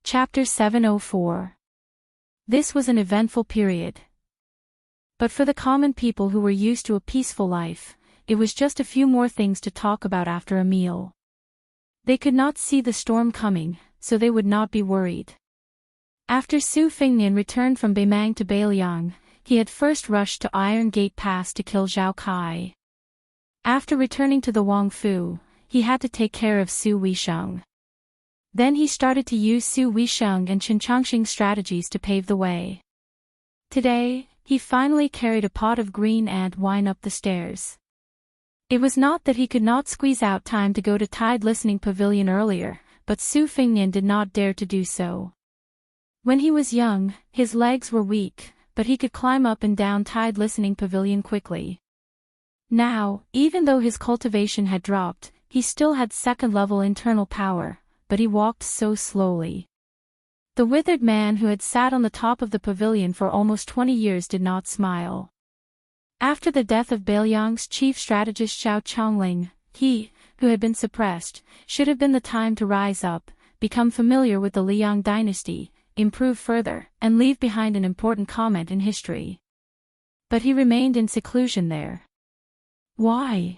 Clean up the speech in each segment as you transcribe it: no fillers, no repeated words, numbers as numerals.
Chapter 704. This was an eventful period. But for the common people who were used to a peaceful life, it was just a few more things to talk about after a meal. They could not see the storm coming, so they would not be worried. After Su Fengnian returned from Beimang to Beiliang, he had first rushed to Iron Gate Pass to kill Zhao Kai. After returning to the Wangfu, he had to take care of Su Weisheng. Then he started to use Su Weisheng and Chen Changxing's strategies to pave the way. Today, he finally carried a pot of green ant wine up the stairs. It was not that he could not squeeze out time to go to Tide Listening Pavilion earlier, but Su Fengnian did not dare to do so. When he was young, his legs were weak, but he could climb up and down Tide Listening Pavilion quickly. Now, even though his cultivation had dropped, he still had second-level internal power, but he walked so slowly. The withered man who had sat on the top of the pavilion for almost 20 years did not smile. After the death of Beiliang's chief strategist Xiao Chongling, he, who had been suppressed, should have been the time to rise up, become familiar with the Liang dynasty, improve further, and leave behind an important comment in history. But he remained in seclusion there. Why?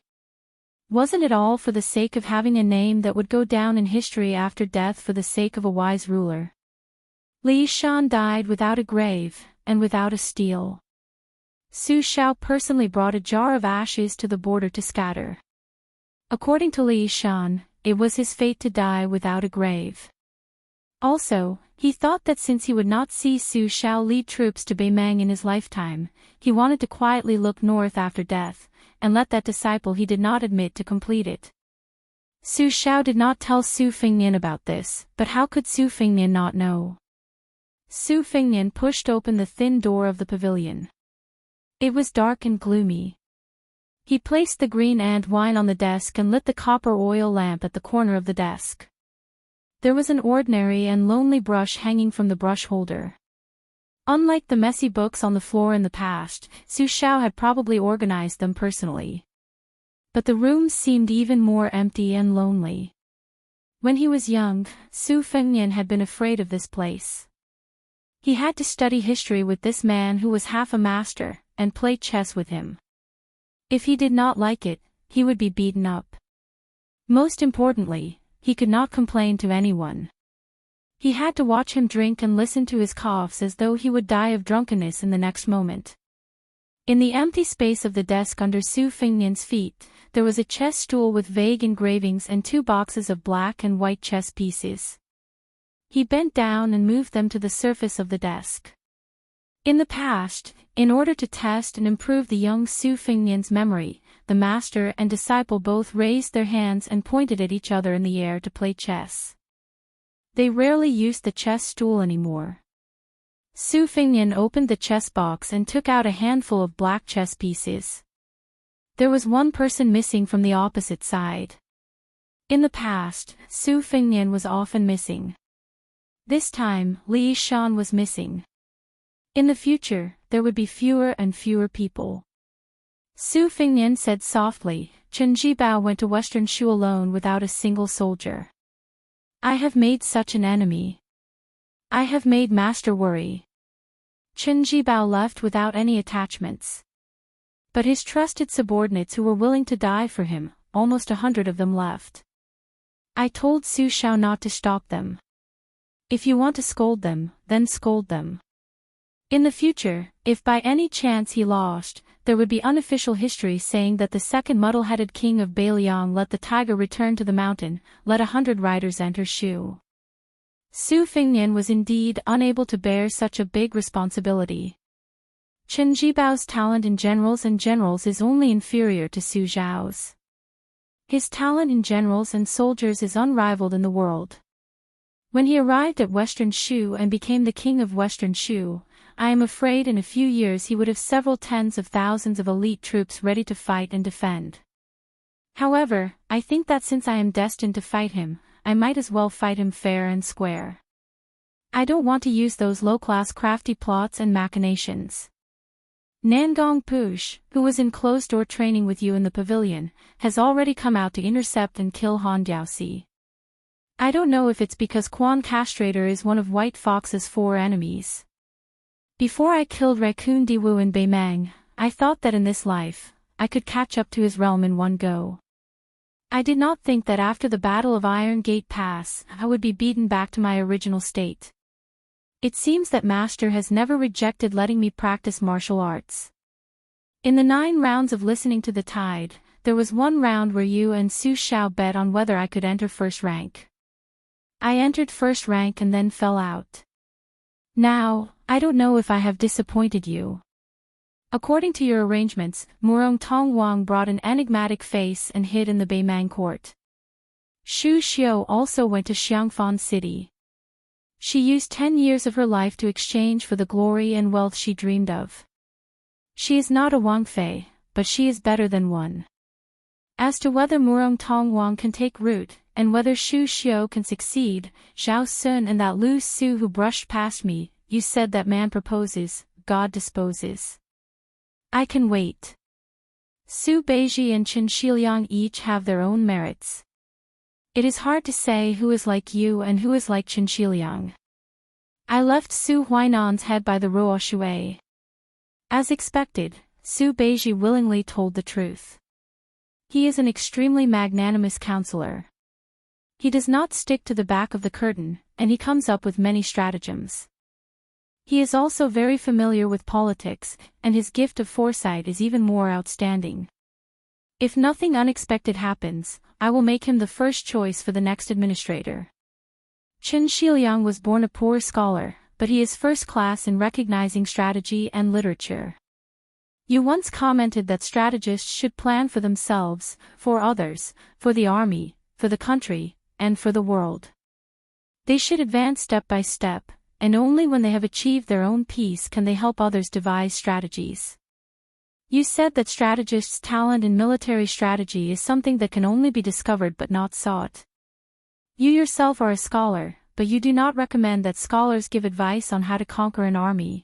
Wasn't it all for the sake of having a name that would go down in history after death for the sake of a wise ruler? Li Shan died without a grave, and without a stele. Su Xiao personally brought a jar of ashes to the border to scatter. According to Li Shan, it was his fate to die without a grave. Also, he thought that since he would not see Su Xiao lead troops to Beimang in his lifetime, he wanted to quietly look north after death, and let that disciple he did not admit to complete it. Su Xiao did not tell Su Fengnian about this, but how could Su Fengnian not know? Su Fengnian pushed open the thin door of the pavilion. It was dark and gloomy. He placed the green ant wine on the desk and lit the copper oil lamp at the corner of the desk. There was an ordinary and lonely brush hanging from the brush holder. Unlike the messy books on the floor in the past, Su Xiao had probably organized them personally. But the room seemed even more empty and lonely. When he was young, Su Fengnian had been afraid of this place. He had to study history with this man who was half a master, and play chess with him. If he did not like it, he would be beaten up. Most importantly, he could not complain to anyone. He had to watch him drink and listen to his coughs as though he would die of drunkenness in the next moment. In the empty space of the desk under Su Fengnian's feet, there was a chess stool with vague engravings and 2 boxes of black and white chess pieces. He bent down and moved them to the surface of the desk. In the past, in order to test and improve the young Su Fengnian's memory, the master and disciple both raised their hands and pointed at each other in the air to play chess. They rarely used the chess stool anymore. Su Fengnian opened the chess box and took out a handful of black chess pieces. There was one person missing from the opposite side. In the past, Su Fengnian was often missing. This time, Li Shan was missing. In the future, there would be fewer and fewer people. Su Fengnian said softly, Chen Jibao went to Western Shu alone without a single soldier. I have made such an enemy. I have made master worry. Chen Jibao left without any attachments. But his trusted subordinates who were willing to die for him, almost 100 of them left. I told Su Xiao not to stop them. If you want to scold them, then scold them. In the future, if by any chance he lost, there would be unofficial history saying that the second muddle-headed king of Beiliang let the tiger return to the mountain, let 100 riders enter Shu. Su Fengnian was indeed unable to bear such a big responsibility. Chen Jibao's talent in generals and generals is only inferior to Su Zhao's. His talent in generals and soldiers is unrivaled in the world. When he arrived at Western Shu and became the king of Western Shu, I am afraid in a few years he would have several tens of thousands of elite troops ready to fight and defend. However, I think that since I am destined to fight him, I might as well fight him fair and square. I don't want to use those low-class crafty plots and machinations. Nangong Push, who was in closed-door training with you in the pavilion, has already come out to intercept and kill Han Diaoxi. I don't know if it's because Quan Castrator is one of White Fox's 4 enemies. Before I killed Raccoon Diwu in Baimang, I thought that in this life, I could catch up to his realm in one go. I did not think that after the Battle of Iron Gate Pass, I would be beaten back to my original state. It seems that Master has never rejected letting me practice martial arts. In the 9 rounds of listening to the tide, there was one round where you and Su Xiao bet on whether I could enter first rank. I entered first rank and then fell out. Now, I don't know if I have disappointed you. According to your arrangements, Murong Tong Wang brought an enigmatic face and hid in the Baimang court. Xu Xiu also went to Xiangfan City. She used 10 years of her life to exchange for the glory and wealth she dreamed of. She is not a Wang Fei, but she is better than one. As to whether Murong Tong Wang can take root, and whether Xu Xiu can succeed, Zhao Sun and that Lu Su who brushed past me, you said that man proposes, God disposes. I can wait. Su Beiji and Chen Shiliang each have their own merits. It is hard to say who is like you and who is like Chen Shiliang. I left Su Huainan's head by the Ruo Shui. As expected, Su Beiji willingly told the truth. He is an extremely magnanimous counselor. He does not stick to the back of the curtain, and he comes up with many stratagems. He is also very familiar with politics, and his gift of foresight is even more outstanding. If nothing unexpected happens, I will make him the first choice for the next administrator. Chen Shiliang was born a poor scholar, but he is first class in recognizing strategy and literature. You once commented that strategists should plan for themselves, for others, for the army, for the country, and for the world. They should advance step by step, and only when they have achieved their own peace can they help others devise strategies. You said that strategists' talent in military strategy is something that can only be discovered but not sought. You yourself are a scholar, but you do not recommend that scholars give advice on how to conquer an army.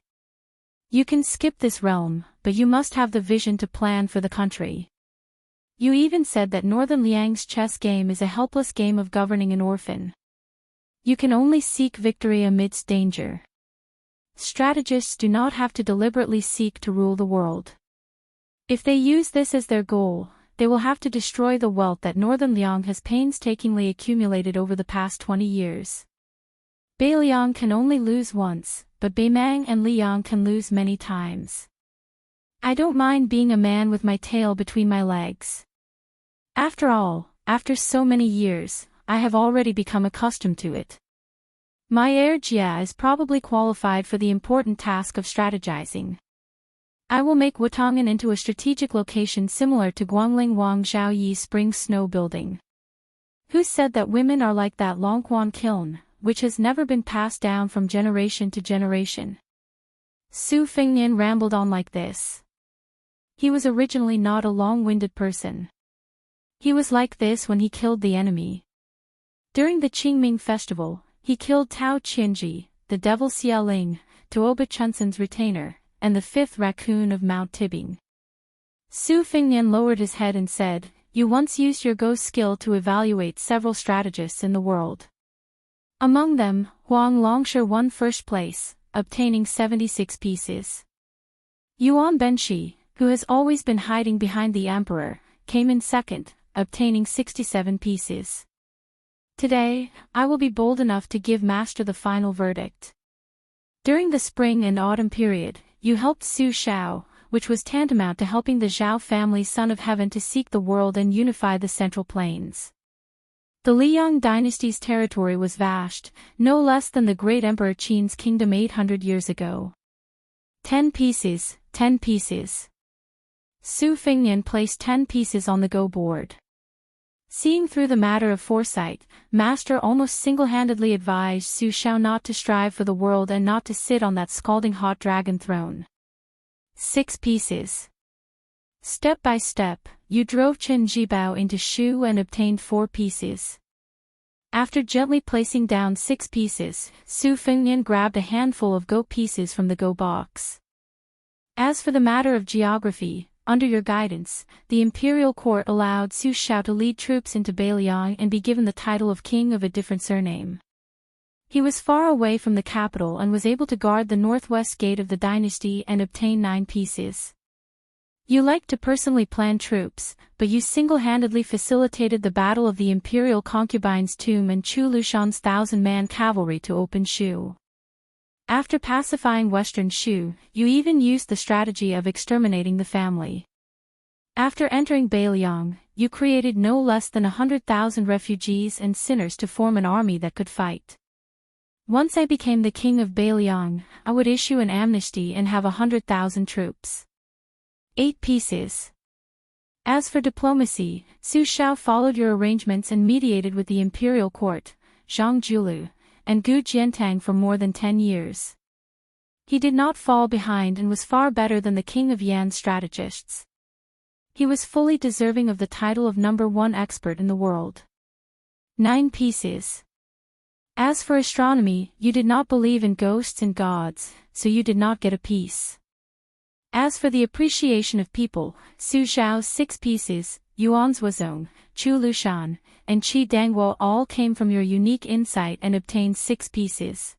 You can skip this realm, but you must have the vision to plan for the country. You even said that Northern Liang's chess game is a helpless game of governing an orphan. You can only seek victory amidst danger. Strategists do not have to deliberately seek to rule the world. If they use this as their goal, they will have to destroy the wealth that Northern Liang has painstakingly accumulated over the past 20 years. Beiliang can only lose once, but Baimang and Liang can lose many times. I don't mind being a man with my tail between my legs. After all, after so many years, I have already become accustomed to it. My heir Jia is probably qualified for the important task of strategizing. I will make Wutongan into a strategic location similar to Guangling Wang Zhaoyi's spring snow building. Who said that women are like that Longquan kiln, which has never been passed down from generation to generation? Su Fengnian rambled on like this. He was originally not a long-winded person. He was like this when he killed the enemy. During the Qingming festival, he killed Tao Qianji, the devil Xiaoling, Tuoba Chunsen's retainer, and the 5th raccoon of Mount Tibing. Su Fengnian lowered his head and said, "You once used your Go skill to evaluate several strategists in the world. Among them, Huang Longshe won first place, obtaining 76 pieces. Yuan Benshi, who has always been hiding behind the emperor, came in second, obtaining 67 pieces. Today, I will be bold enough to give Master the final verdict. During the spring and autumn period, you helped Su Xiao, which was tantamount to helping the Zhao family Son of Heaven to seek the world and unify the Central Plains. The Liang dynasty's territory was vast, no less than the great Emperor Qin's kingdom 800 years ago. 10 pieces, 10 pieces. Su Fengnian placed 10 pieces on the Go board. Seeing through the matter of foresight, Master almost single-handedly advised Su Xiao not to strive for the world and not to sit on that scalding hot dragon throne. 6 pieces. Step by step, you drove Chen Jibao into Shu and obtained 4 pieces. After gently placing down 6 pieces, Su Fengnian grabbed a handful of Go pieces from the Go box. As for the matter of geography, under your guidance, the imperial court allowed Su Shao to lead troops into Bailiang and be given the title of king of a different surname. He was far away from the capital and was able to guard the northwest gate of the dynasty and obtain 9 pieces. You liked to personally plan troops, but you single-handedly facilitated the battle of the imperial concubine's tomb and Chu Lushan's 1,000-man cavalry to open Shu. After pacifying western Shu, you even used the strategy of exterminating the family. After entering Bailiang, you created no less than 100,000 refugees and sinners to form an army that could fight. Once I became the king of Bailiang, I would issue an amnesty and have 100,000 troops. 8 pieces. As for diplomacy, Su Shao followed your arrangements and mediated with the imperial court, Zhang Julu, and Gu Jiantang for more than 10 years. He did not fall behind and was far better than the king of Yan's strategists. He was fully deserving of the title of #1 expert in the world. 9 pieces. As for astronomy, you did not believe in ghosts and gods, so you did not get a piece. As for the appreciation of people, Su Shao's 6 pieces, Yuan Zuozong, Chu Lushan, and Qi Dangguo all came from your unique insight and obtained 6 pieces.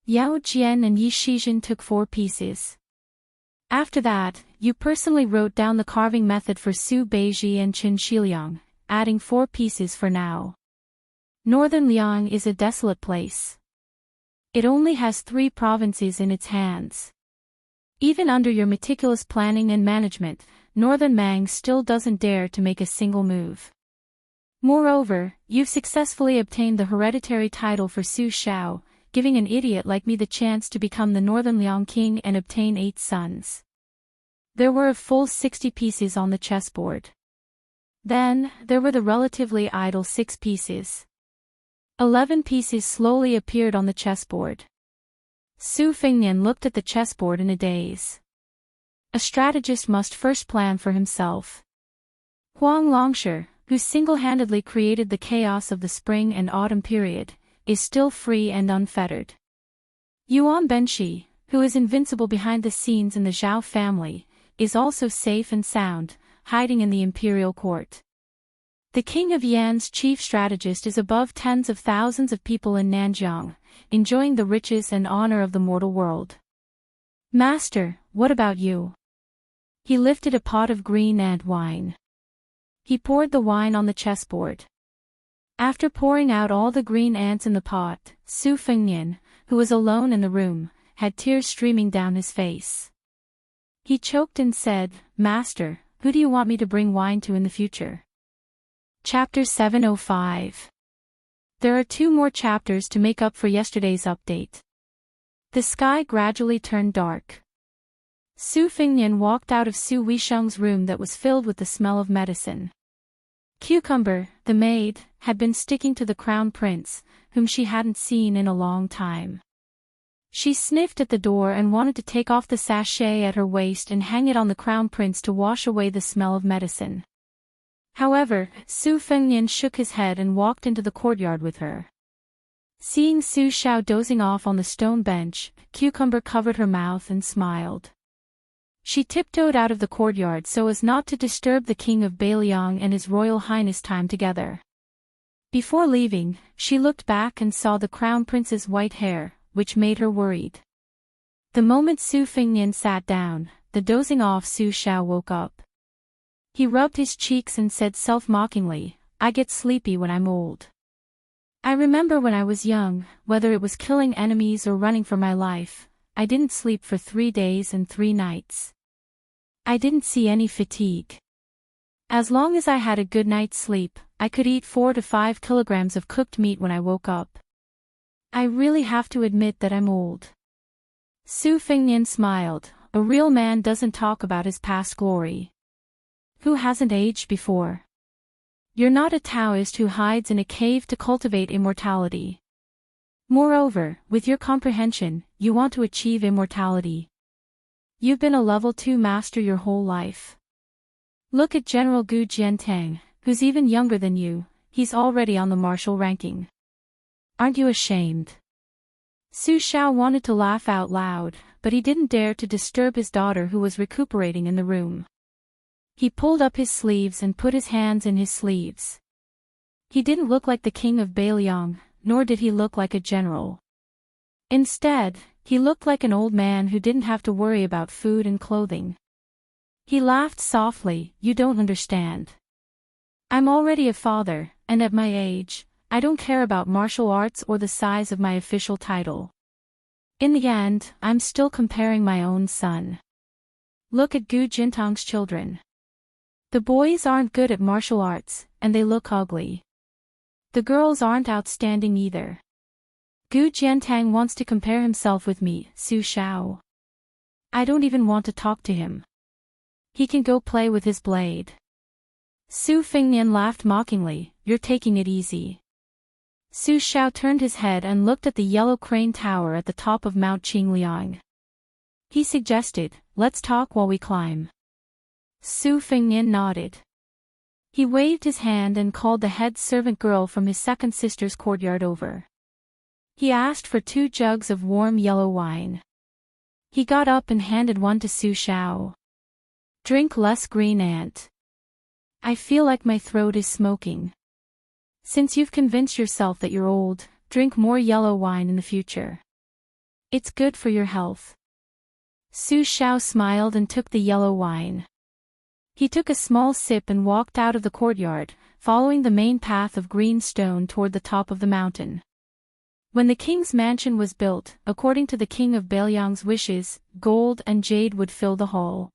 Yao Jian and Yi Shizhen took 4 pieces. After that, you personally wrote down the carving method for Su Beiji and Qin Shiliang, adding 4 pieces for now. Northern Liang is a desolate place. It only has 3 provinces in its hands. Even under your meticulous planning and management, Northern Mang still doesn't dare to make a single move. Moreover, you've successfully obtained the hereditary title for Su Shao, giving an idiot like me the chance to become the Northern Liang king and obtain 8 sons. There were a full 60 pieces on the chessboard. Then, there were the relatively idle 6 pieces. 11 pieces slowly appeared on the chessboard. Su Fengnian looked at the chessboard in a daze. A strategist must first plan for himself. Huang Longshi, who single-handedly created the chaos of the spring and autumn period, is still free and unfettered. Yuan Benshi, who is invincible behind the scenes in the Zhao family, is also safe and sound, hiding in the imperial court. The king of Yan's chief strategist is above tens of thousands of people in Nanjiang, enjoying the riches and honor of the mortal world. Master, what about you? He lifted a pot of green ant wine. He poured the wine on the chessboard. After pouring out all the green ants in the pot, Su Fengnian, who was alone in the room, had tears streaming down his face. He choked and said, Master, who do you want me to bring wine to in the future? Chapter 705. There are 2 more chapters to make up for yesterday's update. The sky gradually turned dark. Su Fengnian walked out of Su Weisheng's room that was filled with the smell of medicine. Cucumber, the maid, had been sticking to the crown prince, whom she hadn't seen in a long time. She sniffed at the door and wanted to take off the sachet at her waist and hang it on the crown prince to wash away the smell of medicine. However, Su Fengnian shook his head and walked into the courtyard with her. Seeing Su Shao dozing off on the stone bench, Cucumber covered her mouth and smiled. She tiptoed out of the courtyard so as not to disturb the king of Bailiang and his royal highness time together. Before leaving, she looked back and saw the crown prince's white hair, which made her worried. The moment Su Fengnian sat down, the dozing off Su Shao woke up. He rubbed his cheeks and said self-mockingly, I get sleepy when I'm old. I remember when I was young, whether it was killing enemies or running for my life, I didn't sleep for 3 days and 3 nights. I didn't see any fatigue. As long as I had a good night's sleep, I could eat 4 to 5 kilograms of cooked meat when I woke up. I really have to admit that I'm old. Su Fengnian smiled. A real man doesn't talk about his past glory. Who hasn't aged before? You're not a Taoist who hides in a cave to cultivate immortality. Moreover, with your comprehension, you want to achieve immortality. You've been a level 2 master your whole life. Look at General Gu Jiantang, who's even younger than you, he's already on the martial ranking. Aren't you ashamed? Su Shao wanted to laugh out loud, but he didn't dare to disturb his daughter who was recuperating in the room. He pulled up his sleeves and put his hands in his sleeves. He didn't look like the king of Baeliong, nor did he look like a general. Instead, he looked like an old man who didn't have to worry about food and clothing. He laughed softly. "You don't understand. I'm already a father, and at my age, I don't care about martial arts or the size of my official title. In the end, I'm still comparing my own son. Look at Gu Jintang's children. The boys aren't good at martial arts, and they look ugly. The girls aren't outstanding either. Gu Jintang wants to compare himself with me, Su Shao. I don't even want to talk to him. He can go play with his blade." Su Fengnian laughed mockingly. "You're taking it easy." Su Shao turned his head and looked at the yellow crane tower at the top of Mount Qingliang. He suggested, "Let's talk while we climb." Su Fengnian nodded. He waved his hand and called the head servant girl from his second sister's courtyard over. He asked for 2 jugs of warm yellow wine. He got up and handed one to Su Shao. "Drink less, green ant. I feel like my throat is smoking. Since you've convinced yourself that you're old, drink more yellow wine in the future. It's good for your health." Su Shao smiled and took the yellow wine. He took a small sip and walked out of the courtyard, following the main path of green stone toward the top of the mountain. When the king's mansion was built, according to the king of Baeliong's wishes, gold and jade would fill the hall.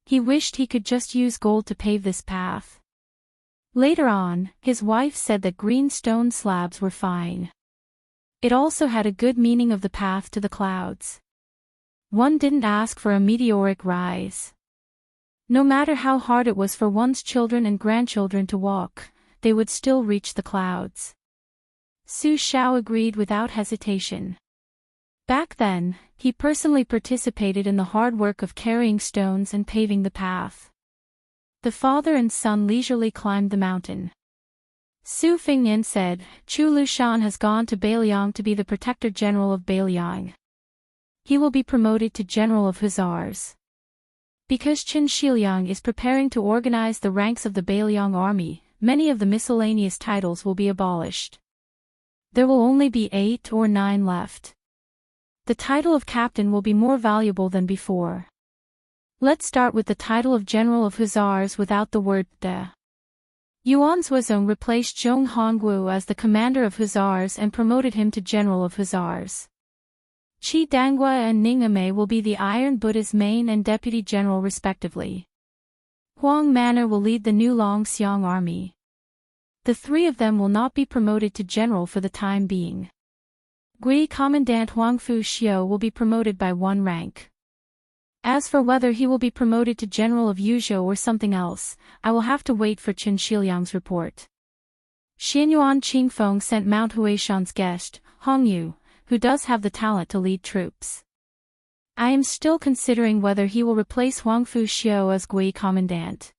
He wished he could just use gold to pave this path. Later on, his wife said that green stone slabs were fine. It also had a good meaning of the path to the clouds. One didn't ask for a meteoric rise. No matter how hard it was for one's children and grandchildren to walk, they would still reach the clouds. Su Shao agreed without hesitation. Back then, he personally participated in the hard work of carrying stones and paving the path. The father and son leisurely climbed the mountain. Su Fengnian said, "Chu Lushan has gone to Baeliong to be the Protector General of Baeliong. He will be promoted to General of Hussars. Because Qin Shiliang is preparing to organize the ranks of the Baeliong army, many of the miscellaneous titles will be abolished. There will only be 8 or 9 left. The title of captain will be more valuable than before. Let's start with the title of General of Hussars without the word de." Yuan Zuozong replaced Zhong Hongwu as the commander of Hussars and promoted him to General of Hussars. Qi Dangua and Ning Amei will be the Iron Buddha's main and deputy general respectively. Huang Manor will lead the new Longxiang army. The 3 of them will not be promoted to general for the time being. Gui Commandant Huangfu Xiu will be promoted by 1 rank. As for whether he will be promoted to General of Yuzhou or something else, I will have to wait for Qin Shiliang's report. Xianyuan Qingfeng sent Mount Huishan's guest, Hong Yu, who does have the talent to lead troops. I am still considering whether he will replace Huangfu Xiu as Gui Commandant.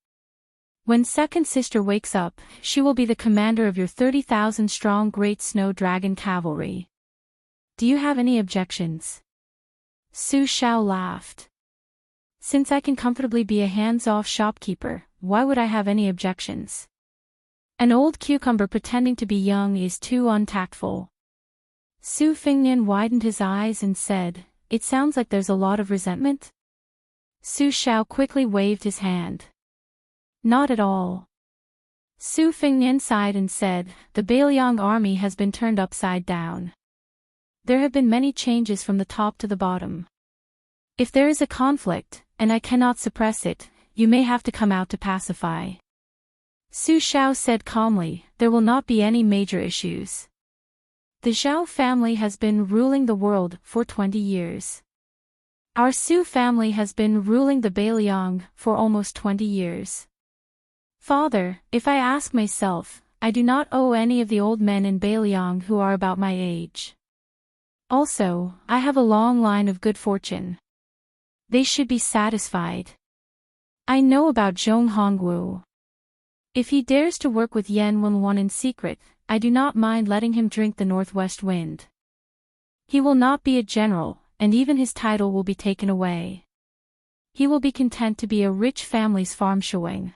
When second sister wakes up, she will be the commander of your 30,000-strong Great Snow Dragon Cavalry. Do you have any objections?" Su Shao laughed. "Since I can comfortably be a hands-off shopkeeper, why would I have any objections? An old cucumber pretending to be young is too untactful." Su Fengnian widened his eyes and said, "It sounds like there's a lot of resentment?" Su Shao quickly waved his hand. "Not at all." Su Fengnian sighed and said, "The Baeliong army has been turned upside down. There have been many changes from the top to the bottom. If there is a conflict, and I cannot suppress it, you may have to come out to pacify." Su Shao said calmly, "There will not be any major issues. The Zhao family has been ruling the world for 20 years. Our Su family has been ruling the Baeliong for almost 20 years. Father, if I ask myself, I do not owe any of the old men in Baeliong who are about my age. Also, I have a long line of good fortune. They should be satisfied. I know about Zhong Hongwu. If he dares to work with Yan Wenwan in secret, I do not mind letting him drink the northwest wind. He will not be a general, and even his title will be taken away. He will be content to be a rich family's farm showing.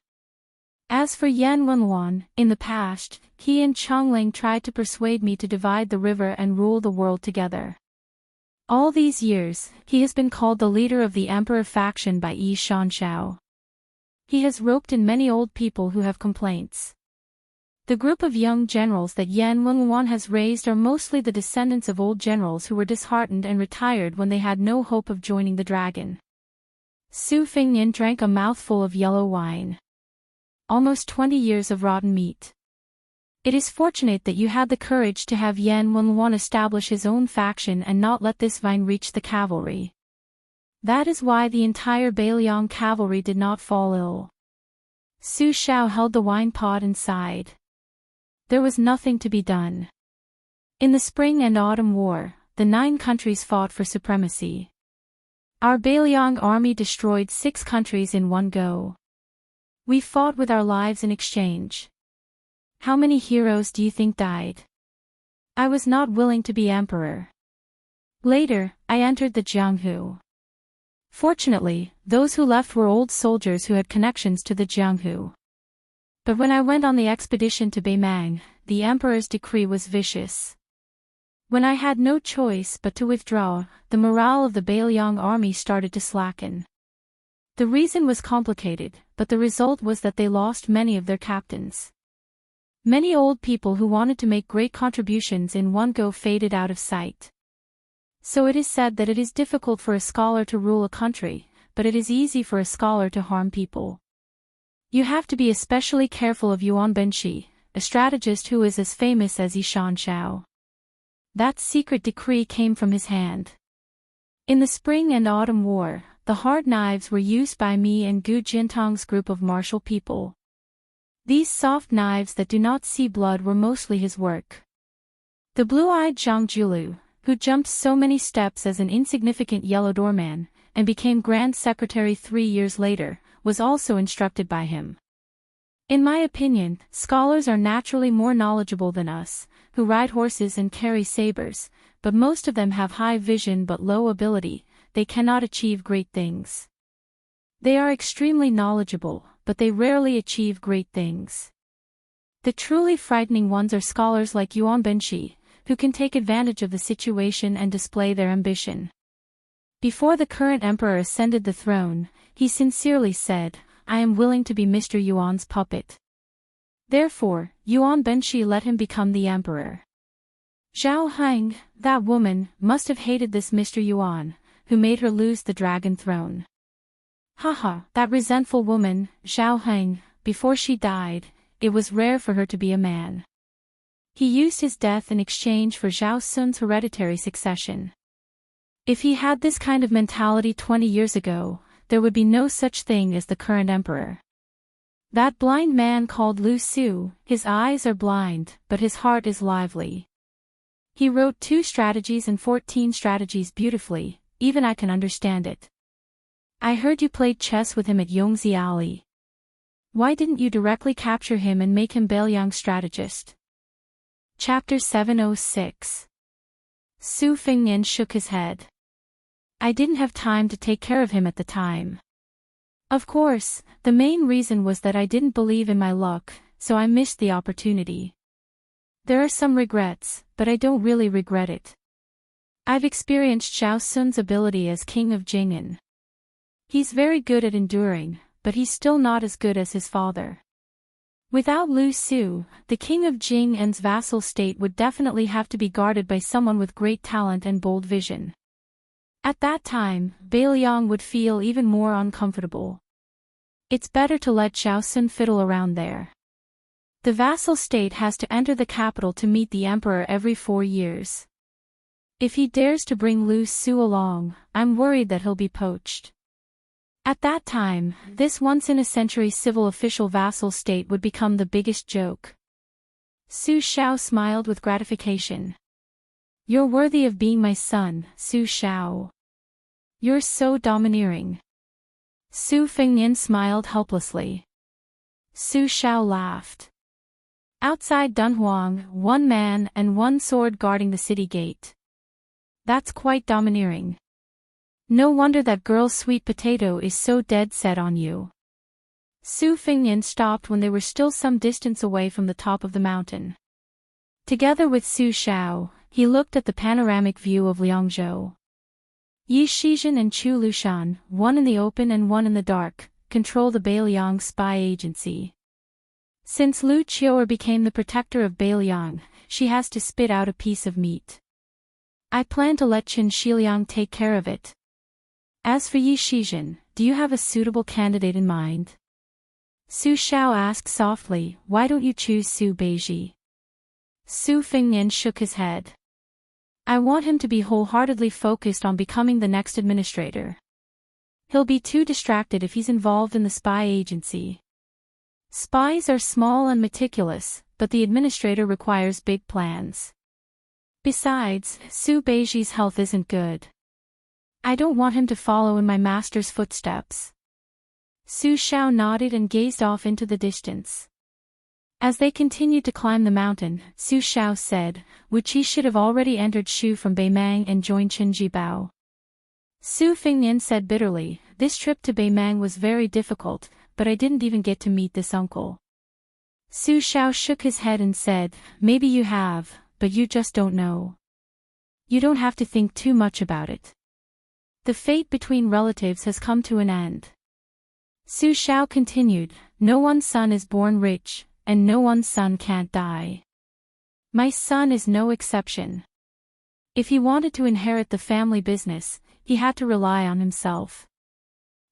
As for Yan Wenluan, in the past, he and Chongling tried to persuade me to divide the river and rule the world together. All these years, he has been called the leader of the emperor faction by Yi Shanshao. He has roped in many old people who have complaints. The group of young generals that Yan Wenluan has raised are mostly the descendants of old generals who were disheartened and retired when they had no hope of joining the dragon. Su Fingyan drank a mouthful of yellow wine. Almost 20 years of rotten meat. It is fortunate that you had the courage to have Yan Wenluan establish his own faction and not let this vine reach the cavalry. That is why the entire Bailiang cavalry did not fall ill. Su Shao held the wine pot and sighed. There was nothing to be done. In the Spring and Autumn War, the 9 countries fought for supremacy. Our Bailiang army destroyed 6 countries in one go. We fought with our lives in exchange. How many heroes do you think died? I was not willing to be emperor. Later, I entered the Jianghu. Fortunately, those who left were old soldiers who had connections to the Jianghu. But when I went on the expedition to Beimang, the emperor's decree was vicious. When I had no choice but to withdraw, the morale of the Bailiang army started to slacken. The reason was complicated, but the result was that they lost many of their captains. Many old people who wanted to make great contributions in one go faded out of sight. So it is said that it is difficult for a scholar to rule a country, but it is easy for a scholar to harm people. You have to be especially careful of Yuan Benshi, a strategist who is as famous as Yi Shanshao. That secret decree came from his hand. In the Spring and Autumn War, the hard knives were used by me and Gu Jintang's group of martial people. These soft knives that do not see blood were mostly his work. The blue-eyed Zhang Julu, who jumped so many steps as an insignificant yellow doorman, and became Grand Secretary 3 years later, was also instructed by him. In my opinion, scholars are naturally more knowledgeable than us, who ride horses and carry sabers, but most of them have high vision but low ability. They cannot achieve great things. They are extremely knowledgeable, but they rarely achieve great things. The truly frightening ones are scholars like Yuan Benshi, who can take advantage of the situation and display their ambition. Before the current emperor ascended the throne, he sincerely said, "I am willing to be Mr. Yuan's puppet." Therefore, Yuan Benshi let him become the emperor. Zhao Heng, that woman, must have hated this Mr. Yuan, who made her lose the dragon throne. Haha, that resentful woman, Zhao Heng, before she died, it was rare for her to be a man. He used his death in exchange for Zhao Sun's hereditary succession. If he had this kind of mentality 20 years ago, there would be no such thing as the current emperor. That blind man called Lu Su, his eyes are blind, but his heart is lively. He wrote 2 strategies and 14 strategies beautifully. Even I can understand it. I heard you played chess with him at Yongzi Alley. Why didn't you directly capture him and make him Bailiang's strategist? Chapter 706. Su Fingyan shook his head. I didn't have time to take care of him at the time. Of course, the main reason was that I didn't believe in my luck, so I missed the opportunity. There are some regrets, but I don't really regret it. I've experienced Zhao Sun's ability as king of Jing'an. He's very good at enduring, but he's still not as good as his father. Without Lu Su, the king of Jing'an's vassal state would definitely have to be guarded by someone with great talent and bold vision. At that time, Bailiang would feel even more uncomfortable. It's better to let Zhao Sun fiddle around there. The vassal state has to enter the capital to meet the emperor every 4 years. If he dares to bring Lu Su along, I'm worried that he'll be poached. At that time, this once-in-a-century civil official vassal state would become the biggest joke. Su Shao smiled with gratification. You're worthy of being my son, Su Shao. You're so domineering. Su Fingyan smiled helplessly. Su Shao laughed. Outside Dunhuang, 1 man and 1 sword guarding the city gate. That's quite domineering. No wonder that girl's sweet potato is so dead set on you. Su Fingyan stopped when they were still some distance away from the top of the mountain. Together with Su Xiao, he looked at the panoramic view of Liangzhou. Yi Shizhen and Chu Lushan, one in the open and one in the dark, control the Beiliang spy agency. Since Lu Qiuer became the protector of Beiliang, she has to spit out a piece of meat. I plan to let Qin Shiliang take care of it. As for Yi Shizhen, do you have a suitable candidate in mind? Su Xiao asked softly, why don't you choose Su Beiji? Su Fingyan shook his head. I want him to be wholeheartedly focused on becoming the next administrator. He'll be too distracted if he's involved in the spy agency. Spies are small and meticulous, but the administrator requires big plans. Besides, Su Beiji's health isn't good. I don't want him to follow in my master's footsteps. Su Xiao nodded and gazed off into the distance. As they continued to climb the mountain, Su Xiao said, Wuqi should have already entered Shu from Beimang and joined Qinjibao. Su Fingyan said bitterly, this trip to Beimang was very difficult, but I didn't even get to meet this uncle. Su Xiao shook his head and said, maybe you have, but you just don't know. You don't have to think too much about it. The fate between relatives has come to an end. Su Xiao continued, no one's son is born rich, and no one's son can't die. My son is no exception. If he wanted to inherit the family business, he had to rely on himself.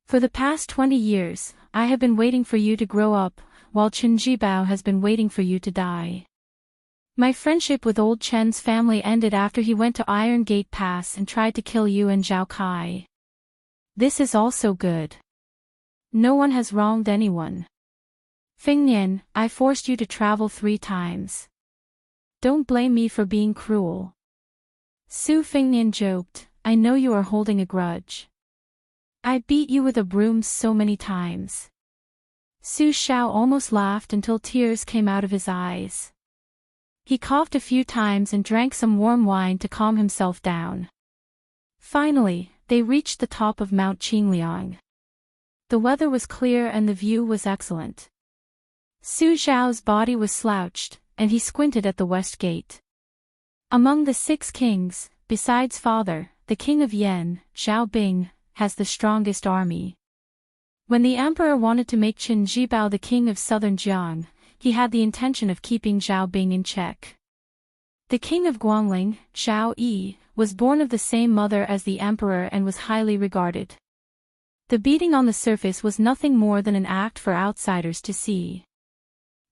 For the past 20 years, I have been waiting for you to grow up, while Chen Jibao has been waiting for you to die. My friendship with old Chen's family ended after he went to Iron Gate Pass and tried to kill you and Zhao Kai. This is also good. No one has wronged anyone. Fingyan, I forced you to travel 3 times. Don't blame me for being cruel. Su Fingyan joked, I know you are holding a grudge. I beat you with a broom so many times. Su Xiao almost laughed until tears came out of his eyes. He coughed a few times and drank some warm wine to calm himself down. Finally, they reached the top of Mount Qingliang. The weather was clear and the view was excellent. Su Xiao's body was slouched, and he squinted at the west gate. Among the 6 kings, besides father, the king of Yan, Xiao Bing, has the strongest army. When the emperor wanted to make Qin Jibao the king of southern Jiang, he had the intention of keeping Xiao Bing in check. The king of Guangling, Xiao Yi, was born of the same mother as the emperor and was highly regarded. The beating on the surface was nothing more than an act for outsiders to see.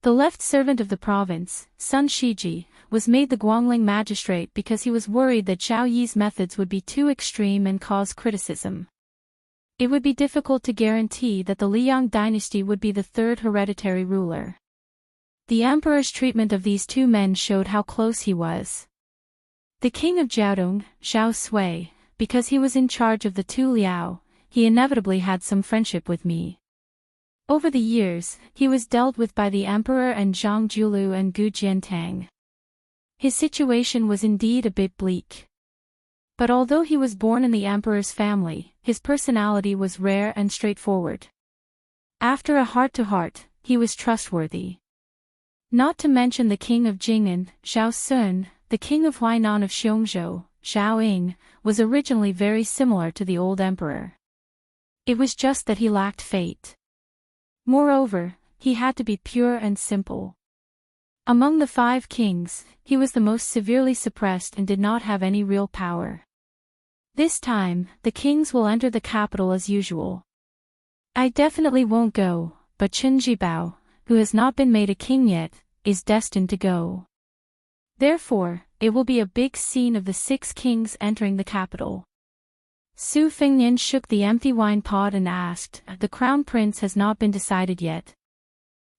The left servant of the province, Sun Shiji, was made the Guangling magistrate because he was worried that Xiao Yi's methods would be too extreme and cause criticism. It would be difficult to guarantee that the Liang dynasty would be the 3rd hereditary ruler. The emperor's treatment of these 2 men showed how close he was. The king of Jiaodong, Xiao Sui, because he was in charge of the 2 Liao, he inevitably had some friendship with me. Over the years, he was dealt with by the emperor and Zhang Julu and Gu Jiantang. His situation was indeed a bit bleak. But although he was born in the emperor's family, his personality was rare and straightforward. After a heart-to-heart, he was trustworthy. Not to mention the king of Jing'an, Xiao Sun, the king of Huainan of Xiongzhou, Xiao Ying, was originally very similar to the old emperor. It was just that he lacked fate. Moreover, he had to be pure and simple. Among the 5 kings, he was the most severely suppressed and did not have any real power. This time, the kings will enter the capital as usual. I definitely won't go, but Qin Jibao, who has not been made a king yet, is destined to go. Therefore, it will be a big scene of the 6 kings entering the capital. Su Fingyan shook the empty wine pot and asked, the crown prince has not been decided yet.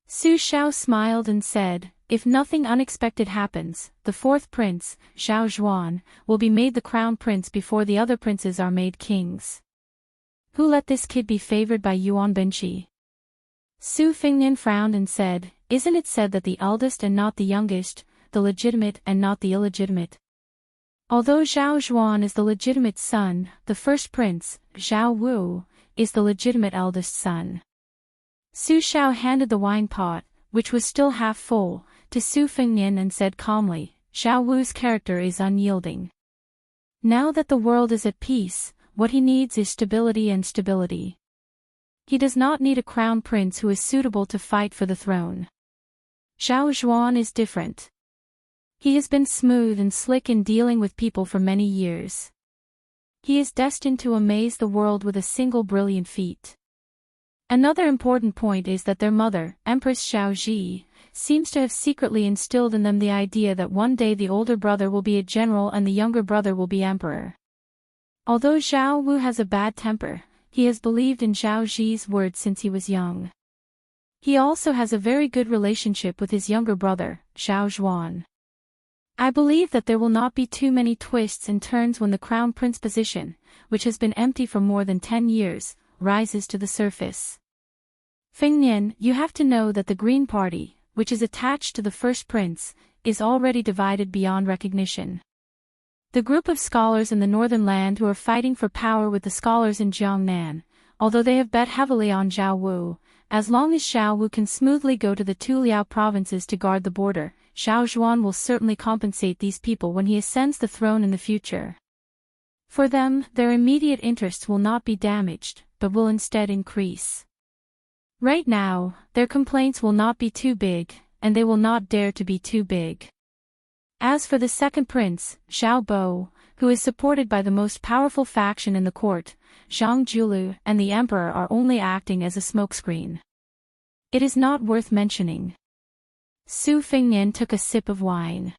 Su Xiao smiled and said, if nothing unexpected happens, the 4th prince, Xiao Zhuan, will be made the crown prince before the other princes are made kings. Who let this kid be favored by Yuan Benqi? Su Fingyan frowned and said, isn't it said that the eldest and not the youngest, the legitimate and not the illegitimate? Although Zhao Zhuan is the legitimate son, the first prince, Zhao Wu, is the legitimate eldest son. Su Shao handed the wine pot, which was still half full, to Su Fengnian and said calmly, Zhao Wu's character is unyielding. Now that the world is at peace, what he needs is stability and stability. He does not need a crown prince who is suitable to fight for the throne. Zhao Zhuan is different. He has been smooth and slick in dealing with people for many years. He is destined to amaze the world with a single brilliant feat. Another important point is that their mother, Empress Xiaoji, seems to have secretly instilled in them the idea that one day the older brother will be a general and the younger brother will be emperor. Although Zhao Wu has a bad temper, he has believed in Xiaoji's words since he was young. He also has a very good relationship with his younger brother, Zhao Zhuan. I believe that there will not be too many twists and turns when the crown prince position, which has been empty for more than 10 years, rises to the surface. Fengnian, you have to know that the Green Party, which is attached to the first prince, is already divided beyond recognition. The group of scholars in the northern land who are fighting for power with the scholars in Jiangnan, although they have bet heavily on Zhao Wu, as long as Zhao Wu can smoothly go to the two Liao provinces to guard the border, Zhao Zhuan will certainly compensate these people when he ascends the throne in the future. For them, their immediate interests will not be damaged, but will instead increase. Right now, their complaints will not be too big, and they will not dare to be too big. As for the second prince, Xiao Bo, who is supported by the most powerful faction in the court, Zhang Julu and the emperor are only acting as a smokescreen. It is not worth mentioning. Su Fengnian took a sip of wine.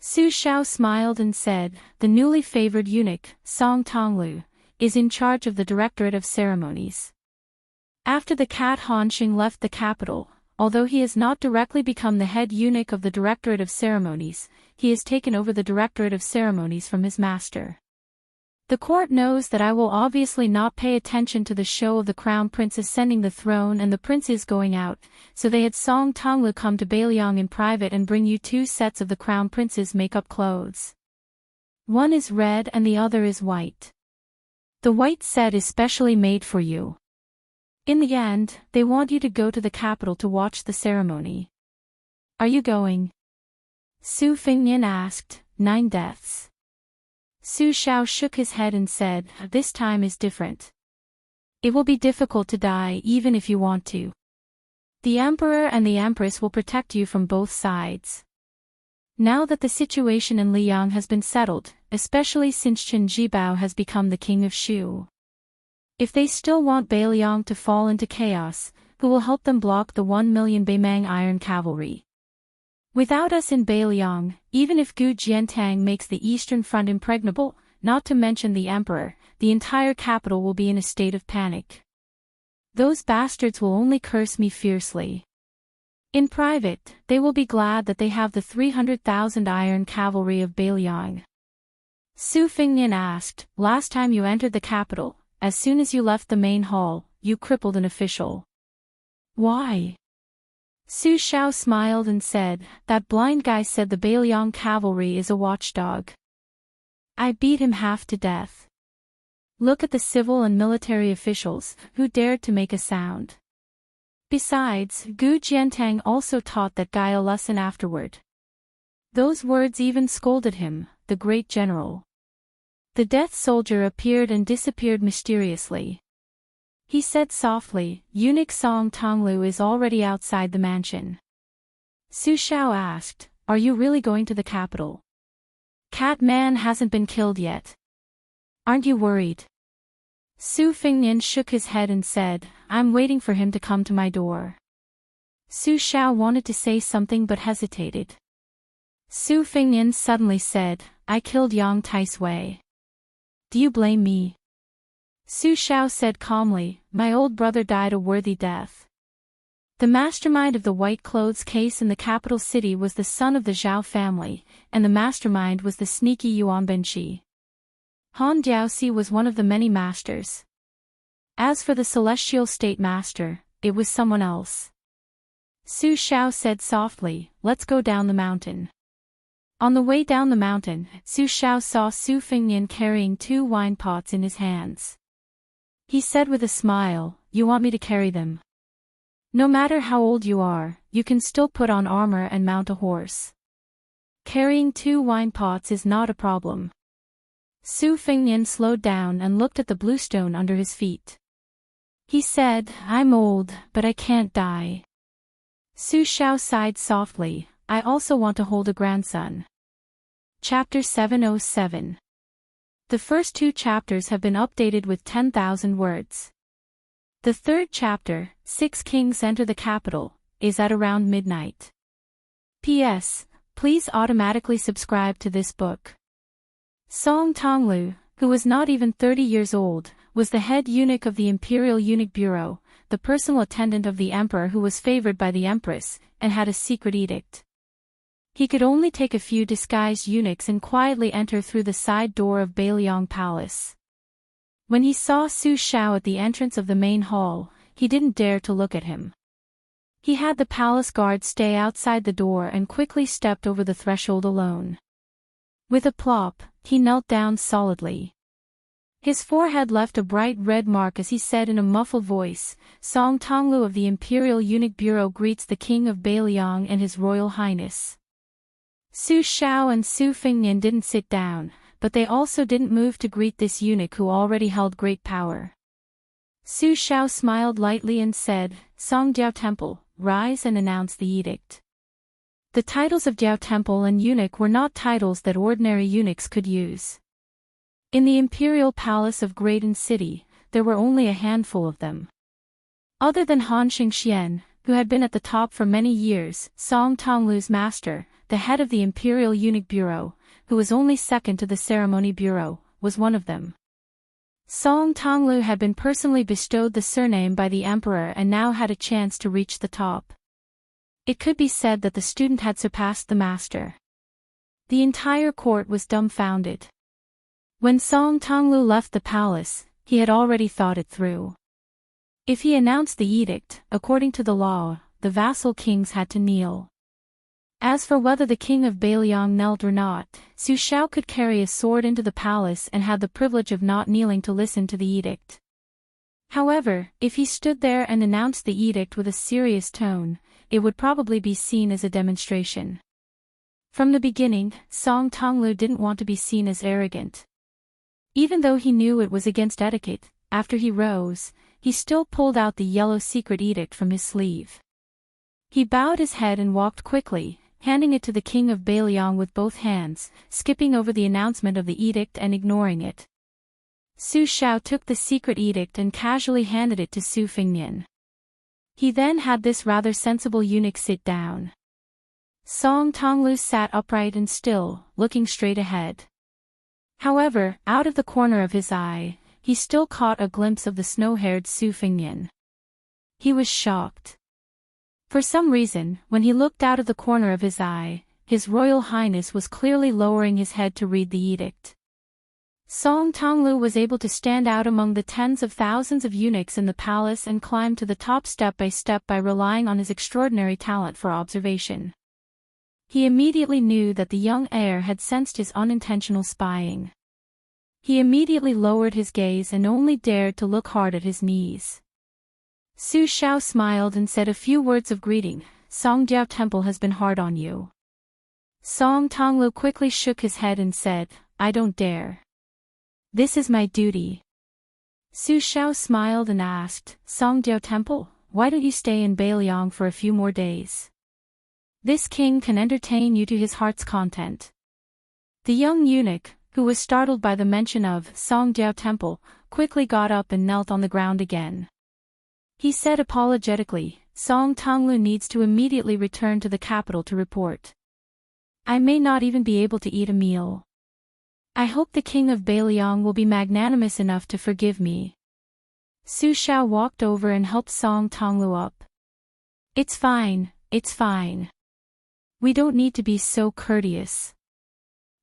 Su Shao smiled and said, the newly favored eunuch, Song Tonglu, is in charge of the Directorate of Ceremonies. After the cat Hanxing left the capital, although he has not directly become the head eunuch of the Directorate of Ceremonies, he has taken over the Directorate of Ceremonies from his master. The court knows that I will obviously not pay attention to the show of the crown prince ascending the throne and the princes going out, so they had Song Tonglu come to Beiliang in private and bring you 2 sets of the crown prince's makeup clothes. One is red and the other is white. The white set is specially made for you. In the end, they want you to go to the capital to watch the ceremony. Are you going? Su Fengnian asked. 9 deaths. Su Shao shook his head and said, this time is different. It will be difficult to die even if you want to. The emperor and the empress will protect you from both sides. Now that the situation in Liang has been settled, especially since Chen Jibao has become the king of Shu. If they still want Beiliang to fall into chaos, who will help them block the 1 million Beimang iron cavalry? Without us in Beiliang, even if Gu Jiantang makes the eastern front impregnable, not to mention the emperor, the entire capital will be in a state of panic. Those bastards will only curse me fiercely. In private, they will be glad that they have the 300,000 iron cavalry of Beiliang. Su Fengnian asked, last time you entered the capital, as soon as you left the main hall, you crippled an official. Why? Su Shao smiled and said, that blind guy said the Beiliang cavalry is a watchdog. I beat him half to death. Look at the civil and military officials, who dared to make a sound. Besides, Gu Jiantang also taught that guy a lesson afterward. Those words even scolded him, the great general. The death soldier appeared and disappeared mysteriously. He said softly, eunuch Song Tonglu is already outside the mansion. Su Shao asked, are you really going to the capital? Cat Man hasn't been killed yet. Aren't you worried? Su Fengnian shook his head and said, I'm waiting for him to come to my door. Su Shao wanted to say something but hesitated. Su Fengnian suddenly said, I killed Yang Taisui. Do you blame me? Su Shao said calmly, my old brother died a worthy death. The mastermind of the white clothes case in the capital city was the son of the Zhao family, and the mastermind was the sneaky Yuan Benqi. Han Diaoxi was one of the many masters. As for the celestial state master, it was someone else. Su Shao said softly, let's go down the mountain. On the way down the mountain, Su Xiao saw Su Fengnian carrying 2 wine pots in his hands. He said with a smile, "You want me to carry them? No matter how old you are, you can still put on armor and mount a horse. Carrying 2 wine pots is not a problem." Su Fengnian slowed down and looked at the blue stone under his feet. He said, "I'm old, but I can't die." Su Xiao sighed softly, "I also want to hold a grandson." Chapter 707. The first 2 chapters have been updated with 10,000 words. The third chapter, 6 Kings Enter the Capital, is at around midnight. P.S. Please automatically subscribe to this book. Song Tonglu, who was not even 30 years old, was the head eunuch of the Imperial Eunuch Bureau, the personal attendant of the emperor who was favored by the empress, and had a secret edict. He could only take a few disguised eunuchs and quietly enter through the side door of Bailiang Palace. When he saw Su Xiao at the entrance of the main hall, he didn't dare to look at him. He had the palace guard stay outside the door and quickly stepped over the threshold alone. With a plop, he knelt down solidly. His forehead left a bright red mark as he said in a muffled voice, "Song Tonglu of the Imperial Eunuch Bureau greets the King of Bailiang and His Royal Highness." Su Xiao and Su Fengnian didn't sit down, but they also didn't move to greet this eunuch who already held great power. Su Xiao smiled lightly and said, "Song Jiao Temple, rise and announce the edict." The titles of Jiao Temple and eunuch were not titles that ordinary eunuchs could use. In the imperial palace of Graydon City, there were only a handful of them. Other than Han Xingxian, who had been at the top for many years, Song Tonglu's master, the head of the Imperial Eunuch Bureau, who was only second to the Ceremony Bureau, was one of them. Song Tonglu had been personally bestowed the surname by the emperor and now had a chance to reach the top. It could be said that the student had surpassed the master. The entire court was dumbfounded. When Song Tonglu left the palace, he had already thought it through. If he announced the edict, according to the law, the vassal kings had to kneel. As for whether the king of Bailiang knelt or not, Su Xiao could carry a sword into the palace and had the privilege of not kneeling to listen to the edict. However, if he stood there and announced the edict with a serious tone, it would probably be seen as a demonstration. From the beginning, Song Tonglu didn't want to be seen as arrogant. Even though he knew it was against etiquette, after he rose, he still pulled out the yellow secret edict from his sleeve. He bowed his head and walked quickly, handing it to the king of Bailiang with both hands, skipping over the announcement of the edict and ignoring it. Su Xiao took the secret edict and casually handed it to Su Fengnian. He then had this rather sensible eunuch sit down. Song Tonglu sat upright and still, looking straight ahead. However, out of the corner of his eye, he still caught a glimpse of the snow-haired Su Fengnian. He was shocked. For some reason, when he looked out of the corner of his eye, His Royal Highness was clearly lowering his head to read the edict. Song Tonglu was able to stand out among the tens of thousands of eunuchs in the palace and climb to the top step by relying on his extraordinary talent for observation. He immediately knew that the young heir had sensed his unintentional spying. He immediately lowered his gaze and only dared to look hard at his knees. Su Xiao smiled and said a few words of greeting. Song Jiao Temple has been hard on you. Song Tonglu quickly shook his head and said, I don't dare. This is my duty. Su Xiao smiled and asked, Song Jiao Temple, why don't you stay in Bailiang for a few more days? This king can entertain you to his heart's content. The young eunuch, who was startled by the mention of Song Jiao Temple, quickly got up and knelt on the ground again. He said apologetically, Song Tonglu needs to immediately return to the capital to report. I may not even be able to eat a meal. I hope the king of Bailiang will be magnanimous enough to forgive me. Su Xiao walked over and helped Song Tonglu up. It's fine, it's fine. We don't need to be so courteous.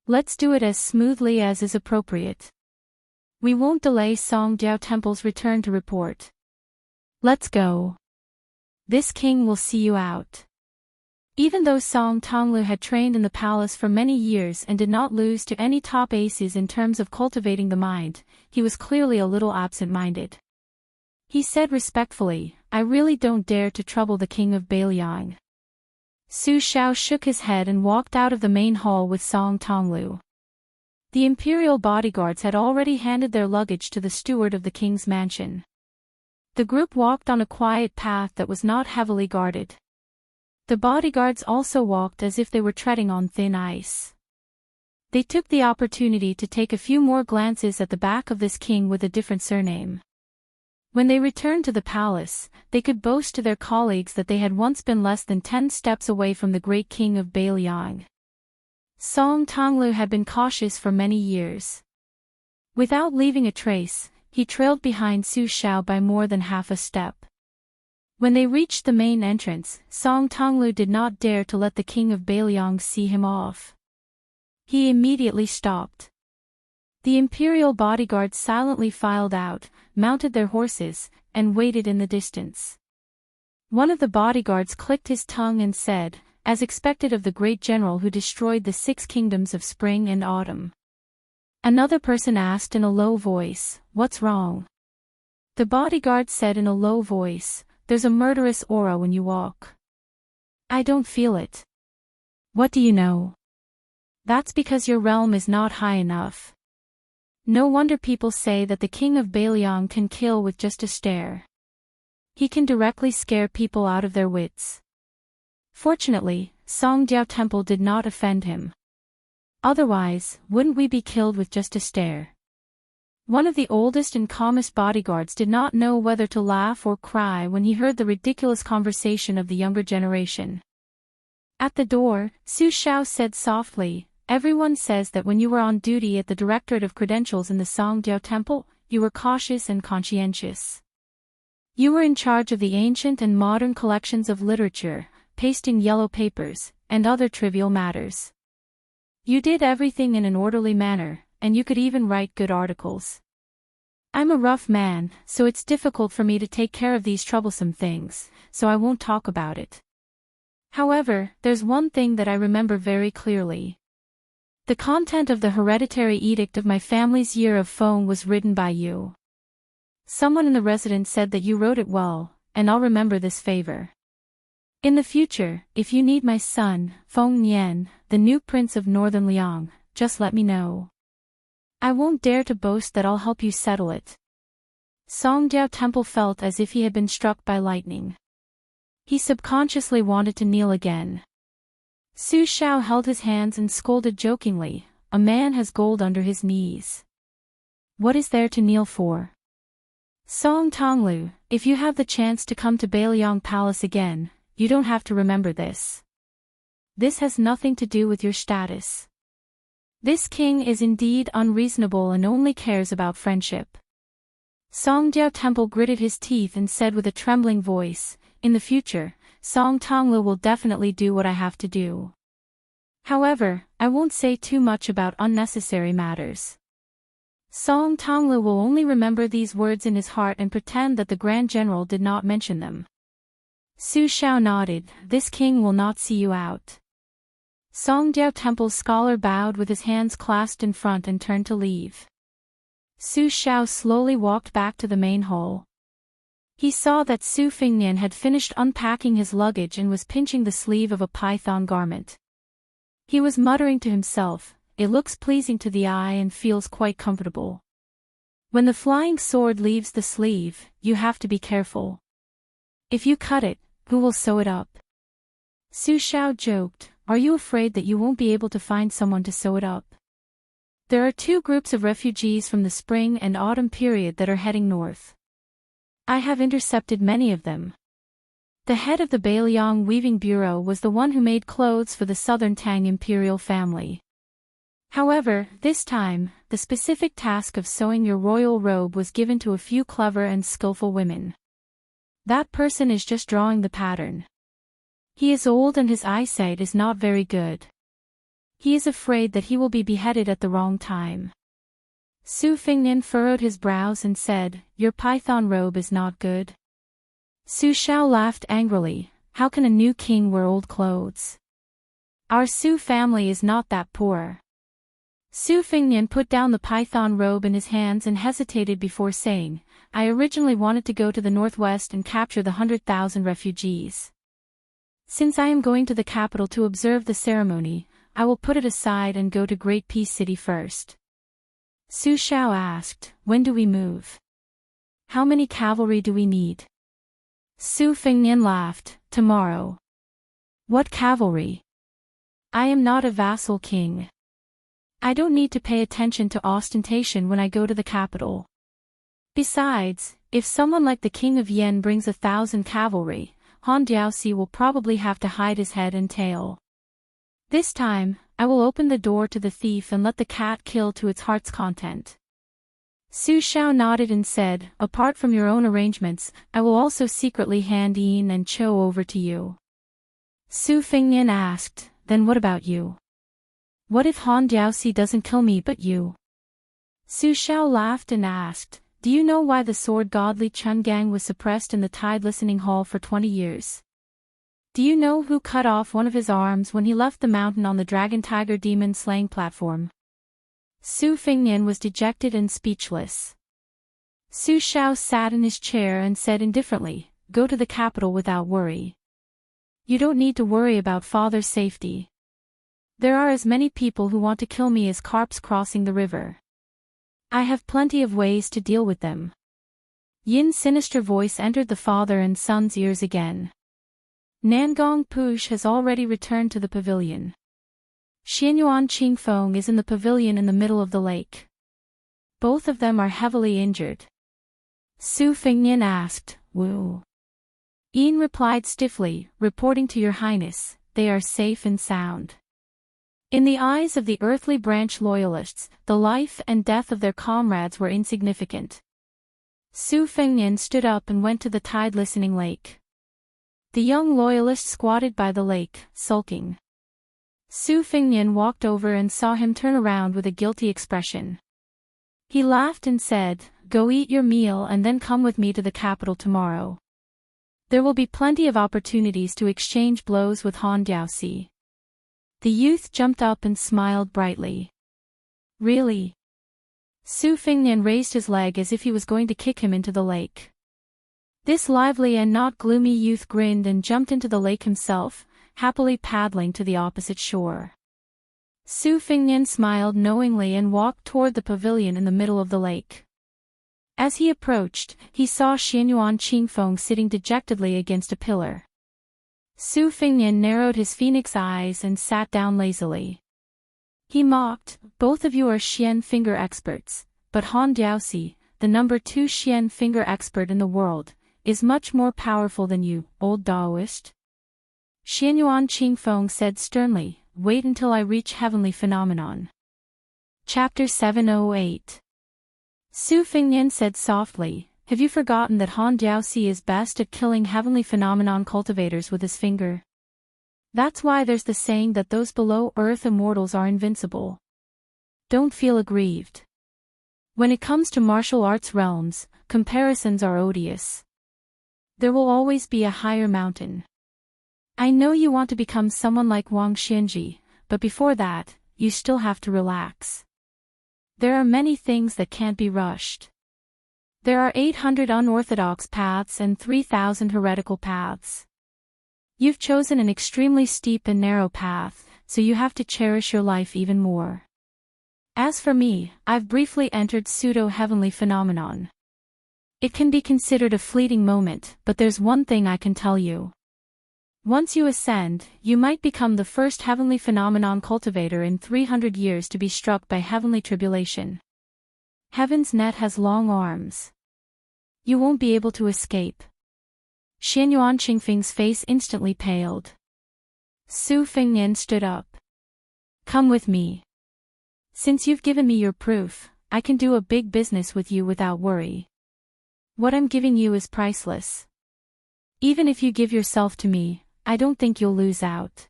Let's do it as smoothly as is appropriate. We won't delay Song Jiao Temple's return to report. Let's go. This king will see you out. Even though Song Tonglu had trained in the palace for many years and did not lose to any top aces in terms of cultivating the mind, he was clearly a little absent-minded. He said respectfully, "I really don't dare to trouble the king of Bailiang." Su Xiao shook his head and walked out of the main hall with Song Tonglu. The imperial bodyguards had already handed their luggage to the steward of the king's mansion. The group walked on a quiet path that was not heavily guarded. The bodyguards also walked as if they were treading on thin ice. They took the opportunity to take a few more glances at the back of this king with a different surname. When they returned to the palace, they could boast to their colleagues that they had once been less than 10 steps away from the great king of Bailiang. Song Tonglu had been cautious for many years. Without leaving a trace, he trailed behind Su Xiao by more than half a step. When they reached the main entrance, Song Tonglu did not dare to let the king of Bailiang see him off. He immediately stopped. The imperial bodyguards silently filed out, mounted their horses, and waited in the distance. One of the bodyguards clicked his tongue and said, as expected of the great general who destroyed the 6 kingdoms of spring and autumn. Another person asked in a low voice, "What's wrong?" The bodyguard said in a low voice, "There's a murderous aura when you walk." "I don't feel it." "What do you know?" "That's because your realm is not high enough." No wonder people say that the king of Bailiang can kill with just a stare. He can directly scare people out of their wits. Fortunately, Songjiao Temple did not offend him. Otherwise, wouldn't we be killed with just a stare? One of the oldest and calmest bodyguards did not know whether to laugh or cry when he heard the ridiculous conversation of the younger generation. At the door, Su Xiao said softly, "Everyone says that when you were on duty at the Directorate of Credentials in the Songjiao Temple, you were cautious and conscientious. You were in charge of the ancient and modern collections of literature, pasting yellow papers, and other trivial matters. You did everything in an orderly manner, and you could even write good articles. I'm a rough man, so it's difficult for me to take care of these troublesome things, so I won't talk about it. However, there's one thing that I remember very clearly. The content of the hereditary edict of my family's year of Feng was written by you. Someone in the residence said that you wrote it well, and I'll remember this favor. In the future, if you need my son, Feng Nian, the new prince of Northern Liang, just let me know. I won't dare to boast that I'll help you settle it." Songjiao Temple felt as if he had been struck by lightning. He subconsciously wanted to kneel again. Su Xiao held his hands and scolded jokingly, "A man has gold under his knees. What is there to kneel for? Song Tonglu, if you have the chance to come to Bailiang Palace again, you don't have to remember this. This has nothing to do with your status. This king is indeed unreasonable and only cares about friendship." Songjiao Temple gritted his teeth and said with a trembling voice, "In the future, Song Tonglu will definitely do what I have to do. However, I won't say too much about unnecessary matters." Song Tonglu will only remember these words in his heart and pretend that the Grand General did not mention them. Su Xiao nodded, "This king will not see you out." Songjiao Temple's scholar bowed with his hands clasped in front and turned to leave. Su Xiao slowly walked back to the main hall. He saw that Su Fingnian had finished unpacking his luggage and was pinching the sleeve of a python garment. He was muttering to himself, "It looks pleasing to the eye and feels quite comfortable. When the flying sword leaves the sleeve, you have to be careful. If you cut it, who will sew it up?" Su Xiao joked, "Are you afraid that you won't be able to find someone to sew it up? There are 2 groups of refugees from the spring and autumn period that are heading north. I have intercepted many of them." The head of the Bailiang Weaving Bureau was the one who made clothes for the Southern Tang imperial family. However, this time, the specific task of sewing your royal robe was given to a few clever and skillful women. That person is just drawing the pattern. He is old and his eyesight is not very good. He is afraid that he will be beheaded at the wrong time. Su Fingnian furrowed his brows and said, "Your python robe is not good." Su Xiao laughed angrily, How can a new king wear old clothes? Our Su family is not that poor. Su Fengnian put down the python robe in his hands and hesitated before saying, I originally wanted to go to the northwest and capture the 100,000 refugees. Since I am going to the capital to observe the ceremony, I will put it aside and go to Great Peace City first. Su Xiao asked, when do we move? How many cavalry do we need? Su Fengnian laughed, tomorrow. What cavalry? I am not a vassal king. I don't need to pay attention to ostentation when I go to the capital. Besides, if someone like the king of Yen brings 1,000 cavalry, Han Diaoxi will probably have to hide his head and tail. This time, I will open the door to the thief and let the cat kill to its heart's content. Su Xiao nodded and said, apart from your own arrangements, I will also secretly hand Yin and Cho over to you. Su Fengnian asked, then what about you? What if Han Diaoxi doesn't kill me but you? Su Xiao laughed and asked, do you know why the sword god Li Chungang was suppressed in the Tide Listening Hall for 20 years? Do you know who cut off one of his arms when he left the mountain on the Dragon Tiger Demon slaying platform? Su Fengnian was dejected and speechless. Su Xiao sat in his chair and said indifferently, go to the capital without worry. You don't need to worry about father's safety. There are as many people who want to kill me as carps crossing the river. I have plenty of ways to deal with them. Yin's sinister voice entered the father and son's ears again. Nangong Push has already returned to the pavilion. Xianyuan Qingfeng is in the pavilion in the middle of the lake. Both of them are heavily injured. Su Fengnian asked, Wu. Yin replied stiffly, reporting to your highness, they are safe and sound. In the eyes of the earthly branch loyalists, the life and death of their comrades were insignificant. Su Fengnian stood up and went to the tide listening lake. The young loyalist squatted by the lake, sulking. Su Fengnian walked over and saw him turn around with a guilty expression. He laughed and said, go eat your meal and then come with me to the capital tomorrow. There will be plenty of opportunities to exchange blows with Han Diaoxi. The youth jumped up and smiled brightly. Really? Su Fengnian raised his leg as if he was going to kick him into the lake. This lively and not gloomy youth grinned and jumped into the lake himself, happily paddling to the opposite shore. Su Fengnian smiled knowingly and walked toward the pavilion in the middle of the lake. As he approached, he saw Xianyuan Qingfeng sitting dejectedly against a pillar. Su Fengnian narrowed his phoenix eyes and sat down lazily. He mocked, both of you are Xian finger experts, but Han Diaoxi, the number 2 Xian finger expert in the world, is much more powerful than you, old Daoist. Xianyuan Qingfeng said sternly, wait until I reach Heavenly Phenomenon. Chapter 708. Su Fengnian said softly, have you forgotten that Han Diaoxi is best at killing Heavenly Phenomenon cultivators with his finger? That's why there's the saying that those below earth immortals are invincible. Don't feel aggrieved. When it comes to martial arts realms, comparisons are odious. There will always be a higher mountain. I know you want to become someone like Wang Xianji, but before that, you still have to relax. There are many things that can't be rushed. There are 800 unorthodox paths and 3,000 heretical paths. You've chosen an extremely steep and narrow path, so you have to cherish your life even more. As for me, I've briefly entered pseudo-heavenly phenomenon. It can be considered a fleeting moment, but there's one thing I can tell you. Once you ascend, you might become the first heavenly phenomenon cultivator in 300 years to be struck by heavenly tribulation. Heaven's net has long arms. You won't be able to escape. Xianyuan Qingfeng's face instantly paled. Su Fengnian stood up. Come with me. Since you've given me your proof, I can do a big business with you without worry. What I'm giving you is priceless. Even if you give yourself to me, I don't think you'll lose out.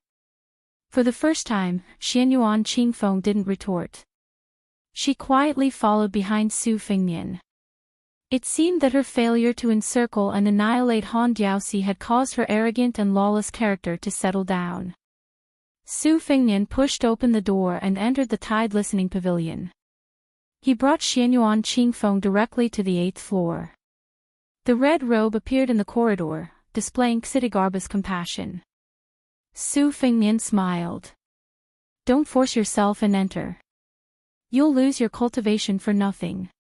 For the first time, Xianyuan Qingfeng didn't retort. She quietly followed behind Su Fengnian. It seemed that her failure to encircle and annihilate Han Diaoxi had caused her arrogant and lawless character to settle down. Su Fengnian pushed open the door and entered the Tide Listening Pavilion. He brought Xianyuan Qingfeng directly to the 8th floor. The red robe appeared in the corridor, displaying Xidigarba's compassion. Su Fengnian smiled. Don't force yourself and enter. You'll lose your cultivation for nothing.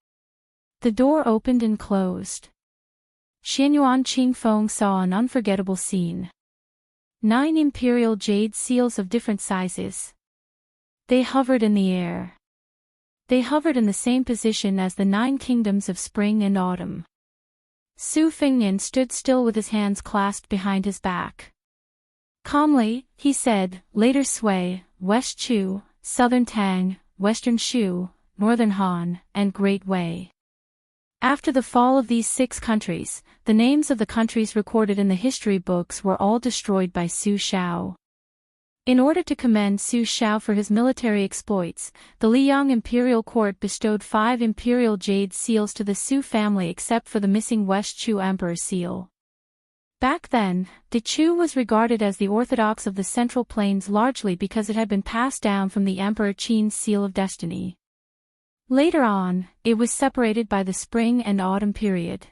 The door opened and closed. Xianyuan Qingfeng saw an unforgettable scene. 9 imperial jade seals of different sizes. They hovered in the air. They hovered in the same position as the 9 kingdoms of spring and autumn. Su Fengnian stood still with his hands clasped behind his back. Calmly, he said, Later Sui, West Chu, Southern Tang, Western Shu, Northern Han, and Great Wei. After the fall of these 6 countries, the names of the countries recorded in the history books were all destroyed by Su Shao. In order to commend Su Shao for his military exploits, the Liyang imperial court bestowed 5 imperial jade seals to the Su family except for the missing West Chu emperor seal. Back then, De Chu was regarded as the orthodox of the Central Plains largely because it had been passed down from the Emperor Qin's seal of destiny. Later on, it was separated by the spring and autumn period.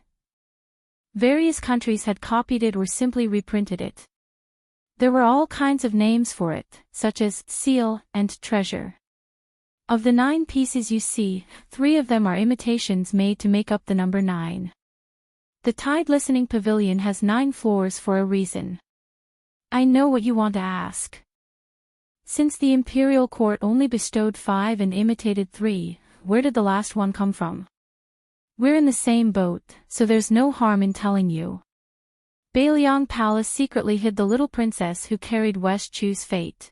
Various countries had copied it or simply reprinted it. There were all kinds of names for it, such as seal and treasure. Of the 9 pieces you see, 3 of them are imitations made to make up the number 9. The Tide Listening Pavilion has 9 floors for a reason. I know what you want to ask. Since the imperial court only bestowed 5 and imitated 3, where did the last one come from? We're in the same boat, so there's no harm in telling you. Beiliang Palace secretly hid the little princess who carried West Chu's fate.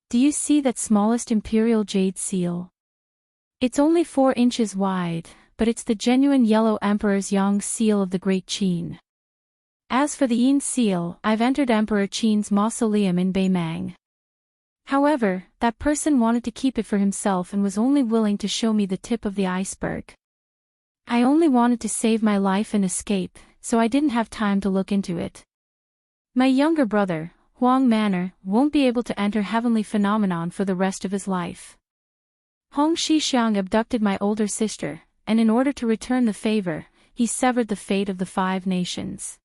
Do you see that smallest imperial jade seal? It's only 4 inches wide, but it's the genuine yellow emperor's Yang seal of the Great Qin. As for the Yin seal, I've entered Emperor Qin's mausoleum in Beimang. However, that person wanted to keep it for himself and was only willing to show me the tip of the iceberg. I only wanted to save my life and escape, so I didn't have time to look into it. My younger brother, Huang Manor, won't be able to enter Heavenly Phenomenon for the rest of his life. Hong Shixiang abducted my older sister, and in order to return the favor, he severed the fate of the 5 nations.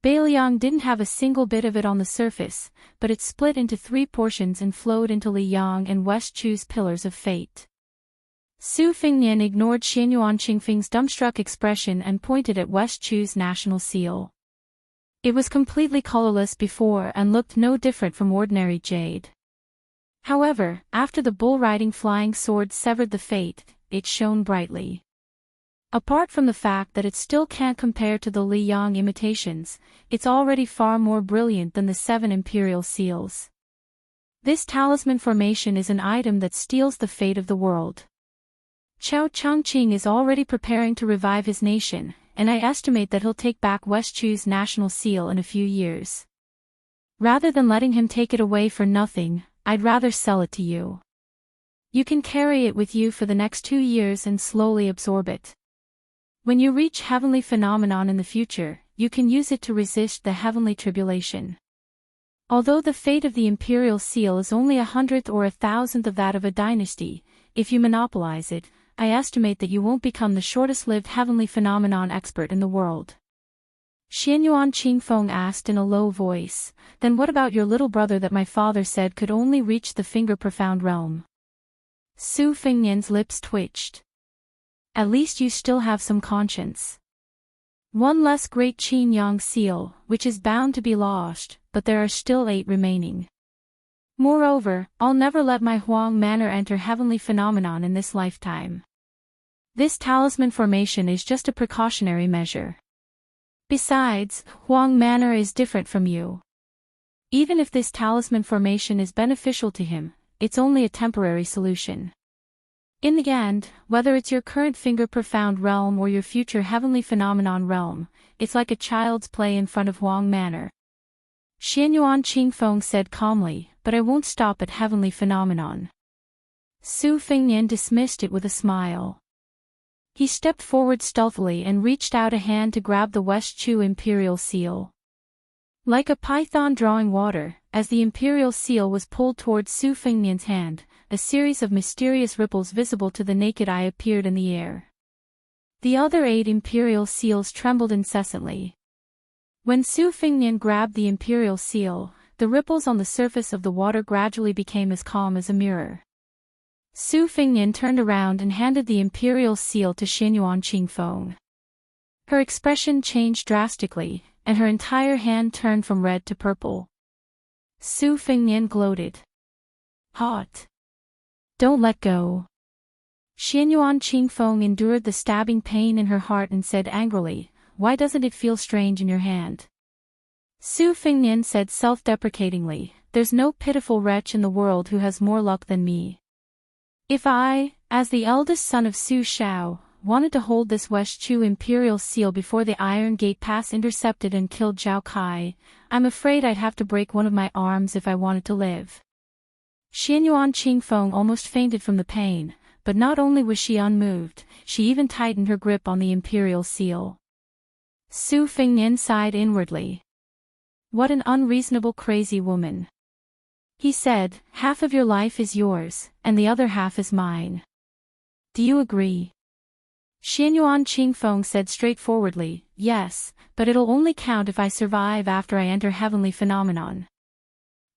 Beiliang didn't have a single bit of it on the surface, but it split into 3 portions and flowed into Liyang and West Chu's pillars of fate. Su Fengnian ignored Xianyuan Qingfeng's dumbstruck expression and pointed at West Chu's national seal. It was completely colorless before and looked no different from ordinary jade. However, after the bull-riding flying sword severed the fate, it shone brightly. Apart from the fact that it still can't compare to the Liyang imitations, it's already far more brilliant than the 7 imperial seals. This talisman formation is an item that steals the fate of the world. Chao Changqing is already preparing to revive his nation, and I estimate that he'll take back West Chu's national seal in a few years. Rather than letting him take it away for nothing, I'd rather sell it to you. You can carry it with you for the next 2 years and slowly absorb it. When you reach Heavenly Phenomenon in the future, you can use it to resist the heavenly tribulation. Although the fate of the imperial seal is only 100th or 1,000th of that of a dynasty, if you monopolize it, I estimate that you won't become the shortest-lived Heavenly Phenomenon expert in the world. Xianyuan Qingfeng asked in a low voice, Then what about your little brother that my father said could only reach the finger-profound realm? Su Fengnian's lips twitched. At least you still have some conscience. 1 less Great Qin Yang seal, which is bound to be lost, but there are still 8 remaining. Moreover, I'll never let my Huang Manor enter Heavenly Phenomenon in this lifetime. This talisman formation is just a precautionary measure. Besides, Huang Manor is different from you. Even if this talisman formation is beneficial to him, it's only a temporary solution. In the end, whether it's your current finger-profound realm or your future Heavenly Phenomenon realm, it's like a child's play in front of Huang Manor. Xianyuan Qingfeng said calmly, but I won't stop at Heavenly Phenomenon. Su Fengnian dismissed it with a smile. He stepped forward stealthily and reached out a hand to grab the West Chu imperial seal. Like a python drawing water, as the imperial seal was pulled towards Su Fengnian's hand, a series of mysterious ripples visible to the naked eye appeared in the air. The other 8 imperial seals trembled incessantly. When Su Fengnian grabbed the imperial seal, the ripples on the surface of the water gradually became as calm as a mirror. Su Fengnian turned around and handed the imperial seal to Xianyuan Qingfeng. Her expression changed drastically, and her entire hand turned from red to purple. Su Fengnian gloated. Hot. Don't let go. Xianyuan Qingfeng endured the stabbing pain in her heart and said angrily, "Why doesn't it feel strange in your hand?" Su Fengnian said self-deprecatingly, "There's no pitiful wretch in the world who has more luck than me. If I, as the eldest son of Su Shao, wanted to hold this West Chu imperial seal before the Iron Gate Pass intercepted and killed Zhao Kai, I'm afraid I'd have to break one of my arms if I wanted to live." Xianyuan Qingfeng almost fainted from the pain, but not only was she unmoved, she even tightened her grip on the imperial seal. Su Fengnian sighed inwardly. What an unreasonable crazy woman. He said, "Half of your life is yours, and the other half is mine. Do you agree?" Xianyuan Qingfeng said straightforwardly, "Yes, but it'll only count if I survive after I enter Heavenly Phenomenon."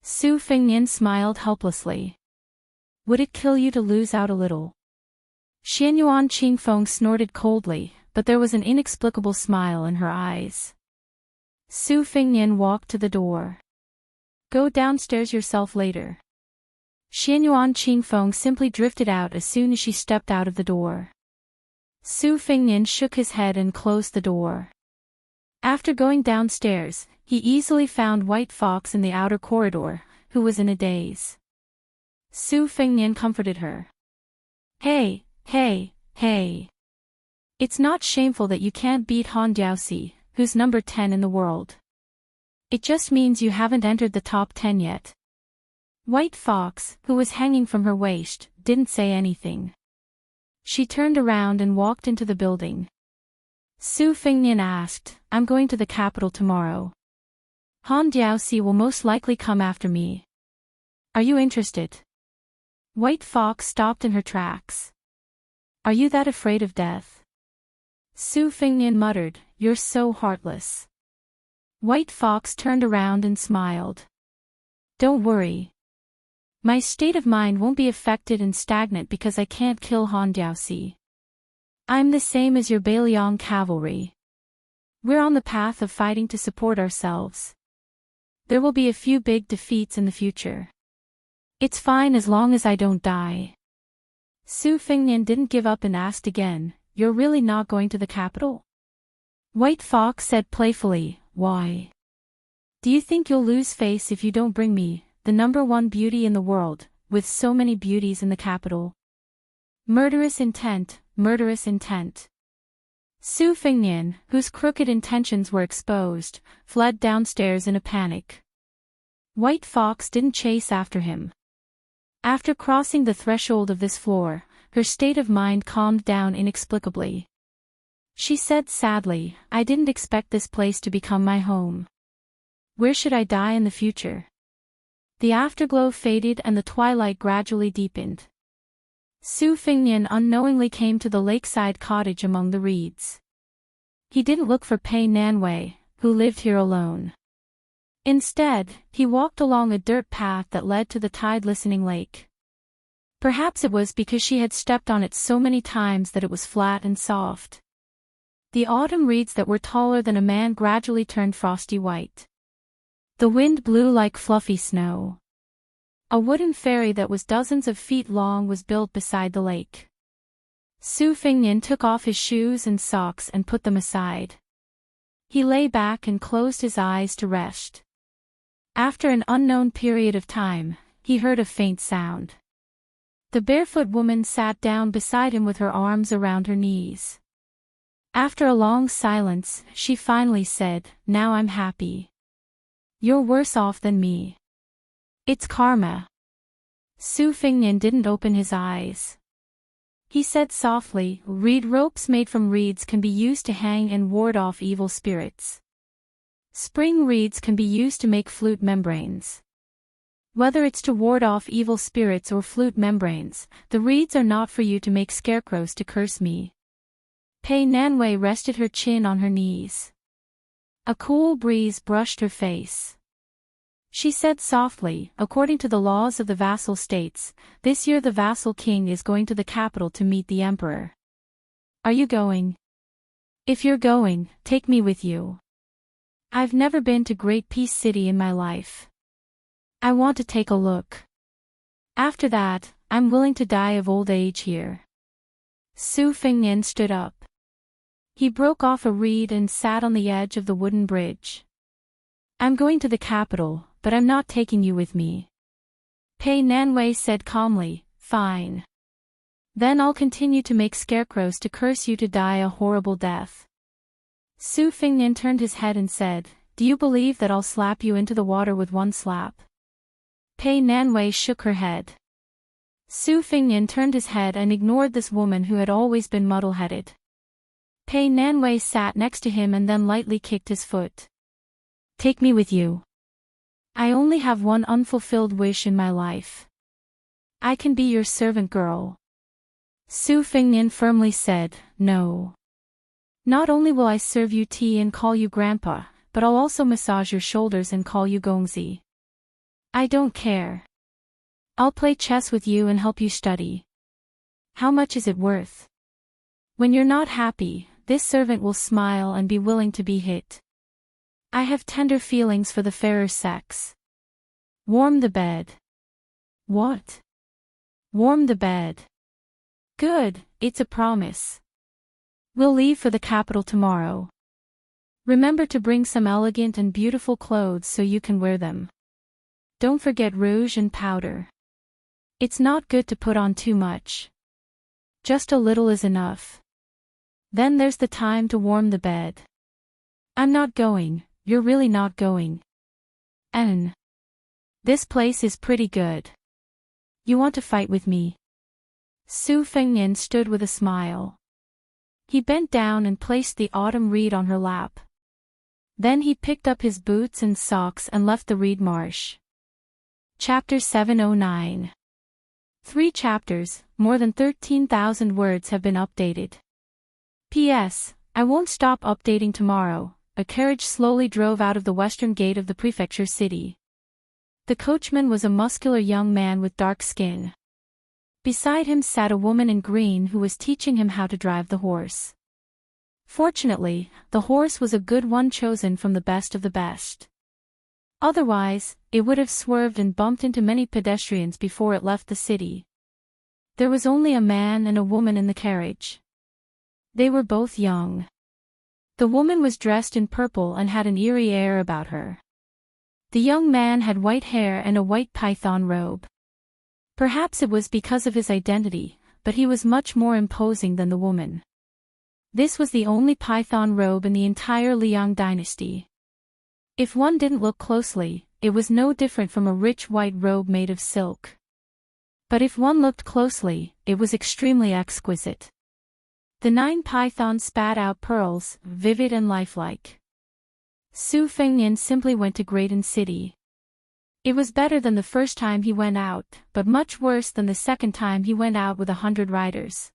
Su Fengnian smiled helplessly. "Would it kill you to lose out a little?" Xianyuan Qingfeng snorted coldly, but there was an inexplicable smile in her eyes. Su Fengnian walked to the door. "Go downstairs yourself later." Xianyuan Qingfeng simply drifted out as soon as she stepped out of the door. Su Fengnian shook his head and closed the door. After going downstairs, he easily found White Fox in the outer corridor, who was in a daze. Su Fengnian comforted her. Hey. It's not shameful that you can't beat Han Diaoxi, who's number 10 in the world. It just means you haven't entered the top 10 yet." White Fox, who was hanging from her waist, didn't say anything. She turned around and walked into the building. Su Fengnian asked, "I'm going to the capital tomorrow. Han Diaoxi will most likely come after me. Are you interested?" White Fox stopped in her tracks. "Are you that afraid of death?" Su Fengnian muttered, "You're so heartless." White Fox turned around and smiled. "Don't worry. My state of mind won't be affected and stagnant because I can't kill Han Diaoxi. I'm the same as your Bailiang cavalry. We're on the path of fighting to support ourselves. There will be a few big defeats in the future. It's fine as long as I don't die." Su Fengnian didn't give up and asked again, "You're really not going to the capital?" White Fox said playfully, "Why? Do you think you'll lose face if you don't bring me, the number 1 beauty in the world, with so many beauties in the capital?" Murderous intent, murderous intent. Su Fengnian, whose crooked intentions were exposed, fled downstairs in a panic. White Fox didn't chase after him. After crossing the threshold of this floor, her state of mind calmed down inexplicably. She said sadly, "I didn't expect this place to become my home. Where should I die in the future?" The afterglow faded and the twilight gradually deepened. Su Fengnian unknowingly came to the lakeside cottage among the reeds. He didn't look for Pei Nanwei, who lived here alone. Instead, he walked along a dirt path that led to the tide-listening lake. Perhaps it was because she had stepped on it so many times that it was flat and soft. The autumn reeds that were taller than a man gradually turned frosty white. The wind blew like fluffy snow. A wooden ferry that was dozens of feet long was built beside the lake. Su Fengnian took off his shoes and socks and put them aside. He lay back and closed his eyes to rest. After an unknown period of time, he heard a faint sound. The barefoot woman sat down beside him with her arms around her knees. After a long silence, she finally said, "Now I'm happy. You're worse off than me. It's karma." Su Fengnian didn't open his eyes. He said softly, reed ropes made from reeds can be used to hang and ward off evil spirits. Spring reeds can be used to make flute membranes. Whether it's to ward off evil spirits or flute membranes, the reeds are not for you to make scarecrows to curse me. Pei Nanwei rested her chin on her knees. A cool breeze brushed her face. She said softly, according to the laws of the vassal states, this year the vassal king is going to the capital to meet the emperor. Are you going? If you're going, take me with you. I've never been to Great Peace City in my life. I want to take a look. After that, I'm willing to die of old age here. Su Fengnian stood up. He broke off a reed and sat on the edge of the wooden bridge. I'm going to the capital, but I'm not taking you with me. Pei Nanwei said calmly, fine. Then I'll continue to make scarecrows to curse you to die a horrible death. Su Fengnian turned his head and said, do you believe that I'll slap you into the water with one slap? Pei Nanwei shook her head. Su Fengnian turned his head and ignored this woman who had always been muddle-headed. Pei Nanwei sat next to him and then lightly kicked his foot. Take me with you. I only have one unfulfilled wish in my life. I can be your servant girl. Su Fengnian firmly said, no. Not only will I serve you tea and call you grandpa, but I'll also massage your shoulders and call you Gongzi. I don't care. I'll play chess with you and help you study. How much is it worth? When you're not happy, this servant will smile and be willing to be hit. I have tender feelings for the fairer sex. Warm the bed. What? Warm the bed. Good, it's a promise. We'll leave for the capital tomorrow. Remember to bring some elegant and beautiful clothes so you can wear them. Don't forget rouge and powder. It's not good to put on too much. Just a little is enough. Then there's the time to warm the bed. I'm not going. You're really not going. This place is pretty good. You want to fight with me? Su Fengnian stood with a smile. He bent down and placed the autumn reed on her lap. Then he picked up his boots and socks and left the reed marsh. Chapter 709. 3 chapters, more than 13,000 words have been updated. P.S. I won't stop updating tomorrow. A carriage slowly drove out of the western gate of the prefecture city. The coachman was a muscular young man with dark skin. Beside him sat a woman in green who was teaching him how to drive the horse. Fortunately, the horse was a good one chosen from the best of the best. Otherwise, it would have swerved and bumped into many pedestrians before it left the city. There was only a man and a woman in the carriage. They were both young. The woman was dressed in purple and had an eerie air about her. The young man had white hair and a white python robe. Perhaps it was because of his identity, but he was much more imposing than the woman. This was the only python robe in the entire Liang dynasty. If one didn't look closely, it was no different from a rich white robe made of silk. But if one looked closely, it was extremely exquisite. The 9 pythons spat out pearls, vivid and lifelike. Su Fengnian simply went to Greaton City. It was better than the first time he went out, but much worse than the second time he went out with 100 riders.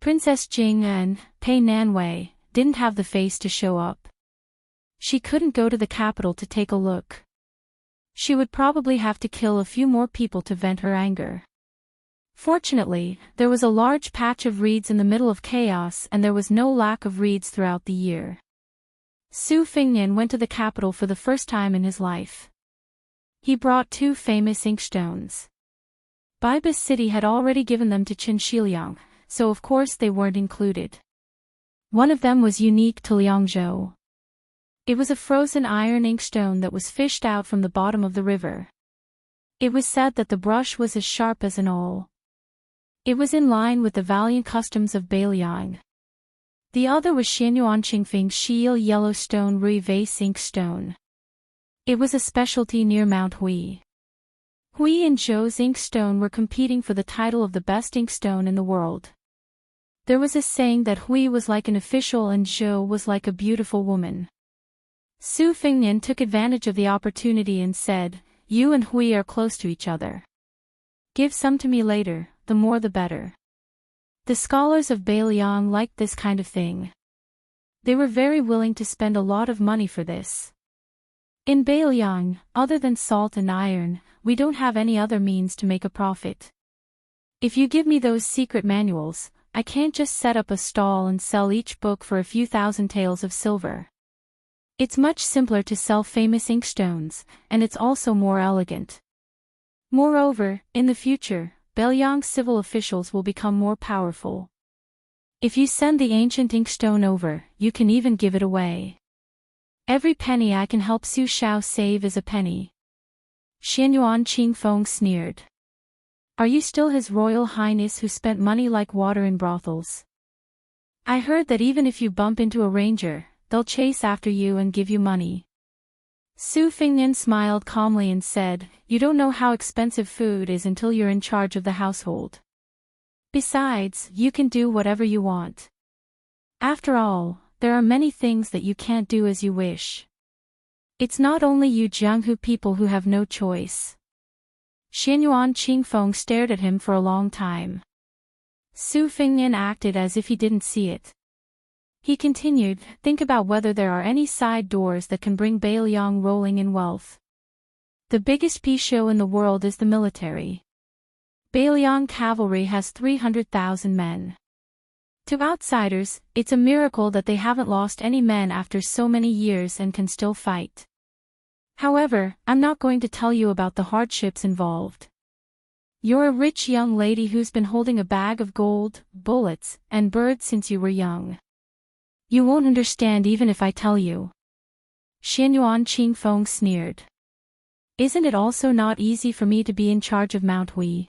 Princess Jing and Pei Nanwei didn't have the face to show up. She couldn't go to the capital to take a look. She would probably have to kill a few more people to vent her anger. Fortunately, there was a large patch of reeds in the middle of chaos and there was no lack of reeds throughout the year. Su Fengnian went to the capital for the first time in his life. He brought 2 famous inkstones. Baibus City had already given them to Qin Shiliang, so of course they weren't included. One of them was unique to Liangzhou. It was a frozen iron inkstone that was fished out from the bottom of the river. It was said that the brush was as sharp as an awl. It was in line with the valiant customs of Beiliang. The other was Xianyuan Qingfeng Shiil Yellowstone Rui Vase inkstone. It was a specialty near Mount Hui. Hui and Zhou's inkstone were competing for the title of the best inkstone in the world. There was a saying that Hui was like an official and Zhou was like a beautiful woman. Su Fengnian took advantage of the opportunity and said, "You and Hui are close to each other. Give some to me later, the more the better." The scholars of Beiliang liked this kind of thing. They were very willing to spend a lot of money for this. In Beiliang, other than salt and iron, we don't have any other means to make a profit. If you give me those secret manuals, I can't just set up a stall and sell each book for a few thousand taels of silver. It's much simpler to sell famous inkstones, and it's also more elegant. Moreover, in the future, Beiliang's civil officials will become more powerful. If you send the ancient inkstone over, you can even give it away. Every penny I can help Su Xiao save is a penny. Xianyuan Qingfeng sneered. Are you still His Royal Highness who spent money like water in brothels? I heard that even if you bump into a ranger, they'll chase after you and give you money. Su Fengnian smiled calmly and said, "You don't know how expensive food is until you're in charge of the household. Besides, you can do whatever you want. After all, there are many things that you can't do as you wish. It's not only you Jianghu people who have no choice." Xianyuan Qingfeng stared at him for a long time. Su Fengnian acted as if he didn't see it. He continued, "Think about whether there are any side doors that can bring Beiliang rolling in wealth. The biggest show in the world is the military. Beiliang cavalry has 300,000 men. To outsiders, it's a miracle that they haven't lost any men after so many years and can still fight. However, I'm not going to tell you about the hardships involved. You're a rich young lady who's been holding a bag of gold, bullets, and birds since you were young. You won't understand even if I tell you." Xianyuan Qingfeng sneered. "Isn't it also not easy for me to be in charge of Mount Hui?"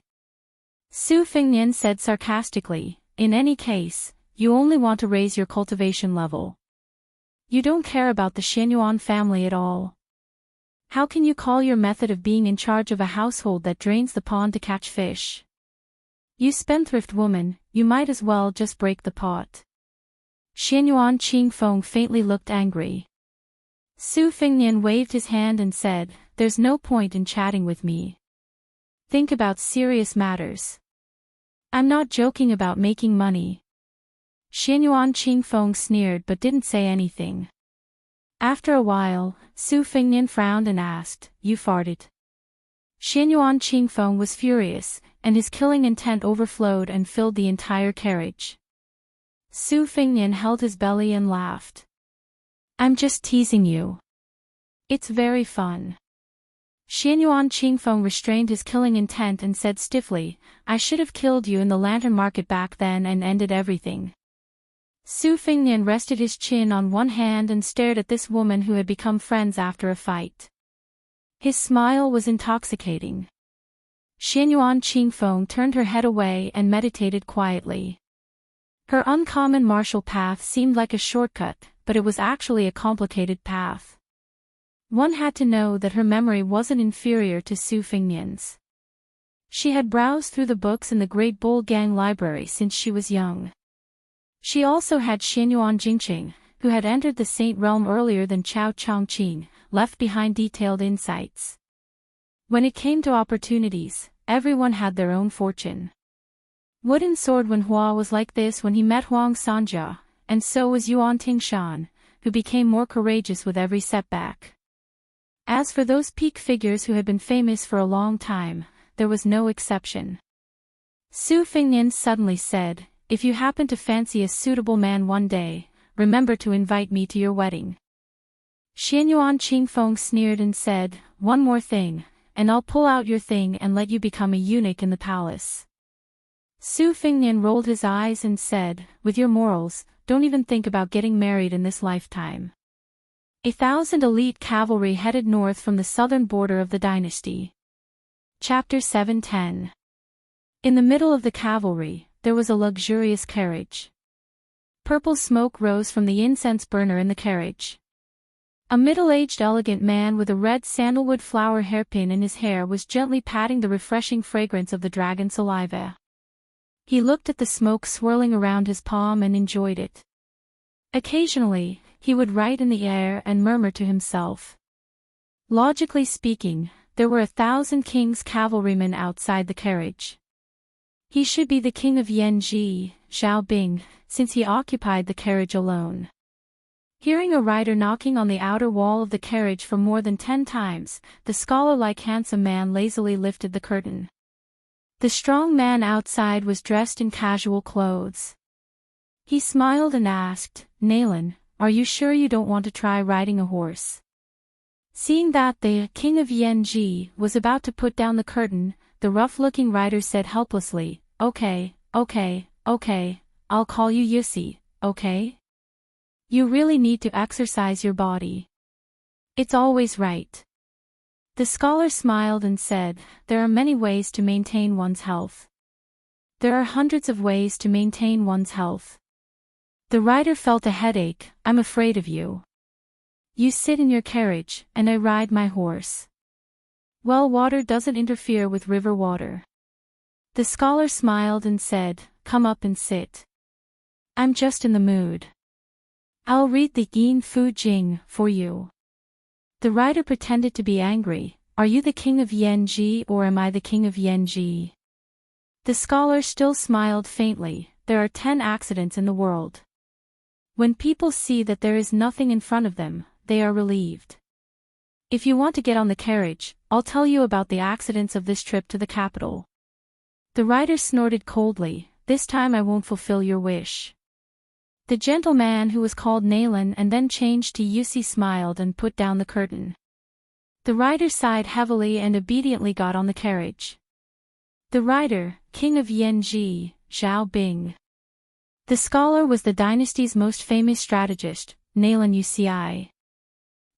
Su Fengnian said sarcastically, "In any case, you only want to raise your cultivation level. You don't care about the Xianyuan family at all. How can you call your method of being in charge of a household that drains the pond to catch fish? You spendthrift woman, you might as well just break the pot." Xianyuan Qingfeng faintly looked angry. Su Fengnian waved his hand and said, "There's no point in chatting with me. Think about serious matters. I'm not joking about making money." Xianyuan Qingfeng sneered but didn't say anything. After a while, Su Fengnian frowned and asked, "You farted?" Xianyuan Qingfeng was furious, and his killing intent overflowed and filled the entire carriage. Su Fengnian held his belly and laughed. "I'm just teasing you. It's very fun." Xianyuan Qingfeng restrained his killing intent and said stiffly, "I should have killed you in the lantern market back then and ended everything." Su Fengnian rested his chin on one hand and stared at this woman who had become friends after a fight. His smile was intoxicating. Xianyuan Qingfeng turned her head away and meditated quietly. Her uncommon martial path seemed like a shortcut, but it was actually a complicated path. One had to know that her memory wasn't inferior to Su Fengnian's. She had browsed through the books in the Great Bull Gang library since she was young. She also had Xianyuan Jingqing, who had entered the Saint realm earlier than Chao Chongqing, left behind detailed insights. When it came to opportunities, everyone had their own fortune. Wooden Sword Wenhua was like this when he met Huang Sanjia, and so was Yuan Tingshan, who became more courageous with every setback. As for those peak figures who had been famous for a long time, there was no exception. Su Fengnian suddenly said, "If you happen to fancy a suitable man one day, remember to invite me to your wedding." Xianyuan Qingfeng sneered and said, "One more thing, and I'll pull out your thing and let you become a eunuch in the palace." Su Fengnian rolled his eyes and said, "With your morals, don't even think about getting married in this lifetime." 1,000 elite cavalry headed north from the southern border of the dynasty. Chapter 710. In the middle of the cavalry, there was a luxurious carriage. Purple smoke rose from the incense burner in the carriage. A middle-aged elegant man with a red sandalwood flower hairpin in his hair was gently patting the refreshing fragrance of the dragon saliva. He looked at the smoke swirling around his palm and enjoyed it. Occasionally, he would write in the air and murmur to himself. Logically speaking, there were 1,000 king's cavalrymen outside the carriage. He should be the king of Yanji, Xiaobing, since he occupied the carriage alone. Hearing a rider knocking on the outer wall of the carriage for more than 10 times, the scholar-like handsome man lazily lifted the curtain. The strong man outside was dressed in casual clothes. He smiled and asked, "Nalan, are you sure you don't want to try riding a horse?" Seeing that the king of Yanji was about to put down the curtain, the rough-looking rider said helplessly, Okay, I'll call you Yusi, okay? You really need to exercise your body. It's always right. The scholar smiled and said, there are many ways to maintain one's health. There are hundreds of ways to maintain one's health. The rider felt a headache. I'm afraid of you. You sit in your carriage, and I ride my horse. Well, water doesn't interfere with river water. The scholar smiled and said, come up and sit. I'm just in the mood. I'll read the Yin Fu Jing for you. The rider pretended to be angry. Are you the king of Yanji or am I the king of Yanji? The scholar still smiled faintly. There are 10 accidents in the world. When people see that there is nothing in front of them, they are relieved. If you want to get on the carriage, I'll tell you about the accidents of this trip to the capital. The rider snorted coldly. This time I won't fulfill your wish. The gentleman who was called Nalan and then changed to Yusi smiled and put down the curtain. The rider sighed heavily and obediently got on the carriage. The rider, king of Yanji, Xiaobing. The scholar was the dynasty's most famous strategist, Nalan Uci.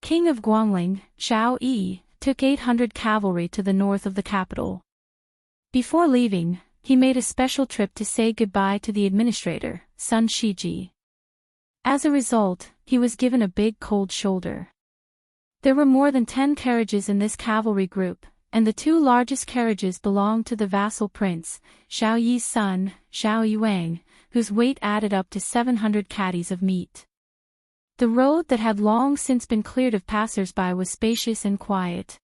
King of Guangling, Xiao Yi, took 800 cavalry to the north of the capital. Before leaving, he made a special trip to say goodbye to the administrator, Sun Shiji. As a result, he was given a big cold shoulder. There were more than 10 carriages in this cavalry group, and the 2 largest carriages belonged to the vassal prince, Xiao Yi's son, Xiao Yuang, whose weight added up to 700 caddies of meat. The road that had long since been cleared of passers-by was spacious and quiet.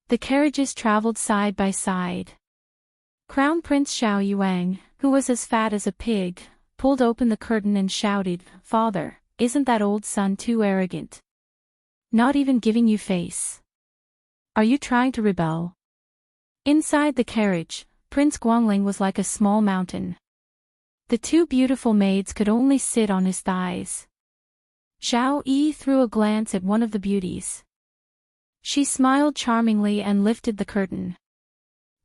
The carriages traveled side by side. Crown Prince Xiao Yuang, who was as fat as a pig, pulled open the curtain and shouted, Father, isn't that old son too arrogant? Not even giving you face. Are you trying to rebel? Inside the carriage, Prince Guangling was like a small mountain. The 2 beautiful maids could only sit on his thighs. Xiao Yi threw a glance at one of the beauties. She smiled charmingly and lifted the curtain.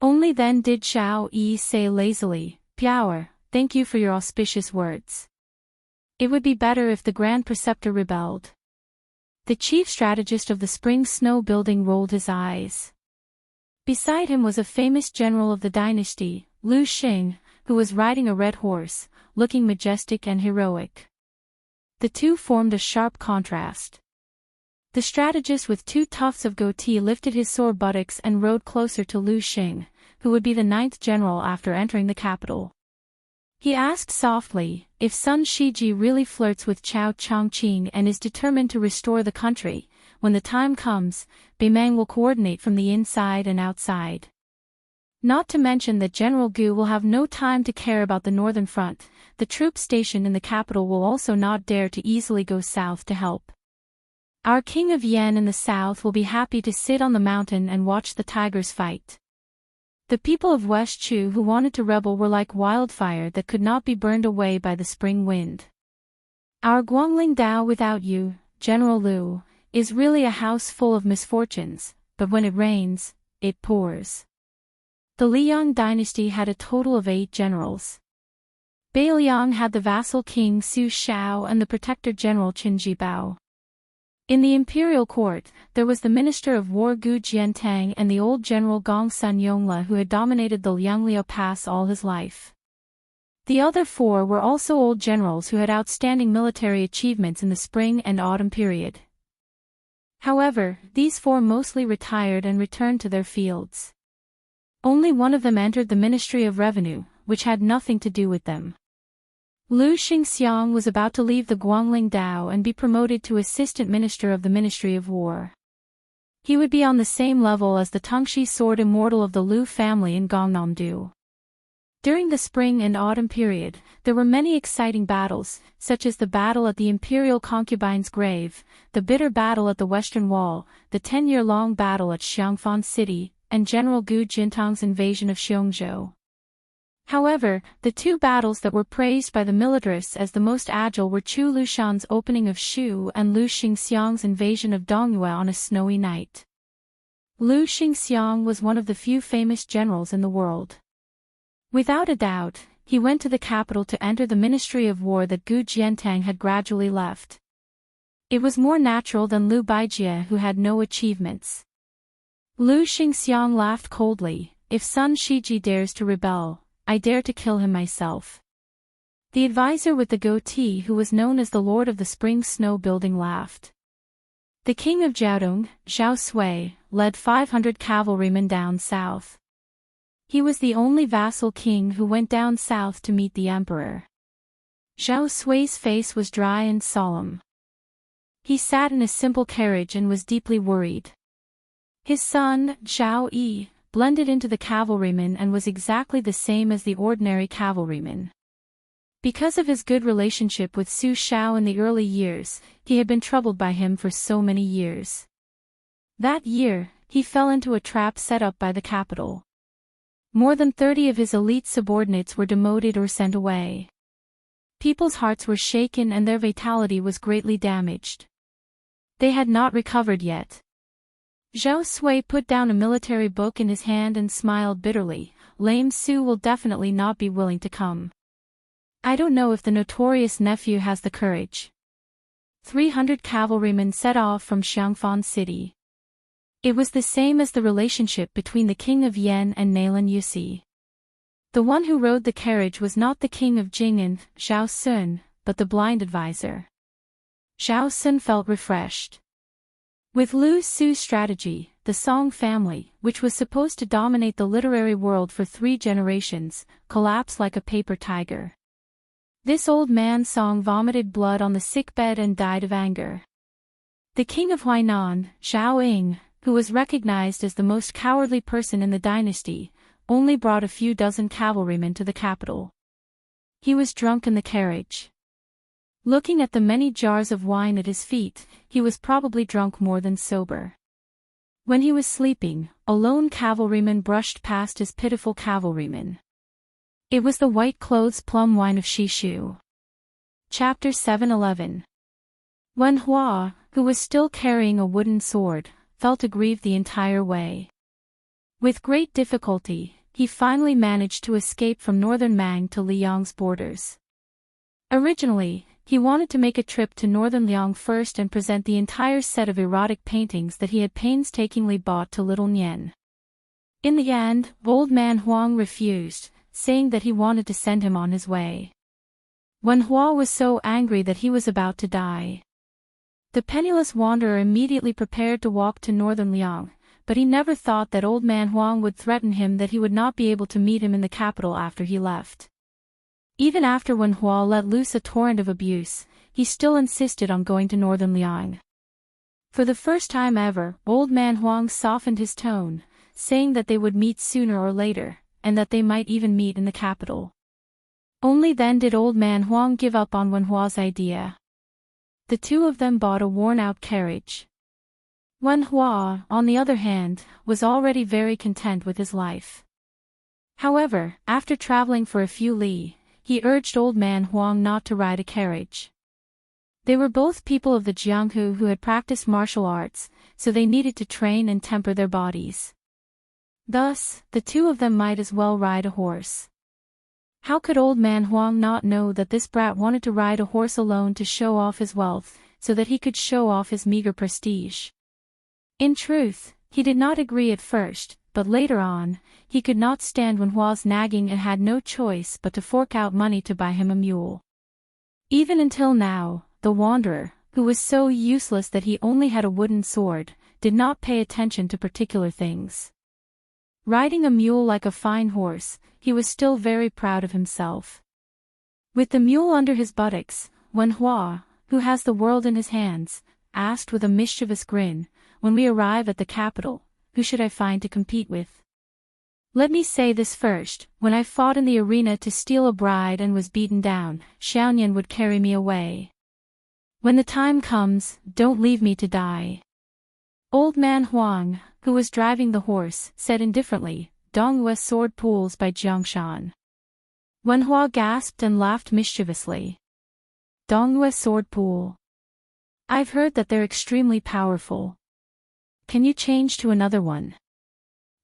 Only then did Xiao Yi say lazily, Piao, thank you for your auspicious words. It would be better if the Grand Preceptor rebelled. The chief strategist of the Spring Snow Building rolled his eyes. Beside him was a famous general of the dynasty, Lu Xing, who was riding a red horse, looking majestic and heroic. The 2 formed a sharp contrast. The strategist with 2 tufts of goatee lifted his sore buttocks and rode closer to Lu Xing, who would be the 9th general after entering the capital. He asked softly, if Sun Shiji really flirts with Chao Chongqing and is determined to restore the country, when the time comes, Beimang will coordinate from the inside and outside. Not to mention that General Gu will have no time to care about the northern front. The troops stationed in the capital will also not dare to easily go south to help. Our king of Yan in the south will be happy to sit on the mountain and watch the tigers fight. The people of West Chu who wanted to rebel were like wildfire that could not be burned away by the spring wind. Our Guangling Dao without you, General Lu, is really a house full of misfortunes, but when it rains, it pours. The Liang dynasty had a total of 8 generals. Beiliang had the vassal king Su Shao and the protector general Qin Jibao. In the imperial court, there was the minister of war Gu Jiantang and the old general Gong Sun Yongla who had dominated the Liangliao Pass all his life. The other 4 were also old generals who had outstanding military achievements in the spring and autumn period. However, these 4 mostly retired and returned to their fields. Only one of them entered the Ministry of Revenue, which had nothing to do with them. Lu Xingxiang was about to leave the Guangling Dao and be promoted to Assistant Minister of the Ministry of War. He would be on the same level as the Tongxi sword immortal of the Lu family in Gangnamdu. During the spring and autumn period, there were many exciting battles, such as the battle at the Imperial Concubine's Grave, the bitter battle at the Western Wall, the 10-year-long battle at Xiangfan City, and General Gu Jintang's invasion of Xiongzhou. However, the two battles that were praised by the militarists as the most agile were Chu Lushan's opening of Shu and Lu Xingxiang's invasion of Dongyue on a snowy night. Lu Xingxiang was one of the few famous generals in the world. Without a doubt, he went to the capital to enter the Ministry of War that Gu Jiantang had gradually left. It was more natural than Lu Baijie, who had no achievements. Lu Xingxiang laughed coldly. If Sun Shiji dares to rebel, I dare to kill him myself. The advisor with the goatee, who was known as the Lord of the Spring Snow Building, laughed. The king of Jiaodong, Zhao Sui, led 500 cavalrymen down south. He was the only vassal king who went down south to meet the emperor. Zhao Sui's face was dry and solemn. He sat in a simple carriage and was deeply worried. His son, Zhao Yi, blended into the cavalrymen and was exactly the same as the ordinary cavalryman. Because of his good relationship with Su Shao in the early years, he had been troubled by him for so many years. That year, he fell into a trap set up by the capital. More than 30 of his elite subordinates were demoted or sent away. People's hearts were shaken and their vitality was greatly damaged. They had not recovered yet. Zhao Sui put down a military book in his hand and smiled bitterly. Lame Su will definitely not be willing to come. I don't know if the notorious nephew has the courage. 300 cavalrymen set off from Xiangfan City. It was the same as the relationship between the king of Yan and Naylan Yusi. The one who rode the carriage was not the king of Jing'an, Zhao Sun, but the blind advisor. Zhao Sun felt refreshed. With Lu Su's strategy, the Song family, which was supposed to dominate the literary world for 3 generations, collapsed like a paper tiger. This old man Song vomited blood on the sickbed and died of anger. The king of Huainan, Zhao Ying, who was recognized as the most cowardly person in the dynasty, only brought a few dozen cavalrymen to the capital. He was drunk in the carriage. Looking at the many jars of wine at his feet, he was probably drunk more than sober. When he was sleeping, a lone cavalryman brushed past his pitiful cavalryman. It was the white-clothes plum wine of Shishu. Chapter 7:11. Wen Hua, who was still carrying a wooden sword, felt aggrieved the entire way. With great difficulty, he finally managed to escape from northern Mang to Liang's borders. Originally, he wanted to make a trip to northern Liang first and present the entire set of erotic paintings that he had painstakingly bought to little Nian. In the end, old man Huang refused, saying that he wanted to send him on his way. Wen Hua was so angry that he was about to die. The penniless wanderer immediately prepared to walk to northern Liang, but he never thought that old man Huang would threaten him that he would not be able to meet him in the capital after he left. Even after Wen Hua let loose a torrent of abuse, he still insisted on going to northern Liang. For the first time ever, old man Huang softened his tone, saying that they would meet sooner or later, and that they might even meet in the capital. Only then did old man Huang give up on Wen Hua's idea. The two of them bought a worn-out carriage. Wen Hua, on the other hand, was already very content with his life. However, after traveling for a few li, he urged old man Huang not to ride a carriage. They were both people of the Jianghu who had practiced martial arts, so they needed to train and temper their bodies. Thus, the two of them might as well ride a horse. How could old man Huang not know that this brat wanted to ride a horse alone to show off his wealth, so that he could show off his meager prestige? In truth, he did not agree at first, but later on, he could not stand Wen Hua's nagging and had no choice but to fork out money to buy him a mule. Even until now, the wanderer, who was so useless that he only had a wooden sword, did not pay attention to particular things. Riding a mule like a fine horse, he was still very proud of himself. With the mule under his buttocks, Wen Hua, who has the world in his hands, asked with a mischievous grin, "When we arrive at the capital, who should I find to compete with? Let me say this first, when I fought in the arena to steal a bride and was beaten down, Xiaonian would carry me away. When the time comes, don't leave me to die." Old man Huang, who was driving the horse, said indifferently, "Dongyue sword pools by Jiangshan." Wen Hua gasped and laughed mischievously. "Dongyue sword pool? I've heard that they're extremely powerful. Can you change to another one?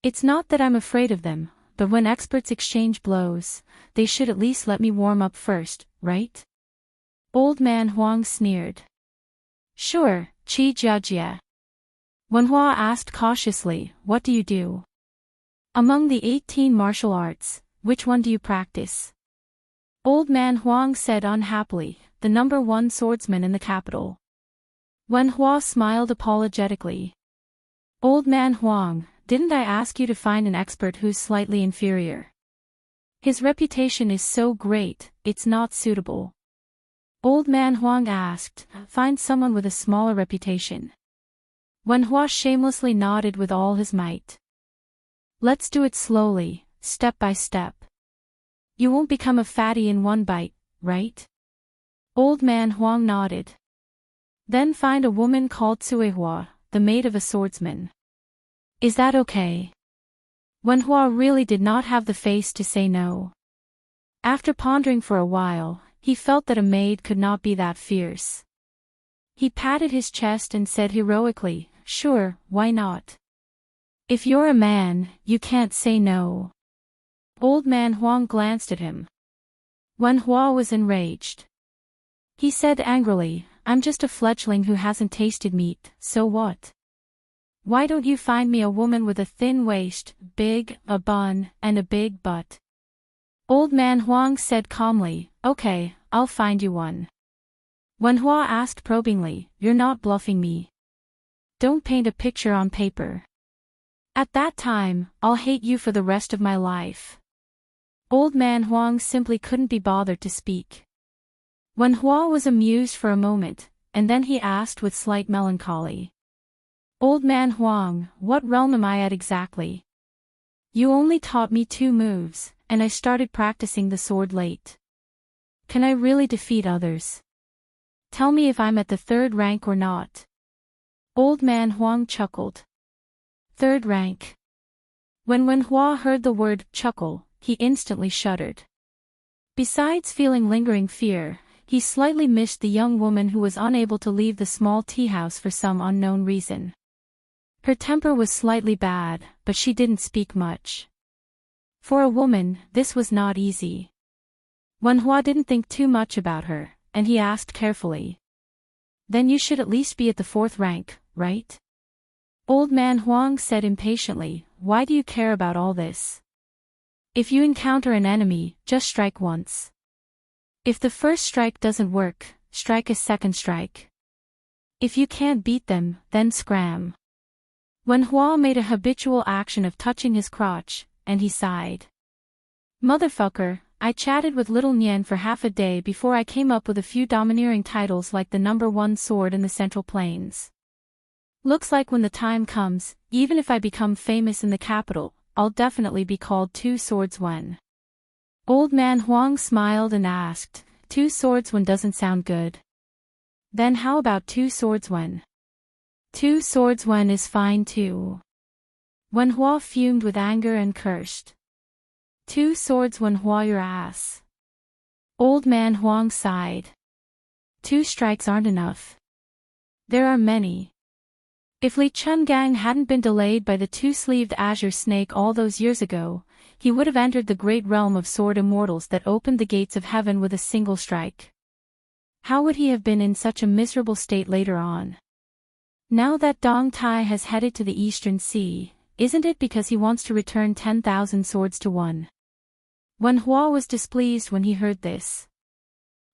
It's not that I'm afraid of them, but when experts exchange blows, they should at least let me warm up first, right?" Old man Huang sneered. "Sure, Qi Jiajie." Wen Hua asked cautiously, "What do you do? Among the 18 martial arts, which one do you practice?" Old man Huang said unhappily, "The number 1 swordsman in the capital." Wen Hua smiled apologetically. "Old man Huang, didn't I ask you to find an expert who's slightly inferior? His reputation is so great, it's not suitable." Old man Huang asked, "Find someone with a smaller reputation." Wen Hua shamelessly nodded with all his might. "Let's do it slowly, step by step. You won't become a fatty in one bite, right?" Old man Huang nodded. "Then find a woman called Suihua, the maid of a swordsman. Is that okay?" Wen Hua really did not have the face to say no. After pondering for a while, he felt that a maid could not be that fierce. He patted his chest and said heroically, "Sure, why not? If you're a man, you can't say no." Old man Huang glanced at him. Wen Hua was enraged. He said angrily, "I'm just a fledgling who hasn't tasted meat, so what? Why don't you find me a woman with a thin waist, a bun, and a big butt?" Old man Huang said calmly, "Okay, I'll find you one." Wen Hua asked probingly, "You're not bluffing me? Don't paint a picture on paper. At that time, I'll hate you for the rest of my life." Old man Huang simply couldn't be bothered to speak. Wen Hua was amused for a moment, and then he asked with slight melancholy, "Old man Huang, what realm am I at exactly? You only taught me 2 moves, and I started practicing the sword late. Can I really defeat others? Tell me if I'm at the 3rd rank or not." Old man Huang chuckled. 3rd rank. When Wen Hua heard the word chuckle, he instantly shuddered. Besides feeling lingering fear, he slightly missed the young woman who was unable to leave the small tea house for some unknown reason. Her temper was slightly bad, but she didn't speak much. For a woman, this was not easy. Wen Hua didn't think too much about her, and he asked carefully, "Then you should at least be at the 4th rank, right?" Old man Huang said impatiently, "Why do you care about all this? If you encounter an enemy, just strike once. If the first strike doesn't work, strike a second strike. If you can't beat them, then scram." Wen Hua made a habitual action of touching his crotch, and he sighed. "Motherfucker, I chatted with little Nian for half a day before I came up with a few domineering titles like the number 1 sword in the Central Plains. Looks like when the time comes, even if I become famous in the capital, I'll definitely be called 2 Swordsmen." Old man Huang smiled and asked, 2 Swordsmen doesn't sound good. Then how about 2 Swordsmen? 2 Swordsmen is fine too. Wen Hua fumed with anger and cursed. 2 Swordsmen Hua your ass. Old man Huang sighed. 2 strikes aren't enough. There are many. If Li Chungang hadn't been delayed by the 2-sleeved azure snake all those years ago, he would have entered the great realm of sword immortals that opened the gates of heaven with a single strike. How would he have been in such a miserable state later on? Now that Dong Tai has headed to the Eastern Sea, isn't it because he wants to return 10,000 swords to one? Wen Hua was displeased when he heard this.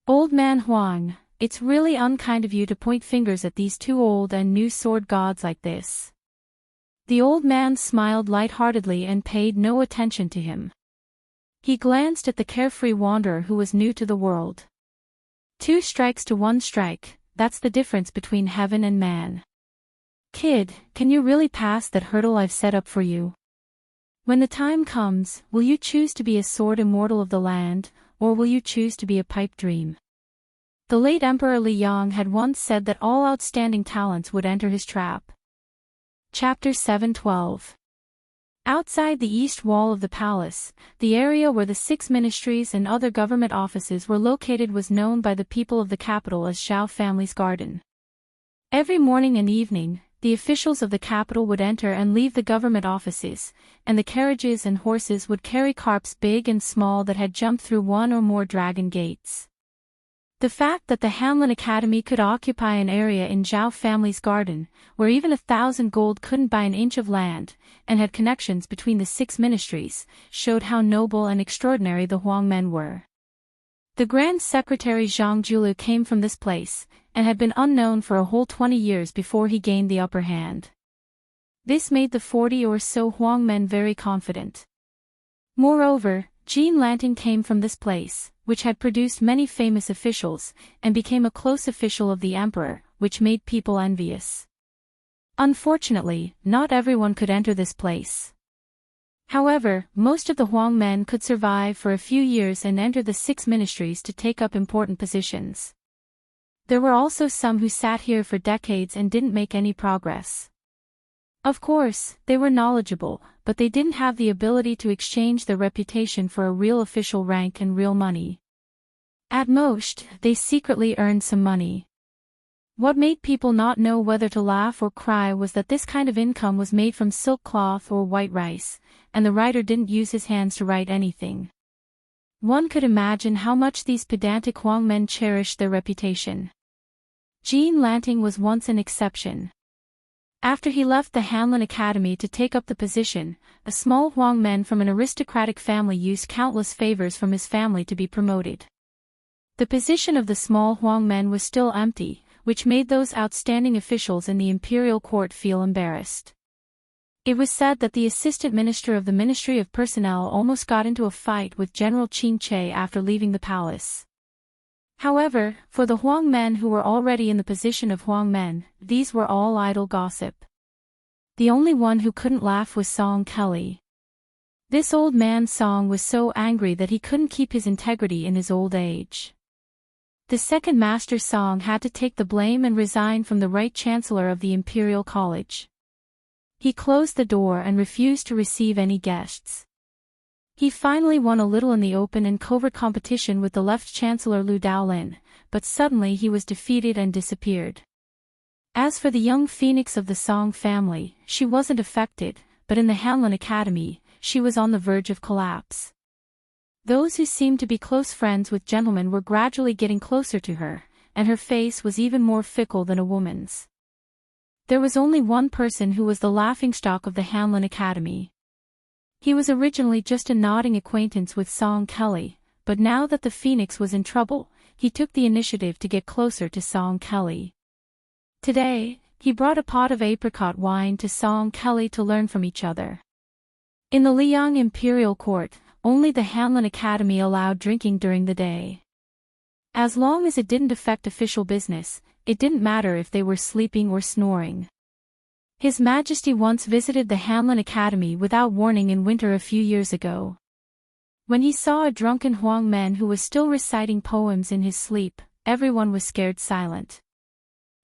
"Old man Huang, it's really unkind of you to point fingers at these 2 old and new sword gods like this." The old man smiled lightheartedly and paid no attention to him. He glanced at the carefree wanderer who was new to the world. 2 strikes to 1 strike, that's the difference between heaven and man. Kid, can you really pass that hurdle I've set up for you? When the time comes, will you choose to be a sword immortal of the land, or will you choose to be a pipe dream? The late Emperor Liang had once said that all outstanding talents would enter his trap. Chapter 7:12. Outside the east wall of the palace, the area where the 6 ministries and other government offices were located was known by the people of the capital as Zhao family's garden. Every morning and evening, the officials of the capital would enter and leave the government offices, and the carriages and horses would carry carts big and small that had jumped through 1 or more dragon gates. The fact that the Hanlin Academy could occupy an area in Zhao family's garden, where even 1,000 gold couldn't buy an inch of land, and had connections between the 6 ministries, showed how noble and extraordinary the Huang men were. The Grand Secretary Zhang Julu came from this place, and had been unknown for a whole 20 years before he gained the upper hand. This made the 40 or so Huang men very confident. Moreover, Jean Lanting came from this place, which had produced many famous officials, and became a close official of the emperor, which made people envious. Unfortunately, not everyone could enter this place. However, most of the Huang men could survive for a few years and enter the 6 ministries to take up important positions. There were also some who sat here for decades and didn't make any progress. Of course, they were knowledgeable, but they didn't have the ability to exchange their reputation for a real official rank and real money. At most, they secretly earned some money. What made people not know whether to laugh or cry was that this kind of income was made from silk cloth or white rice, and the writer didn't use his hands to write anything. One could imagine how much these pedantic Huang men cherished their reputation. Jean Lanting was once an exception. After he left the Hanlin Academy to take up the position, a small Huang man from an aristocratic family used countless favors from his family to be promoted. The position of the small Huang man was still empty, which made those outstanding officials in the imperial court feel embarrassed. It was said that the assistant minister of the Ministry of Personnel almost got into a fight with General Qin Che after leaving the palace. However, for the Huang men who were already in the position of Huang men, these were all idle gossip. The only one who couldn't laugh was Song Kelly. This old man Song was so angry that he couldn't keep his integrity in his old age. The second master Song had to take the blame and resign from the right chancellor of the Imperial College. He closed the door and refused to receive any guests. He finally won a little in the open and covert competition with the left chancellor Lu Daolin, but suddenly he was defeated and disappeared. As for the young phoenix of the Song family, she wasn't affected, but in the Hanlin Academy, she was on the verge of collapse. Those who seemed to be close friends with gentlemen were gradually getting closer to her, and her face was even more fickle than a woman's. There was only one person who was the laughingstock of the Hanlin Academy. He was originally just a nodding acquaintance with Song Kelly, but now that the phoenix was in trouble, he took the initiative to get closer to Song Kelly. Today, he brought a pot of apricot wine to Song Kelly to learn from each other. In the Liang Imperial Court, only the Hanlin Academy allowed drinking during the day. As long as it didn't affect official business, it didn't matter if they were sleeping or snoring. His Majesty once visited the Hanlin Academy without warning in winter a few years ago. When he saw a drunken Huang man who was still reciting poems in his sleep, everyone was scared silent.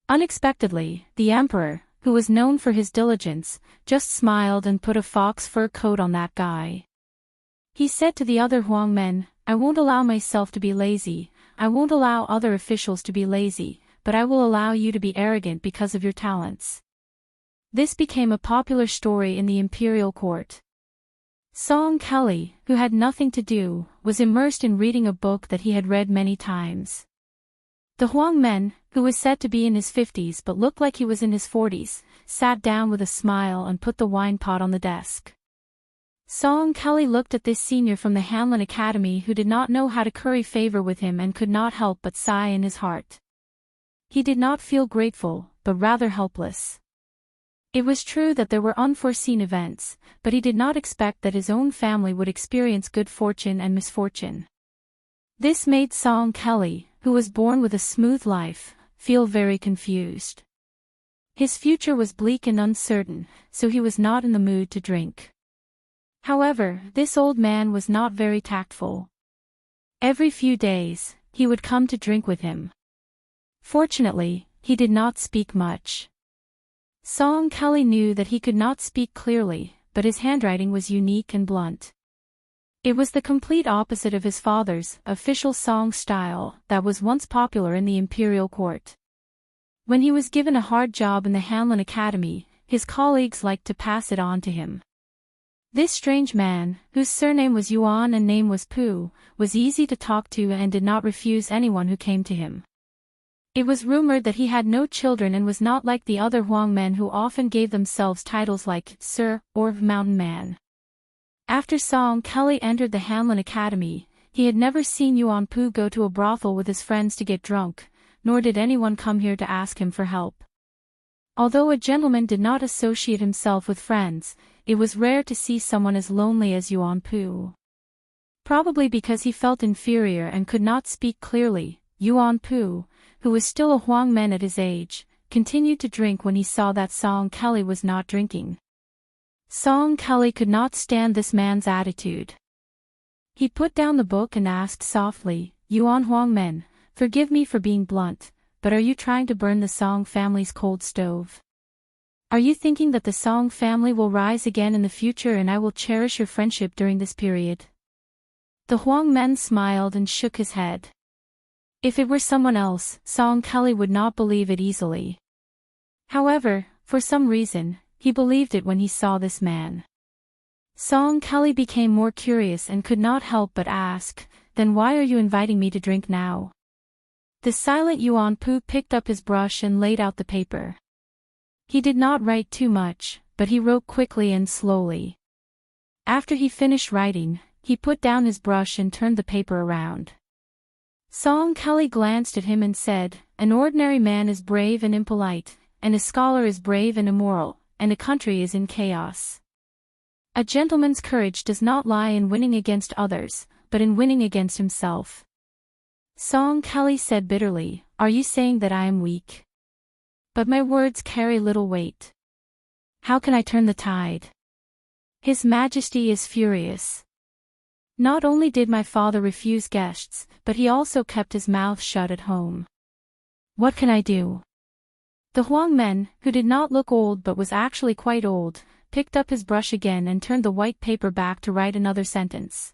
Unexpectedly, the emperor, who was known for his diligence, just smiled and put a fox fur coat on that guy. He said to the other Huang men, "I won't allow myself to be lazy, I won't allow other officials to be lazy, but I will allow you to be arrogant because of your talents." This became a popular story in the imperial court. Song Kelly, who had nothing to do, was immersed in reading a book that he had read many times. The Huang men, who was said to be in his 50s but looked like he was in his 40s, sat down with a smile and put the wine pot on the desk. Song Kelly looked at this senior from the Hanlin Academy who did not know how to curry favor with him and could not help but sigh in his heart. He did not feel grateful, but rather helpless. It was true that there were unforeseen events, but he did not expect that his own family would experience good fortune and misfortune. This made Song Kelly, who was born with a smooth life, feel very confused. His future was bleak and uncertain, so he was not in the mood to drink. However, this old man was not very tactful. Every few days, he would come to drink with him. Fortunately, he did not speak much. Song Kelly knew that he could not speak clearly, but his handwriting was unique and blunt. It was the complete opposite of his father's official song style that was once popular in the imperial court. When he was given a hard job in the Hanlon Academy, his colleagues liked to pass it on to him. This strange man, whose surname was Yuan and name was Pu, was easy to talk to and did not refuse anyone who came to him. It was rumored that he had no children and was not like the other Huang men who often gave themselves titles like Sir or Mountain Man. After Song Kelly entered the Hanlon Academy, he had never seen Yuan Pu go to a brothel with his friends to get drunk, nor did anyone come here to ask him for help. Although a gentleman did not associate himself with friends, it was rare to see someone as lonely as Yuan Pu. Probably because he felt inferior and could not speak clearly, Yuan Pu, who was still a Huang man at his age, continued to drink when he saw that Song Kelly was not drinking. Song Kelly could not stand this man's attitude. He put down the book and asked softly, "Yuan Huang men, forgive me for being blunt, but are you trying to burn the Song family's cold stove? Are you thinking that the Song family will rise again in the future and I will cherish your friendship during this period?" The Huang men smiled and shook his head. If it were someone else, Song Kelly would not believe it easily. However, for some reason, he believed it when he saw this man. Song Kelly became more curious and could not help but ask, "Then why are you inviting me to drink now?" The silent Yuan Pu picked up his brush and laid out the paper. He did not write too much, but he wrote quickly and slowly. After he finished writing, he put down his brush and turned the paper around. Song Kelly glanced at him and said, "An ordinary man is brave and impolite, and a scholar is brave and immoral, and a country is in chaos. A gentleman's courage does not lie in winning against others, but in winning against himself." Song Kelly said bitterly, "Are you saying that I am weak? But my words carry little weight. How can I turn the tide? His Majesty is furious. Not only did my father refuse guests, but he also kept his mouth shut at home. What can I do?" The Huang men, who did not look old but was actually quite old, picked up his brush again and turned the white paper back to write another sentence.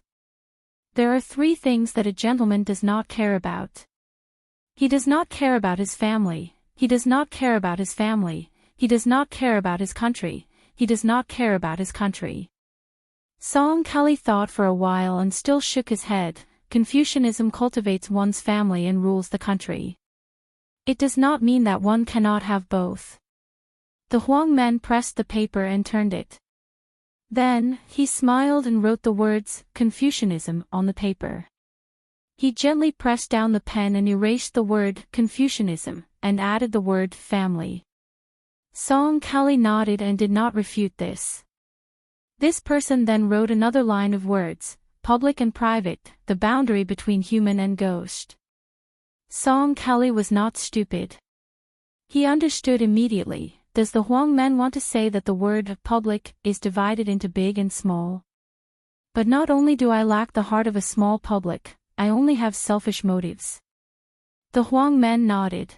There are 3 things that a gentleman does not care about. He does not care about his family, he does not care about his family, he does not care about his country, he does not care about his country. Song Kelly thought for a while and still shook his head. Confucianism cultivates one's family and rules the country. It does not mean that one cannot have both. The Huang men pressed the paper and turned it. Then, he smiled and wrote the words, "Confucianism," on the paper. He gently pressed down the pen and erased the word, "Confucianism," and added the word, "family." Song Kelly nodded and did not refute this. This person then wrote another line of words, "Public and private, the boundary between human and ghost." Song Kelly was not stupid. He understood immediately. Does the Huang men want to say that the word "public" is divided into big and small? But not only do I lack the heart of a small public, I only have selfish motives. The Huang men nodded.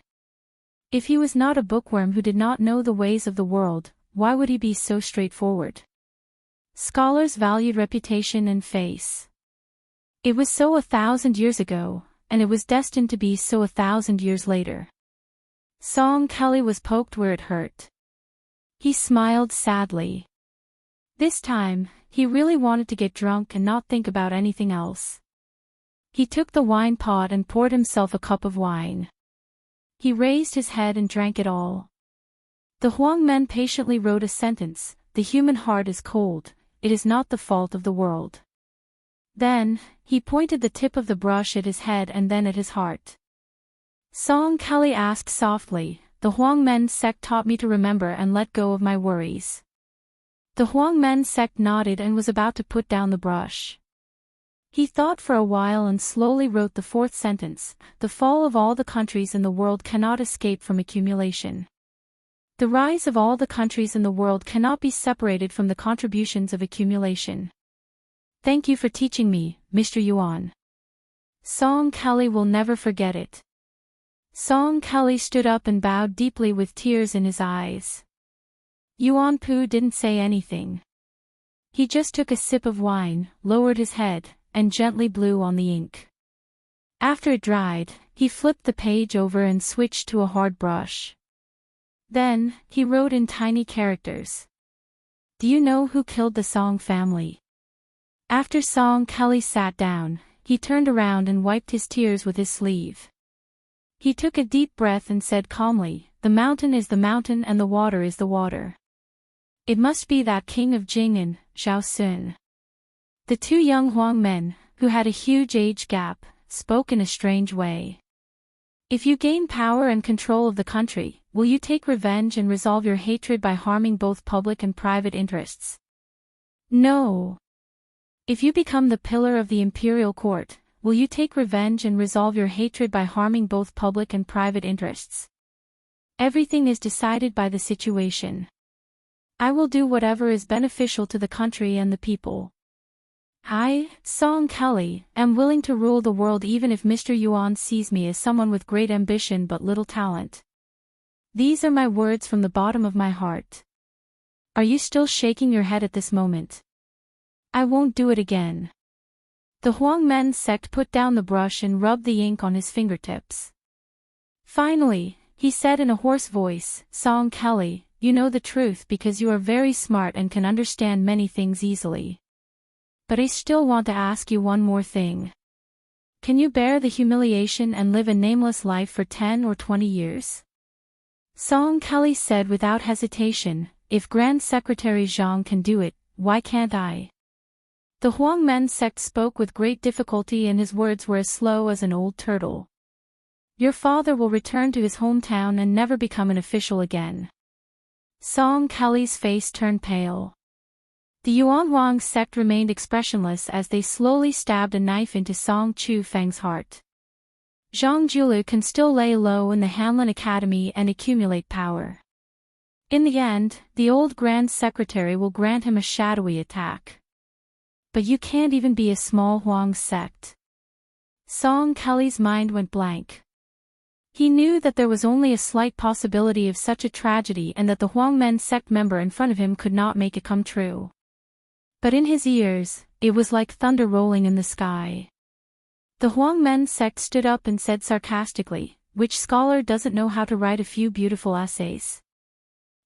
If he was not a bookworm who did not know the ways of the world, why would he be so straightforward? Scholars valued reputation and face. It was so 1,000 years ago, and it was destined to be so 1,000 years later. Song Kelly was poked where it hurt. He smiled sadly. This time, he really wanted to get drunk and not think about anything else. He took the wine pot and poured himself a cup of wine. He raised his head and drank it all. The Huang men patiently wrote a sentence, "The human heart is cold. It is not the fault of the world." Then, he pointed the tip of the brush at his head and then at his heart. Song Kelly asked softly, the Huangmen sect taught me to remember and let go of my worries. The Huangmen sect nodded and was about to put down the brush. He thought for a while and slowly wrote the fourth sentence: the fall of all the countries in the world cannot escape from accumulation. The rise of all the countries in the world cannot be separated from the contributions of accumulation. Thank you for teaching me, Mr. Yuan. Song Kelly will never forget it. Song Kelly stood up and bowed deeply with tears in his eyes. Yuan Pu didn't say anything. He just took a sip of wine, lowered his head, and gently blew on the ink. After it dried, he flipped the page over and switched to a hard brush. Then, he wrote in tiny characters. Do you know who killed the Song family? After Song Kelly sat down, he turned around and wiped his tears with his sleeve. He took a deep breath and said calmly, the mountain is the mountain and the water is the water. It must be that king of Jing and Zhao Sun. The two young Huang men, who had a huge age gap, spoke in a strange way. If you gain power and control of the country, will you take revenge and resolve your hatred by harming both public and private interests? No. If you become the pillar of the imperial court, will you take revenge and resolve your hatred by harming both public and private interests? Everything is decided by the situation. I will do whatever is beneficial to the country and the people. I, Song Kelly, am willing to rule the world even if Mr. Yuan sees me as someone with great ambition but little talent. These are my words from the bottom of my heart. Are you still shaking your head at this moment? I won't do it again. The Huangmen sect put down the brush and rubbed the ink on his fingertips. Finally, he said in a hoarse voice, Song Kelly, you know the truth because you are very smart and can understand many things easily. But I still want to ask you one more thing. Can you bear the humiliation and live a nameless life for 10 or 20 years? Song Kelly said without hesitation, if Grand Secretary Zhang can do it, why can't I? The Huangmen sect spoke with great difficulty and his words were as slow as an old turtle. Your father will return to his hometown and never become an official again. Song Kelly's face turned pale. The Yuan Huang sect remained expressionless as they slowly stabbed a knife into Song Chu Feng's heart. Zhang Julu can still lay low in the Hanlin Academy and accumulate power. In the end, the old Grand Secretary will grant him a shadowy attack. But you can't even be a small Huang sect. Song Kelly's mind went blank. He knew that there was only a slight possibility of such a tragedy and that the Huangmen sect member in front of him could not make it come true. But in his ears, it was like thunder rolling in the sky. The Huangmen sect stood up and said sarcastically, which scholar doesn't know how to write a few beautiful essays?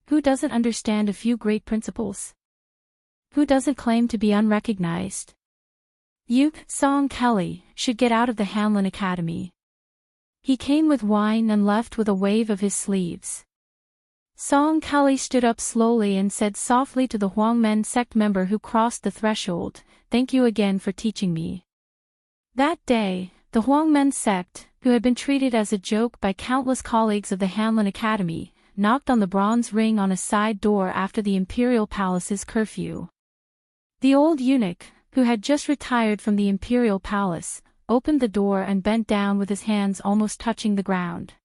Who doesn't understand a few great principles? Who doesn't claim to be unrecognized? You, Song Kelly, should get out of the Hanlin Academy. He came with wine and left with a wave of his sleeves. Song Kelly stood up slowly and said softly to the Huangmen sect member who crossed the threshold, thank you again for teaching me. That day, the Huangmen sect, who had been treated as a joke by countless colleagues of the Hanlin Academy, knocked on the bronze ring on a side door after the imperial palace's curfew. The old eunuch, who had just retired from the imperial palace, opened the door and bent down with his hands almost touching the ground.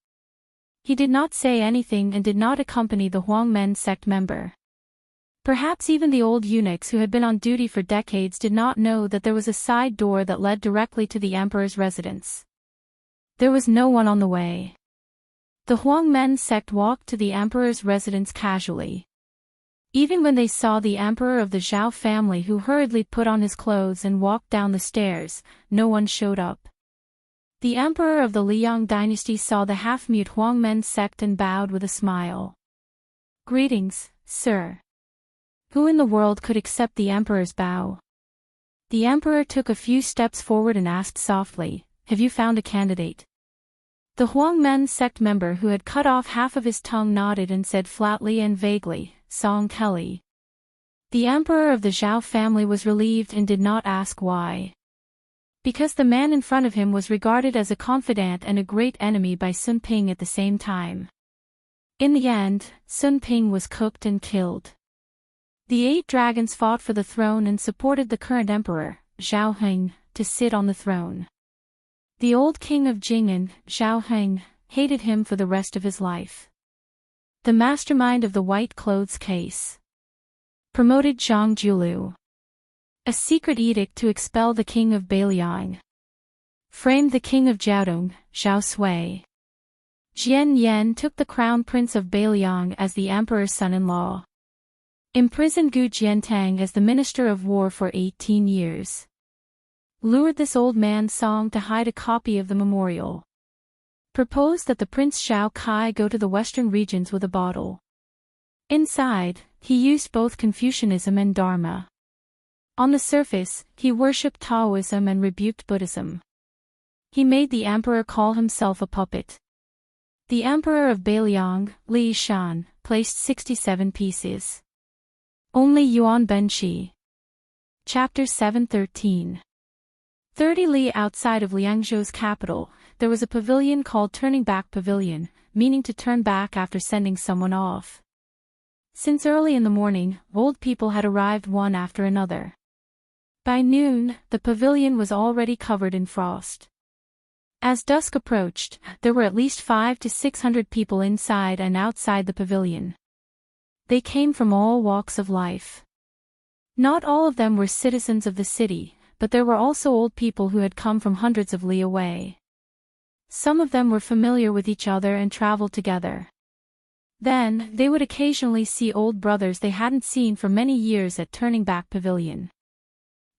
He did not say anything and did not accompany the Huangmen sect member. Perhaps even the old eunuchs who had been on duty for decades did not know that there was a side door that led directly to the emperor's residence. There was no one on the way. The Huangmen sect walked to the emperor's residence casually. Even when they saw the emperor of the Zhao family who hurriedly put on his clothes and walked down the stairs, no one showed up. The emperor of the Liang dynasty saw the half-mute Huangmen sect and bowed with a smile. Greetings, sir. Who in the world could accept the emperor's bow? The emperor took a few steps forward and asked softly, have you found a candidate? The Huangmen sect member who had cut off half of his tongue nodded and said flatly and vaguely, Song Kelly. The emperor of the Zhao family was relieved and did not ask why. Because the man in front of him was regarded as a confidant and a great enemy by Sun Ping at the same time. In the end, Sun Ping was cooked and killed. The 8 dragons fought for the throne and supported the current emperor, Zhao Heng, to sit on the throne. The old king of Jing'an, Zhao Heng, hated him for the rest of his life. The mastermind of the white clothes case promoted Zhang Julu. A secret edict to expel the king of Beiliang. Framed the king of Jiaodong, Zhao Sui. Jian Yan took the crown prince of Beiliang as the emperor's son-in-law. Imprisoned Gu Jiantang as the minister of war for 18 years. Lured this old man Song to hide a copy of the memorial. Proposed that the Prince Xiao Kai go to the western regions with a bottle. Inside, he used both Confucianism and Dharma. On the surface, he worshipped Taoism and rebuked Buddhism. He made the emperor call himself a puppet. The emperor of Beiliang, Li Shan, placed 67 pieces. Only Yuan Benshi. Chapter 713. 30 li outside of Liangzhou's capital, there was a pavilion called Turning Back Pavilion, meaning to turn back after sending someone off. Since early in the morning, old people had arrived one after another. By noon, the pavilion was already covered in frost. As dusk approached, there were at least 500 to 600 people inside and outside the pavilion. They came from all walks of life. Not all of them were citizens of the city, but there were also old people who had come from hundreds of li away. Some of them were familiar with each other and traveled together. Then, they would occasionally see old brothers they hadn't seen for many years at Turning Back Pavilion.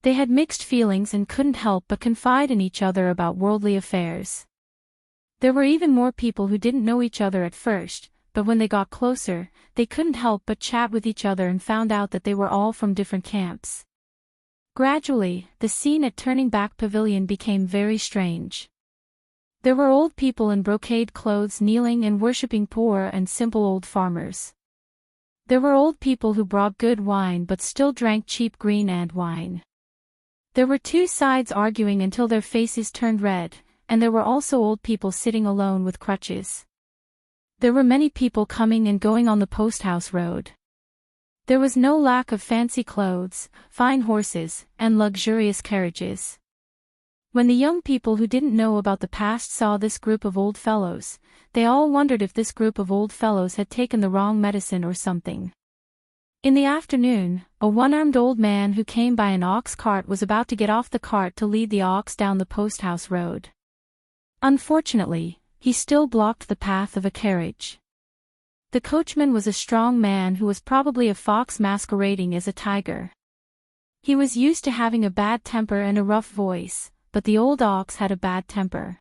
They had mixed feelings and couldn't help but confide in each other about worldly affairs. There were even more people who didn't know each other at first, but when they got closer, they couldn't help but chat with each other and found out that they were all from different camps. Gradually, the scene at Turning Back Pavilion became very strange. There were old people in brocade clothes kneeling and worshipping poor and simple old farmers. There were old people who brought good wine but still drank cheap green ant wine. There were 2 sides arguing until their faces turned red, and there were also old people sitting alone with crutches. There were many people coming and going on the post-house road. There was no lack of fancy clothes, fine horses, and luxurious carriages. When the young people who didn't know about the past saw this group of old fellows, they all wondered if this group of old fellows had taken the wrong medicine or something. In the afternoon, a one-armed old man who came by an ox cart was about to get off the cart to lead the ox down the post-house road. Unfortunately, he still blocked the path of a carriage. The coachman was a strong man who was probably a fox masquerading as a tiger. He was used to having a bad temper and a rough voice, but the old ox had a bad temper.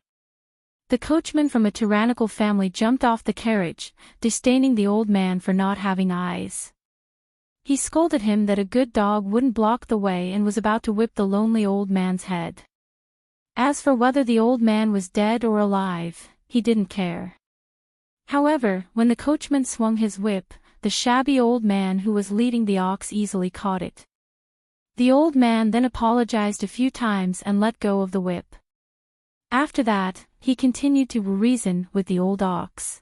The coachman from a tyrannical family jumped off the carriage, disdaining the old man for not having eyes. He scolded him that a good dog wouldn't block the way and was about to whip the lonely old man's head. As for whether the old man was dead or alive, he didn't care. However, when the coachman swung his whip, the shabby old man who was leading the ox easily caught it. The old man then apologized a few times and let go of the whip. After that, he continued to reason with the old ox.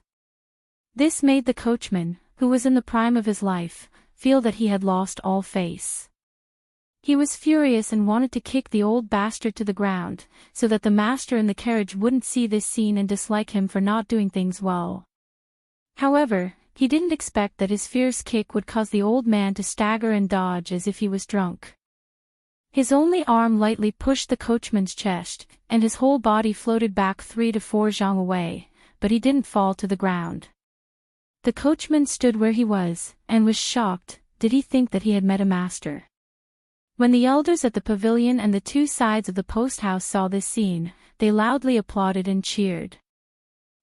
This made the coachman, who was in the prime of his life, feel that he had lost all face. He was furious and wanted to kick the old bastard to the ground, so that the master in the carriage wouldn't see this scene and dislike him for not doing things well. However, he didn't expect that his fierce kick would cause the old man to stagger and dodge as if he was drunk. His only arm lightly pushed the coachman's chest, and his whole body floated back 3 to 4 zhang away, but he didn't fall to the ground. The coachman stood where he was, and was shocked. Did he think that he had met a master? When the elders at the pavilion and the 2 sides of the post-house saw this scene, they loudly applauded and cheered.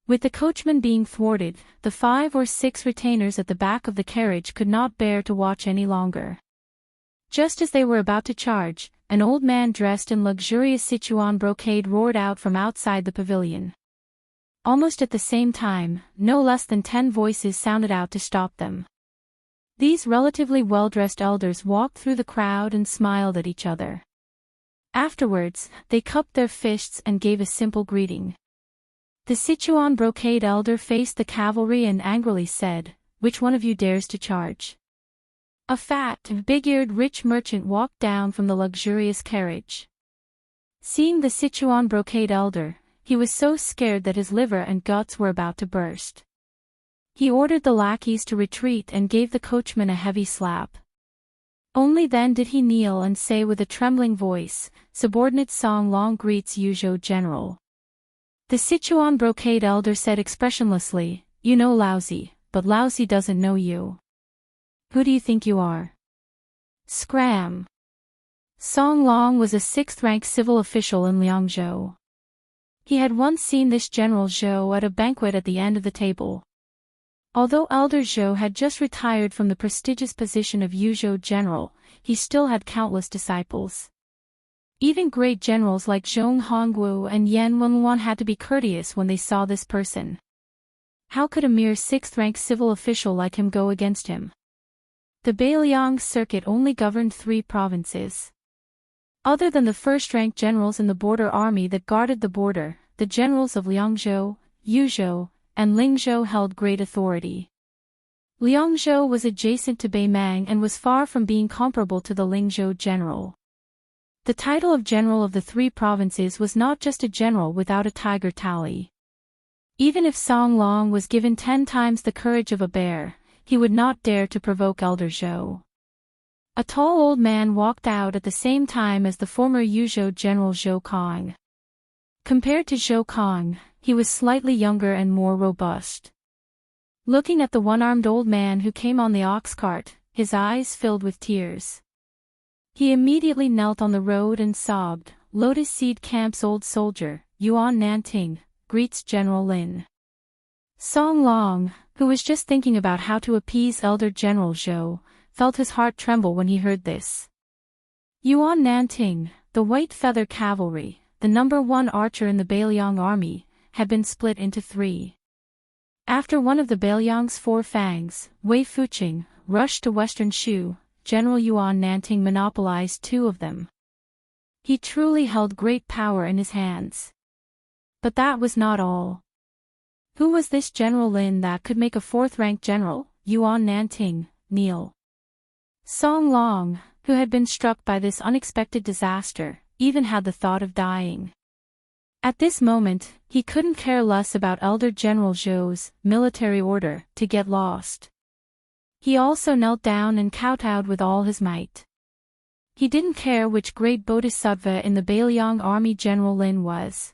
With the coachman being thwarted, the 5 or 6 retainers at the back of the carriage could not bear to watch any longer. Just as they were about to charge, an old man dressed in luxurious Sichuan brocade roared out from outside the pavilion. Almost at the same time, no less than 10 voices sounded out to stop them. These relatively well-dressed elders walked through the crowd and smiled at each other. Afterwards, they cupped their fists and gave a simple greeting. The Sichuan brocade elder faced the cavalry and angrily said, "Which one of you dares to charge?" A fat, big-eared rich merchant walked down from the luxurious carriage. Seeing the Sichuan brocade elder, he was so scared that his liver and guts were about to burst. He ordered the lackeys to retreat and gave the coachman a heavy slap. Only then did he kneel and say with a trembling voice, "Subordinate Song Long greets Yuzhou General." The Sichuan brocade elder said expressionlessly, "You know Lousy, but Lousy doesn't know you. Who do you think you are?" Scram! Song Long was a 6th-rank civil official in Liangzhou. He had once seen this General Zhou at a banquet at the end of the table. Although Elder Zhou had just retired from the prestigious position of Yuzhou General, he still had countless disciples. Even great generals like Zhong Hongwu and Yan Wenluan had to be courteous when they saw this person. How could a mere 6th-rank civil official like him go against him? The Beiliang circuit only governed 3 provinces. Other than the 1st-rank generals in the border army that guarded the border, the generals of Liangzhou, Yuzhou, and Lingzhou held great authority. Liangzhou was adjacent to Beimang and was far from being comparable to the Lingzhou general. The title of general of the 3 provinces was not just a general without a tiger tally. Even if Song Long was given 10 times the courage of a bear, he would not dare to provoke Elder Zhou. A tall old man walked out at the same time as the former Yuzhou general Zhou Kong. Compared to Zhou Kong, he was slightly younger and more robust. Looking at the one-armed old man who came on the ox cart, his eyes filled with tears. He immediately knelt on the road and sobbed, "Lotus Seed Camp's old soldier, Yuan Nanting, greets General Lin." Song Long, who was just thinking about how to appease Elder General Zhou, felt his heart tremble when he heard this. Yuan Nanting, the White Feather Cavalry, the #1 archer in the Beiliang army, had been split into 3. After one of the Beiliang's 4 fangs, Wei Fuqing, rushed to Western Shu, General Yuan Nanting monopolized 2 of them. He truly held great power in his hands. But that was not all. Who was this General Lin that could make a 4th-rank general, Yuan Nanting, kneel? Song Long, who had been struck by this unexpected disaster, even had the thought of dying. At this moment, he couldn't care less about Elder General Zhou's military order to get lost. He also knelt down and kowtowed with all his might. He didn't care which great bodhisattva in the Beiliang army General Lin was.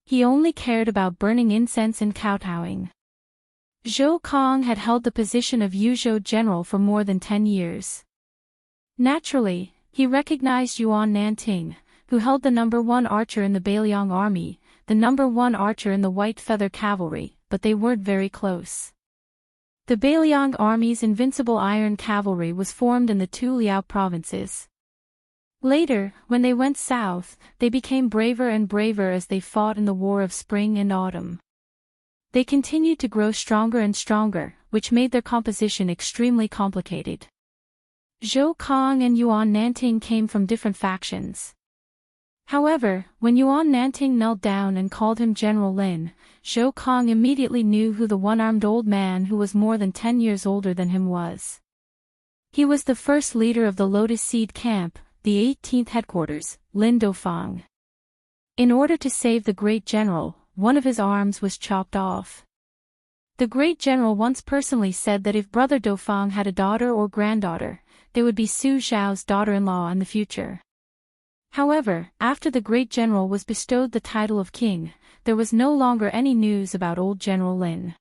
He only cared about burning incense and kowtowing. Zhou Kong had held the position of Yuzhou general for more than 10 years. Naturally, he recognized Yuan Nanting, who held the #1 archer in the Beiliang army, the #1 archer in the White Feather Cavalry, but they weren't very close. The Beiliang army's invincible iron cavalry was formed in the 2 Liao provinces. Later, when they went south, they became braver and braver as they fought in the War of Spring and Autumn. They continued to grow stronger and stronger, which made their composition extremely complicated. Zhou Kong and Yuan Nanting came from different factions. However, when Yuan Nanting knelt down and called him General Lin, Zhou Kong immediately knew who the one-armed old man who was more than 10 years older than him was. He was the first leader of the Lotus Seed Camp, the 18th headquarters, Lin Dofang. In order to save the great general, one of his arms was chopped off. The great general once personally said that if Brother Dofang had a daughter or granddaughter, they would be Su Zhao's daughter-in-law in the future. However, after the great general was bestowed the title of king, there was no longer any news about old General Lin.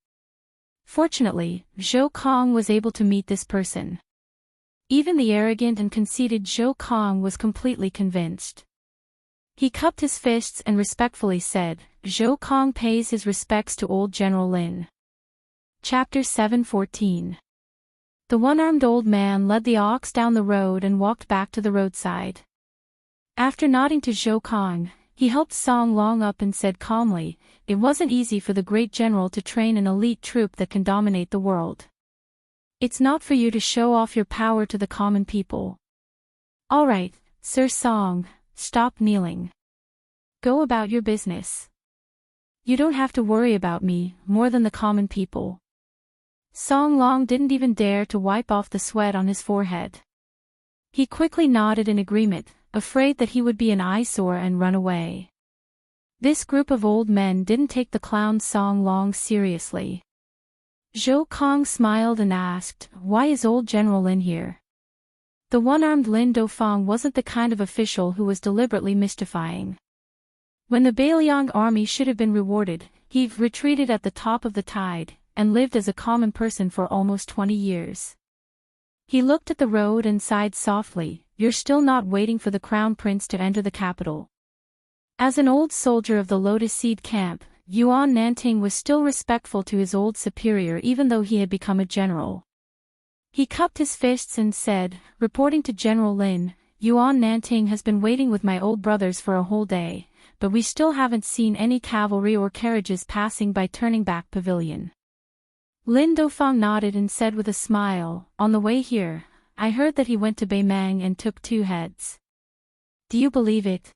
Fortunately, Zhou Kong was able to meet this person. Even the arrogant and conceited Zhou Kong was completely convinced. He cupped his fists and respectfully said, "Zhou Kong pays his respects to old General Lin." Chapter 7:14. The one-armed old man led the ox down the road and walked back to the roadside. After nodding to Zhou Kong, he helped Song Long up and said calmly, "It wasn't easy for the great general to train an elite troop that can dominate the world. It's not for you to show off your power to the common people. All right, Sir Song, stop kneeling. Go about your business." You don't have to worry about me, more than the common people. Song Long didn't even dare to wipe off the sweat on his forehead. He quickly nodded in agreement, afraid that he would be an eyesore and run away. This group of old men didn't take the clown Song Long seriously. Zhou Kong smiled and asked, "Why is old General Lin here?" The one-armed Lin Dofang wasn't the kind of official who was deliberately mystifying. When the Beiliang army should have been rewarded, he retreated at the top of the tide, and lived as a common person for almost 20 years. He looked at the road and sighed softly, "You're still not waiting for the crown prince to enter the capital." As an old soldier of the Lotus Seed Camp, Yuan Nanting was still respectful to his old superior even though he had become a general. He cupped his fists and said, "Reporting to General Lin, Yuan Nanting has been waiting with my old brothers for a whole day, but we still haven't seen any cavalry or carriages passing by turning back pavilion." Lin Dofang nodded and said with a smile, "On the way here, I heard that he went to Beimang and took 2 heads. Do you believe it?"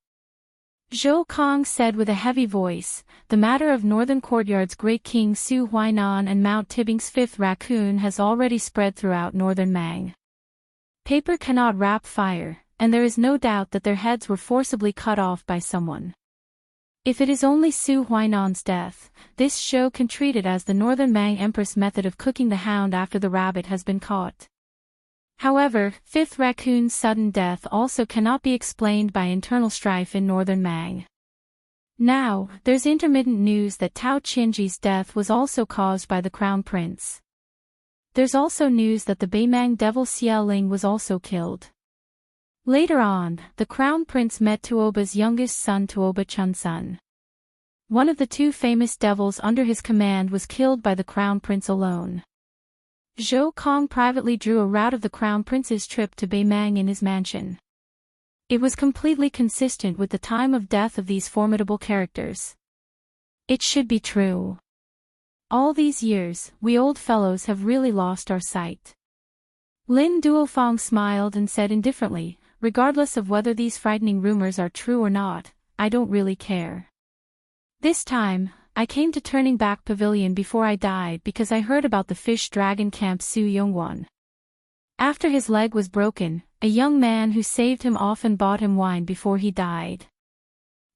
Zhou Kong said with a heavy voice, "The matter of Northern Courtyard's Great King Su Huainan and Mount Tibbing's 5th raccoon has already spread throughout Northern Mang. Paper cannot wrap fire, and there is no doubt that their heads were forcibly cut off by someone. If it is only Su Huainan's death, this show can treat it as the Northern Mang Empress method of cooking the hound after the rabbit has been caught. However, 5th raccoon's sudden death also cannot be explained by internal strife in Northern Mang. Now, there's intermittent news that Tao Qinji's death was also caused by the crown prince. There's also news that the Beimang devil Xiao Ling was also killed. Later on, the crown prince met Tuoba's youngest son Tuoba Chunsun. One of the 2 famous devils under his command was killed by the crown prince alone. Zhou Kong privately drew a route of the crown prince's trip to Beimang in his mansion. It was completely consistent with the time of death of these formidable characters. It should be true. All these years, we old fellows have really lost our sight. Lin Duofang smiled and said indifferently, "Regardless of whether these frightening rumors are true or not, I don't really care. This time, I came to Turning Back Pavilion before I died because I heard about the fish dragon camp Su Yongwan. After his leg was broken, a young man who saved him often bought him wine before he died.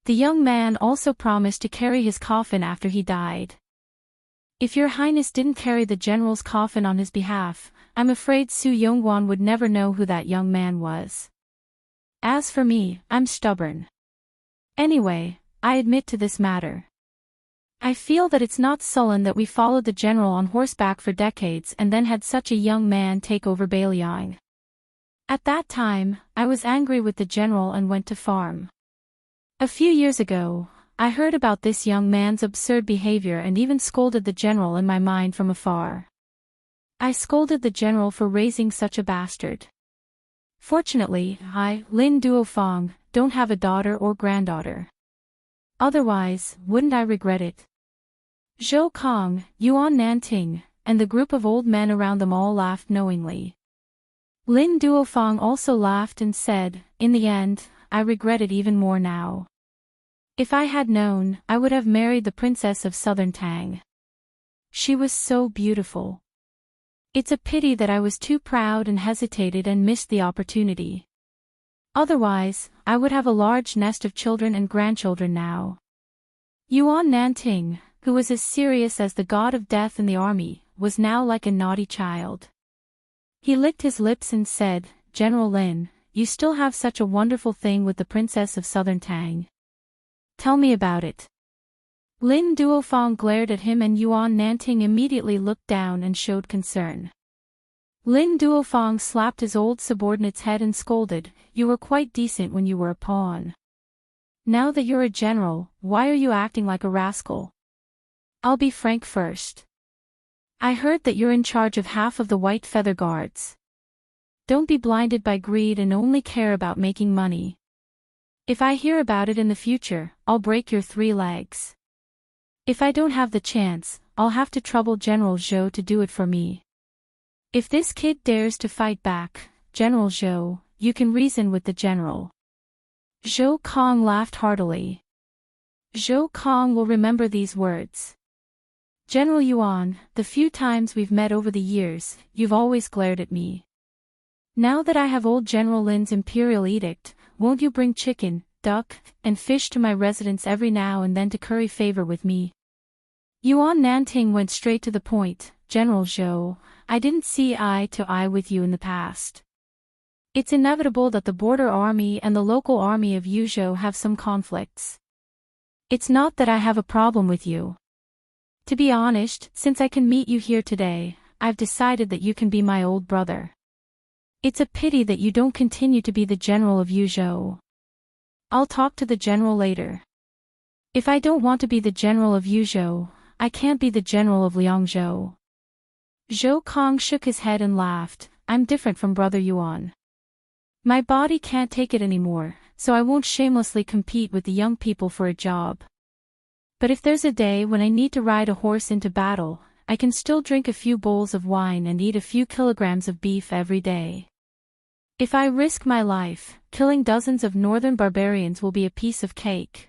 The young man also promised to carry his coffin after he died. If your highness didn't carry the general's coffin on his behalf, I'm afraid Su Yongwan would never know who that young man was. As for me, I'm stubborn. Anyway, I admit to this matter. I feel that it's not sullen that we followed the general on horseback for decades and then had such a young man take over Beiliang. At that time, I was angry with the general and went to farm. A few years ago, I heard about this young man's absurd behavior and even scolded the general in my mind from afar. I scolded the general for raising such a bastard. Fortunately, I, Lin Duofang, don't have a daughter or granddaughter. Otherwise, wouldn't I regret it?" Zhou Kong, Yuan Nanting, and the group of old men around them all laughed knowingly. Lin Duofang also laughed and said, "In the end, I regret it even more now. If I had known, I would have married the princess of Southern Tang. She was so beautiful. It's a pity that I was too proud and hesitated and missed the opportunity. Otherwise, I would have a large nest of children and grandchildren now." Yuan Nanting, who was as serious as the god of death in the army, was now like a naughty child. He licked his lips and said, "General Lin, you still have such a wonderful thing with the princess of Southern Tang. Tell me about it." Lin Duofang glared at him and Yuan Nanting immediately looked down and showed concern. Lin Duofang slapped his old subordinate's head and scolded, "You were quite decent when you were a pawn. Now that you're a general, why are you acting like a rascal? I'll be frank first. I heard that you're in charge of half of the White Feather Guards. Don't be blinded by greed and only care about making money. If I hear about it in the future, I'll break your 3 legs. If I don't have the chance, I'll have to trouble General Zhou to do it for me. If this kid dares to fight back, General Zhou, you can reason with the general." Zhou Kong laughed heartily. Zhou Kong will remember these words. General Yuan, the few times we've met over the years, you've always glared at me. Now that I have old General Lin's imperial edict, won't you bring chicken, duck, and fish to my residence every now and then to curry favor with me? Yuan Nanting went straight to the point. General Zhou, I didn't see eye to eye with you in the past. It's inevitable that the border army and the local army of Yuzhou have some conflicts. It's not that I have a problem with you. To be honest, since I can meet you here today, I've decided that you can be my old brother. It's a pity that you don't continue to be the general of Yuzhou. I'll talk to the general later. If I don't want to be the general of Yuzhou, I can't be the general of Liangzhou. Zhou Kong shook his head and laughed. I'm different from Brother Yuan. My body can't take it anymore, so I won't shamelessly compete with the young people for a job. But if there's a day when I need to ride a horse into battle, I can still drink a few bowls of wine and eat a few kilograms of beef every day. If I risk my life, killing dozens of northern barbarians will be a piece of cake.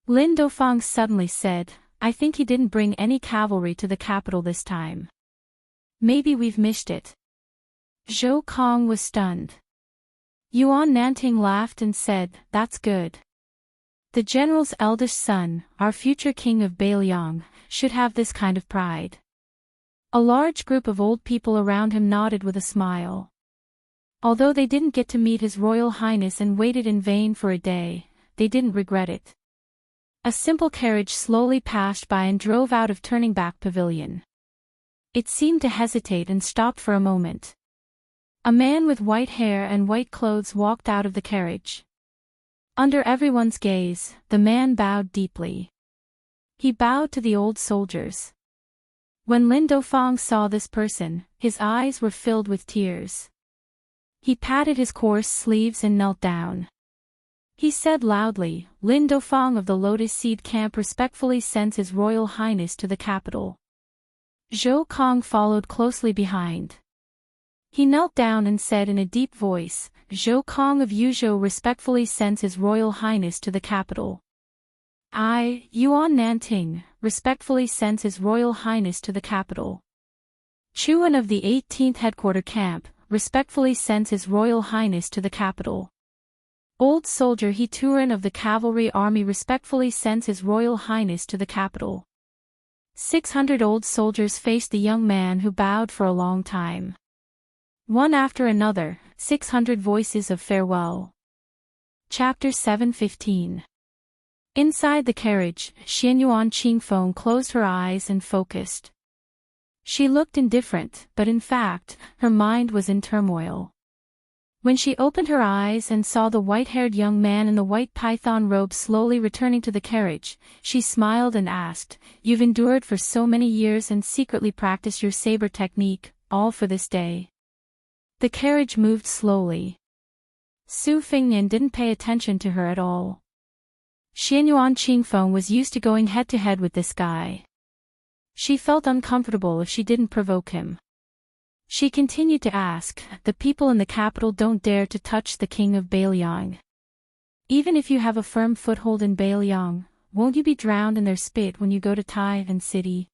Lin Dofang suddenly said, I think he didn't bring any cavalry to the capital this time. Maybe we've missed it. Zhou Kong was stunned. Yuan Nanting laughed and said, that's good. The general's eldest son, our future king of Beiliang, should have this kind of pride. A large group of old people around him nodded with a smile. Although they didn't get to meet His Royal Highness and waited in vain for a day, they didn't regret it. A simple carriage slowly passed by and drove out of Turning Back Pavilion. It seemed to hesitate and stopped for a moment. A man with white hair and white clothes walked out of the carriage. Under everyone's gaze, the man bowed deeply. He bowed to the old soldiers. When Lin Dofang saw this person, his eyes were filled with tears. He patted his coarse sleeves and knelt down. He said loudly, Lin Dofang of the Lotus Seed Camp respectfully sends His Royal Highness to the capital. Zhou Kong followed closely behind. He knelt down and said in a deep voice, Zhou Kong of Yuzhou respectfully sends His Royal Highness to the capital. I, Yuan Nanting, respectfully sends His Royal Highness to the capital. Chuan of the 18th Headquarter Camp, respectfully sends His Royal Highness to the capital. Old Soldier He Turan of the Cavalry Army respectfully sends His Royal Highness to the capital. 600 old soldiers faced the young man who bowed for a long time. One after another, 600 voices of farewell. Chapter 7:15. Inside the carriage, Xianyuan Qingfeng closed her eyes and focused. She looked indifferent, but in fact, her mind was in turmoil. When she opened her eyes and saw the white-haired young man in the white python robe slowly returning to the carriage, she smiled and asked, You've endured for so many years and secretly practiced your saber technique, all for this day. The carriage moved slowly. Su Fingnian didn't pay attention to her at all. Xianyuan Qingfeng was used to going head-to-head with this guy. She felt uncomfortable if she didn't provoke him. She continued to ask, The people in the capital don't dare to touch the king of Beiliang. Even if you have a firm foothold in Beiliang, won't you be drowned in their spit when you go to Taiwan City?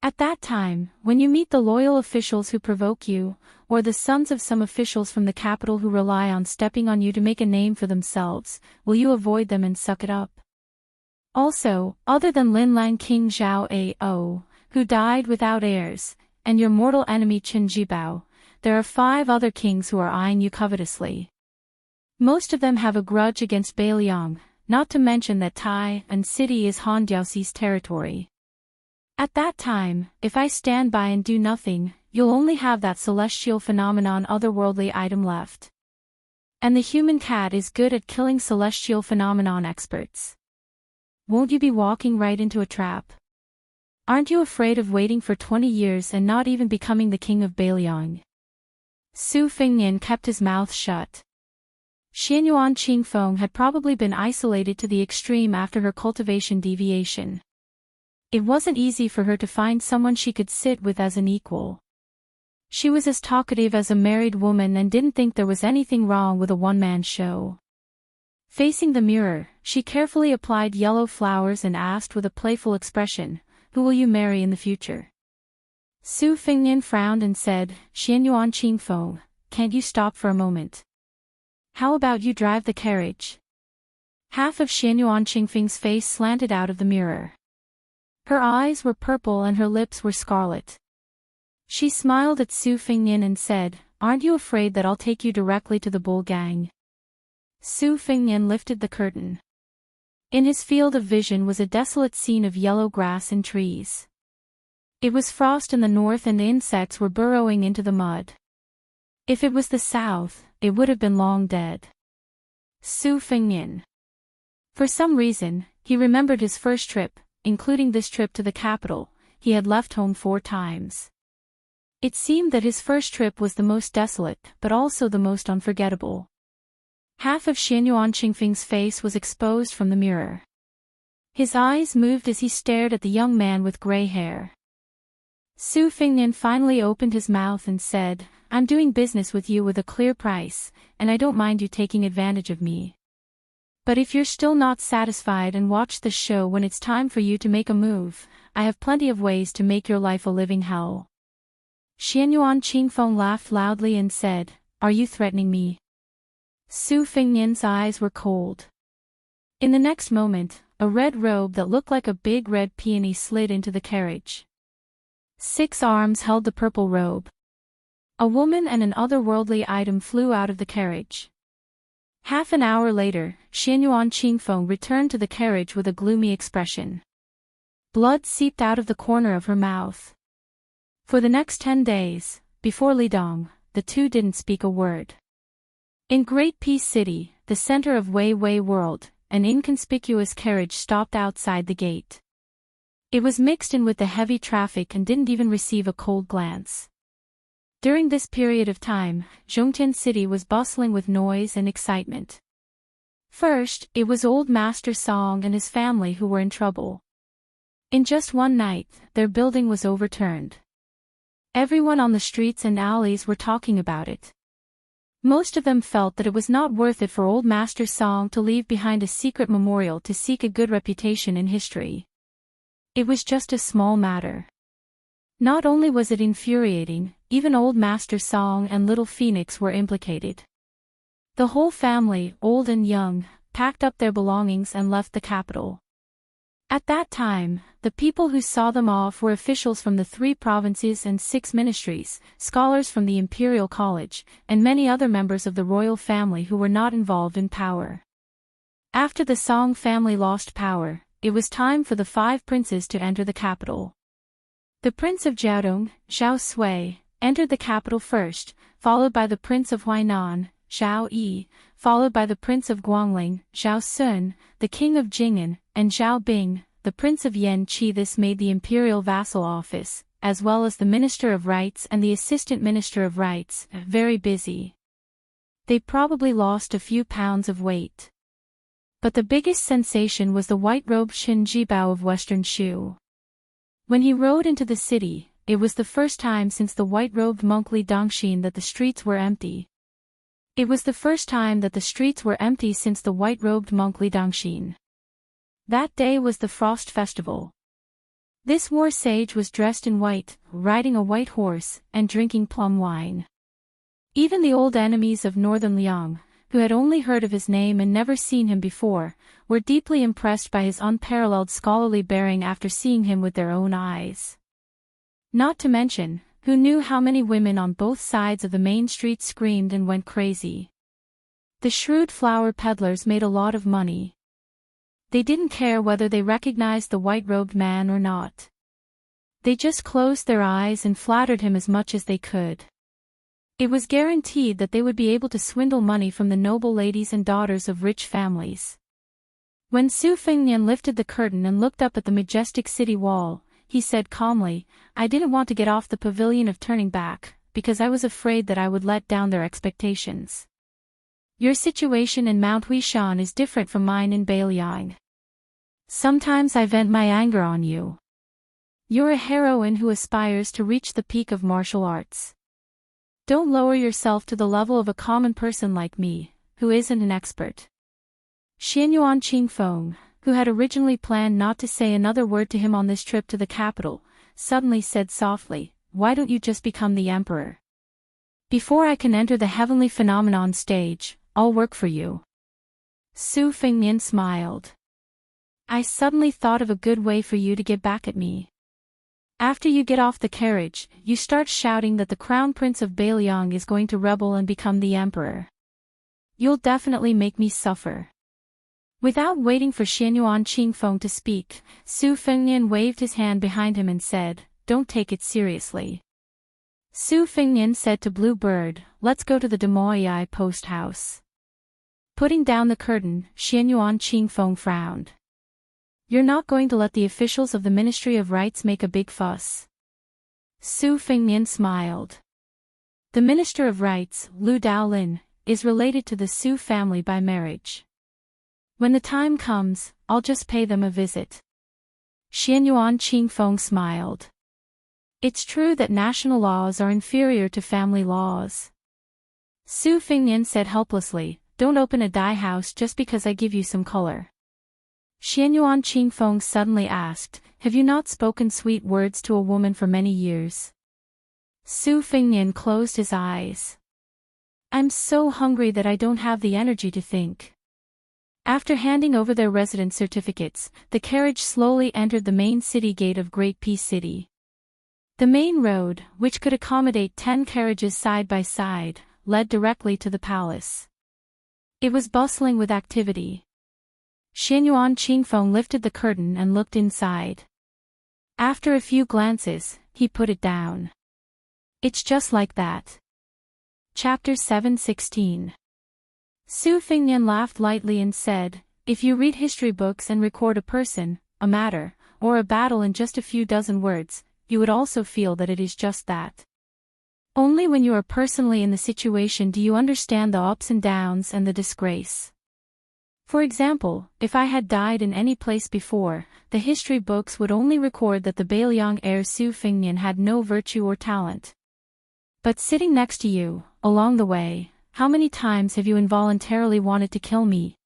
At that time, when you meet the loyal officials who provoke you, or the sons of some officials from the capital who rely on stepping on you to make a name for themselves, will you avoid them and suck it up? Also, other than Linlang King Zhao Ao, who died without heirs, and your mortal enemy Qin Jibao, there are 5 other kings who are eyeing you covetously. Most of them have a grudge against Beiliang, not to mention that Taiwan City is Han Diaoxi's territory. At that time, if I stand by and do nothing, you'll only have that celestial phenomenon otherworldly item left. And the human cat is good at killing celestial phenomenon experts. Won't you be walking right into a trap? Aren't you afraid of waiting for 20 years and not even becoming the king of Beiliang? Su Fingnian kept his mouth shut. Xianyuan Qingfeng had probably been isolated to the extreme after her cultivation deviation. It wasn't easy for her to find someone she could sit with as an equal. She was as talkative as a married woman and didn't think there was anything wrong with a one-man show. Facing the mirror, she carefully applied yellow flowers and asked with a playful expression, "Who will you marry in the future?" Su Fengnian frowned and said, "Xianyuan Qingfeng, can't you stop for a moment? How about you drive the carriage?" Half of Xianyuan Qingfeng's face slanted out of the mirror. Her eyes were purple and her lips were scarlet. She smiled at Su Fengnian and said, "Aren't you afraid that I'll take you directly to the bull gang?" Su Fengnian lifted the curtain. In his field of vision was a desolate scene of yellow grass and trees. It was frost in the north and the insects were burrowing into the mud. If it was the south, it would have been long dead. Su Fengnian. For some reason, he remembered his first trip, including this trip to the capital. He had left home 4 times. It seemed that his first trip was the most desolate, but also the most unforgettable. Half of Xianyuan Qingfeng's face was exposed from the mirror. His eyes moved as he stared at the young man with gray hair. Su Fengnian finally opened his mouth and said, "I'm doing business with you with a clear price, and I don't mind you taking advantage of me. But if you're still not satisfied and watch the show when it's time for you to make a move, I have plenty of ways to make your life a living hell." Xianyuan Qingfeng laughed loudly and said, "Are you threatening me?" Su Fengnian's eyes were cold. In the next moment, a red robe that looked like a big red peony slid into the carriage. 6 arms held the purple robe. A woman and an otherworldly item flew out of the carriage. Half an hour later, Xianyuan Qingfeng returned to the carriage with a gloomy expression. Blood seeped out of the corner of her mouth. For the next 10 days, before Lidong, the two didn't speak a word. In Great Peace City, the center of Wei Wei World, an inconspicuous carriage stopped outside the gate. It was mixed in with the heavy traffic and didn't even receive a cold glance. During this period of time, Zhongtian City was bustling with noise and excitement. First, it was Old Master Song and his family who were in trouble. In just one night, their building was overturned. Everyone on the streets and alleys were talking about it. Most of them felt that it was not worth it for Old Master Song to leave behind a secret memorial to seek a good reputation in history. It was just a small matter. Not only was it infuriating, even Old Master Song and Little Phoenix were implicated. The whole family, old and young, packed up their belongings and left the capital. At that time, the people who saw them off were officials from the 3 provinces and 6 ministries, scholars from the Imperial College, and many other members of the royal family who were not involved in power. After the Song family lost power, it was time for the 5 princes to enter the capital. The Prince of Jiaodong, Zhao Sui, entered the capital first, followed by the Prince of Huainan, Zhao Yi, followed by the Prince of Guangling, Zhao Sun, the King of Jing'an, and Zhao Bing, the Prince of Yanqi. This made the Imperial Vassal Office, as well as the Minister of Rights and the Assistant Minister of Rights, very busy. They probably lost a few pounds of weight. But the biggest sensation was the white-robed Shen Jibao of Western Shu. When he rode into the city, it was the first time since the white-robed monk Li Dongxin that the streets were empty. It was the first time that the streets were empty since the white-robed monk Li Dongxin. That day was the Frost Festival. This war sage was dressed in white, riding a white horse, and drinking plum wine. Even the old enemies of Northern Liang, who had only heard of his name and never seen him before, were deeply impressed by his unparalleled scholarly bearing after seeing him with their own eyes. Not to mention, who knew how many women on both sides of the main street screamed and went crazy. The shrewd flower peddlers made a lot of money. They didn't care whether they recognized the white-robed man or not. They just closed their eyes and flattered him as much as they could. It was guaranteed that they would be able to swindle money from the noble ladies and daughters of rich families. When Su Fengnian lifted the curtain and looked up at the majestic city wall, he said calmly, "I didn't want to get off the pavilion of turning back, because I was afraid that I would let down their expectations. Your situation in Mount Huishan is different from mine in Beiliang. Sometimes I vent my anger on you. You're a heroine who aspires to reach the peak of martial arts. Don't lower yourself to the level of a common person like me, who isn't an expert. Xianyuan Qingfeng, who had originally planned not to say another word to him on this trip to the capital, suddenly said softly, "Why don't you just become the emperor? Before I can enter the heavenly phenomenon stage, I'll work for you." Su Fengnian smiled. "I suddenly thought of a good way for you to get back at me. After you get off the carriage, you start shouting that the Crown Prince of Bailiang is going to rebel and become the emperor. You'll definitely make me suffer." Without waiting for Xianyuan Qingfeng to speak, Su Fengnian waved his hand behind him and said, "Don't take it seriously." Su Fengnian said to Blue Bird, "Let's go to the Demoyai post house." Putting down the curtain, Xianyuan Qingfeng frowned. "You're not going to let the officials of the Ministry of Rites make a big fuss?" Su Fengnian smiled. "The Minister of Rites, Lu Daolin, is related to the Su family by marriage. When the time comes, I'll just pay them a visit." Xianyuan Qingfeng smiled. "It's true that national laws are inferior to family laws." Su Fengnian said helplessly, "Don't open a dye house just because I give you some color." Xianyuan Qingfeng suddenly asked, "Have you not spoken sweet words to a woman for many years?" Su Fengnian closed his eyes. "I'm so hungry that I don't have the energy to think." After handing over their residence certificates, the carriage slowly entered the main city gate of Great Peace City. The main road, which could accommodate 10 carriages side by side, led directly to the palace. It was bustling with activity. Xianyuan Qingfeng lifted the curtain and looked inside. After a few glances, he put it down. "It's just like that." Chapter 7:16. Su Fengnian laughed lightly and said, "If you read history books and record a person, a matter, or a battle in just a few dozen words, you would also feel that it is just that. Only when you are personally in the situation do you understand the ups and downs and the disgrace. For example, if I had died in any place before, the history books would only record that the Bailiang heir Su Fengnian had no virtue or talent. But sitting next to you, along the way, how many times have you involuntarily wanted to kill me?"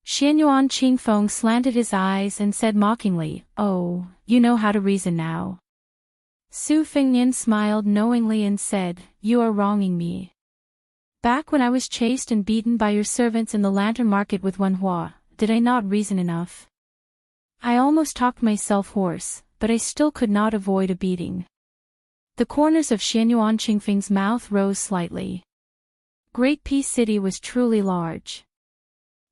Xianyuan Qingfeng slanted his eyes and said mockingly, "Oh, you know how to reason now." Su Fengnian smiled knowingly and said, "You are wronging me. Back when I was chased and beaten by your servants in the lantern market with Wenhua, did I not reason enough? I almost talked myself hoarse, but I still could not avoid a beating." The corners of Xianyuan Qingfeng's mouth rose slightly. Great Peace City was truly large.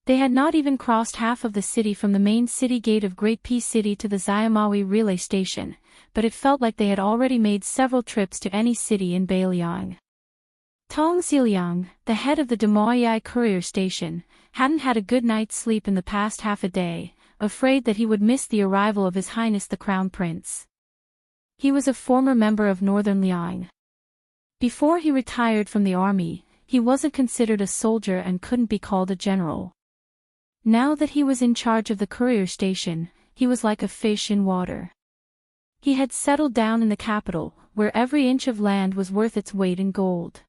They had not even crossed half of the city from the main city gate of Great Peace City to the Xiaomawi relay station, but it felt like they had already made several trips to any city in Bailiang. Tong Ziliang, the head of the Demoyai courier station, hadn't had a good night's sleep in the past half a day, afraid that he would miss the arrival of His Highness the Crown Prince. He was a former member of Northern Liang. Before he retired from the army, he wasn't considered a soldier and couldn't be called a general. Now that he was in charge of the courier station, he was like a fish in water. He had settled down in the capital, where every inch of land was worth its weight in gold.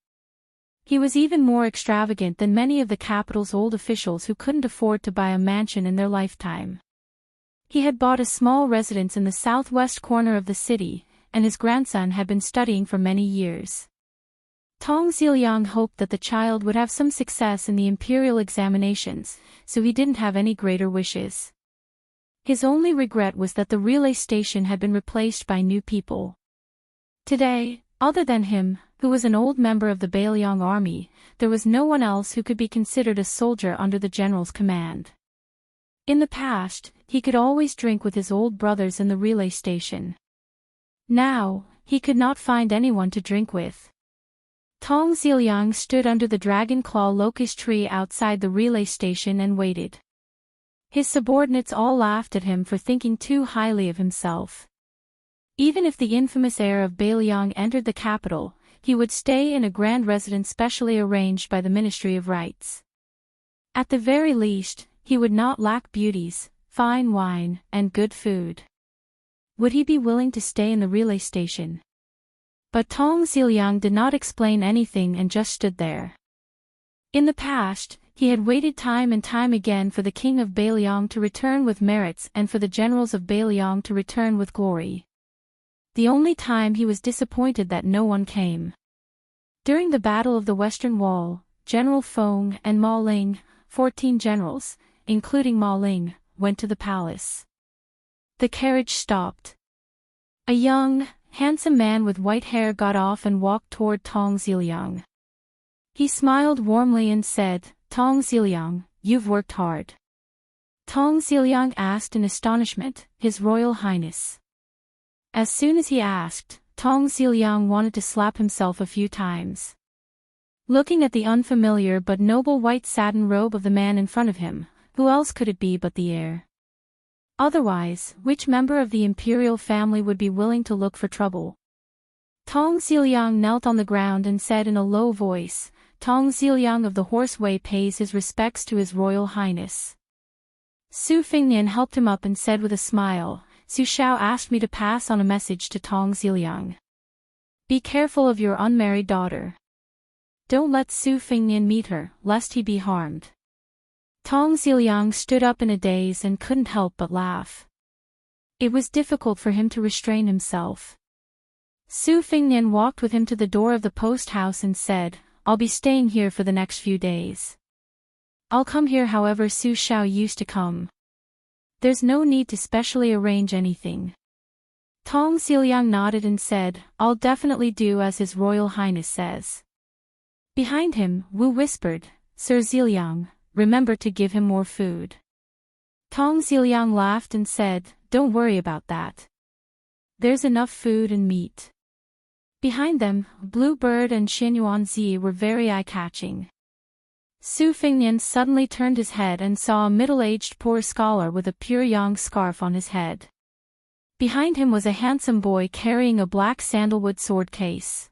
He was even more extravagant than many of the capital's old officials who couldn't afford to buy a mansion in their lifetime. He had bought a small residence in the southwest corner of the city, and his grandson had been studying for many years. Tong Ziliang hoped that the child would have some success in the imperial examinations, so he didn't have any greater wishes. His only regret was that the relay station had been replaced by new people. Today, other than him, who was an old member of the Bailiang army, there was no one else who could be considered a soldier under the general's command. In the past, he could always drink with his old brothers in the relay station. Now, he could not find anyone to drink with. Tong Ziliang stood under the dragon claw locust tree outside the relay station and waited. His subordinates all laughed at him for thinking too highly of himself. Even if the infamous heir of Bailiang entered the capital, he would stay in a grand residence specially arranged by the Ministry of Rites. At the very least, he would not lack beauties, fine wine, and good food. Would he be willing to stay in the relay station? But Tong Ziliang did not explain anything and just stood there. In the past, He had waited time and time again for the king of Bailiang to return with merits and for the generals of Bailiang to return with glory. The only time he was disappointed that no one came. During the Battle of the Western Wall, General Feng and Ma Ling, 14 generals, including Ma Ling, went to the palace. The carriage stopped. A young, handsome man with white hair got off and walked toward Tong Ziliang. He smiled warmly and said, "Tong Ziliang, you've worked hard." Tong Ziliang asked in astonishment, "His Royal Highness." As soon as he asked, Tong Ziliang wanted to slap himself a few times. Looking at the unfamiliar but noble white satin robe of the man in front of him, who else could it be but the heir? Otherwise, which member of the imperial family would be willing to look for trouble? Tong Ziliang knelt on the ground and said in a low voice, "Tong Ziliang of the Horseway pays his respects to His Royal Highness." Su Fingnian helped him up and said with a smile, "Su Shao asked me to pass on a message to Tong Ziliang. Be careful of your unmarried daughter. Don't let Su Fingnian meet her, lest he be harmed." Tong Ziliang stood up in a daze and couldn't help but laugh. It was difficult for him to restrain himself. Su Fingnian walked with him to the door of the post house and said, "I'll be staying here for the next few days. I'll come here however Su Shao used to come. There's no need to specially arrange anything." Tong Ziliang nodded and said, "I'll definitely do as His Royal Highness says." Behind him, Wu whispered, "Sir Ziliang, remember to give him more food." Tong Ziliang laughed and said, "Don't worry about that. There's enough food and meat." Behind them, Bluebird and Xinyuanzi were very eye-catching. Su Fingnian suddenly turned his head and saw a middle-aged poor scholar with a pure yang scarf on his head. Behind him was a handsome boy carrying a black sandalwood sword case.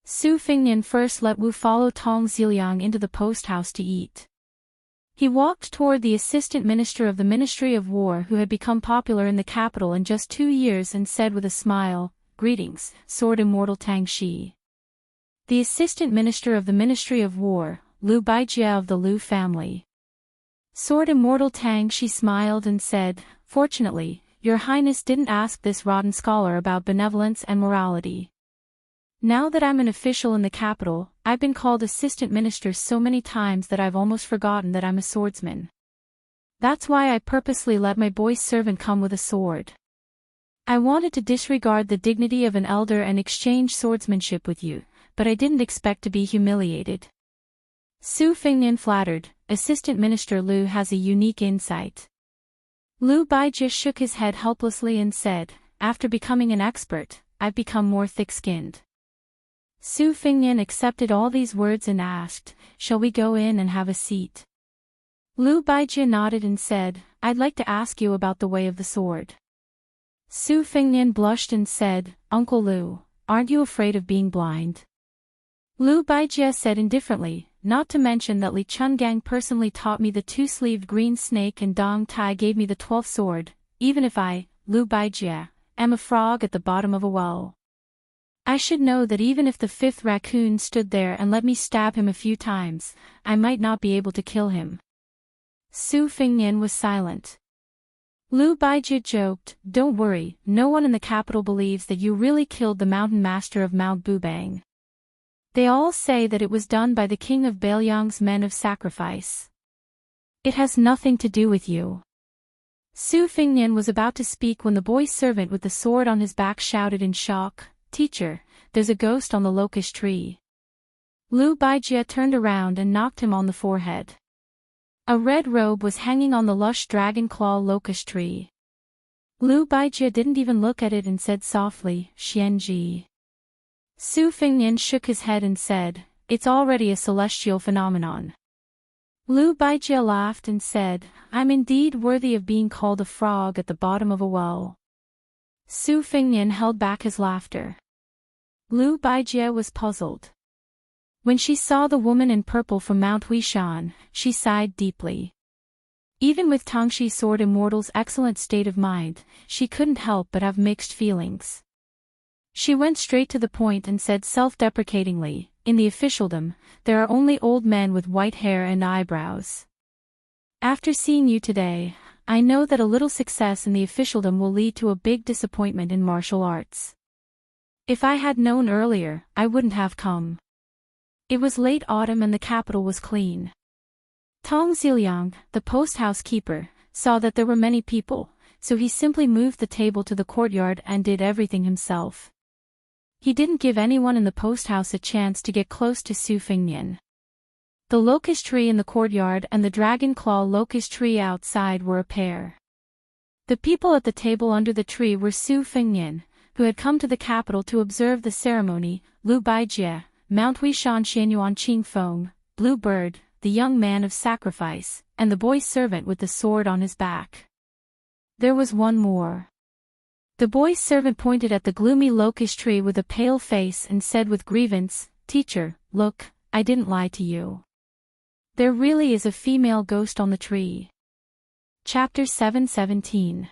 Su Fingnian first let Wu follow Tong Ziliang into the post house to eat. He walked toward the assistant minister of the Ministry of War who had become popular in the capital in just 2 years and said with a smile, "Greetings, Sword Immortal Tang Shi." The assistant minister of the Ministry of War, Liu Baijie of the Liu family. Sword Immortal Tang Shi smiled and said, "Fortunately, Your Highness didn't ask this rotten scholar about benevolence and morality. Now that I'm an official in the capital, I've been called assistant minister so many times that I've almost forgotten that I'm a swordsman. That's why I purposely let my boy servant come with a sword. I wanted to disregard the dignity of an elder and exchange swordsmanship with you, but I didn't expect to be humiliated." Su Fingnian flattered, "Assistant Minister Liu has a unique insight." Liu Baijie shook his head helplessly and said, "After becoming an expert, I've become more thick-skinned." Su Fingnian accepted all these words and asked, "Shall we go in and have a seat?" Liu Baijie nodded and said, "I'd like to ask you about the way of the sword." Su Fingnian blushed and said, "Uncle Liu, aren't you afraid of being blind?" Liu Baijie said indifferently, "Not to mention that Li Chungang personally taught me the two-sleeved green snake and Dong Tai gave me the 12th sword, even if I, Liu Baijie, am a frog at the bottom of a well. I should know that even if the 5th raccoon stood there and let me stab him a few times, I might not be able to kill him." Su Fingnian was silent. Liu Baijie joked, "Don't worry, no one in the capital believes that you really killed the mountain master of Mount Bubang. They all say that it was done by the king of Bailiang's men of sacrifice. It has nothing to do with you." Su Fingnian was about to speak when the boy servant with the sword on his back shouted in shock, "Teacher, there's a ghost on the locust tree." Liu Baijie turned around and knocked him on the forehead. A red robe was hanging on the lush dragon claw locust tree. Liu Baijie didn't even look at it and said softly, "Xianji." Su Fingnian shook his head and said, "It's already a celestial phenomenon." Liu Baijie laughed and said, "I'm indeed worthy of being called a frog at the bottom of a well." Su Fingnian held back his laughter. Liu Baijie was puzzled. When she saw the woman in purple from Mount Huishan, she sighed deeply. Even with Tangshi Sword Immortal's excellent state of mind, she couldn't help but have mixed feelings. She went straight to the point and said self-deprecatingly, in the officialdom, there are only old men with white hair and eyebrows. After seeing you today, I know that a little success in the officialdom will lead to a big disappointment in martial arts. If I had known earlier, I wouldn't have come. It was late autumn and the capital was clean. Tong Ziliang, the post-house keeper, saw that there were many people, so he simply moved the table to the courtyard and did everything himself. He didn't give anyone in the post-house a chance to get close to Su Fengnian. The locust tree in the courtyard and the dragon claw locust tree outside were a pair. The people at the table under the tree were Su Fengnian, who had come to the capital to observe the ceremony, Lu Baijie, Mount Huishan Xianyuan Qingfeng, Blue Bird, the young man of sacrifice, and the boy servant with the sword on his back. There was one more. The boy's servant pointed at the gloomy locust tree with a pale face and said with grievance, "Teacher, look, I didn't lie to you. There really is a female ghost on the tree." Chapter 7:17.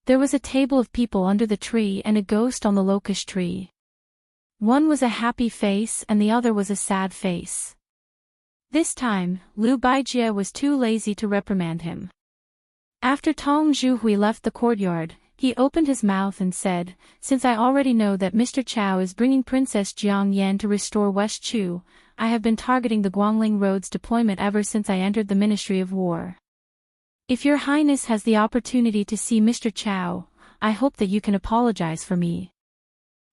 There was a table of people under the tree and a ghost on the locust tree. One was a happy face and the other was a sad face. This time, Lu Baijie was too lazy to reprimand him. After Tong Zhuhui left the courtyard, he opened his mouth and said, "Since I already know that Mr. Chao is bringing Princess Jiang Yan to restore West Chu, I have been targeting the Guangling Road's deployment ever since I entered the Ministry of War. If Your Highness has the opportunity to see Mr. Chao, I hope that you can apologize for me.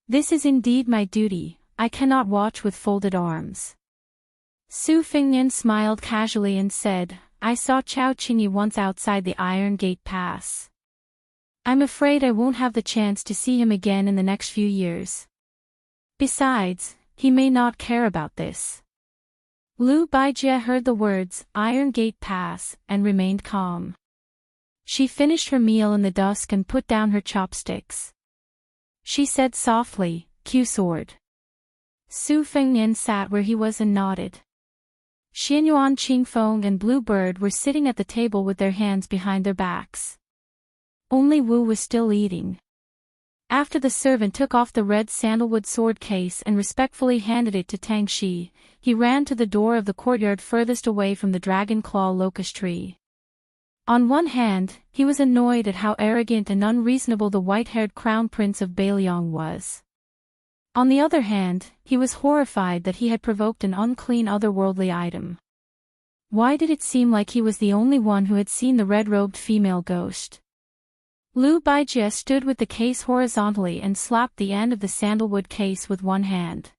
This is indeed my duty, I cannot watch with folded arms." Su Fengnian smiled casually and said, "I saw Chao Qingyi once outside the Iron Gate Pass. I'm afraid I won't have the chance to see him again in the next few years. Besides, he may not care about this." Lu Baijie heard the words, Iron Gate Pass, and remained calm. She finished her meal in the dusk and put down her chopsticks. She said softly, "Q sword." Su Fengnian sat where he was and nodded. Xianyuan Qingfeng and Blue Bird were sitting at the table with their hands behind their backs. Only Wu was still eating. After the servant took off the red sandalwood sword case and respectfully handed it to Tang Shi, he ran to the door of the courtyard furthest away from the dragon claw locust tree. On one hand, he was annoyed at how arrogant and unreasonable the white-haired crown prince of Bailiang was. On the other hand, he was horrified that he had provoked an unclean otherworldly item. Why did it seem like he was the only one who had seen the red-robed female ghost? Lu Baijie stood with the case horizontally and slapped the end of the sandalwood case with one hand.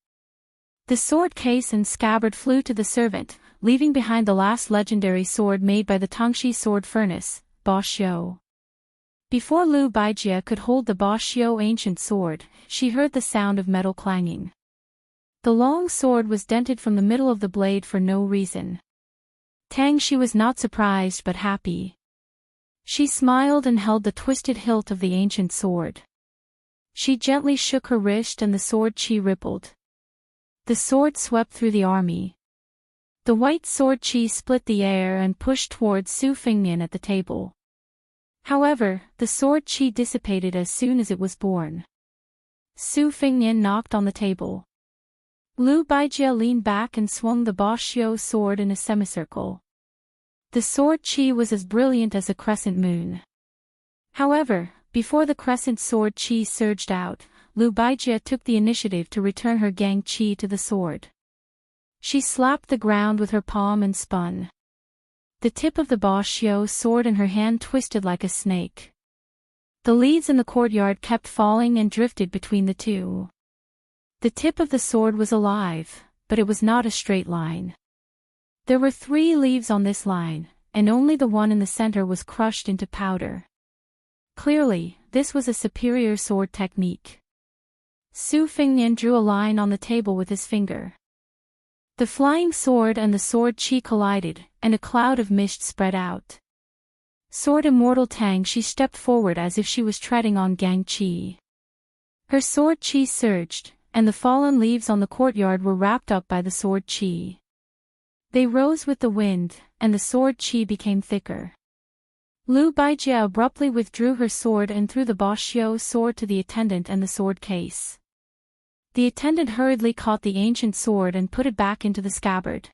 The sword case and scabbard flew to the servant, leaving behind the last legendary sword made by the Tongshi sword furnace, Ba Xiu. Before Lu Baijie could hold the Ba Xiu ancient sword, she heard the sound of metal clanging. The long sword was dented from the middle of the blade for no reason. Tang Shi was not surprised but happy. She smiled and held the twisted hilt of the ancient sword. She gently shook her wrist and the sword chi rippled. The sword swept through the army. The white sword chi split the air and pushed towards Su Fengnian at the table. However, the sword chi dissipated as soon as it was born. Su Fengnian knocked on the table. Lu Baijie leaned back and swung the Ba Xiu sword in a semicircle. The sword chi was as brilliant as a crescent moon. However, before the crescent sword chi surged out, Lu Baijie took the initiative to return her gang chi to the sword. She slapped the ground with her palm and spun. The tip of the Ba Xiu sword in her hand twisted like a snake. The leaves in the courtyard kept falling and drifted between the two. The tip of the sword was alive, but it was not a straight line. There were 3 leaves on this line, and only the one in the center was crushed into powder. Clearly, this was a superior sword technique. Su Fengnian drew a line on the table with his finger. The flying sword and the sword chi collided, and a cloud of mist spread out. Sword Immortal Tang Shi stepped forward as if she was treading on gang chi. Her sword chi surged, and the fallen leaves on the courtyard were wrapped up by the sword chi. They rose with the wind, and the sword chi became thicker. Lu Baijie abruptly withdrew her sword and threw the Ba Xiu sword to the attendant and the sword case. The attendant hurriedly caught the ancient sword and put it back into the scabbard.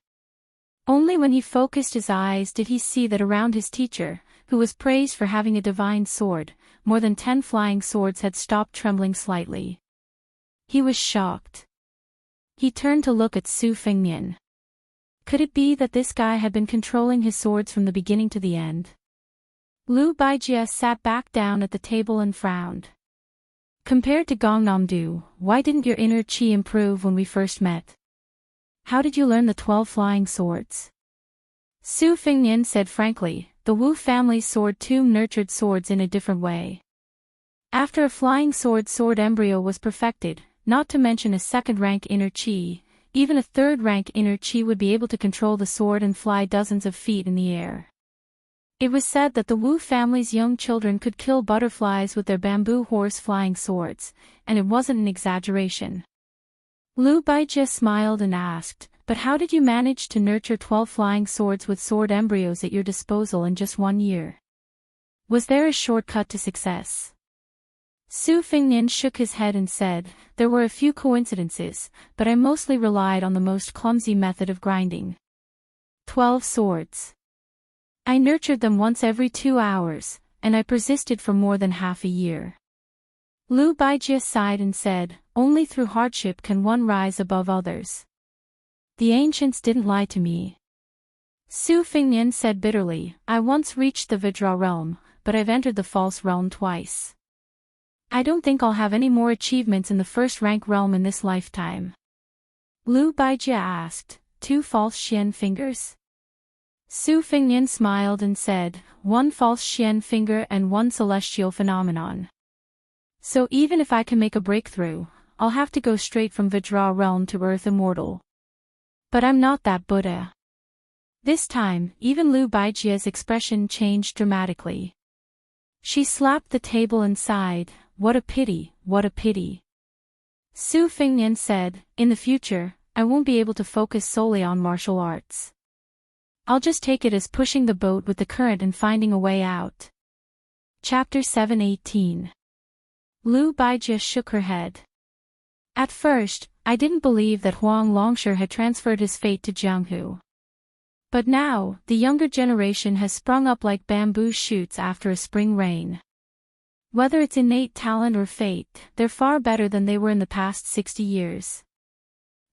Only when he focused his eyes did he see that around his teacher, who was praised for having a divine sword, more than 10 flying swords had stopped trembling slightly. He was shocked. He turned to look at Su Fengnian. Could it be that this guy had been controlling his swords from the beginning to the end? Lu Baijie sat back down at the table and frowned. Compared to Gongnamdu, why didn't your inner chi improve when we first met? How did you learn the 12 flying swords? Su Fengnian said frankly, the Wu family's sword tomb nurtured swords in a different way. After a flying sword embryo was perfected, not to mention a second-rank inner chi, even a third-rank inner chi would be able to control the sword and fly dozens of feet in the air. It was said that the Wu family's young children could kill butterflies with their bamboo horse flying swords, and it wasn't an exaggeration. Lu Baijie smiled and asked, but how did you manage to nurture 12 flying swords with sword embryos at your disposal in just 1 year? Was there a shortcut to success? Su Fengnian shook his head and said, there were a few coincidences, but I mostly relied on the most clumsy method of grinding. 12 swords. I nurtured them once every 2 hours, and I persisted for more than half a year. Lu Baijie sighed and said, only through hardship can one rise above others. The ancients didn't lie to me. Su Fengnian said bitterly, I once reached the Vajra realm, but I've entered the false realm twice. I don't think I'll have any more achievements in the first-rank realm in this lifetime. Lu Baijie asked, 2 false Xian fingers? Su Fengnian smiled and said, 1 false Xian finger and 1 celestial phenomenon. So even if I can make a breakthrough, I'll have to go straight from Vajra realm to Earth Immortal. But I'm not that Buddha. This time, even Lu Baijie's expression changed dramatically. She slapped the table and sighed, what a pity, what a pity. Su Fengnian said, in the future, I won't be able to focus solely on martial arts. I'll just take it as pushing the boat with the current and finding a way out. Chapter 7:18. Lu Baijie shook her head. At first, I didn't believe that Huang Longshi had transferred his fate to Jianghu. But now, the younger generation has sprung up like bamboo shoots after a spring rain. Whether it's innate talent or fate, they're far better than they were in the past 60 years.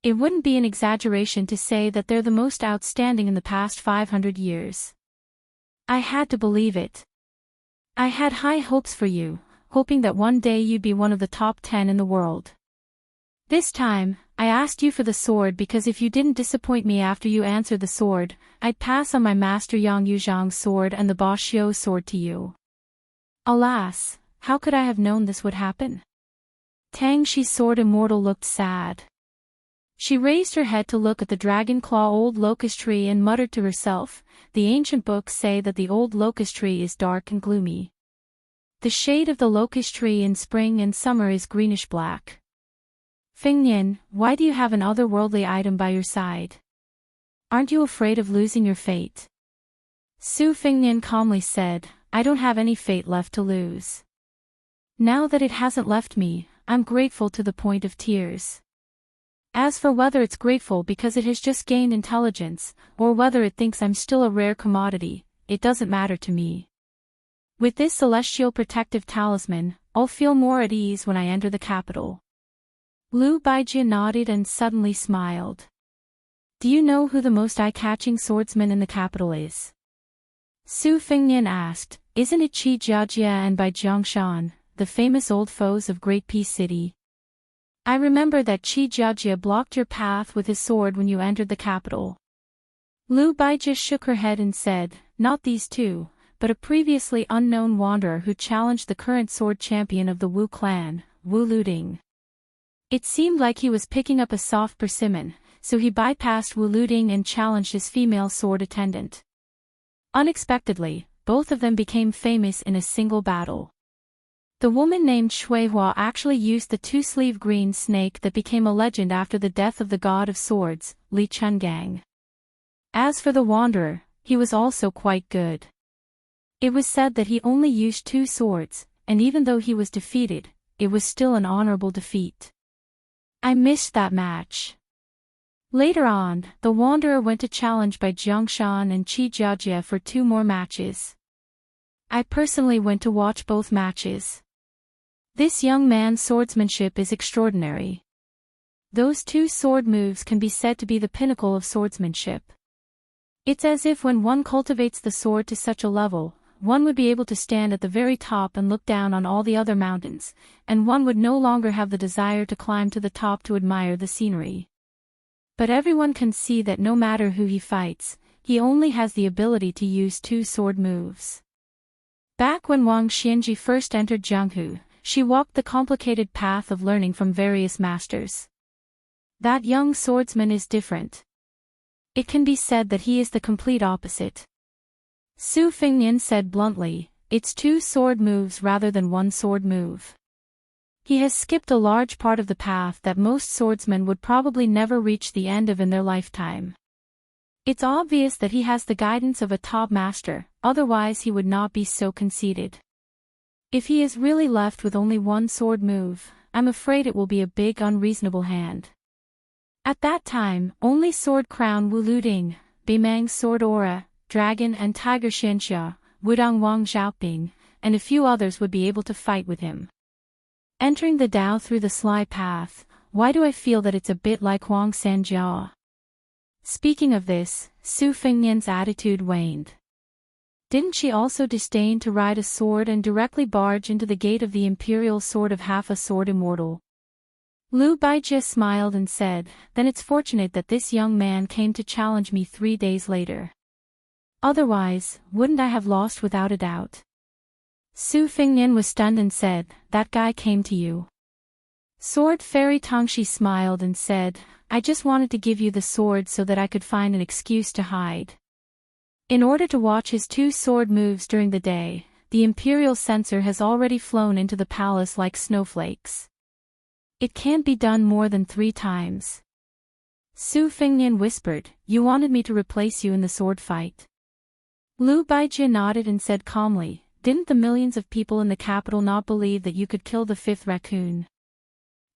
It wouldn't be an exaggeration to say that they're the most outstanding in the past 500 years. I had to believe it. I had high hopes for you, hoping that one day you'd be one of the top 10 in the world. This time, I asked you for the sword because if you didn't disappoint me after you answered the sword, I'd pass on my master Yang Yuzhang's sword and the Ba Xiu sword to you. Alas, how could I have known this would happen? Tang Shi's sword immortal looked sad. She raised her head to look at the dragon claw old locust tree and muttered to herself, the ancient books say that the old locust tree is dark and gloomy. The shade of the locust tree in spring and summer is greenish-black. Fengnian, why do you have an otherworldly item by your side? Aren't you afraid of losing your fate? Su Fengnian calmly said, I don't have any fate left to lose. Now that it hasn't left me, I'm grateful to the point of tears. As for whether it's grateful because it has just gained intelligence, or whether it thinks I'm still a rare commodity, it doesn't matter to me. With this celestial protective talisman, I'll feel more at ease when I enter the capital. Lu Baijie nodded and suddenly smiled. Do you know who the most eye-catching swordsman in the capital is? Su Fengnian asked, isn't it Qi Jiajie and Bai Jiangshan, the famous old foes of Great Peace City? I remember that Qi Jiajie blocked your path with his sword when you entered the capital. Lu Baijie shook her head and said, not these two, but a previously unknown wanderer who challenged the current sword champion of the Wu clan, Wu Luding. It seemed like he was picking up a soft persimmon, so he bypassed Wu Luding and challenged his female sword attendant. Unexpectedly, both of them became famous in a single battle. The woman named Shuihua actually used the 2-sleeve green snake that became a legend after the death of the god of swords, Li Chungang. As for the wanderer, he was also quite good. It was said that he only used 2 swords, and even though he was defeated, it was still an honorable defeat. I missed that match. Later on, the Wanderer went to challenge by Jiangshan and Qi Jiajie for 2 more matches. I personally went to watch both matches. This young man's swordsmanship is extraordinary. Those 2 sword moves can be said to be the pinnacle of swordsmanship. It's as if when one cultivates the sword to such a level, one would be able to stand at the very top and look down on all the other mountains, and one would no longer have the desire to climb to the top to admire the scenery. But everyone can see that no matter who he fights, he only has the ability to use 2 sword moves. Back when Wang Xianji first entered Jianghu, she walked the complicated path of learning from various masters. That young swordsman is different. It can be said that he is the complete opposite. Su Fengnian said bluntly, it's 2 sword moves rather than 1 sword move. He has skipped a large part of the path that most swordsmen would probably never reach the end of in their lifetime. It's obvious that he has the guidance of a top master, otherwise he would not be so conceited. If he is really left with only 1 sword move, I'm afraid it will be a big unreasonable hand. At that time, only Sword Crown Wu Luding, Bimang's Sword Aura, Dragon and Tiger Xianxia, Wudong Wang Xiaoping, and a few others would be able to fight with him. Entering the Dao through the sly path, why do I feel that it's a bit like Huang Sanjiao? Speaking of this, Su Fengnian's attitude waned. Didn't she also disdain to ride a sword and directly barge into the gate of the imperial sword of half a sword immortal? Lu Baijie smiled and said, then it's fortunate that this young man came to challenge me 3 days later. Otherwise, wouldn't I have lost without a doubt? Su Fengnian was stunned and said, that guy came to you. Sword Fairy Tongxi smiled and said, I just wanted to give you the sword so that I could find an excuse to hide. In order to watch his 2 sword moves during the day, the imperial censor has already flown into the palace like snowflakes. It can't be done more than 3 times. Su Fengnian whispered, you wanted me to replace you in the sword fight. Lu Baijie nodded and said calmly, didn't the millions of people in the capital not believe that you could kill the 5th raccoon?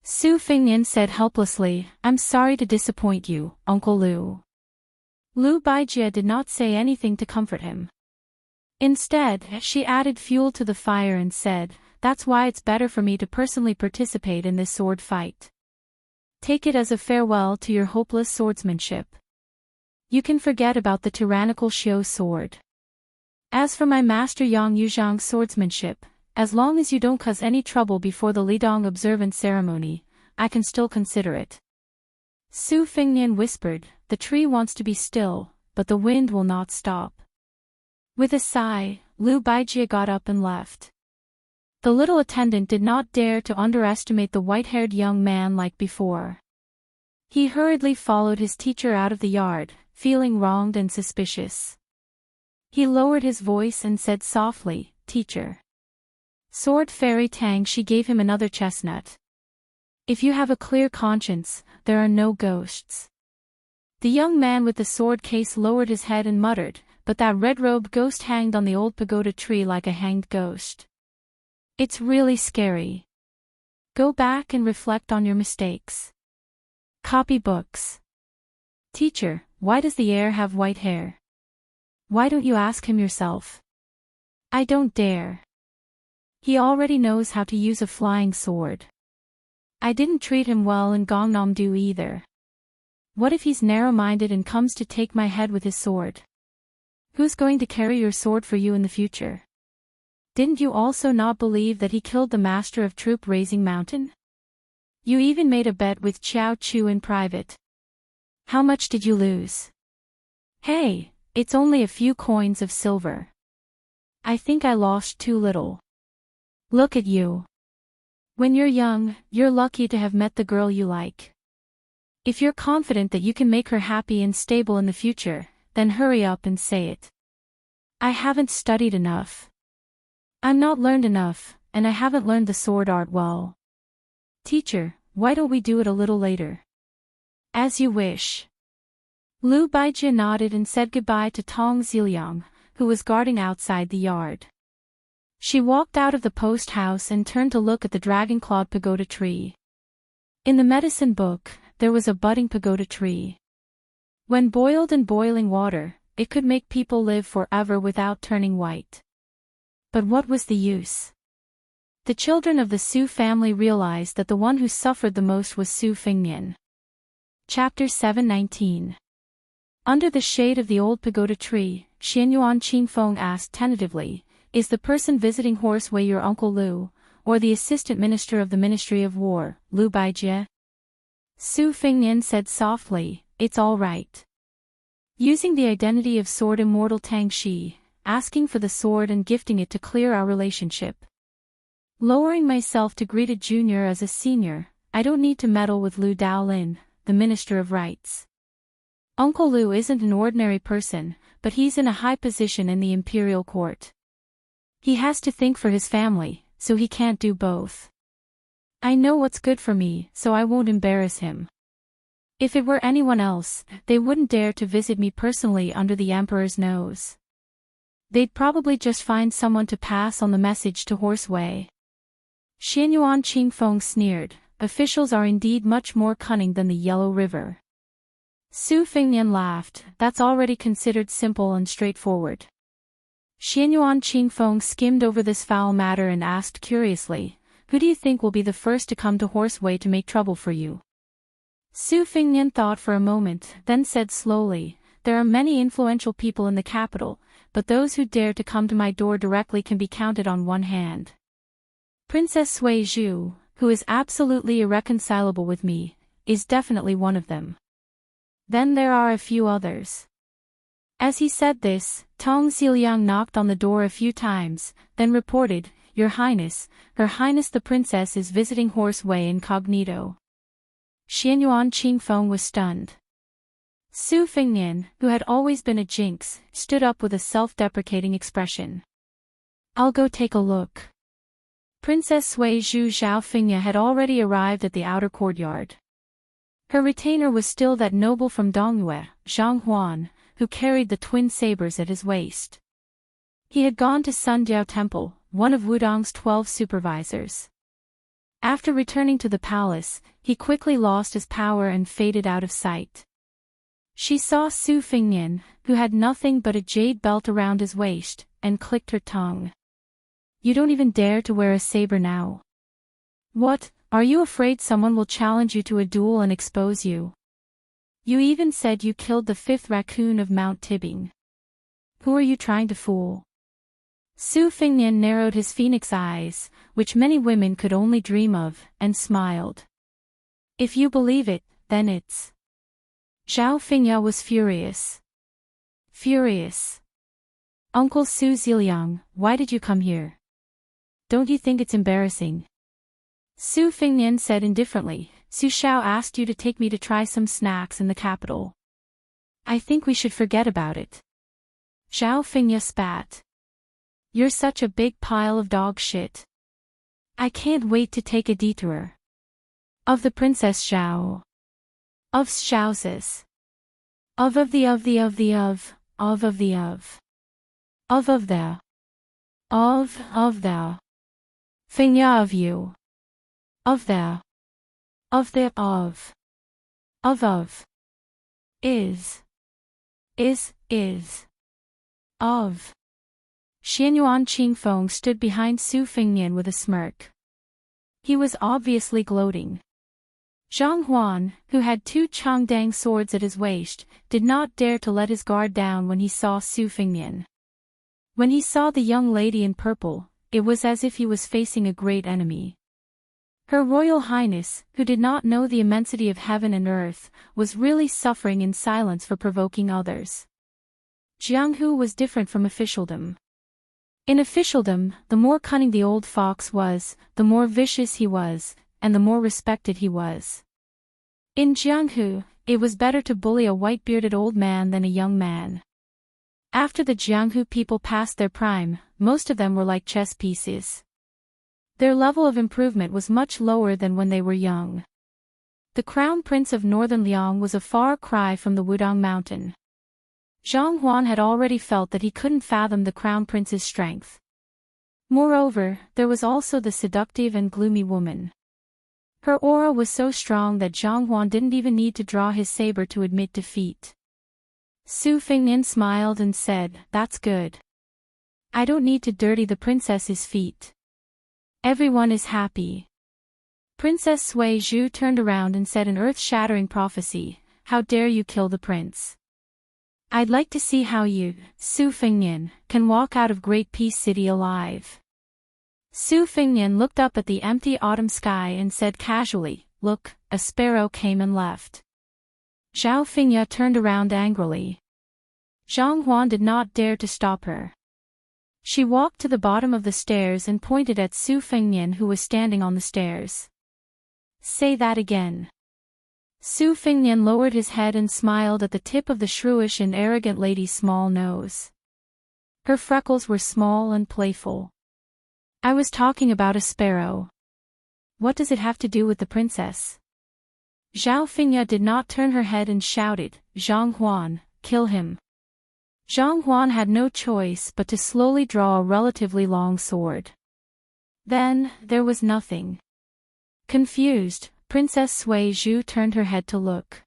Su Fengnian said helplessly, I'm sorry to disappoint you, Uncle Lu. Lu Baijie did not say anything to comfort him. Instead, she added fuel to the fire and said, that's why it's better for me to personally participate in this sword fight. Take it as a farewell to your hopeless swordsmanship. You can forget about the tyrannical Xiu sword. As for my master Yang Yuzhang's swordsmanship, as long as you don't cause any trouble before the Lidong observance ceremony, I can still consider it. Su Fengnian whispered, the tree wants to be still, but the wind will not stop. With a sigh, Lu Baijie got up and left. The little attendant did not dare to underestimate the white-haired young man like before. He hurriedly followed his teacher out of the yard, feeling wronged and suspicious. He lowered his voice and said softly, Teacher. Sword Fairy Tangxi gave him another chestnut. If you have a clear conscience, there are no ghosts. The young man with the sword case lowered his head and muttered, but that red-robed ghost hanged on the old pagoda tree like a hanged ghost. It's really scary. Go back and reflect on your mistakes. Copy books. Teacher, why does the heir have white hair? Why don't you ask him yourself? I don't dare. He already knows how to use a flying sword. I didn't treat him well in Gangnam-do either. What if he's narrow-minded and comes to take my head with his sword? Who's going to carry your sword for you in the future? Didn't you also not believe that he killed the master of troop Raising Mountain? You even made a bet with Qiao Chu in private. How much did you lose? Hey, it's only a few coins of silver. I think I lost too little. Look at you. When you're young, you're lucky to have met the girl you like. If you're confident that you can make her happy and stable in the future, then hurry up and say it. I haven't studied enough. I'm not learned enough, and I haven't learned the sword art well. Teacher, why don't we do it a little later? As you wish. Lu Baijie nodded and said goodbye to Tong Ziliang, who was guarding outside the yard. She walked out of the post house and turned to look at the dragon-clawed pagoda tree. In the medicine book, there was a budding pagoda tree. When boiled in boiling water, it could make people live forever without turning white. But what was the use? The children of the Su family realized that the one who suffered the most was Su Fingnian. Chapter 719. Under the shade of the old pagoda tree, Xianyuan Qingfeng asked tentatively, "Is the person visiting Horse Wei your Uncle Lu, or the assistant minister of the Ministry of War, Lu Baijie?" Su Fingnian said softly, "It's all right." Using the identity of Sword Immortal Tang Shi, asking for the sword and gifting it to clear our relationship. Lowering myself to greet a junior as a senior, I don't need to meddle with Lu Daolin, the Minister of Rights. Uncle Lu isn't an ordinary person, but he's in a high position in the imperial court. He has to think for his family, so he can't do both. I know what's good for me, so I won't embarrass him. If it were anyone else, they wouldn't dare to visit me personally under the emperor's nose. They'd probably just find someone to pass on the message to Horse Wei. Xianyuan Qingfeng sneered, "Officials are indeed much more cunning than the Yellow River." Su Fingnian laughed, "That's already considered simple and straightforward." Xianyuan Qingfeng skimmed over this foul matter and asked curiously, "Who do you think will be the first to come to Horse Wei to make trouble for you?" Su Fingnian thought for a moment, then said slowly, "There are many influential people in the capital, but those who dare to come to my door directly can be counted on one hand. Princess Sui Zhu, who is absolutely irreconcilable with me, is definitely one of them. Then there are a few others." As he said this, Tong Ziliang knocked on the door a few times, then reported, "Your Highness, Her Highness the Princess is visiting Horse Wei incognito." Xianyuan Qingfeng was stunned. Su Fingnian, who had always been a jinx, stood up with a self-deprecating expression. "I'll go take a look." Princess Sui Zhu Zhao Fingya had already arrived at the outer courtyard. Her retainer was still that noble from Dongyue, Zhang Huan, who carried the twin sabers at his waist. He had gone to Sundiao Temple, one of Wudong's 12 supervisors. After returning to the palace, he quickly lost his power and faded out of sight. She saw Su Fingnian, who had nothing but a jade belt around his waist, and clicked her tongue. "You don't even dare to wear a saber now. What, are you afraid someone will challenge you to a duel and expose you? You even said you killed the 5th raccoon of Mount Tibbing. Who are you trying to fool?" Su Fingnian narrowed his phoenix eyes, which many women could only dream of, and smiled. "If you believe it, then it's..." Zhao Fingya was furious. Furious. "Uncle Su Ziliang, why did you come here? Don't you think it's embarrassing?" Su Fingnian said indifferently, "Su Xiao asked you to take me to try some snacks in the capital. I think we should forget about it." Zhao Fingya spat. "You're such a big pile of dog shit. I can't wait to take a detour. Of the Princess Zhao. Of Xiao's. Of the. Of the. Of the. Of the. Fingya of you. Of the. Of the. Of. Is. Of. Xianyuan Qingfeng stood behind Su Fingnian with a smirk. He was obviously gloating. Zhang Huan, who had 2 Changdang swords at his waist, did not dare to let his guard down when he saw Su Fingnian. When he saw the young lady in purple, it was as if he was facing a great enemy. Her Royal Highness, who did not know the immensity of heaven and earth, was really suffering in silence for provoking others. Jianghu was different from officialdom. In officialdom, the more cunning the old fox was, the more vicious he was, and the more respected he was. In Jianghu, it was better to bully a white-bearded old man than a young man. After the Jianghu people passed their prime, most of them were like chess pieces. Their level of improvement was much lower than when they were young. The Crown Prince of Northern Liang was a far cry from the Wudong Mountain. Zhang Huan had already felt that he couldn't fathom the Crown Prince's strength. Moreover, there was also the seductive and gloomy woman. Her aura was so strong that Zhang Huan didn't even need to draw his saber to admit defeat. Su Fengnian smiled and said, "That's good. I don't need to dirty the princess's feet. Everyone is happy." Princess Sui Zhu turned around and said an earth-shattering prophecy, "How dare you kill the prince? I'd like to see how you, Su Fengnian, can walk out of Great Peace City alive." Su Fengnian looked up at the empty autumn sky and said casually, "Look, a sparrow came and left." Zhao Fengya turned around angrily. Zhang Huan did not dare to stop her. She walked to the bottom of the stairs and pointed at Su Fengnian, who was standing on the stairs. "Say that again." Su Fengnian lowered his head and smiled at the tip of the shrewish and arrogant lady's small nose. Her freckles were small and playful. "I was talking about a sparrow. What does it have to do with the princess?" Zhao Fengya did not turn her head and shouted, "Zhang Huan, kill him." Zhang Huan had no choice but to slowly draw a relatively long sword. Then, there was nothing. Confused, Princess Sui Zhu turned her head to look.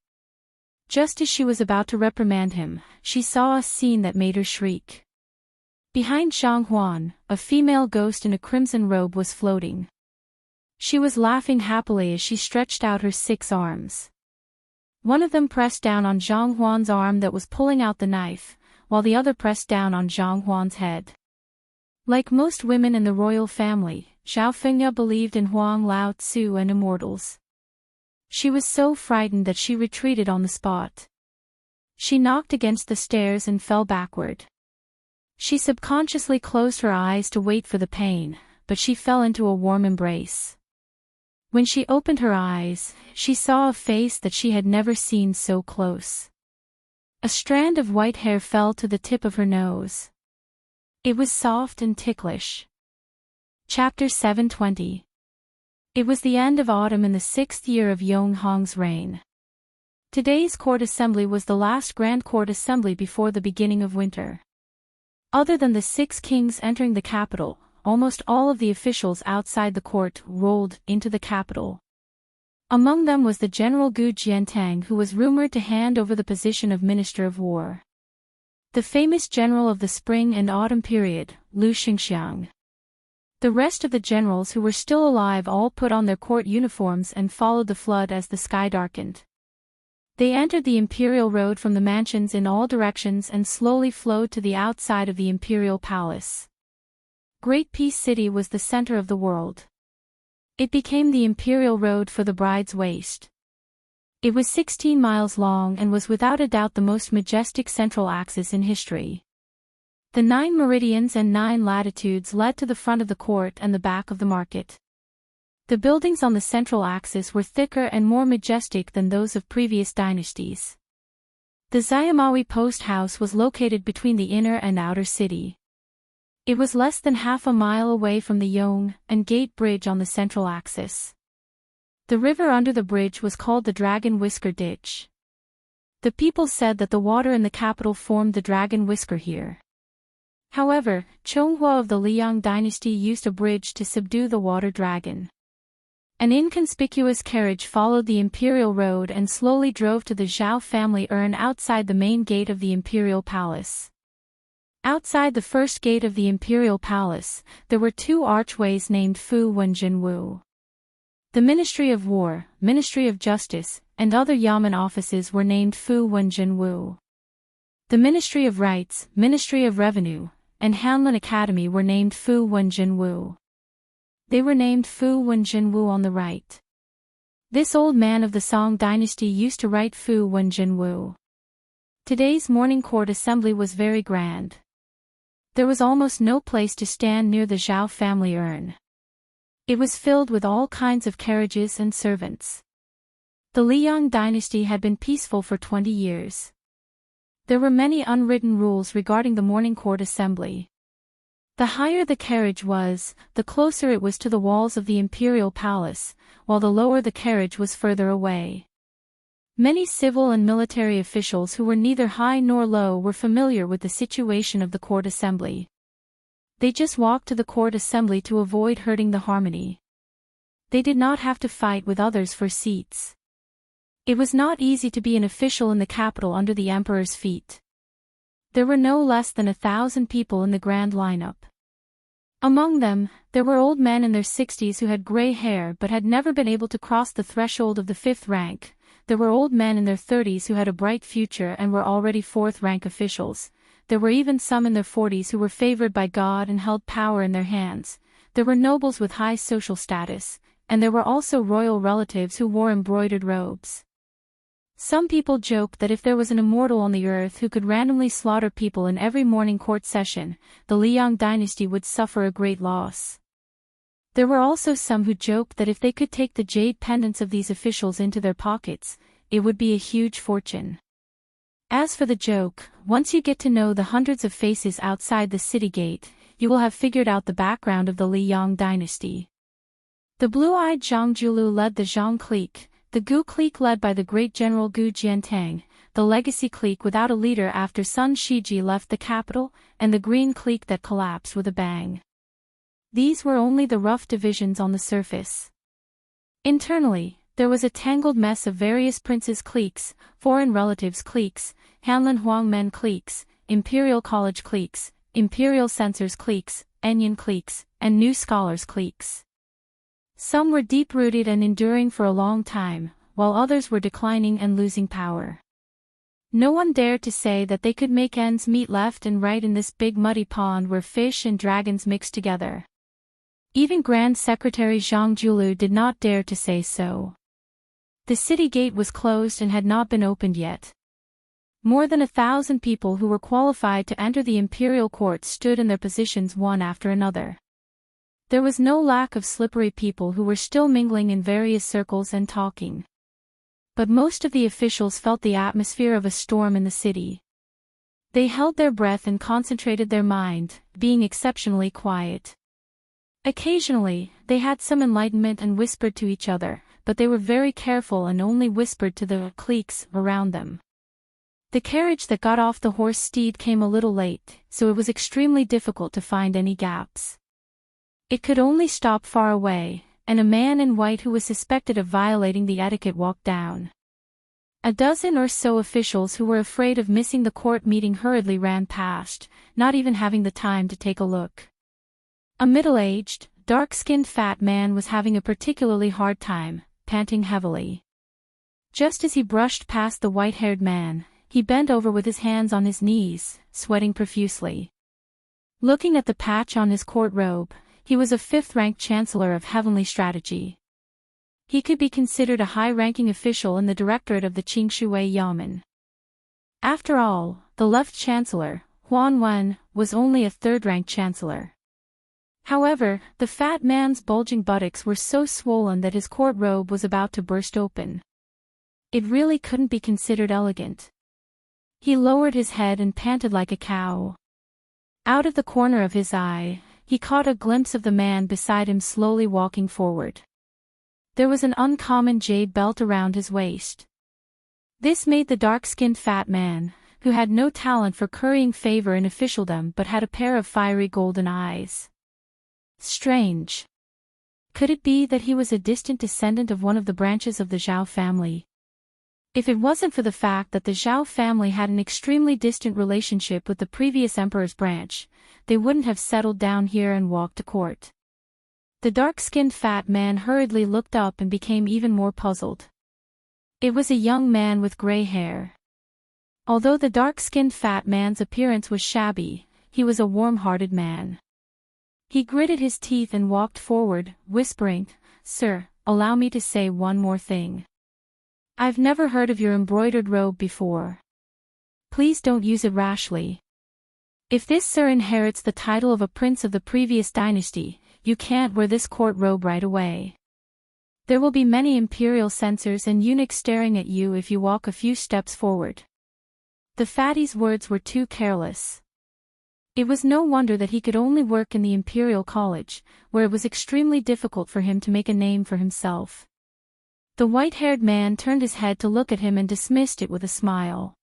Just as she was about to reprimand him, she saw a scene that made her shriek. Behind Zhang Huan, a female ghost in a crimson robe was floating. She was laughing happily as she stretched out her 6 arms. One of them pressed down on Zhang Huan's arm that was pulling out the knife, while the other pressed down on Zhang Huan's head. Like most women in the royal family, Zhao Fengya believed in Huang Lao Tzu and immortals. She was so frightened that she retreated on the spot. She knocked against the stairs and fell backward. She subconsciously closed her eyes to wait for the pain, but she fell into a warm embrace. When she opened her eyes, she saw a face that she had never seen so close. A strand of white hair fell to the tip of her nose. It was soft and ticklish. Chapter 720. It was the end of autumn in the 6th year of Yong Hong's reign. Today's court assembly was the last grand court assembly before the beginning of winter. Other than the 6 kings entering the capital, almost all of the officials outside the court rolled into the capital. Among them was the General Gu Jiantang, who was rumored to hand over the position of Minister of War. The famous general of the spring and autumn period, Lu Xingxiang. The rest of the generals who were still alive all put on their court uniforms and followed the flood as the sky darkened. They entered the imperial road from the mansions in all directions and slowly flowed to the outside of the imperial palace. Great Peace City was the center of the world. It became the imperial road for the bride's waist. It was 16 miles long and was without a doubt the most majestic central axis in history. The 9 meridians and 9 latitudes led to the front of the court and the back of the market. The buildings on the central axis were thicker and more majestic than those of previous dynasties. The Xiaomawi post house was located between the inner and outer city. It was less than half a mile away from the Yong and Gate Bridge on the central axis. The river under the bridge was called the Dragon Whisker Ditch. The people said that the water in the capital formed the Dragon Whisker here. However, Chonghua of the Liang dynasty used a bridge to subdue the water dragon. An inconspicuous carriage followed the imperial road and slowly drove to the Zhao family urn outside the main gate of the imperial palace. Outside the first gate of the imperial palace, there were 2 archways named Fu Wenjin Wu. The Ministry of War, Ministry of Justice, and other Yamen offices were named Fu Wenjin Wu. The Ministry of Rights, Ministry of Revenue, and Hanlin Academy were named Fu Wenjin Wu. They were named Fu Wenjin Wu on the right. This old man of the Song dynasty used to write Fu Wenjin Wu. Today's morning court assembly was very grand. There was almost no place to stand near the Zhao family urn. It was filled with all kinds of carriages and servants. The Liang dynasty had been peaceful for 20 years. There were many unwritten rules regarding the morning court assembly. The higher the carriage was, the closer it was to the walls of the imperial palace, while the lower the carriage was further away. Many civil and military officials who were neither high nor low were familiar with the situation of the court assembly. They just walked to the court assembly to avoid hurting the harmony. They did not have to fight with others for seats. It was not easy to be an official in the capital under the emperor's feet. There were no less than 1,000 people in the grand lineup. Among them, there were old men in their 60s who had gray hair but had never been able to cross the threshold of the 5th rank. There were old men in their 30s who had a bright future and were already 4th-rank officials. There were even some in their 40s who were favored by God and held power in their hands. There were nobles with high social status, and there were also royal relatives who wore embroidered robes. Some people joked that if there was an immortal on the earth who could randomly slaughter people in every morning court session, the Liang dynasty would suffer a great loss. There were also some who joked that if they could take the jade pendants of these officials into their pockets, it would be a huge fortune. As for the joke, once you get to know the hundreds of faces outside the city gate, you will have figured out the background of the Liang dynasty. The blue-eyed Zhang Julu led the Zhang clique, the Gu clique led by the great general Gu Jiantang, the legacy clique without a leader after Sun Shiji left the capital, and the green clique that collapsed with a bang. These were only the rough divisions on the surface. Internally, there was a tangled mess of various princes' cliques, foreign relatives' cliques, Hanlin Huangmen cliques, imperial college cliques, imperial censors' cliques, Enyan cliques, and new scholars' cliques. Some were deep-rooted and enduring for a long time, while others were declining and losing power. No one dared to say that they could make ends meet left and right in this big muddy pond where fish and dragons mixed together. Even Grand Secretary Zhang Julu did not dare to say so. The city gate was closed and had not been opened yet. More than 1,000 people who were qualified to enter the imperial court stood in their positions one after another. There was no lack of slippery people who were still mingling in various circles and talking. But most of the officials felt the atmosphere of a storm in the city. They held their breath and concentrated their mind, being exceptionally quiet. Occasionally, they had some enlightenment and whispered to each other, but they were very careful and only whispered to the cliques around them. The carriage that got off the horse steed came a little late, so it was extremely difficult to find any gaps. It could only stop far away, and a man in white who was suspected of violating the etiquette walked down. A dozen or so officials who were afraid of missing the court meeting hurriedly ran past, not even having the time to take a look. A middle-aged, dark-skinned fat man was having a particularly hard time, panting heavily. Just as he brushed past the white-haired man, he bent over with his hands on his knees, sweating profusely. Looking at the patch on his court robe, he was a 5th-ranked chancellor of heavenly strategy. He could be considered a high-ranking official in the directorate of the Qingshui Yamen. After all, the left chancellor, Huan Wen, was only a 3rd-ranked chancellor. However, the fat man's bulging buttocks were so swollen that his court robe was about to burst open. It really couldn't be considered elegant. He lowered his head and panted like a cow. Out of the corner of his eye, he caught a glimpse of the man beside him slowly walking forward. There was an uncommon jade belt around his waist. This made the dark-skinned fat man, who had no talent for currying favor in officialdom but had a pair of fiery golden eyes. Strange. Could it be that he was a distant descendant of one of the branches of the Zhao family? If it wasn't for the fact that the Zhao family had an extremely distant relationship with the previous emperor's branch, they wouldn't have settled down here and walked to court. The dark-skinned fat man hurriedly looked up and became even more puzzled. It was a young man with gray hair. Although the dark-skinned fat man's appearance was shabby, he was a warm-hearted man. He gritted his teeth and walked forward, whispering, "Sir, allow me to say one more thing. I've never heard of your embroidered robe before. Please don't use it rashly. If this sir inherits the title of a prince of the previous dynasty, you can't wear this court robe right away. There will be many imperial censors and eunuchs staring at you if you walk a few steps forward." The fatty's words were too careless. It was no wonder that he could only work in the imperial college, where it was extremely difficult for him to make a name for himself. The white-haired man turned his head to look at him and dismissed it with a smile.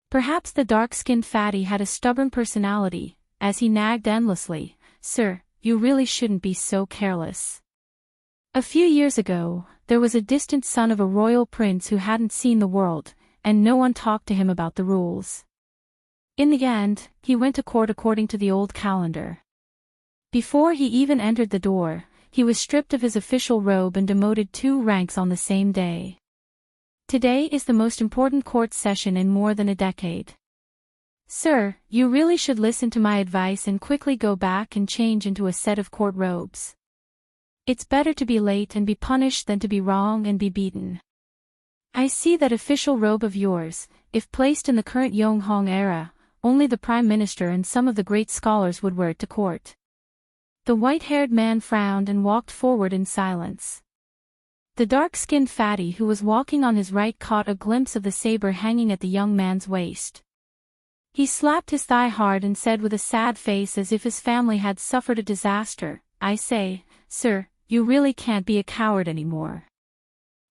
Perhaps the dark-skinned fatty had a stubborn personality, as he nagged endlessly, "Sir, you really shouldn't be so careless." A few years ago, there was a distant son of a royal prince who hadn't seen the world, and no one talked to him about the rules. In the end, he went to court according to the old calendar. Before he even entered the door, he was stripped of his official robe and demoted 2 ranks on the same day. Today is the most important court session in more than a decade. Sir, you really should listen to my advice and quickly go back and change into a set of court robes. It's better to be late and be punished than to be wrong and be beaten. I see that official robe of yours. If placed in the current Yonghong era, only the Prime Minister and some of the great scholars would wear it to court. The white-haired man frowned and walked forward in silence. The dark-skinned fatty who was walking on his right caught a glimpse of the saber hanging at the young man's waist. He slapped his thigh hard and said with a sad face as if his family had suffered a disaster, "I say, sir, you really can't be a coward anymore.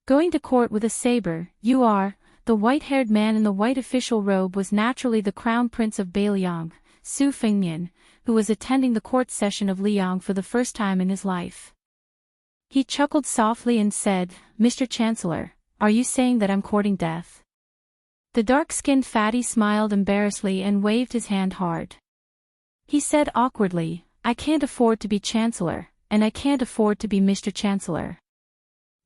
Going to court with a saber, you are." The white-haired man in the white official robe was naturally the Crown Prince of Bailiang, Su Fengnian, who was attending the court session of Liang for the first time in his life. He chuckled softly and said, "Mr. Chancellor, are you saying that I'm courting death?" The dark-skinned fatty smiled embarrassedly and waved his hand hard. He said awkwardly, "I can't afford to be Chancellor, and I can't afford to be Mr. Chancellor."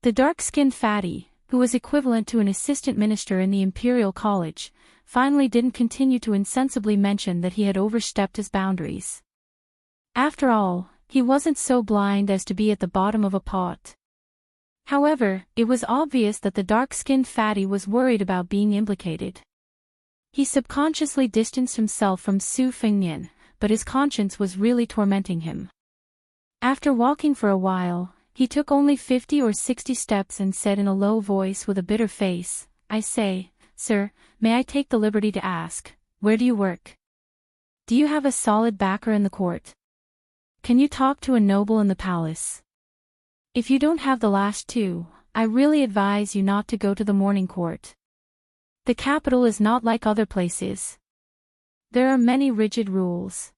The dark-skinned fatty, who was equivalent to an assistant minister in the Imperial College, finally didn't continue to insensibly mention that he had overstepped his boundaries. After all, he wasn't so blind as to be at the bottom of a pot. However, it was obvious that the dark-skinned fatty was worried about being implicated. He subconsciously distanced himself from Su Fengnian, but his conscience was really tormenting him. After walking for a while, he took only 50 or 60 steps and said in a low voice with a bitter face, "I say, sir, may I take the liberty to ask, where do you work? Do you have a solid backer in the court? Can you talk to a noble in the palace? If you don't have the last 2, I really advise you not to go to the morning court. The capital is not like other places. There are many rigid rules."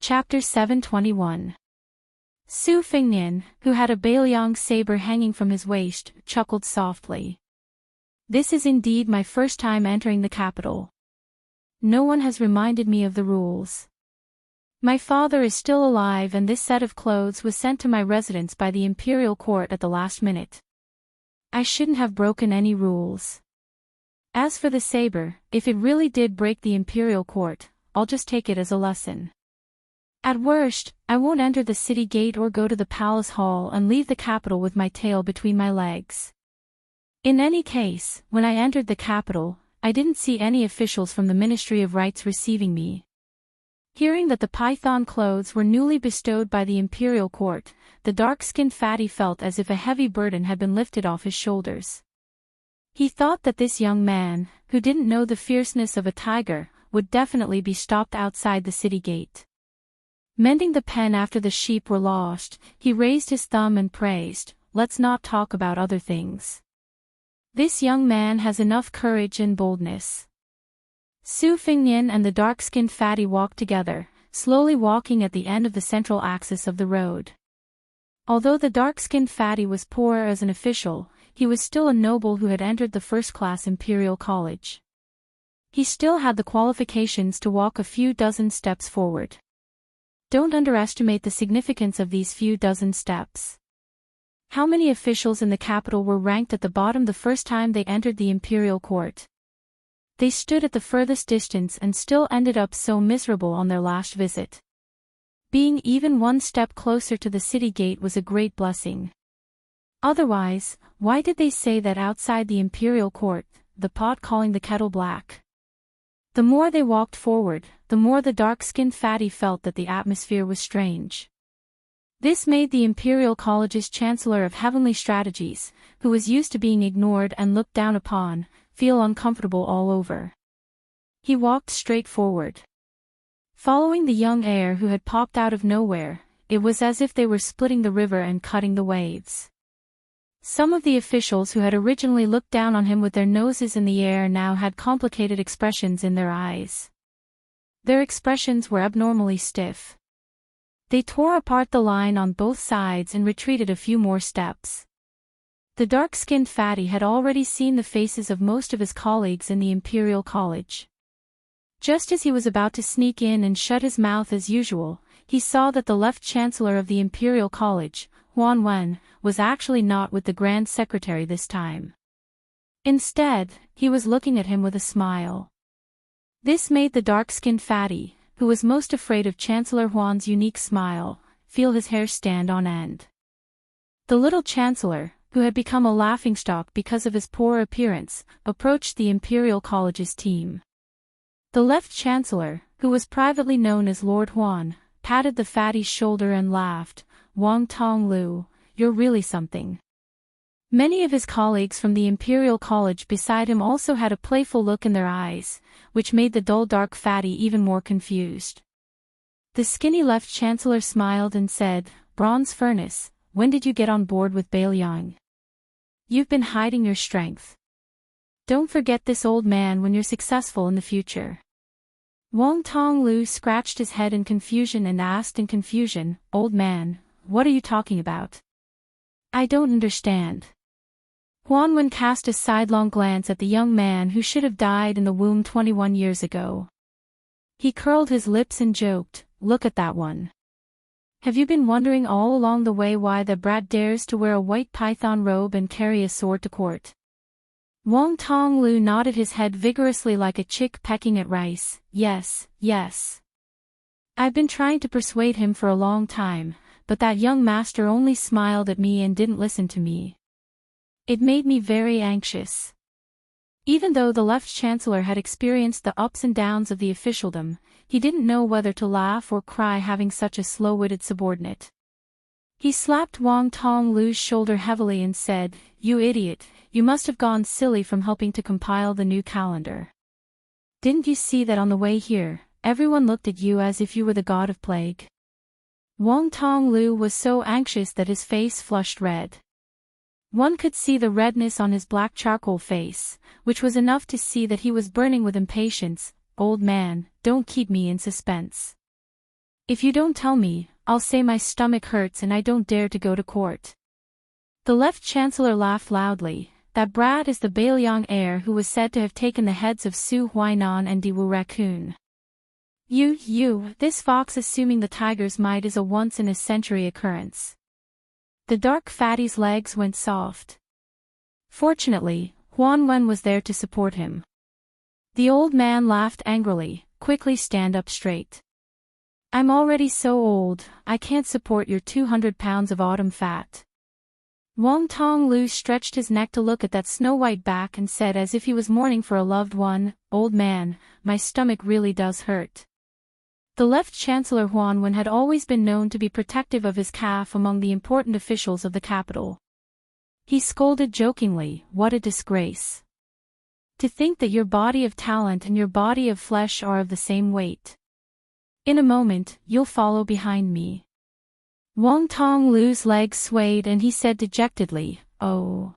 Chapter 721. Su Fengnian, who had a Bailiang saber hanging from his waist, chuckled softly. "This is indeed my first time entering the capital. No one has reminded me of the rules. My father is still alive and this set of clothes was sent to my residence by the imperial court at the last minute. I shouldn't have broken any rules. As for the saber, if it really did break the imperial court, I'll just take it as a lesson. At worst, I won't enter the city gate or go to the palace hall and leave the capital with my tail between my legs." In any case, when I entered the capital, I didn't see any officials from the Ministry of Rights receiving me. Hearing that the python clothes were newly bestowed by the imperial court, the dark-skinned fatty felt as if a heavy burden had been lifted off his shoulders. He thought that this young man, who didn't know the fierceness of a tiger, would definitely be stopped outside the city gate. Mending the pen after the sheep were lost, he raised his thumb and praised, "Let's not talk about other things. This young man has enough courage and boldness." Su Fengnian and the dark-skinned fatty walked together, slowly walking at the end of the central axis of the road. Although the dark-skinned fatty was poor as an official, he was still a noble who had entered the first-class imperial college. He still had the qualifications to walk a few dozen steps forward. Don't underestimate the significance of these few dozen steps. How many officials in the capital were ranked at the bottom the first time they entered the imperial court? They stood at the furthest distance and still ended up so miserable on their last visit. Being even one step closer to the city gate was a great blessing. Otherwise, why did they say that outside the imperial court, the pot calling the kettle black? The more they walked forward, the more the dark-skinned fatty felt that the atmosphere was strange. This made the Imperial College's Chancellor of Heavenly Strategies, who was used to being ignored and looked down upon, feel uncomfortable all over. He walked straight forward. Following the young heir who had popped out of nowhere, it was as if they were splitting the river and cutting the waves. Some of the officials who had originally looked down on him with their noses in the air now had complicated expressions in their eyes. Their expressions were abnormally stiff. They tore apart the line on both sides and retreated a few more steps. The dark-skinned fatty had already seen the faces of most of his colleagues in the Imperial College. Just as he was about to sneak in and shut his mouth as usual, he saw that the left chancellor of the Imperial College, Huan Wen, was actually not with the Grand Secretary this time. Instead, he was looking at him with a smile. This made the dark-skinned fatty, who was most afraid of Chancellor Huan's unique smile, feel his hair stand on end. The little chancellor, who had become a laughingstock because of his poor appearance, approached the Imperial College's team. The left chancellor, who was privately known as Lord Huan, patted the fatty's shoulder and laughed. "Wang Tonglu, you're really something." Many of his colleagues from the Imperial College beside him also had a playful look in their eyes, which made the dull dark fatty even more confused. The skinny left chancellor smiled and said, "Bronze Furnace, when did you get on board with Bailiang? You've been hiding your strength. Don't forget this old man when you're successful in the future." Wang Tonglu scratched his head in confusion and asked in confusion, "Old man, what are you talking about? I don't understand." Huan Wen cast a sidelong glance at the young man who should have died in the womb 21 years ago. He curled his lips and joked, "Look at that one. Have you been wondering all along the way why the brat dares to wear a white python robe and carry a sword to court?" Wang Tonglu nodded his head vigorously like a chick pecking at rice. "Yes, yes. I've been trying to persuade him for a long time, but that young master only smiled at me and didn't listen to me. It made me very anxious." Even though the left chancellor had experienced the ups and downs of the officialdom, he didn't know whether to laugh or cry having such a slow-witted subordinate. He slapped Wang Tonglu's shoulder heavily and said, "You idiot, you must have gone silly from helping to compile the new calendar. Didn't you see that on the way here, everyone looked at you as if you were the god of plague?" Wang Tonglu was so anxious that his face flushed red. One could see the redness on his black charcoal face, which was enough to see that he was burning with impatience. "Old man, don't keep me in suspense. If you don't tell me, I'll say my stomach hurts and I don't dare to go to court." The left chancellor laughed loudly. "That brat is the Bailiang heir who was said to have taken the heads of Su Huainan and Diwu Raccoon. This fox assuming the tiger's might is a once-in-a-century occurrence." The dark fatty's legs went soft. Fortunately, Huan Wen was there to support him. The old man laughed angrily. "Quickly stand up straight. I'm already so old, I can't support your 200 pounds of autumn fat." Wang Tonglu stretched his neck to look at that snow-white back and said as if he was mourning for a loved one, "Old man, my stomach really does hurt." The left chancellor Huan Wen had always been known to be protective of his calf among the important officials of the capital. He scolded jokingly, "What a disgrace. To think that your body of talent and your body of flesh are of the same weight. In a moment, you'll follow behind me." Wang Tonglu's legs swayed and he said dejectedly, "Oh."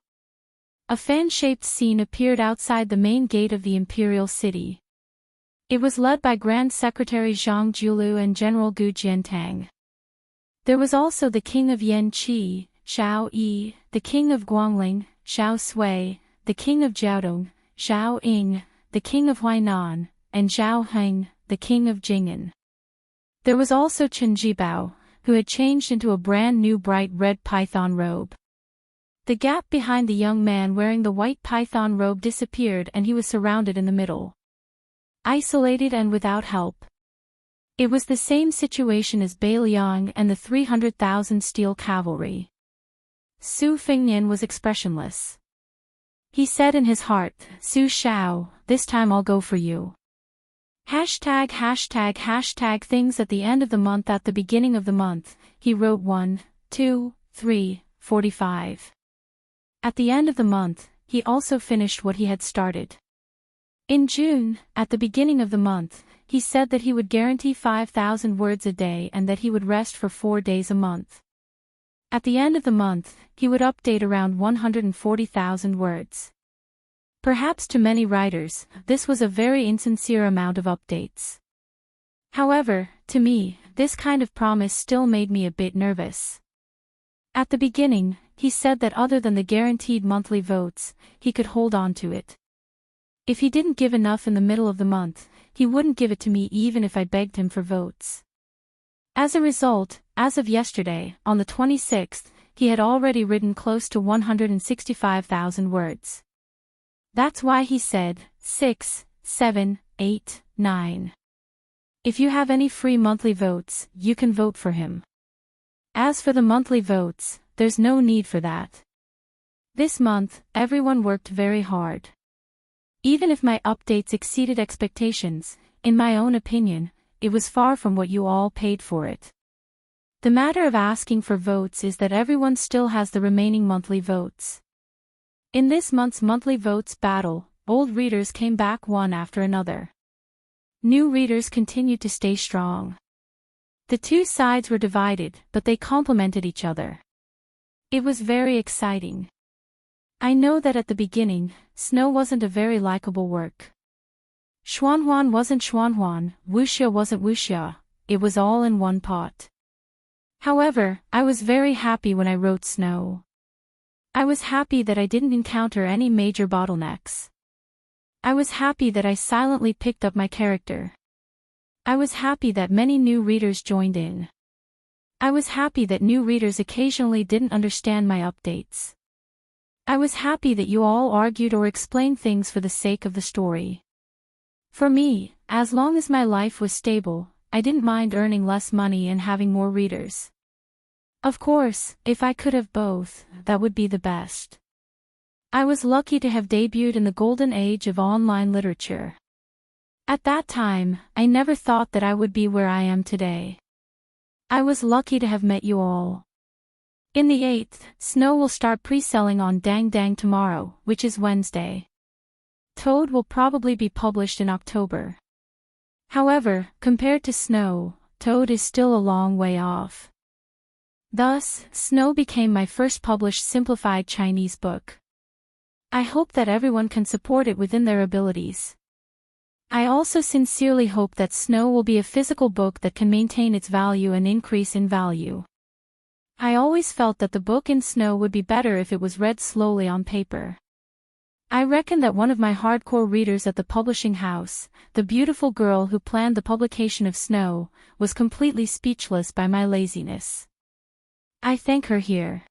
A fan-shaped scene appeared outside the main gate of the imperial city. It was led by Grand Secretary Zhang Julu and General Gu Jiantang. There was also the King of Yanqi, Xiao Yi, the King of Guangling, Xiao Sui, the King of Jiaodong, Xiao Ying, the King of Huainan, and Zhao Heng, the King of Jing'an. There was also Chen Jibao, who had changed into a brand new bright red python robe. The gap behind the young man wearing the white python robe disappeared and he was surrounded in the middle. Isolated and without help. It was the same situation as Bailiang and the 300,000 steel cavalry. Su Fengnian was expressionless. He said in his heart, "Su Shao, this time I'll go for you." Hashtag things at the end of the month. At the beginning of the month, he wrote 1, 2, 3, 45. At the end of the month, he also finished what he had started. In June, at the beginning of the month, he said that he would guarantee 5,000 words a day and that he would rest for 4 days a month. At the end of the month, he would update around 140,000 words. Perhaps to many writers, this was a very insincere amount of updates. However, to me, this kind of promise still made me a bit nervous. At the beginning, he said that other than the guaranteed monthly votes, he could hold on to it. If he didn't give enough in the middle of the month, he wouldn't give it to me even if I begged him for votes. As a result, as of yesterday, on the 26th, he had already written close to 165,000 words. That's why he said, 6, 7, 8, 9. If you have any free monthly votes, you can vote for him. As for the monthly votes, there's no need for that. This month, everyone worked very hard. Even if my updates exceeded expectations, in my own opinion, it was far from what you all paid for it. The matter of asking for votes is that everyone still has the remaining monthly votes. In this month's monthly votes battle, old readers came back one after another. New readers continued to stay strong. The two sides were divided, but they complemented each other. It was very exciting. I know that at the beginning, Snow wasn't a very likable work. Xuanhuan wasn't Xuanhuan, Wuxia wasn't Wuxia, it was all in one pot. However, I was very happy when I wrote Snow. I was happy that I didn't encounter any major bottlenecks. I was happy that I silently picked up my character. I was happy that many new readers joined in. I was happy that new readers occasionally didn't understand my updates. I was happy that you all argued or explained things for the sake of the story. For me, as long as my life was stable, I didn't mind earning less money and having more readers. Of course, if I could have both, that would be the best. I was lucky to have debuted in the golden age of online literature. At that time, I never thought that I would be where I am today. I was lucky to have met you all. In the 8th, Snow will start pre-selling on Dang Dang tomorrow, which is Wednesday. Toad will probably be published in October. However, compared to Snow, Toad is still a long way off. Thus, Snow became my first published simplified Chinese book. I hope that everyone can support it within their abilities. I also sincerely hope that Snow will be a physical book that can maintain its value and increase in value. I always felt that the book in Snow would be better if it was read slowly on paper. I reckon that one of my hardcore readers at the publishing house, the beautiful girl who planned the publication of Snow, was completely speechless by my laziness. I thank her here.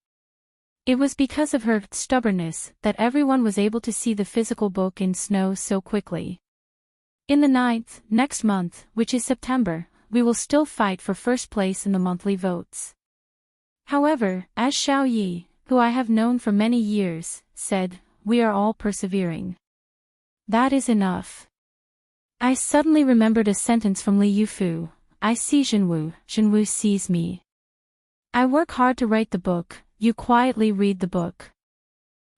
It was because of her stubbornness that everyone was able to see the physical book in Snow so quickly. In the 9th, next month, which is September, we will still fight for first place in the monthly votes. However, as Xiao Yi, who I have known for many years, said, we are all persevering. That is enough. I suddenly remembered a sentence from Li Yufu, I see Zhenwu sees me. I work hard to write the book, you quietly read the book.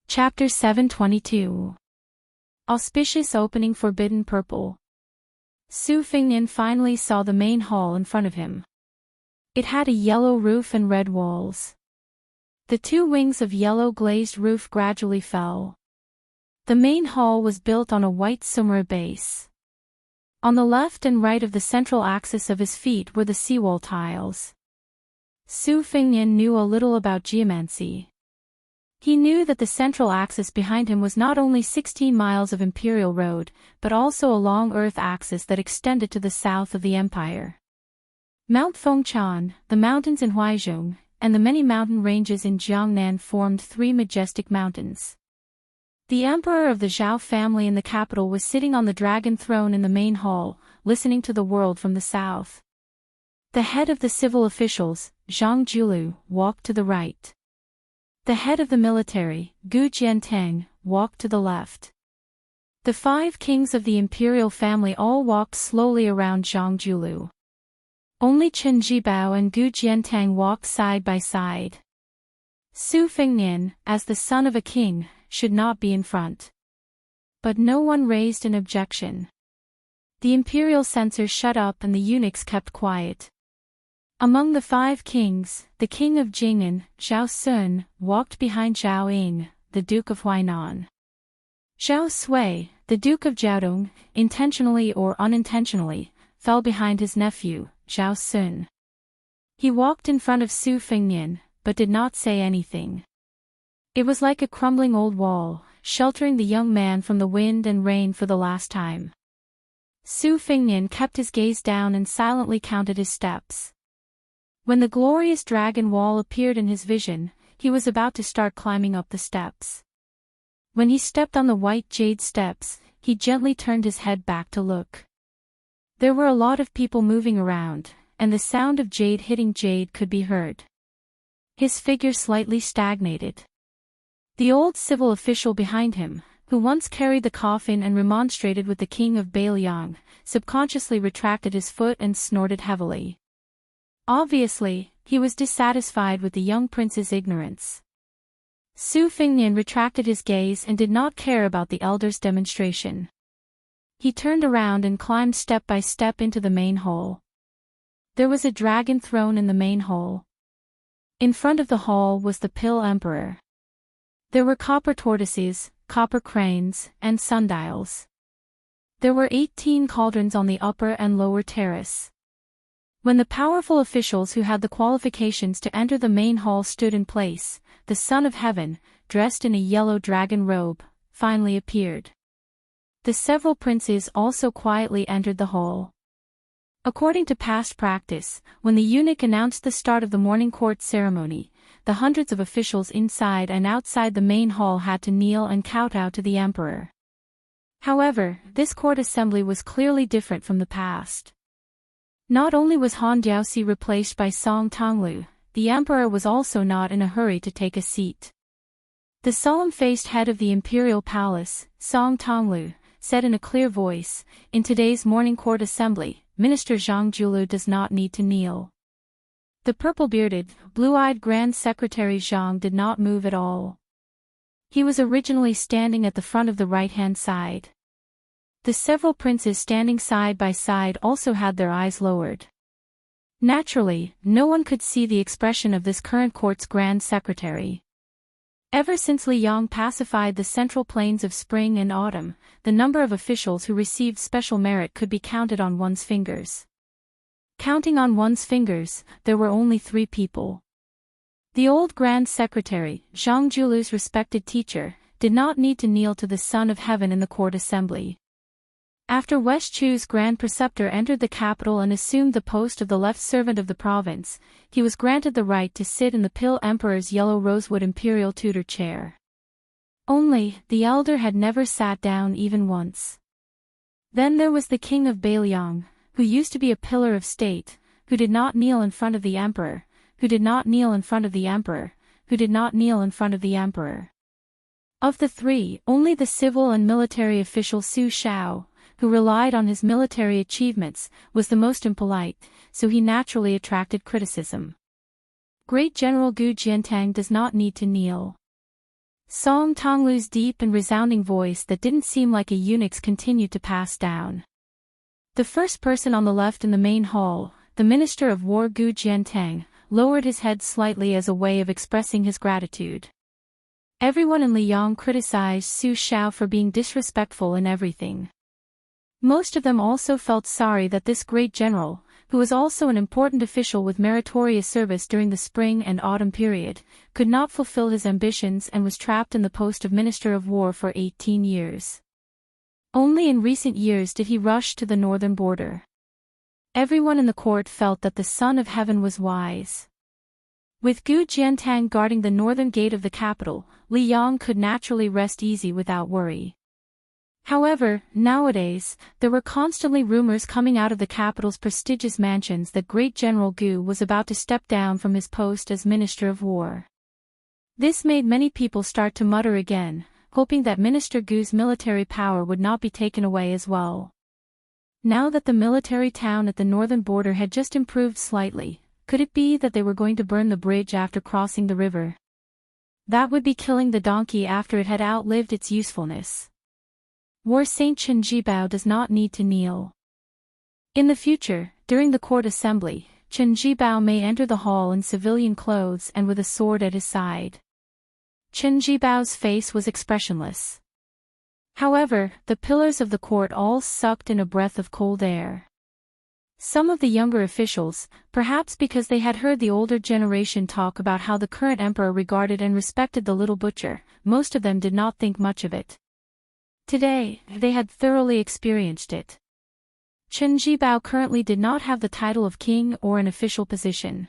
Chapter 722. Auspicious opening. Forbidden Purple. Su Fingnian finally saw the main hall in front of him. It had a yellow roof and red walls. The two wings of yellow glazed roof gradually fell. The main hall was built on a white sumra base. On the left and right of the central axis of his feet were the seawall tiles. Su Fingnian knew a little about geomancy. He knew that the central axis behind him was not only 16 miles of imperial road, but also a long earth axis that extended to the south of the empire. Mount Fengchan, the mountains in Huaizhong, and the many mountain ranges in Jiangnan formed three majestic mountains. The emperor of the Zhao family in the capital was sitting on the dragon throne in the main hall, listening to the world from the south. The head of the civil officials, Zhang Julu, walked to the right. The head of the military, Gu Jianteng, walked to the left. The 5 kings of the imperial family all walked slowly around Zhang Julu. Only Chen Jibao and Gu Jiantang walked side by side. Su Fingnian, as the son of a king, should not be in front. But no one raised an objection. The imperial censors shut up and the eunuchs kept quiet. Among the 5 kings, the king of Jing'an, Zhao Sun, walked behind Zhao Ying, the duke of Huainan. Zhao Sui, the duke of Jiaodong, intentionally or unintentionally, fell behind his nephew, Zhao Sun. He walked in front of Su Fengnian, but did not say anything. It was like a crumbling old wall, sheltering the young man from the wind and rain for the last time. Su Fengnian kept his gaze down and silently counted his steps. When the glorious dragon wall appeared in his vision, he was about to start climbing up the steps. When he stepped on the white jade steps, he gently turned his head back to look. There were a lot of people moving around, and the sound of jade hitting jade could be heard. His figure slightly stagnated. The old civil official behind him, who once carried the coffin and remonstrated with the king of Bailiang, subconsciously retracted his foot and snorted heavily. Obviously, he was dissatisfied with the young prince's ignorance. Su Fengnian retracted his gaze and did not care about the elder's demonstration. He turned around and climbed step by step into the main hall. There was a dragon throne in the main hall. In front of the hall was the Pill Emperor. There were copper tortoises, copper cranes, and sundials. There were 18 cauldrons on the upper and lower terrace. When the powerful officials who had the qualifications to enter the main hall stood in place, the Son of Heaven, dressed in a yellow dragon robe, finally appeared. The several princes also quietly entered the hall. According to past practice, when the eunuch announced the start of the morning court ceremony, the hundreds of officials inside and outside the main hall had to kneel and kowtow to the emperor. However, this court assembly was clearly different from the past. Not only was Han Diaoxi replaced by Song Tonglu, the emperor was also not in a hurry to take a seat. The solemn-faced head of the imperial palace, Song Tonglu, said in a clear voice, "In today's morning court assembly, Minister Zhang Julu does not need to kneel." The purple-bearded, blue-eyed Grand Secretary Zhang did not move at all. He was originally standing at the front of the right-hand side. The several princes standing side by side also had their eyes lowered. Naturally, no one could see the expression of this current court's Grand Secretary. Ever since Li Yong pacified the central plains of spring and autumn, the number of officials who received special merit could be counted on one's fingers. Counting on one's fingers, there were only 3 people. The old Grand Secretary, Zhang Julu's respected teacher, did not need to kneel to the Son of Heaven in the court assembly. After West Chu's Grand Preceptor entered the capital and assumed the post of the left servant of the province, he was granted the right to sit in the Pill Emperor's yellow rosewood imperial tutor chair. Only, the elder had never sat down even once. Then there was the king of Bailiang, who used to be a pillar of state, who did not kneel in front of the emperor, who did not kneel in front of the emperor, who did not kneel in front of the emperor. Of the 3, only the civil and military official Su Shao, who relied on his military achievements, was the most impolite, so he naturally attracted criticism. Great General Gu Jiantang does not need to kneel. Song Tonglu's deep and resounding voice that didn't seem like a eunuch's continued to pass down. The first person on the left in the main hall, the Minister of War Gu Jiantang, lowered his head slightly as a way of expressing his gratitude. Everyone in Liyang criticized Su Shao for being disrespectful in everything. Most of them also felt sorry that this great general, who was also an important official with meritorious service during the spring and autumn period, could not fulfill his ambitions and was trapped in the post of Minister of War for 18 years. Only in recent years did he rush to the northern border. Everyone in the court felt that the Son of Heaven was wise. With Gu Jiantang guarding the northern gate of the capital, Li Yang could naturally rest easy without worry. However, nowadays, there were constantly rumors coming out of the capital's prestigious mansions that Great General Gu was about to step down from his post as Minister of War. This made many people start to mutter again, hoping that Minister Gu's military power would not be taken away as well. Now that the military town at the northern border had just improved slightly, could it be that they were going to burn the bridge after crossing the river? That would be killing the donkey after it had outlived its usefulness. War Saint Chen Jibao does not need to kneel. In the future, during the court assembly, Chen Jibao may enter the hall in civilian clothes and with a sword at his side. Chen Jibao's face was expressionless. However, the pillars of the court all sucked in a breath of cold air. Some of the younger officials, perhaps because they had heard the older generation talk about how the current emperor regarded and respected the little butcher, most of them did not think much of it. Today, they had thoroughly experienced it. Chen Jibao currently did not have the title of king or an official position.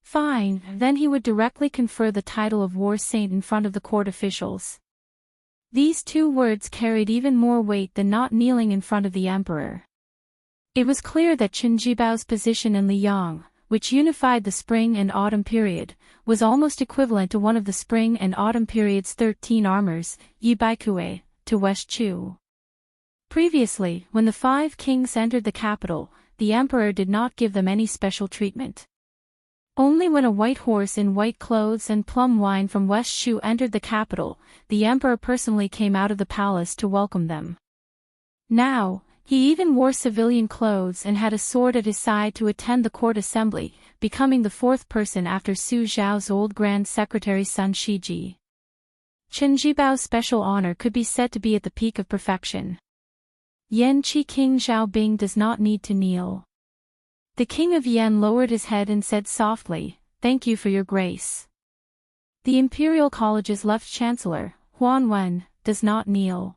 Fine, then he would directly confer the title of war saint in front of the court officials. These two words carried even more weight than not kneeling in front of the emperor. It was clear that Chen Jibao's position in Liyang, which unified the spring and autumn period, was almost equivalent to one of the spring and autumn period's 13 armors, Yi Baikue, to West Chu. Previously, when the 5 kings entered the capital, the emperor did not give them any special treatment. Only when a white horse in white clothes and plum wine from West Chu entered the capital, the emperor personally came out of the palace to welcome them. Now, he even wore civilian clothes and had a sword at his side to attend the court assembly, becoming the 4th person after Su Zhao's old Grand Secretary's son Shiji. Chen Jibao's special honor could be said to be at the peak of perfection. Yan Qi King Zhao Bing does not need to kneel. The king of Yan lowered his head and said softly, "Thank you for your grace." The Imperial College's left chancellor, Huan Wen, does not kneel.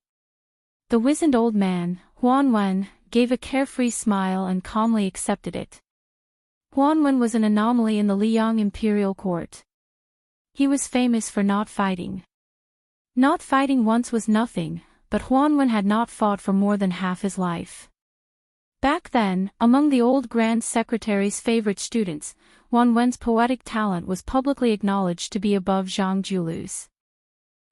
The wizened old man, Huan Wen, gave a carefree smile and calmly accepted it. Huan Wen was an anomaly in the Liyang Imperial Court. He was famous for not fighting. Not fighting once was nothing, but Huan Wen had not fought for more than half his life. Back then, among the old Grand Secretary's favorite students, Huan Wen's poetic talent was publicly acknowledged to be above Zhang Julu's.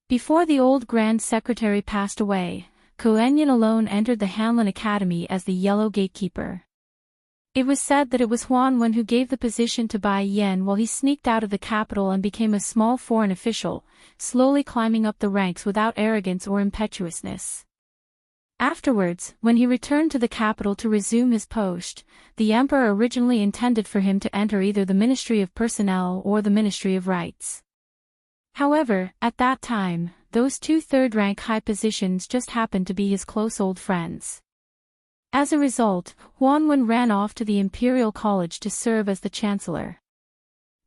Before the old Grand Secretary passed away, Kuenyan alone entered the Hanlin Academy as the Yellow Gatekeeper. It was said that it was Huan Wen who gave the position to Bai Yan while he sneaked out of the capital and became a small foreign official, slowly climbing up the ranks without arrogance or impetuousness. Afterwards, when he returned to the capital to resume his post, the emperor originally intended for him to enter either the Ministry of Personnel or the Ministry of Rights. However, at that time, those 2 third-rank high positions just happened to be his close old friends. As a result, Huan Wen ran off to the Imperial College to serve as the chancellor.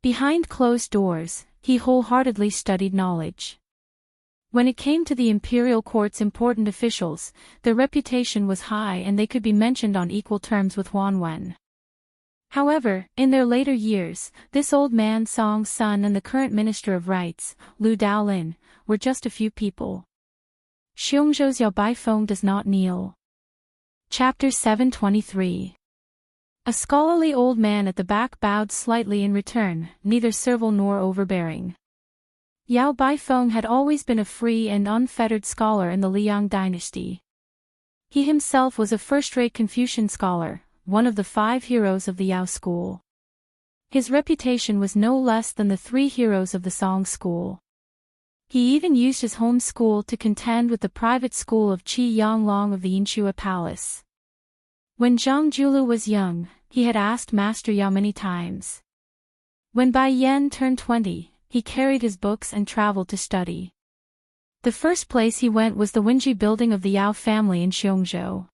Behind closed doors, he wholeheartedly studied knowledge. When it came to the imperial court's important officials, their reputation was high and they could be mentioned on equal terms with Huan Wen. However, in their later years, this old man Song's son and the current Minister of Rights, Lu Daolin, were just a few people. Xiongzhou's Yao Baifeng does not kneel. Chapter 723. A scholarly old man at the back bowed slightly in return, neither servile nor overbearing. Yao Baifeng had always been a free and unfettered scholar in the Liang dynasty. He himself was a first-rate Confucian scholar, one of the 5 heroes of the Yao school. His reputation was no less than the 3 heroes of the Song school. He even used his home school to contend with the private school of Qi Yanglong of the Yinxue Palace. When Zhang Julu was young, he had asked Master Yao many times. When Bai Yan turned 20, he carried his books and traveled to study. The first place he went was the Wenji building of the Yao family in Xiongzhou.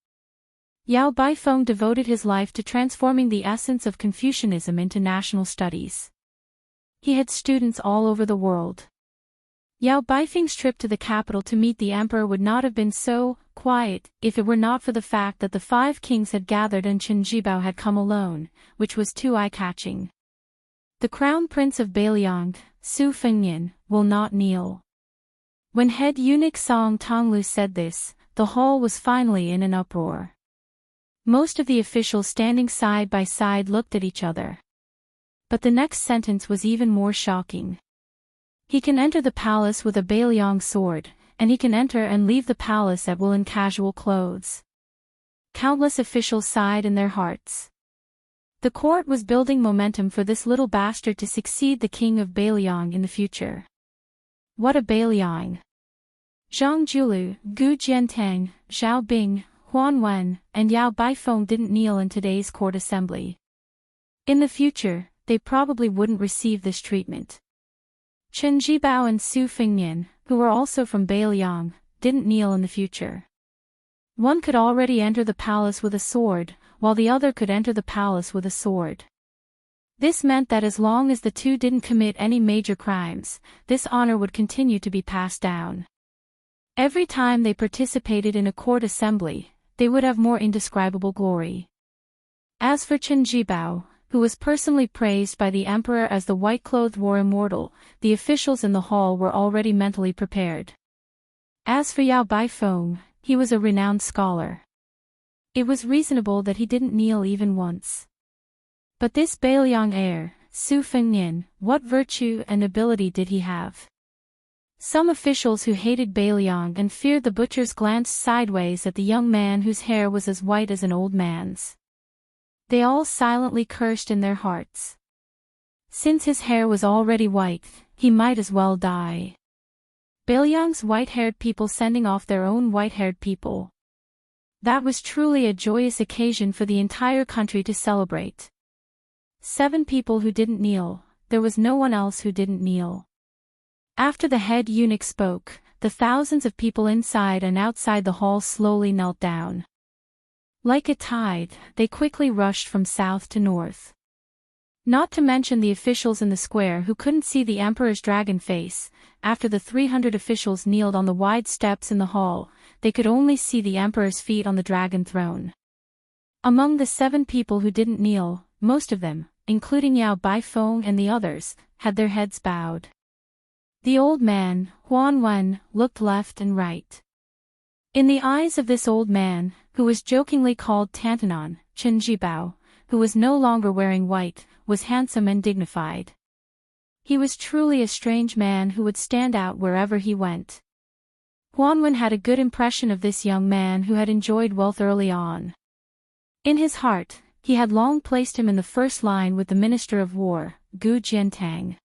Yao Baifeng devoted his life to transforming the essence of Confucianism into national studies. He had students all over the world. Yao Baifeng's trip to the capital to meet the emperor would not have been so quiet if it were not for the fact that the 5 kings had gathered and Chen Jibao had come alone, which was too eye-catching. The crown prince of Beiliang, Su Fengnian, will not kneel. When head eunuch Song Tonglu said this, the hall was finally in an uproar. Most of the officials standing side by side looked at each other. But the next sentence was even more shocking. He can enter the palace with a Beiliang sword, and he can enter and leave the palace at will in casual clothes. Countless officials sighed in their hearts. The court was building momentum for this little bastard to succeed the king of Beiliang in the future. What a Beiliang! Zhang Julu, Gu Jiantang, Zhao Bing, Huan Wen, and Yao Baifeng didn't kneel in today's court assembly. In the future, they probably wouldn't receive this treatment. Chen Jibao and Su Fengnian, who were also from Beiliang, didn't kneel in the future. One could already enter the palace with a sword, while the other could enter the palace with a sword. This meant that as long as the two didn't commit any major crimes, this honor would continue to be passed down. Every time they participated in a court assembly, they would have more indescribable glory. As for Chen Jibao, who was personally praised by the emperor as the white-clothed war immortal, the officials in the hall were already mentally prepared. As for Yao Baifeng, he was a renowned scholar. It was reasonable that he didn't kneel even once. But this Bailiang heir, Su Fengnian, what virtue and ability did he have? Some officials who hated Bailiang and feared the butchers glanced sideways at the young man whose hair was as white as an old man's. They all silently cursed in their hearts. Since his hair was already white, he might as well die. Bailiang's white-haired people sending off their own white-haired people. That was truly a joyous occasion for the entire country to celebrate. 7 people who didn't kneel, there was no one else who didn't kneel. After the head eunuch spoke, the thousands of people inside and outside the hall slowly knelt down. Like a tide, they quickly rushed from south to north. Not to mention the officials in the square who couldn't see the emperor's dragon face. After the 300 officials kneeled on the wide steps in the hall, they could only see the emperor's feet on the dragon throne. Among the 7 people who didn't kneel, most of them, including Yao Baifeng and the others, had their heads bowed. The old man, Huan Wen, looked left and right. In the eyes of this old man, who was jokingly called Tantanon, Chen Jibao, who was no longer wearing white, was handsome and dignified. He was truly a strange man who would stand out wherever he went. Huan Wen had a good impression of this young man who had enjoyed wealth early on. In his heart, he had long placed him in the first line with the Minister of War, Gu Jiantang.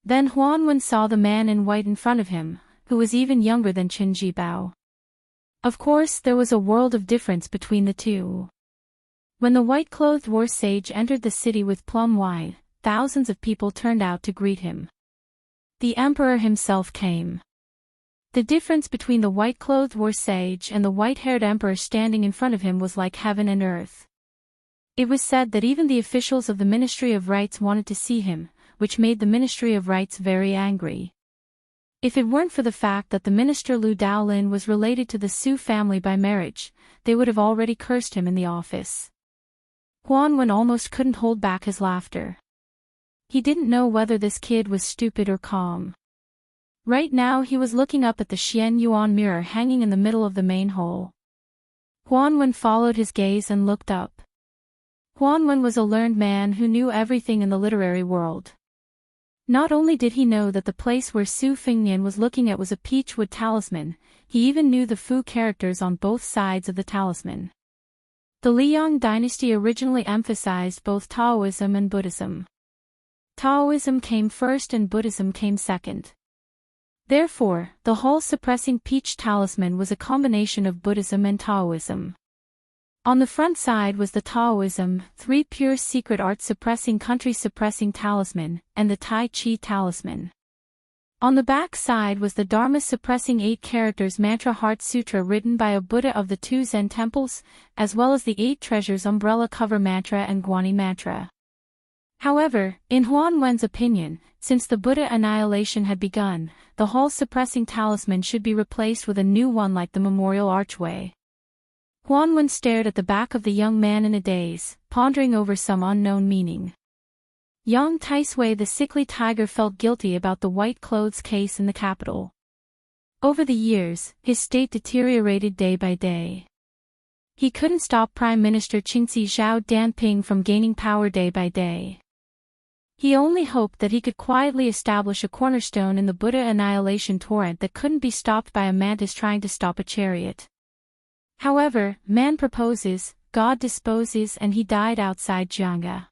Then Huan Wen saw the man in white in front of him, who was even younger than Chen Jibao. Of course there was a world of difference between the two. When the white-clothed war sage entered the city with plum wine, thousands of people turned out to greet him. The emperor himself came. The difference between the white-clothed war sage and the white-haired emperor standing in front of him was like heaven and earth. It was said that even the officials of the Ministry of Rights wanted to see him, which made the Ministry of Rights very angry. If it weren't for the fact that the minister Lu Daolin was related to the Su family by marriage, they would have already cursed him in the office. Huan Wen almost couldn't hold back his laughter. He didn't know whether this kid was stupid or calm. Right now he was looking up at the Xian Yuan mirror hanging in the middle of the main hall. Huan Wen followed his gaze and looked up. Huan Wen was a learned man who knew everything in the literary world. Not only did he know that the place where Su Fengnian was looking at was a peachwood talisman, he even knew the Fu characters on both sides of the talisman. The Liang dynasty originally emphasized both Taoism and Buddhism. Taoism came first and Buddhism came second. Therefore, the hall-suppressing peach talisman was a combination of Buddhism and Taoism. On the front side was the Taoism, 3 pure secret art-suppressing country-suppressing talisman, and the Tai Chi talisman. On the back side was the Dharma-suppressing 8 characters mantra heart sutra written by a Buddha of the 2 Zen temples, as well as the 8 treasures umbrella cover mantra and Guanyi mantra. However, in Huan Wen's opinion, since the Buddha annihilation had begun, the hall-suppressing talisman should be replaced with a new one like the memorial archway. Huan Wen stared at the back of the young man in a daze, pondering over some unknown meaning. Yang Taisui the sickly tiger felt guilty about the white clothes case in the capital. Over the years, his state deteriorated day by day. He couldn't stop Prime Minister Qingxi Zhao Danping from gaining power day by day. He only hoped that he could quietly establish a cornerstone in the Buddha annihilation torrent that couldn't be stopped by a mantis trying to stop a chariot. However, man proposes, God disposes, and he died outside Jiangga.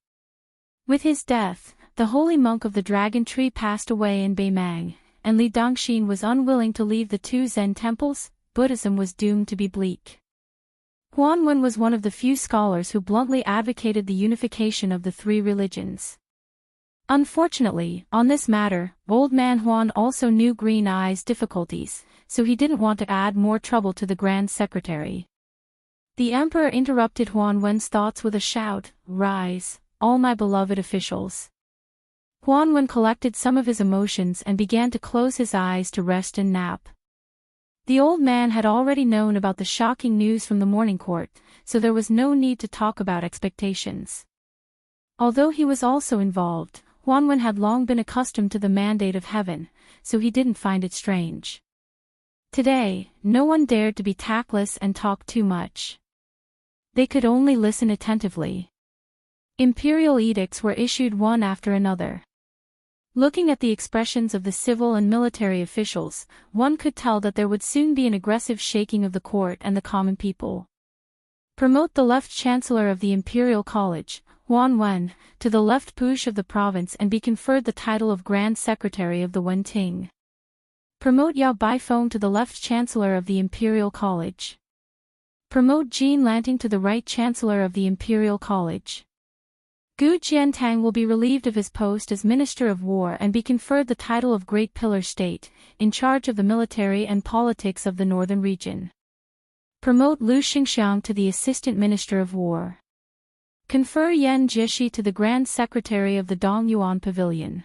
With his death, the holy monk of the dragon tree passed away in Beimang, and Li Dongxin was unwilling to leave the 2 Zen temples. Buddhism was doomed to be bleak. Huan Wen was one of the few scholars who bluntly advocated the unification of the 3 religions. Unfortunately, on this matter, old man Huan also knew Green Eye's difficulties, so he didn't want to add more trouble to the Grand Secretary. The emperor interrupted Huan Wen's thoughts with a shout, "Rise, all my beloved officials." Huan Wen collected some of his emotions and began to close his eyes to rest and nap. The old man had already known about the shocking news from the morning court, so there was no need to talk about expectations. Although he was also involved, Huan Wen had long been accustomed to the mandate of heaven, so he didn't find it strange. Today, no one dared to be tactless and talk too much. They could only listen attentively. Imperial edicts were issued one after another. Looking at the expressions of the civil and military officials, one could tell that there would soon be an aggressive shaking of the court and the common people. Promote the left chancellor of the Imperial College, Huan Wen, to the left push of the province and be conferred the title of Grand Secretary of the Wenting. Promote Yao Baifeng to the left chancellor of the Imperial College. Promote Jean Lanting to the right chancellor of the Imperial College. Gu Jiantang will be relieved of his post as Minister of War and be conferred the title of Great Pillar State, in charge of the military and politics of the northern region. Promote Lu Xingxiang to the Assistant Minister of War. Confer Yan Jieshi to the Grand Secretary of the Dongyuan Pavilion.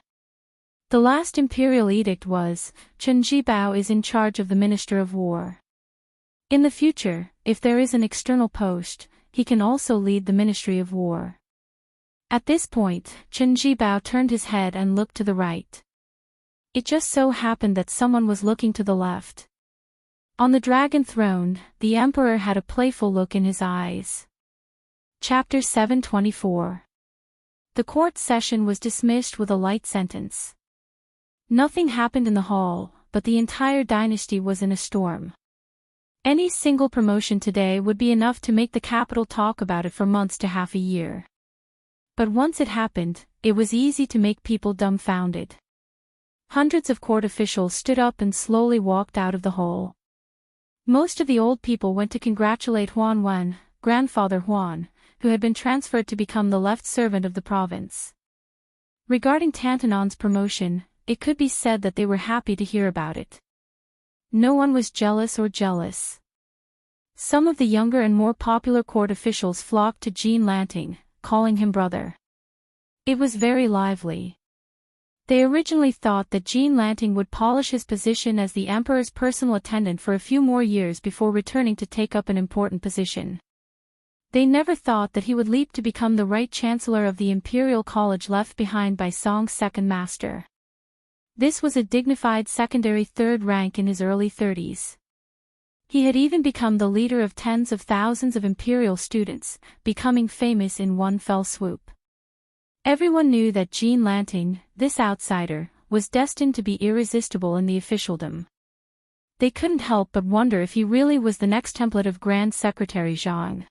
The last imperial edict was, Chen Jibao is in charge of the Minister of War. In the future, if there is an external post, he can also lead the Ministry of War. At this point, Chen Jibao turned his head and looked to the right. It just so happened that someone was looking to the left. On the dragon throne, the emperor had a playful look in his eyes. Chapter 724. The court session was dismissed with a light sentence. Nothing happened in the hall, but the entire dynasty was in a storm. Any single promotion today would be enough to make the capital talk about it for months to half a year. But once it happened, it was easy to make people dumbfounded. Hundreds of court officials stood up and slowly walked out of the hall. Most of the old people went to congratulate Huan Wen, grandfather Huan, who had been transferred to become the left servant of the province. Regarding Tantanon's promotion, it could be said that they were happy to hear about it. No one was jealous or jealous. Some of the younger and more popular court officials flocked to Jean Lanting, calling him brother. It was very lively. They originally thought that Jean Lanting would polish his position as the emperor's personal attendant for a few more years before returning to take up an important position. They never thought that he would leap to become the right chancellor of the Imperial College left behind by Song's second master. This was a dignified secondary third rank in his early 30s. He had even become the leader of tens of thousands of imperial students, becoming famous in one fell swoop. Everyone knew that Jean Lanting, this outsider, was destined to be irresistible in the officialdom. They couldn't help but wonder if he really was the next template of Grand Secretary Zhang.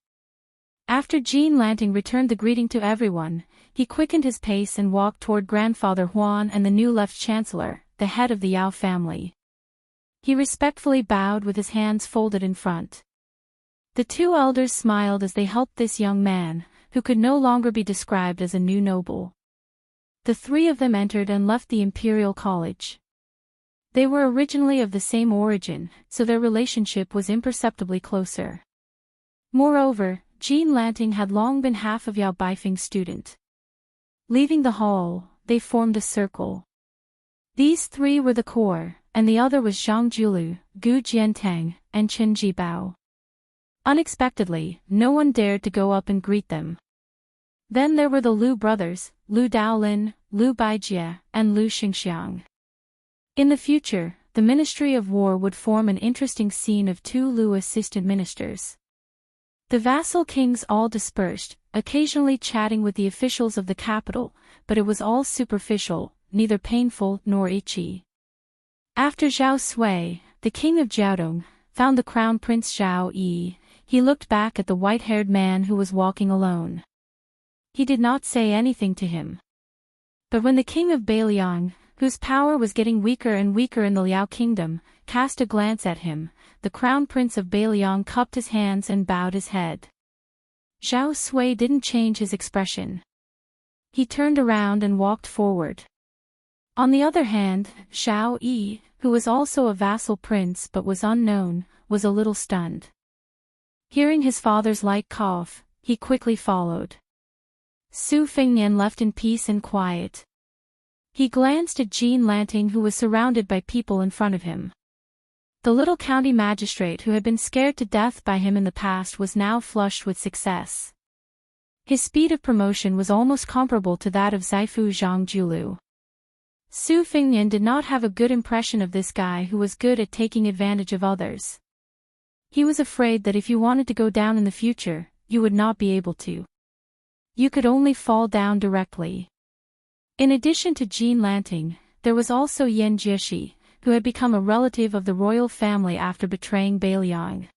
After Jean Lanting returned the greeting to everyone, he quickened his pace and walked toward Grandfather Huan and the new left chancellor, the head of the Yao family. He respectfully bowed with his hands folded in front. The two elders smiled as they helped this young man, who could no longer be described as a new noble. The three of them entered and left the Imperial College. They were originally of the same origin, so their relationship was imperceptibly closer. Moreover, Jean Lanting had long been half of Yao Baifeng's student. Leaving the hall, they formed a circle. These three were the core, and the other was Zhang Julu, Gu Jiantang, and Chen Jibao. Unexpectedly, no one dared to go up and greet them. Then there were the Lu brothers, Lu Daolin, Lu Baijie, and Lu Xingxiang. In the future, the Ministry of War would form an interesting scene of two Lu assistant ministers. The vassal kings all dispersed, occasionally chatting with the officials of the capital, but it was all superficial, neither painful nor itchy. After Zhao Sui, the king of Jiaodong, found the crown prince Zhao Yi, he looked back at the white-haired man who was walking alone. He did not say anything to him. But when the king of Beiliang, whose power was getting weaker and weaker in the Liao kingdom, cast a glance at him, the crown prince of Beiliang cupped his hands and bowed his head. Zhao Sui didn't change his expression. He turned around and walked forward. On the other hand, Zhao Yi, who was also a vassal prince but was unknown, was a little stunned. Hearing his father's light cough, he quickly followed. Su Fengnian left in peace and quiet. He glanced at Jean Lanting, who was surrounded by people in front of him. The little county magistrate who had been scared to death by him in the past was now flushed with success. His speed of promotion was almost comparable to that of Zaifu Zhangjulu. Su Fengnian did not have a good impression of this guy who was good at taking advantage of others. He was afraid that if you wanted to go down in the future, you would not be able to. You could only fall down directly. In addition to Jean Lanting, there was also Yan Jieshi, who had become a relative of the royal family after betraying Bailiang.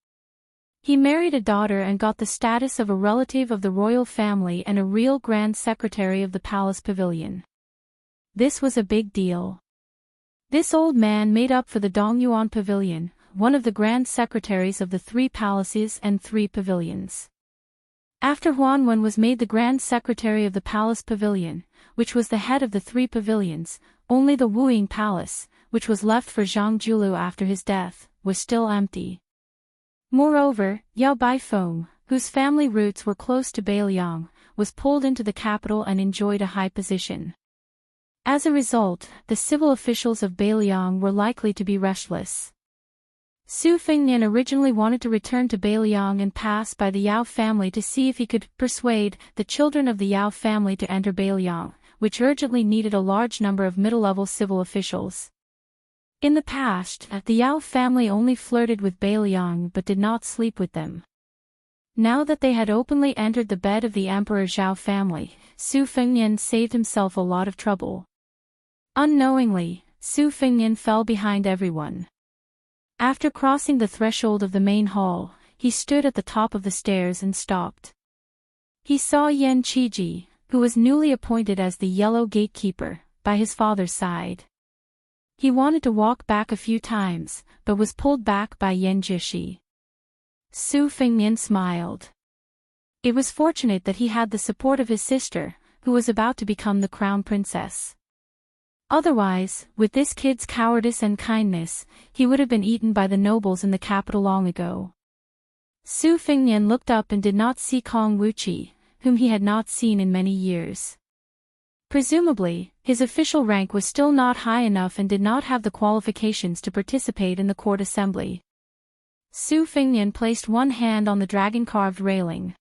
He married a daughter and got the status of a relative of the royal family and a real grand secretary of the palace pavilion. This was a big deal. This old man made up for the Dongyuan pavilion, one of the grand secretaries of the 3 palaces and 3 pavilions. After Huan Wen was made the grand secretary of the palace pavilion, which was the head of the 3 pavilions, only the Wuying palace, which was left for Zhang Julu after his death, was still empty. Moreover, Yao Baifeng, whose family roots were close to Bailiang, was pulled into the capital and enjoyed a high position. As a result, the civil officials of Bailiang were likely to be restless. Su Fengnian originally wanted to return to Bailiang and pass by the Yao family to see if he could persuade the children of the Yao family to enter Bailiang, which urgently needed a large number of middle-level civil officials. In the past, the Yao family only flirted with Bailiang but did not sleep with them. Now that they had openly entered the bed of the Emperor Zhao family, Su Fengnian saved himself a lot of trouble. Unknowingly, Su Fengnian fell behind everyone. After crossing the threshold of the main hall, he stood at the top of the stairs and stopped. He saw Yan Qiji, who was newly appointed as the Yellow Gatekeeper, by his father's side. He wanted to walk back a few times, but was pulled back by Yan Jieshi. Su Fengnian smiled. It was fortunate that he had the support of his sister, who was about to become the crown princess. Otherwise, with this kid's cowardice and kindness, he would have been eaten by the nobles in the capital long ago. Su Fengnian looked up and did not see Kong Wuqi, whom he had not seen in many years. Presumably, his official rank was still not high enough and did not have the qualifications to participate in the court assembly. Su Fengnian placed one hand on the dragon-carved railing.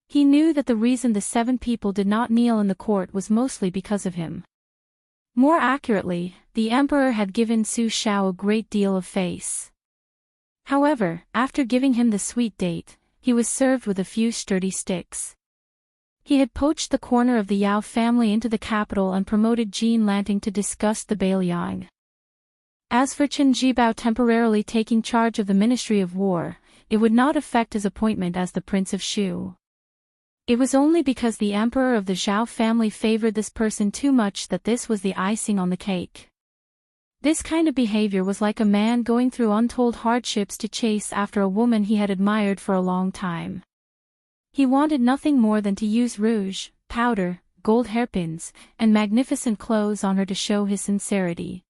He knew that the reason the 7 people did not kneel in the court was mostly because of him. More accurately, the emperor had given Su Xiao a great deal of face. However, after giving him the sweet date, he was served with a few sturdy sticks. He had poached the corner of the Yao family into the capital and promoted Jean Lanting to disgust the Bailiang. As for Chen Jibao temporarily taking charge of the Ministry of War, it would not affect his appointment as the Prince of Shu. It was only because the emperor of the Zhao family favored this person too much that this was the icing on the cake. This kind of behavior was like a man going through untold hardships to chase after a woman he had admired for a long time. He wanted nothing more than to use rouge, powder, gold hairpins, and magnificent clothes on her to show his sincerity.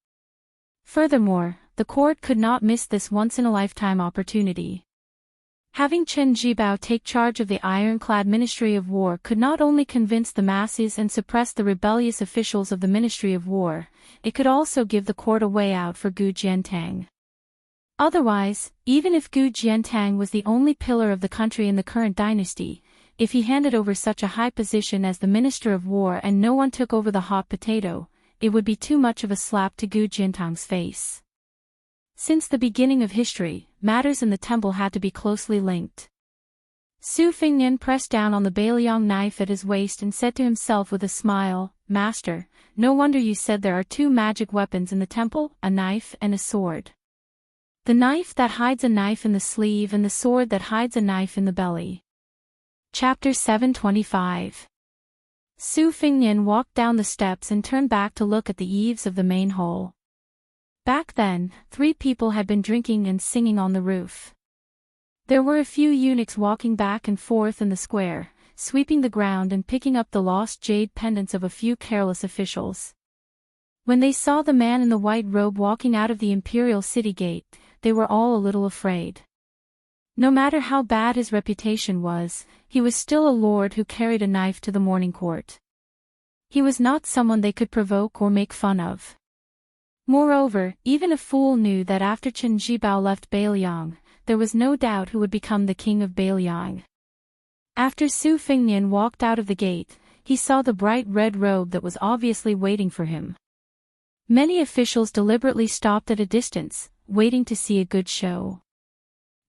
Furthermore, the court could not miss this once-in-a-lifetime opportunity. Having Chen Jibao take charge of the ironclad Ministry of War could not only convince the masses and suppress the rebellious officials of the Ministry of War, it could also give the court a way out for Gu Jiantang. Otherwise, even if Gu Jiantang was the only pillar of the country in the current dynasty, if he handed over such a high position as the Minister of War and no one took over the hot potato, it would be too much of a slap to Gu Jiantang's face. Since the beginning of history, matters in the temple had to be closely linked. Su Fengnian pressed down on the Bailiang knife at his waist and said to himself with a smile, "Master, no wonder you said there are 2 magic weapons in the temple, a knife and a sword. The knife that hides a knife in the sleeve and the sword that hides a knife in the belly." Chapter 725. Su Fengnian walked down the steps and turned back to look at the eaves of the main hall. Back then, 3 people had been drinking and singing on the roof. There were a few eunuchs walking back and forth in the square, sweeping the ground and picking up the lost jade pendants of a few careless officials. When they saw the man in the white robe walking out of the imperial city gate, they were all a little afraid. No matter how bad his reputation was, he was still a lord who carried a knife to the morning court. He was not someone they could provoke or make fun of. Moreover, even a fool knew that after Chen Jibao left Bailiang, there was no doubt who would become the king of Bailiang. After Su Fingnian walked out of the gate, he saw the bright red robe that was obviously waiting for him. Many officials deliberately stopped at a distance, waiting to see a good show.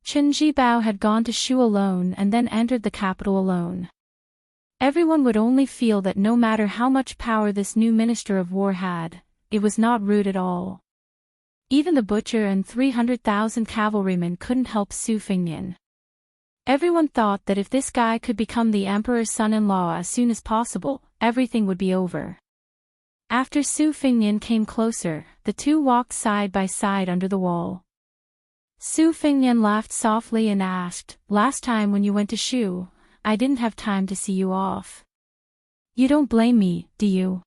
Chen Jibao had gone to Shu alone and then entered the capital alone. Everyone would only feel that no matter how much power this new Minister of War had, it was not rude at all. Even the butcher and 300,000 cavalrymen couldn't help Su Fingnian. Everyone thought that if this guy could become the emperor's son-in-law as soon as possible, everything would be over. After Su Fingnian came closer, the two walked side by side under the wall. Su Fingnian laughed softly and asked, "Last time when you went to Shu, I didn't have time to see you off. You don't blame me, do you?"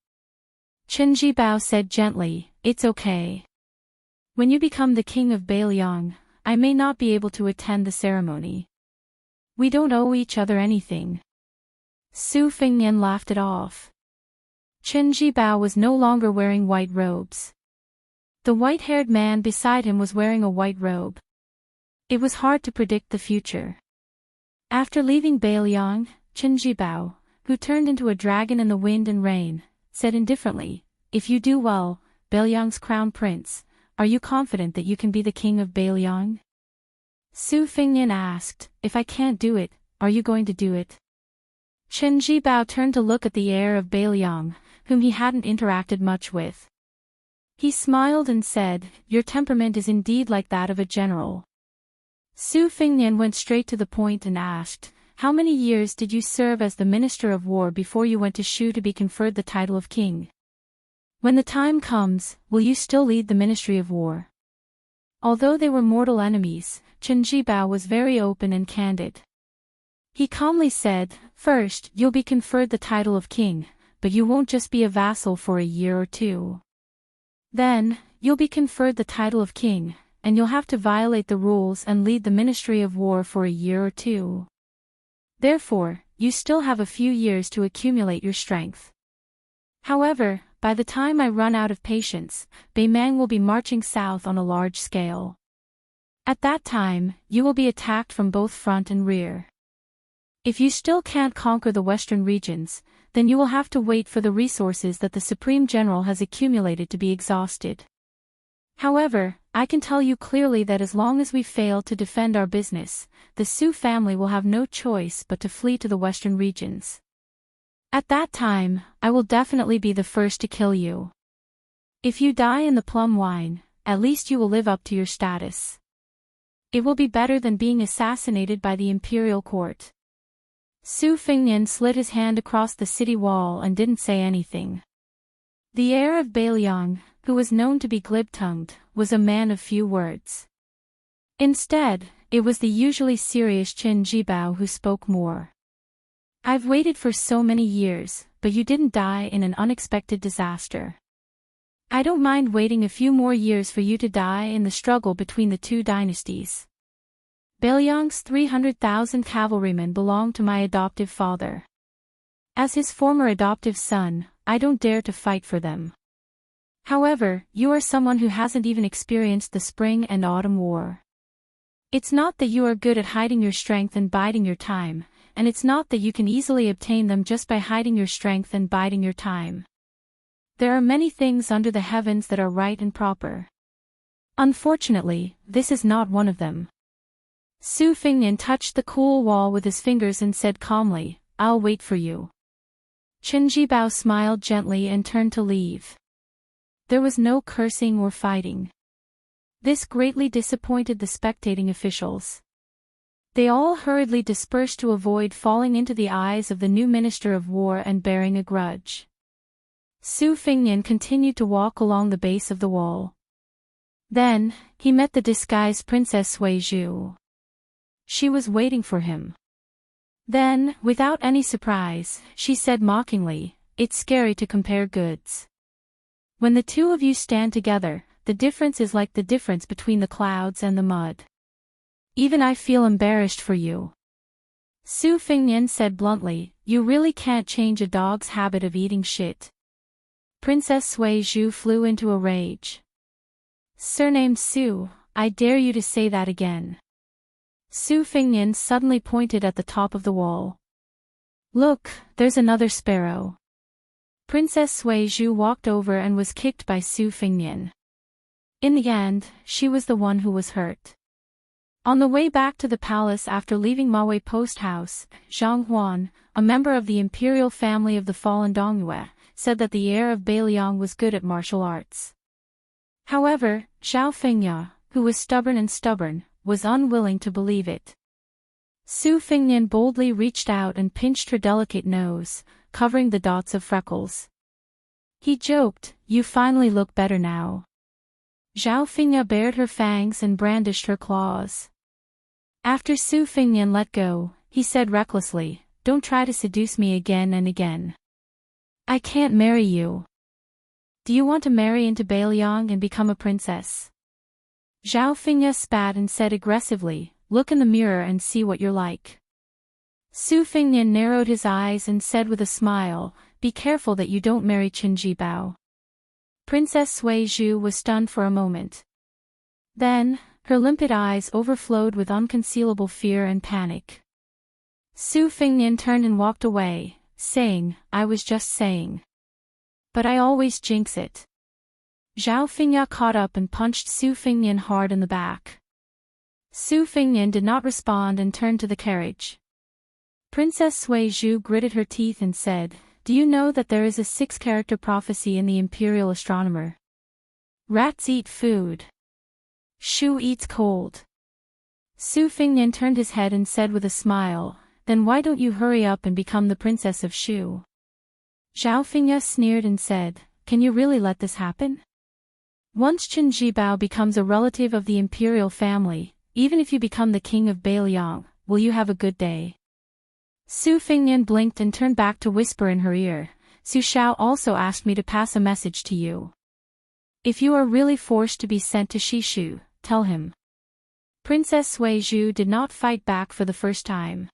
Chen Jibao said gently, "It's okay. When you become the king of Bailiang, I may not be able to attend the ceremony. We don't owe each other anything." Su Fingnian laughed it off. Chen Jibao was no longer wearing white robes. The white-haired man beside him was wearing a white robe. It was hard to predict the future. After leaving Bailiang, Chen Jibao, who turned into a dragon in the wind and rain, said indifferently, "If you do well, Bailiang's crown prince, are you confident that you can be the king of Bailiang?" Su Fingnian asked, "If I can't do it, are you going to do it?" Chen Jibao turned to look at the heir of Bailiang, whom he hadn't interacted much with. He smiled and said, "Your temperament is indeed like that of a general." Su Fingnian went straight to the point and asked, "How many years did you serve as the Minister of War before you went to Shu to be conferred the title of king? When the time comes, will you still lead the Ministry of War?" Although they were mortal enemies, Chen Jibao was very open and candid. He calmly said, "First, you'll be conferred the title of king, but you won't just be a vassal for a year or two. Then, you'll be conferred the title of king, and you'll have to violate the rules and lead the Ministry of War for a year or two. Therefore, you still have a few years to accumulate your strength. However, by the time I run out of patience, Beimang will be marching south on a large scale. At that time, you will be attacked from both front and rear. If you still can't conquer the western regions, then you will have to wait for the resources that the Supreme General has accumulated to be exhausted. However, I can tell you clearly that as long as we fail to defend our business, the Su family will have no choice but to flee to the western regions. At that time, I will definitely be the first to kill you. If you die in the plum wine, at least you will live up to your status. It will be better than being assassinated by the imperial court." Su Fingnian slid his hand across the city wall and didn't say anything. The heir of Bailiang, who was known to be glib-tongued, was a man of few words. Instead, it was the usually serious Chen Jibao who spoke more. "I've waited for so many years, but you didn't die in an unexpected disaster. I don't mind waiting a few more years for you to die in the struggle between the two dynasties. Bailiang's 300,000 cavalrymen belong to my adoptive father. As his former adoptive son, I don't dare to fight for them. However, you are someone who hasn't even experienced the spring and autumn war. It's not that you are good at hiding your strength and biding your time, and it's not that you can easily obtain them just by hiding your strength and biding your time. There are many things under the heavens that are right and proper. Unfortunately, this is not one of them." Su Fingnian touched the cool wall with his fingers and said calmly, "I'll wait for you." Chen Jibao smiled gently and turned to leave. There was no cursing or fighting. This greatly disappointed the spectating officials. They all hurriedly dispersed to avoid falling into the eyes of the new Minister of War and bearing a grudge. Su Fingnian continued to walk along the base of the wall. Then, he met the disguised Princess Sui Zhu. She was waiting for him. Then, without any surprise, she said mockingly, "It's scary to compare goods. When the two of you stand together, the difference is like the difference between the clouds and the mud. Even I feel embarrassed for you. Su Fingnian said bluntly, you really can't change a dog's habit of eating shit. Princess Sui Zhu flew into a rage. Surnamed Su, I dare you to say that again. Su Fingnian suddenly pointed at the top of the wall. Look, there's another sparrow. Princess Sui Zhu walked over and was kicked by Su Fingnian. In the end, she was the one who was hurt. On the way back to the palace after leaving Mawei Post House, Zhang Huan, a member of the imperial family of the fallen Dongyue, said that the heir of Beiliang was good at martial arts. However, Zhao Fengya, who was stubborn, was unwilling to believe it. Su Fingnian boldly reached out and pinched her delicate nose, covering the dots of freckles. He joked, you finally look better now. Zhao Fengya bared her fangs and brandished her claws. After Su Fingnian let go, he said recklessly, don't try to seduce me again and again. I can't marry you. Do you want to marry into Beiliang and become a princess? Zhao Fengya spat and said aggressively, look in the mirror and see what you're like. Su Fingnian narrowed his eyes and said with a smile, be careful that you don't marry Qin Jibao. Princess Sui Zhu was stunned for a moment. Then, her limpid eyes overflowed with unconcealable fear and panic. Su Fingnian turned and walked away, saying, I was just saying. But I always jinx it. Zhao Fengya caught up and punched Su Fingnian hard in the back. Su Fingnian did not respond and turned to the carriage. Princess Sui Zhu gritted her teeth and said, do you know that there is a 6-character prophecy in the Imperial Astronomer? Rats eat food. Shu eats cold. Su Fingnian turned his head and said with a smile, then why don't you hurry up and become the princess of Shu? Zhao Fengya sneered and said, can you really let this happen? Once Qin Jibao becomes a relative of the imperial family, even if you become the king of Beiliang, will you have a good day? Su Fingnian blinked and turned back to whisper in her ear, Su Shao also asked me to pass a message to you. If you are really forced to be sent to Shishu, tell him. Princess Sui Zhu did not fight back for the first time.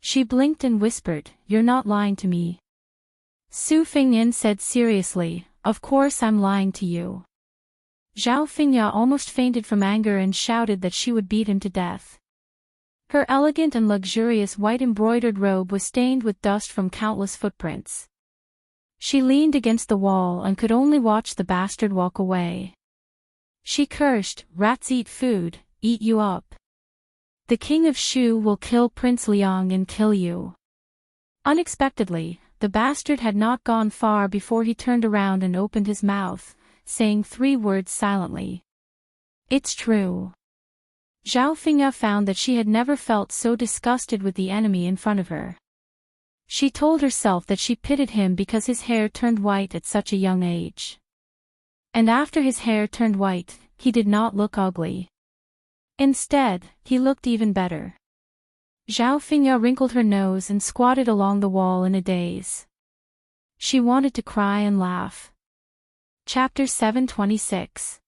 She blinked and whispered, you're not lying to me. Su Fingnian said seriously, of course I'm lying to you. Zhao Fengya almost fainted from anger and shouted that she would beat him to death. Her elegant and luxurious white embroidered robe was stained with dust from countless footprints. She leaned against the wall and could only watch the bastard walk away. She cursed, rats eat food, eat you up. The king of Shu will kill Prince Liang and kill you. Unexpectedly, the bastard had not gone far before he turned around and opened his mouth, saying 3 words silently. It's true. Zhao Fengya found that she had never felt so disgusted with the enemy in front of her. She told herself that she pitied him because his hair turned white at such a young age. And after his hair turned white, he did not look ugly. Instead, he looked even better. Zhao Fengya wrinkled her nose and squatted along the wall in a daze. She wanted to cry and laugh. Chapter 726.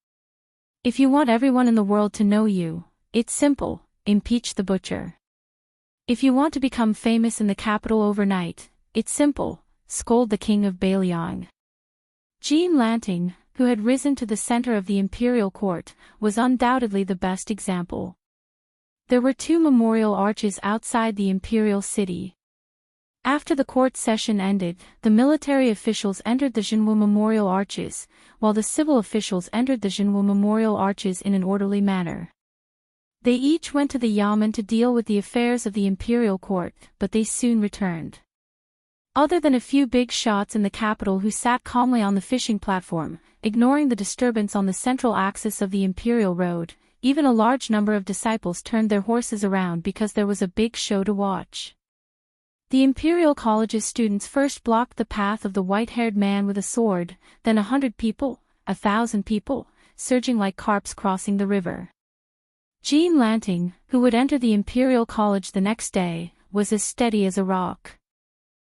If you want everyone in the world to know you, it's simple, impeach the butcher. If you want to become famous in the capital overnight, it's simple, scold the king of Beiliang. Jean Lanting, who had risen to the center of the imperial court, was undoubtedly the best example. There were 2 memorial arches outside the imperial city. After the court session ended, the military officials entered the Jinwu Memorial Arches, while the civil officials entered the Jinwu Memorial Arches in an orderly manner. They each went to the Yamen to deal with the affairs of the imperial court, but they soon returned. Other than a few big shots in the capital who sat calmly on the fishing platform, ignoring the disturbance on the central axis of the imperial road, even a large number of disciples turned their horses around because there was a big show to watch. The Imperial College's students first blocked the path of the white-haired man with a sword, then 100 people, 1,000 people, surging like carps crossing the river. Jean Lanting, who would enter the Imperial College the next day, was as steady as a rock.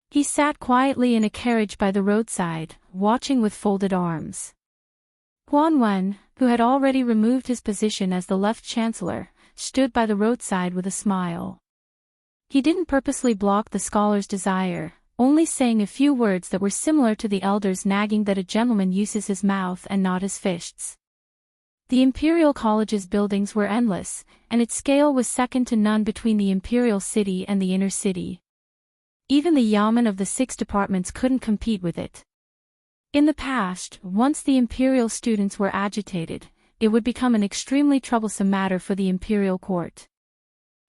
He sat quietly in a carriage by the roadside, watching with folded arms. Huan Wen, who had already removed his position as the left chancellor, stood by the roadside with a smile. He didn't purposely block the scholar's desire, only saying a few words that were similar to the elder's nagging that a gentleman uses his mouth and not his fists. The Imperial College's buildings were endless, and its scale was second to none between the Imperial City and the inner city. Even the yamen of the 6 departments couldn't compete with it. In the past, once the Imperial students were agitated, it would become an extremely troublesome matter for the Imperial Court.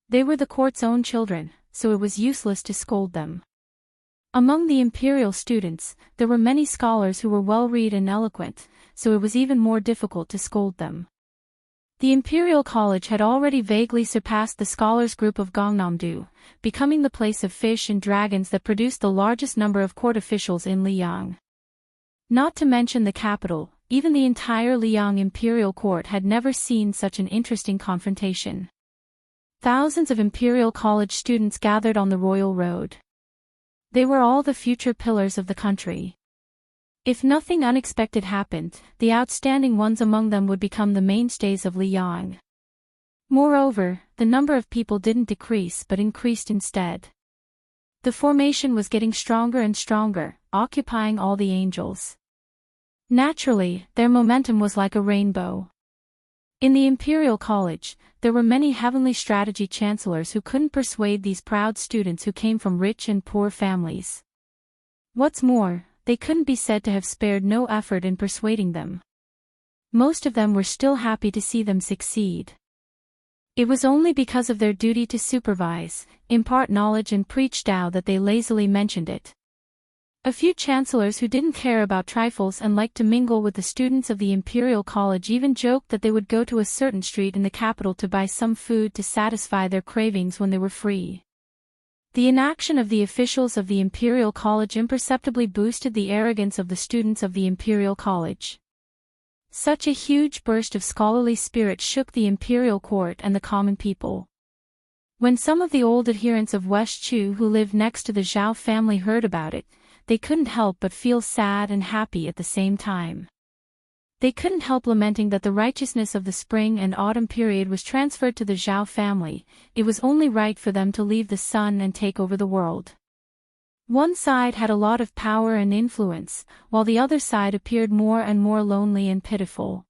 They were the court's own children, so it was useless to scold them. Among the Imperial students, there were many scholars who were well-read and eloquent, so it was even more difficult to scold them. The Imperial College had already vaguely surpassed the scholars' group of Gangnam-do, becoming the place of fish and dragons that produced the largest number of court officials in Liang. Not to mention the capital, even the entire Liang Imperial Court had never seen such an interesting confrontation. Thousands of Imperial College students gathered on the Royal Road. They were all the future pillars of the country. If nothing unexpected happened, the outstanding ones among them would become the mainstays of Liang. Moreover, the number of people didn't decrease but increased instead. The formation was getting stronger and stronger, occupying all the angels. Naturally, their momentum was like a rainbow. In the Imperial College, there were many heavenly strategy chancellors who couldn't persuade these proud students who came from rich and poor families. What's more, they couldn't be said to have spared no effort in persuading them. Most of them were still happy to see them succeed. It was only because of their duty to supervise, impart knowledge and preach Tao that they lazily mentioned it. A few chancellors who didn't care about trifles and liked to mingle with the students of the Imperial College even joked that they would go to a certain street in the capital to buy some food to satisfy their cravings when they were free. The inaction of the officials of the Imperial College imperceptibly boosted the arrogance of the students of the Imperial College. Such a huge burst of scholarly spirit shook the Imperial Court and the common people. When some of the old adherents of West Chu who lived next to the Zhao family heard about it, they couldn't help but feel sad and happy at the same time. They couldn't help lamenting that the righteousness of the spring and autumn period was transferred to the Zhao family. It was only right for them to leave the sun and take over the world. One side had a lot of power and influence, while the other side appeared more and more lonely and pitiful.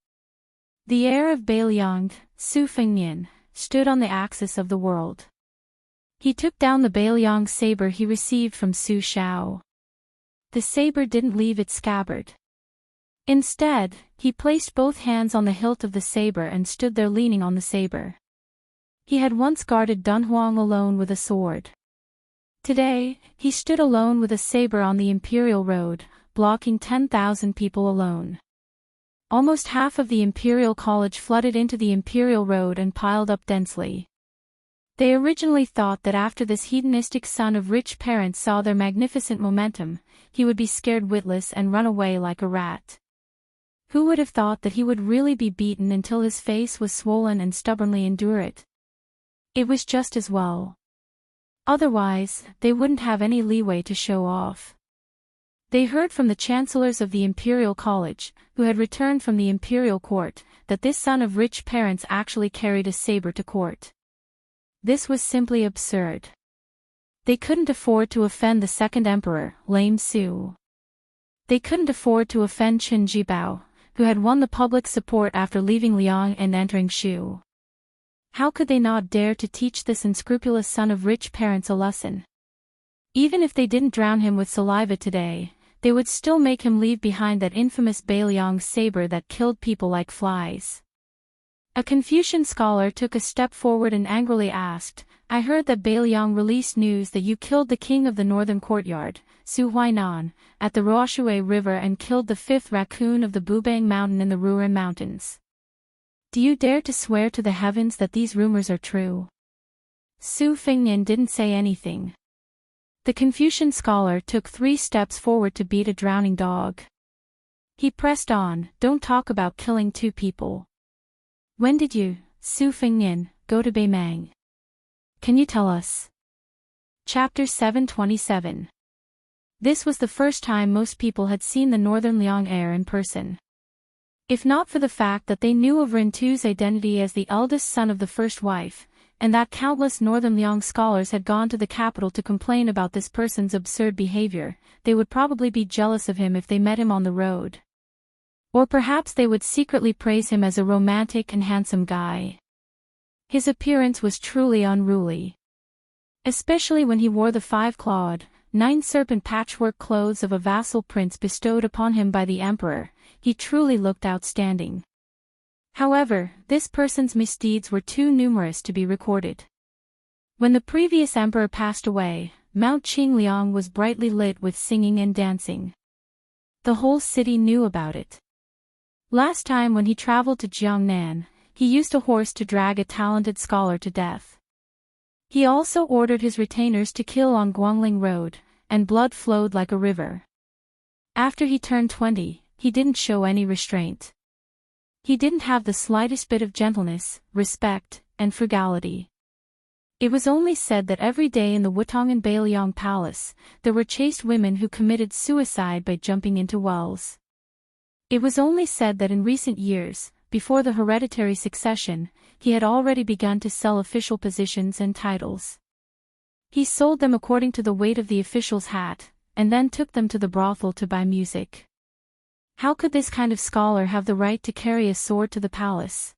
The heir of Bailiang, Su Fengnian, stood on the axis of the world. He took down the Bailiang saber he received from Su Shao. The saber didn't leave its scabbard. Instead, he placed both hands on the hilt of the saber and stood there leaning on the saber. He had once guarded Dunhuang alone with a sword. Today, he stood alone with a saber on the Imperial Road, blocking 10,000 people alone. Almost half of the Imperial College flooded into the Imperial Road and piled up densely. They originally thought that after this hedonistic son of rich parents saw their magnificent momentum, he would be scared witless and run away like a rat. Who would have thought that he would really be beaten until his face was swollen and stubbornly endure it? It was just as well. Otherwise, they wouldn't have any leeway to show off. They heard from the chancellors of the Imperial College, who had returned from the Imperial Court, that this son of rich parents actually carried a saber to court. This was simply absurd. They couldn't afford to offend the second emperor, Lame Su. They couldn't afford to offend Qin Jibao, who had won the public support after leaving Liang and entering Shu. How could they not dare to teach this unscrupulous son of rich parents a lesson? Even if they didn't drown him with saliva today, they would still make him leave behind that infamous Bailiang saber that killed people like flies. A Confucian scholar took a step forward and angrily asked, "I heard that Bailiang released news that you killed the king of the northern courtyard, Su Huainan, at the Ruoshui River and killed the 5th raccoon of the Bubang Mountain in the Ruren Mountains. Do you dare to swear to the heavens that these rumors are true?" Su Fengnian didn't say anything. The Confucian scholar took 3 steps forward to beat a drowning dog. He pressed on, "Don't talk about killing 2 people. When did you, Su Fengnian, go to Beimang? Can you tell us?" Chapter 727. This was the first time most people had seen the northern Liang heir in person. If not for the fact that they knew of Rintu's identity as the eldest son of the first wife, and that countless Northern Liang scholars had gone to the capital to complain about this person's absurd behavior, they would probably be jealous of him if they met him on the road. Or perhaps they would secretly praise him as a romantic and handsome guy. His appearance was truly unruly. Especially when he wore the 5-clawed, 9-serpent patchwork clothes of a vassal prince bestowed upon him by the emperor, he truly looked outstanding. However, this person's misdeeds were too numerous to be recorded. When the previous emperor passed away, Mount Qingliang was brightly lit with singing and dancing. The whole city knew about it. Last time when he traveled to Jiangnan, he used a horse to drag a talented scholar to death. He also ordered his retainers to kill on Guangling Road, and blood flowed like a river. After he turned 20, he didn't show any restraint. He didn't have the slightest bit of gentleness, respect, and frugality. It was only said that every day in the Wutong and Beiliang Palace, there were chaste women who committed suicide by jumping into wells. It was only said that in recent years, before the hereditary succession, he had already begun to sell official positions and titles. He sold them according to the weight of the official's hat, and then took them to the brothel to buy music. How could this kind of scholar have the right to carry a sword to the palace?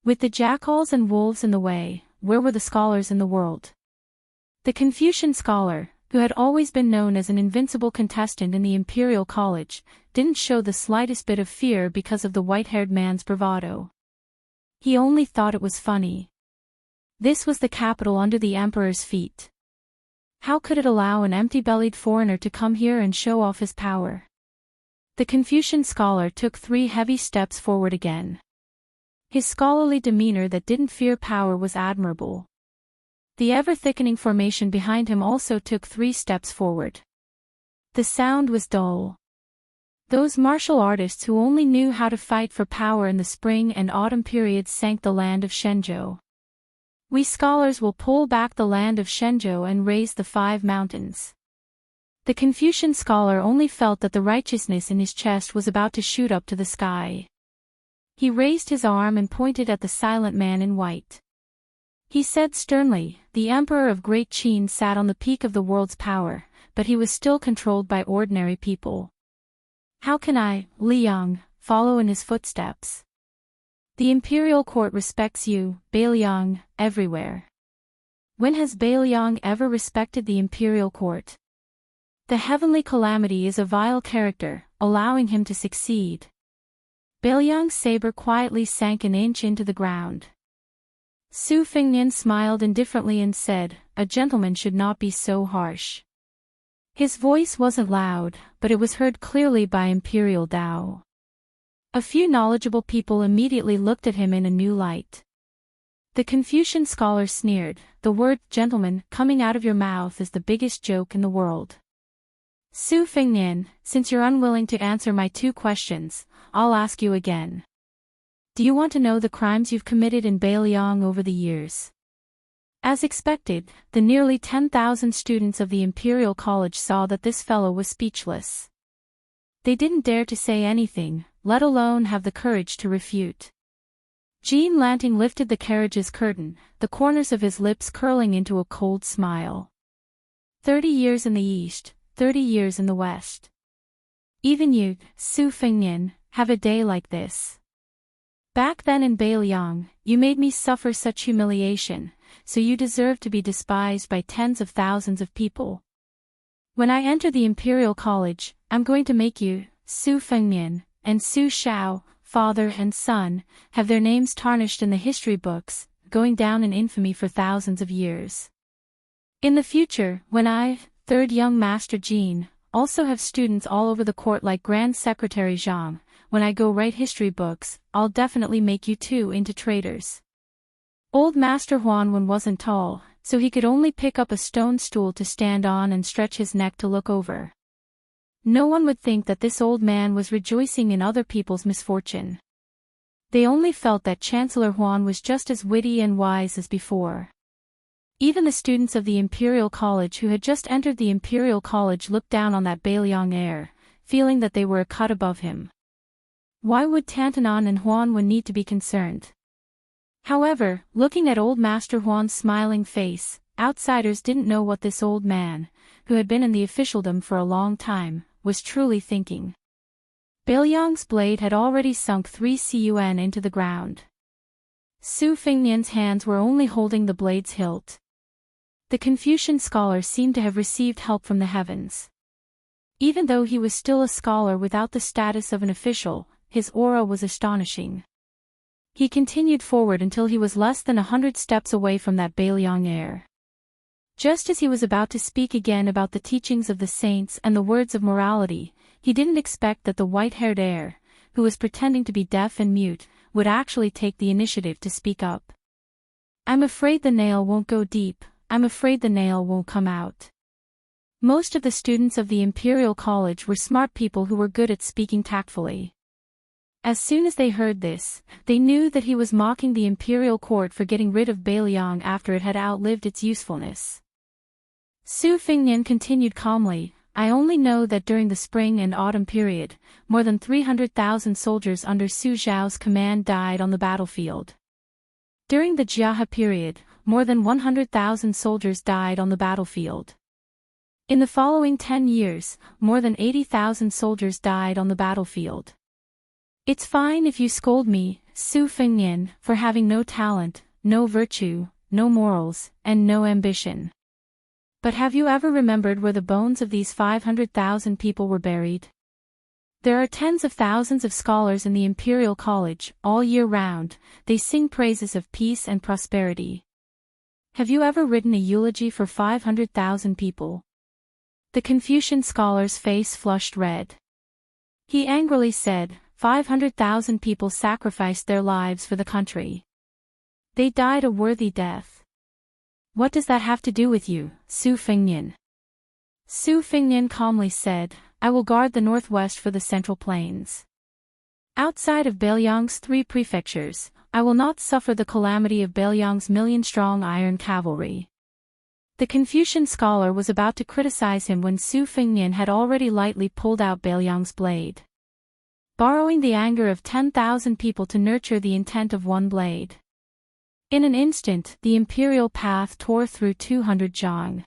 With the jackals and wolves in the way, where were the scholars in the world? The Confucian scholar, who had always been known as an invincible contestant in the Imperial College, didn't show the slightest bit of fear because of the white-haired man's bravado. He only thought it was funny. This was the capital under the emperor's feet. How could it allow an empty-bellied foreigner to come here and show off his power? The Confucian scholar took 3 heavy steps forward again. His scholarly demeanor that didn't fear power was admirable. The ever-thickening formation behind him also took 3 steps forward. The sound was dull. Those martial artists who only knew how to fight for power in the spring and autumn periods sank the land of Shenzhou. We scholars will pull back the land of Shenzhou and raise the 5 mountains. The Confucian scholar only felt that the righteousness in his chest was about to shoot up to the sky. He raised his arm and pointed at the silent man in white. He said sternly, "The Emperor of Great Qin sat on the peak of the world's power, but he was still controlled by ordinary people. How can I, Liang, follow in his footsteps? The imperial court respects you, Beiliang, everywhere. When has Beiliang ever respected the imperial court? The heavenly calamity is a vile character, allowing him to succeed." Beiliang's saber quietly sank an inch into the ground. Su Fengnian smiled indifferently and said, "A gentleman should not be so harsh." His voice wasn't loud, but it was heard clearly by Imperial Dao. A few knowledgeable people immediately looked at him in a new light. The Confucian scholar sneered, "The word gentleman coming out of your mouth is the biggest joke in the world. Su Fengnian, since you're unwilling to answer my 2 questions, I'll ask you again. Do you want to know the crimes you've committed in Beiliang over the years?" As expected, the nearly 10,000 students of the Imperial College saw that this fellow was speechless. They didn't dare to say anything, let alone have the courage to refute. Jean Lanting lifted the carriage's curtain, the corners of his lips curling into a cold smile. 30 years in the East, 30 years in the West. Even you, Su Fengnian, have a day like this. Back then in Beiliang, you made me suffer such humiliation, so you deserve to be despised by tens of thousands of people. When I enter the Imperial College, I'm going to make you, Su Fengnian, and Su Shao, father and son, have their names tarnished in the history books, going down in infamy for thousands of years. In the future, when I, Third Young Master Jean, also have students all over the court like Grand Secretary Zhang, when I go write history books, I'll definitely make you 2 into traitors." Old Master Huanwen wasn't tall, so he could only pick up a stone stool to stand on and stretch his neck to look over. No one would think that this old man was rejoicing in other people's misfortune. They only felt that Chancellor Huan was just as witty and wise as before. Even the students of the Imperial College who had just entered the Imperial College looked down on that Beiliang heir, feeling that they were a cut above him. Why would Tantanon and Huanwen need to be concerned? However, looking at old Master Huan's smiling face, outsiders didn't know what this old man, who had been in the officialdom for a long time, was truly thinking. Bailiang's blade had already sunk 3 cun into the ground. Su Fengnian's hands were only holding the blade's hilt. The Confucian scholar seemed to have received help from the heavens. Even though he was still a scholar without the status of an official, his aura was astonishing. He continued forward until he was less than 100 steps away from that Bailiang heir. Just as he was about to speak again about the teachings of the saints and the words of morality, he didn't expect that the white-haired heir, who was pretending to be deaf and mute, would actually take the initiative to speak up. "I'm afraid the nail won't go deep, I'm afraid the nail won't come out." Most of the students of the Imperial College were smart people who were good at speaking tactfully. As soon as they heard this, they knew that he was mocking the Imperial Court for getting rid of Bailiang after it had outlived its usefulness. Su Fengnian continued calmly, "I only know that during the spring and autumn period, more than 300,000 soldiers under Su Zhao's command died on the battlefield. During the Jiahe period, more than 100,000 soldiers died on the battlefield. In the following 10 years, more than 80,000 soldiers died on the battlefield. It's fine if you scold me, Su Fengnian, for having no talent, no virtue, no morals, and no ambition. But have you ever remembered where the bones of these 500,000 people were buried? There are tens of thousands of scholars in the Imperial College, all year round, they sing praises of peace and prosperity. Have you ever written a eulogy for 500,000 people?" The Confucian scholar's face flushed red. He angrily said, 500,000 people sacrificed their lives for the country. They died a worthy death. What does that have to do with you, Su Fengnian? Su Fengnian calmly said, "I will guard the northwest for the Central Plains. Outside of Bailiang's 3 prefectures, I will not suffer the calamity of Bailiang's million-strong iron cavalry." The Confucian scholar was about to criticize him when Su Fengnian had already lightly pulled out Bailiang's blade. Borrowing the anger of 10,000 people to nurture the intent of one blade. In an instant, the imperial path tore through 200 zhang.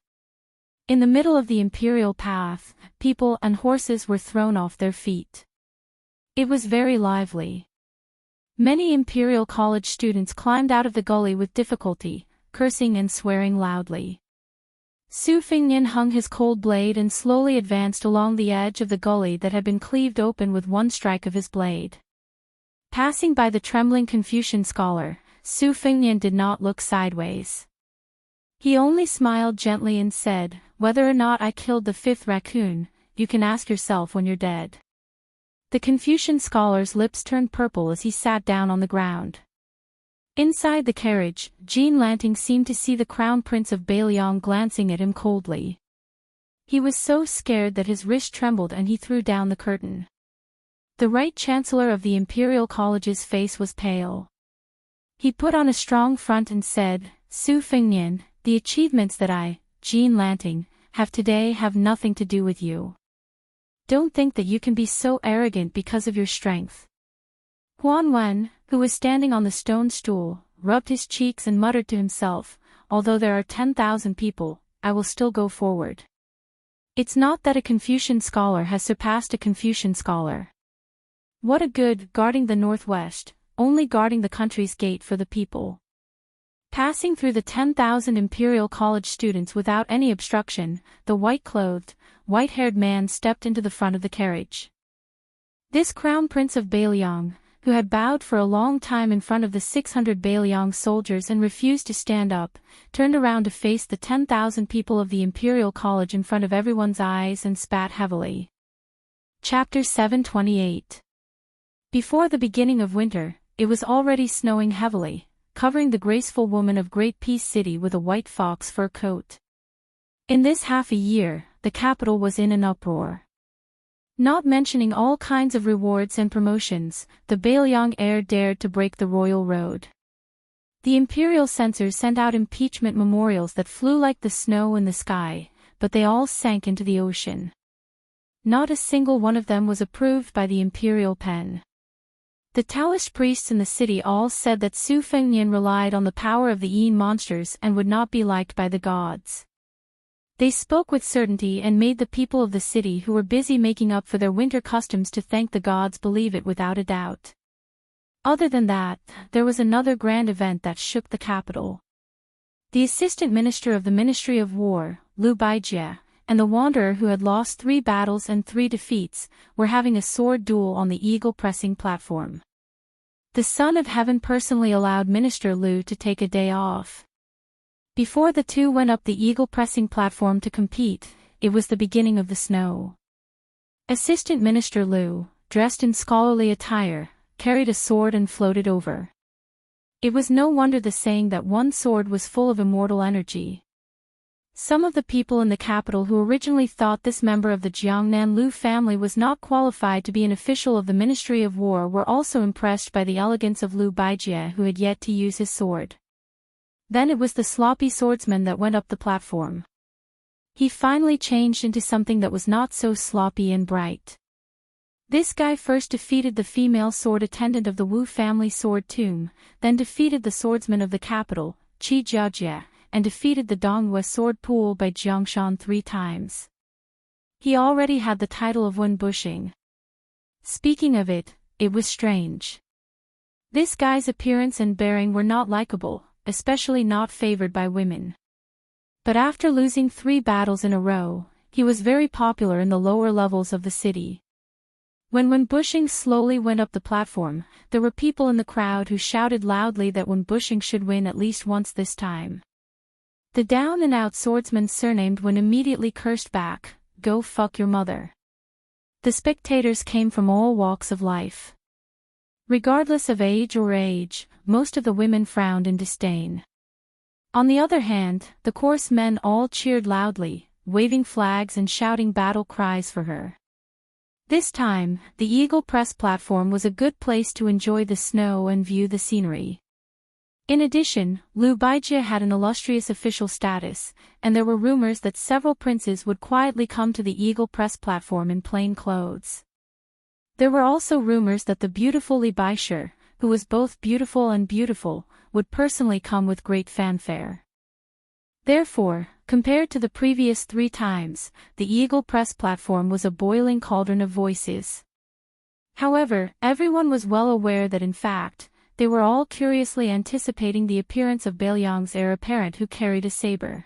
In the middle of the imperial path, people and horses were thrown off their feet. It was very lively. Many Imperial College students climbed out of the gully with difficulty, cursing and swearing loudly. Su Fengnian hung his cold blade and slowly advanced along the edge of the gully that had been cleaved open with one strike of his blade. Passing by the trembling Confucian scholar, Su Fengnian did not look sideways. He only smiled gently and said, "Whether or not I killed the 5th raccoon, you can ask yourself when you're dead." The Confucian scholar's lips turned purple as he sat down on the ground. Inside the carriage, Jean Lanting seemed to see the crown prince of Bailiang glancing at him coldly. He was so scared that his wrist trembled and he threw down the curtain. The right chancellor of the Imperial College's face was pale. He put on a strong front and said, "Su Fengnian, the achievements that I, Jean Lanting, have today have nothing to do with you. Don't think that you can be so arrogant because of your strength." Huanwen, who was standing on the stone stool, rubbed his cheeks and muttered to himself, "Although there are 10,000 people, I will still go forward. It's not that a Confucian scholar has surpassed a Confucian scholar. What a good, guarding the northwest, only guarding the country's gate for the people." Passing through the 10,000 Imperial College students without any obstruction, the white-clothed, white-haired man stepped into the front of the carriage. This crown prince of Bailiang, who had bowed for a long time in front of the 600 Bailiang soldiers and refused to stand up, turned around to face the 10,000 people of the Imperial College in front of everyone's eyes and spat heavily. Chapter 728. Before the beginning of winter, it was already snowing heavily, covering the graceful woman of Great Peace City with a white fox fur coat. In this half a year, the capital was in an uproar. Not mentioning all kinds of rewards and promotions, the Bailiang heir dared to break the royal road. The imperial censors sent out impeachment memorials that flew like the snow in the sky, but they all sank into the ocean. Not a single one of them was approved by the imperial pen. The Taoist priests in the city all said that Su Fengnian relied on the power of the Yin monsters and would not be liked by the gods. They spoke with certainty and made the people of the city who were busy making up for their winter customs to thank the gods believe it without a doubt. Other than that, there was another grand event that shook the capital. The assistant minister of the Ministry of War, Liu Baijie, and the wanderer who had lost 3 battles and 3 defeats, were having a sword duel on the eagle-pressing platform. The Son of Heaven personally allowed Minister Liu to take a day off. Before the two went up the eagle-pressing platform to compete, it was the beginning of the snow. Assistant Minister Liu, dressed in scholarly attire, carried a sword and floated over. It was no wonder the saying that one sword was full of immortal energy. Some of the people in the capital who originally thought this member of the Jiangnan Liu family was not qualified to be an official of the Ministry of War were also impressed by the elegance of Liu Baijie, who had yet to use his sword. Then it was the sloppy swordsman that went up the platform. He finally changed into something that was not so sloppy and bright. This guy first defeated the female sword attendant of the Wu family sword tomb, then defeated the swordsman of the capital, Qi Jiajie, and defeated the Donghua sword pool by Jiangshan 3 times. He already had the title of Wen Bushing. Speaking of it, it was strange. This guy's appearance and bearing were not likable, especially not favored by women. But after losing 3 battles in a row, he was very popular in the lower levels of the city. When Bushing slowly went up the platform, there were people in the crowd who shouted loudly that Wen Bushing should win at least once this time. The down-and-out swordsman surnamed Wen immediately cursed back, "Go fuck your mother." The spectators came from all walks of life. Regardless of age, most of the women frowned in disdain. On the other hand, the coarse men all cheered loudly, waving flags and shouting battle cries for her. This time, the Eagle Press platform was a good place to enjoy the snow and view the scenery. In addition, Liu Baijie had an illustrious official status, and there were rumors that several princes would quietly come to the Eagle Press platform in plain clothes. There were also rumors that the beautiful Li Baishe, who was both beautiful and beautiful, would personally come with great fanfare. Therefore, compared to the previous 3 times, the Eagle Press platform was a boiling cauldron of voices. However, everyone was well aware that in fact, they were all curiously anticipating the appearance of Bailiang's heir apparent who carried a saber.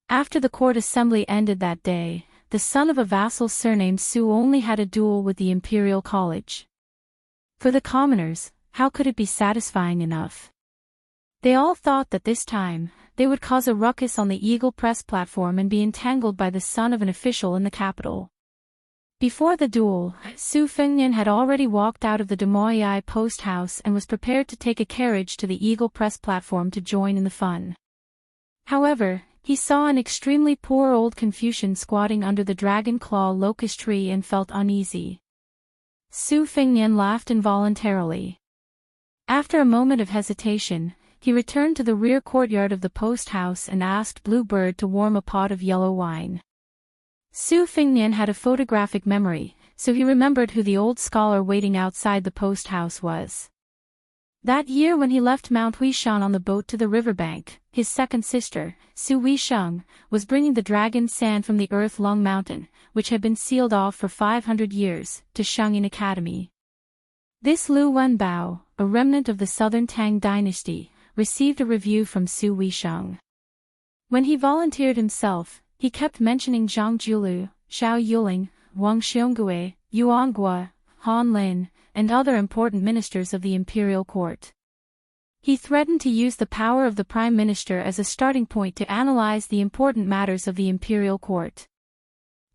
After the court assembly ended that day, the son of a vassal surnamed Su only had a duel with the Imperial College. For the commoners, how could it be satisfying enough? They all thought that this time, they would cause a ruckus on the Eagle Press platform and be entangled by the son of an official in the capital. Before the duel, Su Fengnian had already walked out of the Demoyai post house and was prepared to take a carriage to the Eagle Press platform to join in the fun. However, he saw an extremely poor old Confucian squatting under the dragon claw locust tree and felt uneasy. Su Fengnian laughed involuntarily. After a moment of hesitation, he returned to the rear courtyard of the post house and asked Blue Bird to warm a pot of yellow wine. Su Fengnian had a photographic memory, so he remembered who the old scholar waiting outside the post house was. That year when he left Mount Huishan on the boat to the riverbank, his second sister, Su Weisheng, was bringing the dragon sand from the Earth-Lung Mountain, which had been sealed off for 500 years, to Shengyin Academy. This Lu Wenbao, a remnant of the southern Tang dynasty, received a review from Su Weisheng. When he volunteered himself, he kept mentioning Zhang Julu, Xiao Yuling, Wang Xiongui, Yuan Gua, Han Lin, and other important ministers of the imperial court. He threatened to use the power of the prime minister as a starting point to analyze the important matters of the imperial court.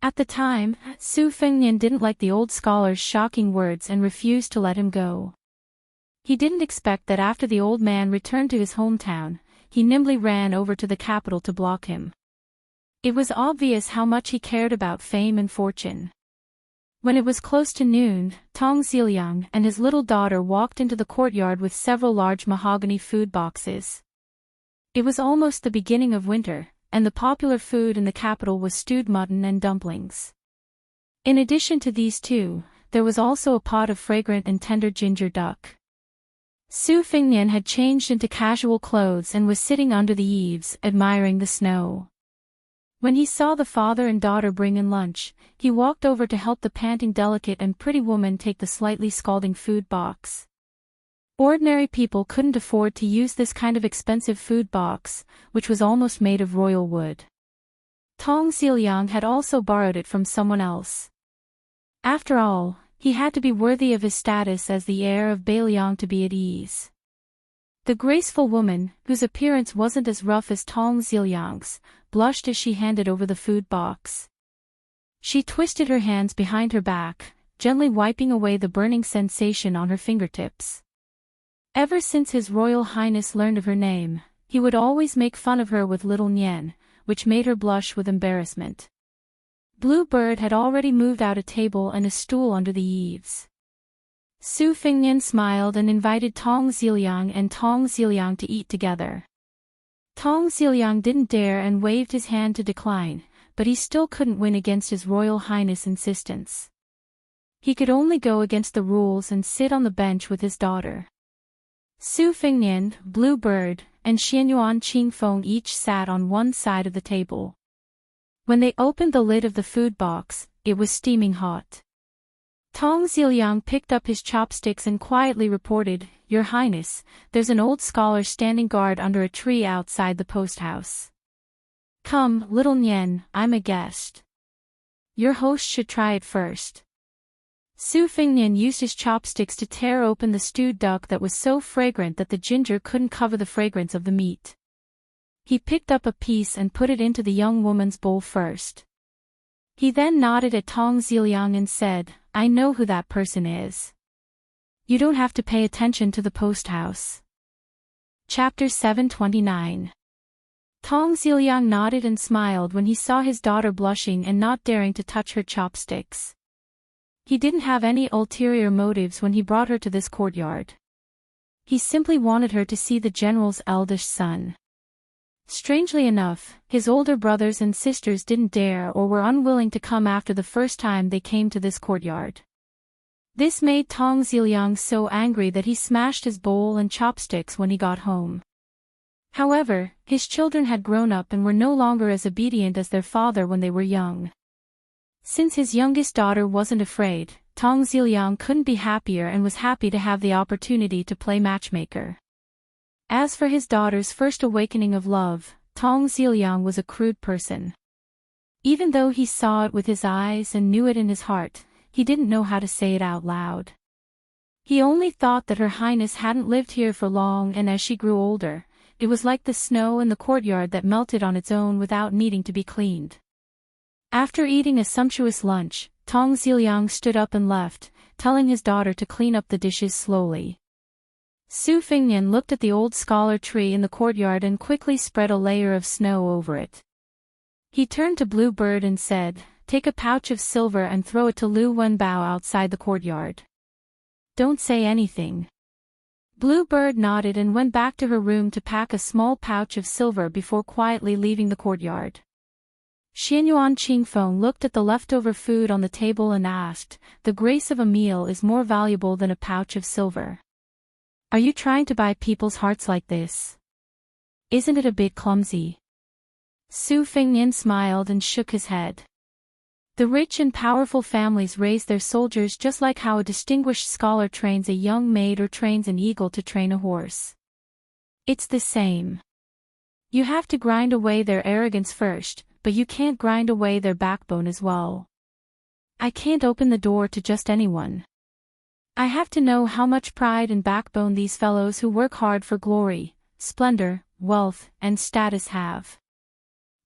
At the time, Su Fengnian didn't like the old scholar's shocking words and refused to let him go. He didn't expect that after the old man returned to his hometown, he nimbly ran over to the capital to block him. It was obvious how much he cared about fame and fortune. When it was close to noon, Tong Ziliang and his little daughter walked into the courtyard with several large mahogany food boxes. It was almost the beginning of winter, and the popular food in the capital was stewed mutton and dumplings. In addition to these two, there was also a pot of fragrant and tender ginger duck. Su Fingnian had changed into casual clothes and was sitting under the eaves, admiring the snow. When he saw the father and daughter bring in lunch, he walked over to help the panting delicate and pretty woman take the slightly scalding food box. Ordinary people couldn't afford to use this kind of expensive food box, which was almost made of royal wood. Tong Ziliang had also borrowed it from someone else. After all, he had to be worthy of his status as the heir of Bailiang to be at ease. The graceful woman, whose appearance wasn't as rough as Tong Ziliang's, blushed as she handed over the food box. She twisted her hands behind her back, gently wiping away the burning sensation on her fingertips. Ever since His Royal Highness learned of her name, he would always make fun of her with little Nian, which made her blush with embarrassment. Bluebird had already moved out a table and a stool under the eaves. Su Fingnian smiled and invited Tong Ziliang and Tong Ziliang to eat together. Tong Ziliang didn't dare and waved his hand to decline, but he still couldn't win against His Royal Highness' insistence. He could only go against the rules and sit on the bench with his daughter. Su Fingnian, Bluebird, and Xianyuan Qingfeng each sat on one side of the table. When they opened the lid of the food box, it was steaming hot. Tong Ziliang picked up his chopsticks and quietly reported, "Your Highness, there's an old scholar standing guard under a tree outside the post house. Come, little Nian, I'm a guest. Your host should try it first." Su Fingnian used his chopsticks to tear open the stewed duck that was so fragrant that the ginger couldn't cover the fragrance of the meat. He picked up a piece and put it into the young woman's bowl first. He then nodded at Tong Ziliang and said, "I know who that person is. You don't have to pay attention to the post house." Chapter 729. Tong Ziliang nodded and smiled when he saw his daughter blushing and not daring to touch her chopsticks. He didn't have any ulterior motives when he brought her to this courtyard. He simply wanted her to see the general's eldest son. Strangely enough, his older brothers and sisters didn't dare or were unwilling to come after the first time they came to this courtyard. This made Tong Ziliang so angry that he smashed his bowl and chopsticks when he got home. However, his children had grown up and were no longer as obedient as their father when they were young. Since his youngest daughter wasn't afraid, Tong Ziliang couldn't be happier and was happy to have the opportunity to play matchmaker. As for his daughter's first awakening of love, Tong Ziliang was a crude person. Even though he saw it with his eyes and knew it in his heart, he didn't know how to say it out loud. He only thought that Her Highness hadn't lived here for long, and as she grew older, it was like the snow in the courtyard that melted on its own without needing to be cleaned. After eating a sumptuous lunch, Tong Ziliang stood up and left, telling his daughter to clean up the dishes slowly. Su Fingnian looked at the old scholar tree in the courtyard and quickly spread a layer of snow over it. He turned to Bluebird and said, "Take a pouch of silver and throw it to Lu Wenbao outside the courtyard. Don't say anything." Bluebird nodded and went back to her room to pack a small pouch of silver before quietly leaving the courtyard. Xianyuan Qingfeng looked at the leftover food on the table and asked, "The grace of a meal is more valuable than a pouch of silver. Are you trying to buy people's hearts like this? Isn't it a bit clumsy?" Su Fingnian smiled and shook his head. The rich and powerful families raise their soldiers just like how a distinguished scholar trains a young maid or trains an eagle to train a horse. It's the same. You have to grind away their arrogance first, but you can't grind away their backbone as well. I can't open the door to just anyone. I have to know how much pride and backbone these fellows who work hard for glory, splendor, wealth, and status have.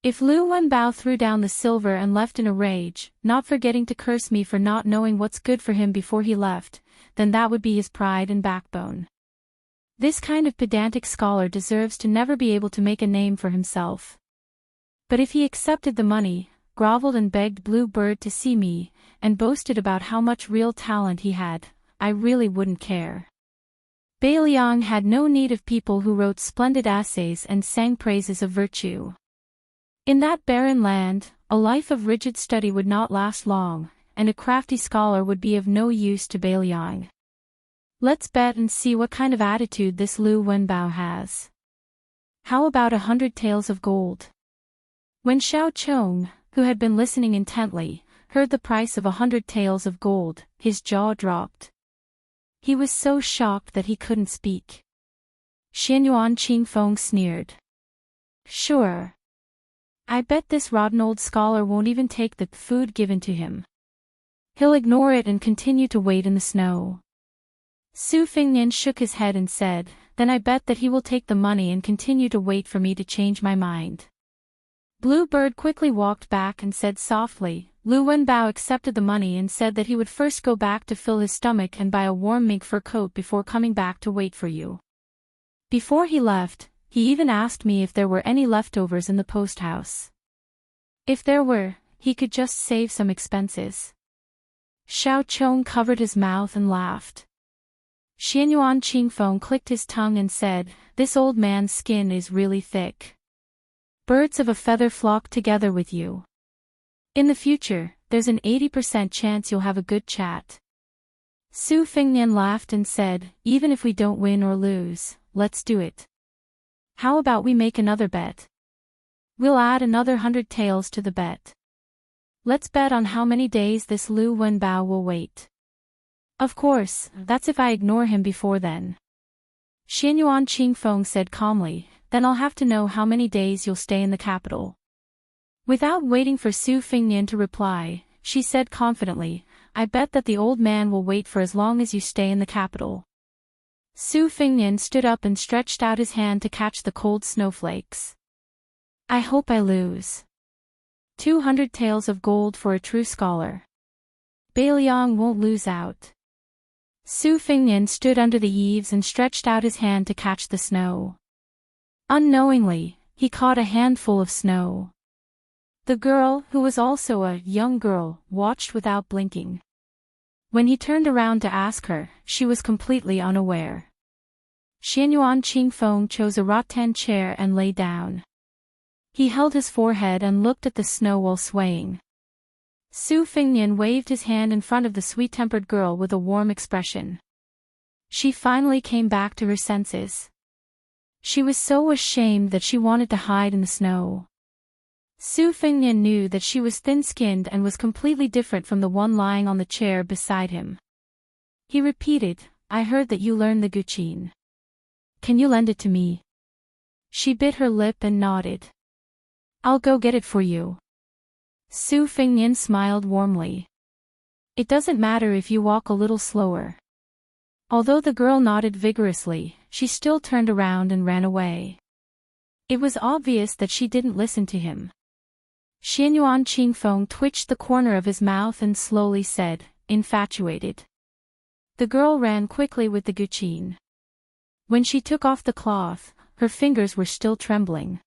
If Lu Wenbao threw down the silver and left in a rage, not forgetting to curse me for not knowing what's good for him before he left, then that would be his pride and backbone. This kind of pedantic scholar deserves to never be able to make a name for himself. But if he accepted the money, groveled and begged Bluebird to see me, and boasted about how much real talent he had, I really wouldn't care. Bailiang had no need of people who wrote splendid essays and sang praises of virtue. In that barren land, a life of rigid study would not last long, and a crafty scholar would be of no use to Bailiang. Let's bet and see what kind of attitude this Lu Wenbao has. How about 100 taels of gold? When Xiao Chong, who had been listening intently, heard the price of 100 taels of gold, his jaw dropped. He was so shocked that he couldn't speak. Xianyuan Qingfeng sneered. Sure. I bet this rotten old scholar won't even take the food given to him. He'll ignore it and continue to wait in the snow. Su Fingnian shook his head and said, then I bet that he will take the money and continue to wait for me to change my mind. Bluebird quickly walked back and said softly, Lu Wenbao accepted the money and said that he would first go back to fill his stomach and buy a warm mink fur coat before coming back to wait for you. Before he left, he even asked me if there were any leftovers in the post house. If there were, he could just save some expenses. Xiao Chong covered his mouth and laughed. Xianyuan Qingfeng clicked his tongue and said, this old man's skin is really thick. Birds of a feather flock together with you. In the future, there's an 80% chance you'll have a good chat. Su Fingnian laughed and said, even if we don't win or lose, let's do it. How about we make another bet? We'll add another 100 taels to the bet. Let's bet on how many days this Lu Wenbao will wait. Of course, that's if I ignore him before then. Xianyuan Qingfeng said calmly, then I'll have to know how many days you'll stay in the capital. Without waiting for Su Fingnian to reply, she said confidently, I bet that the old man will wait for as long as you stay in the capital. Su Fingnian stood up and stretched out his hand to catch the cold snowflakes. I hope I lose. 200 taels of gold for a true scholar. Bailiang won't lose out. Su Fingnian stood under the eaves and stretched out his hand to catch the snow. Unknowingly, he caught a handful of snow. The girl, who was also a young girl, watched without blinking. When he turned around to ask her, she was completely unaware. Xianyuan Qingfeng chose a rattan chair and lay down. He held his forehead and looked at the snow while swaying. Su Fingnian waved his hand in front of the sweet-tempered girl with a warm expression. She finally came back to her senses. She was so ashamed that she wanted to hide in the snow. Su Fingnian knew that she was thin-skinned and was completely different from the one lying on the chair beside him. He repeated, I heard that you learned the guqin. Can you lend it to me? She bit her lip and nodded. I'll go get it for you. Su Fingnian smiled warmly. It doesn't matter if you walk a little slower. Although the girl nodded vigorously, she still turned around and ran away. It was obvious that she didn't listen to him. Xianyuan Qingfeng twitched the corner of his mouth and slowly said, infatuated. The girl ran quickly with the guqin. When she took off the cloth, her fingers were still trembling.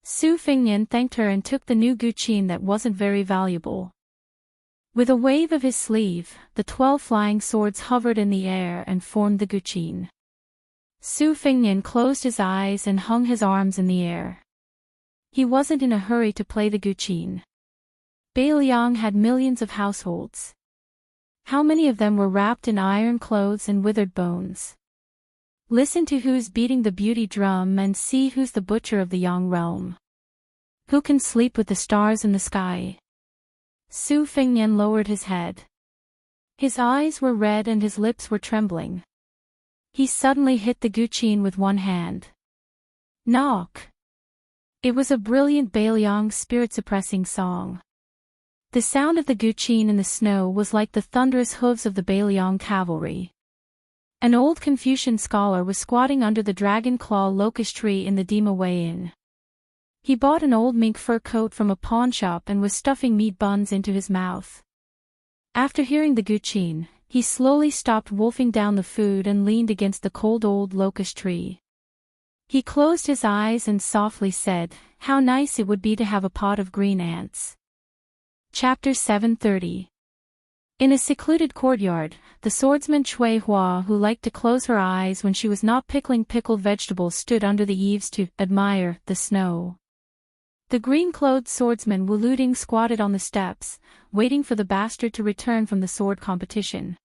Su Fingnian thanked her and took the new guqin that wasn't very valuable. With a wave of his sleeve, the 12 flying swords hovered in the air and formed the guqin. Su Fingnian closed his eyes and hung his arms in the air. He wasn't in a hurry to play the guqin. Bailiang had millions of households. How many of them were wrapped in iron clothes and withered bones? Listen to who's beating the beauty drum and see who's the butcher of the Yang realm. Who can sleep with the stars in the sky? Su Fingnian lowered his head. His eyes were red and his lips were trembling. He suddenly hit the guqin with one hand. Knock! It was a brilliant Bailiang spirit-suppressing song. The sound of the guqin in the snow was like the thunderous hooves of the Bailiang cavalry. An old Confucian scholar was squatting under the dragon claw locust tree in the Dima Wei Inn. He bought an old mink fur coat from a pawnshop and was stuffing meat buns into his mouth. After hearing the guqin, he slowly stopped wolfing down the food and leaned against the cold old locust tree. He closed his eyes and softly said, how nice it would be to have a pot of green ants. Chapter 730. In a secluded courtyard, the swordsman Cui Hua, who liked to close her eyes when she was not pickling pickled vegetables, stood under the eaves to admire the snow. The green-clothed swordsman Wu Luding squatted on the steps, waiting for the bastard to return from the sword competition.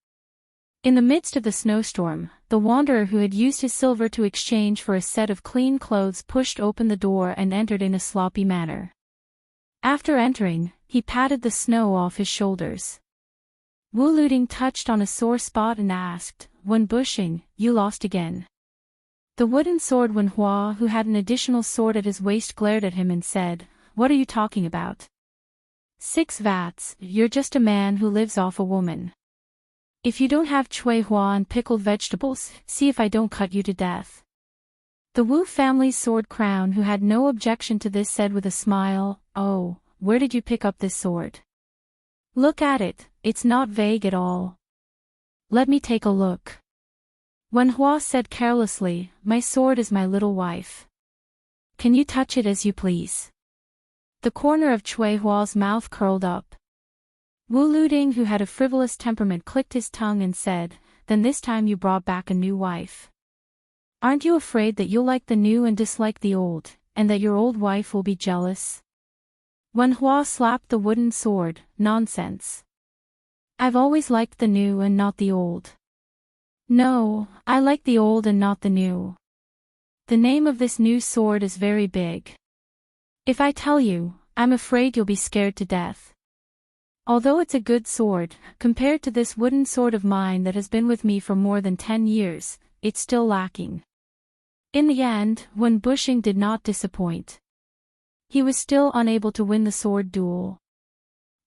In the midst of the snowstorm, the wanderer who had used his silver to exchange for a set of clean clothes pushed open the door and entered in a sloppy manner. After entering, he patted the snow off his shoulders. Wu Luding touched on a sore spot and asked, "Wen Bushing, you lost again?" The wooden sword Wen Hua, who had an additional sword at his waist, glared at him and said, "What are you talking about? 6 vats, you're just a man who lives off a woman. If you don't have chui hua and pickled vegetables, see if I don't cut you to death." The Wu family's sword crown, who had no objection to this, said with a smile, "Oh, where did you pick up this sword? Look at it, it's not vague at all. Let me take a look." Wen Hua said carelessly, "My sword is my little wife. Can you touch it as you please?" The corner of Chui Hua's mouth curled up. Wu Luding, who had a frivolous temperament, clicked his tongue and said, "Then this time you brought back a new wife. Aren't you afraid that you'll like the new and dislike the old, and that your old wife will be jealous?" Wen Hua slapped the wooden sword. "Nonsense. I've always liked the new and not the old." "No, I like the old and not the new. The name of this new sword is very big. If I tell you, I'm afraid you'll be scared to death. Although it's a good sword, compared to this wooden sword of mine that has been with me for more than 10 years, it's still lacking." In the end, Wen Bushing did not disappoint. He was still unable to win the sword duel.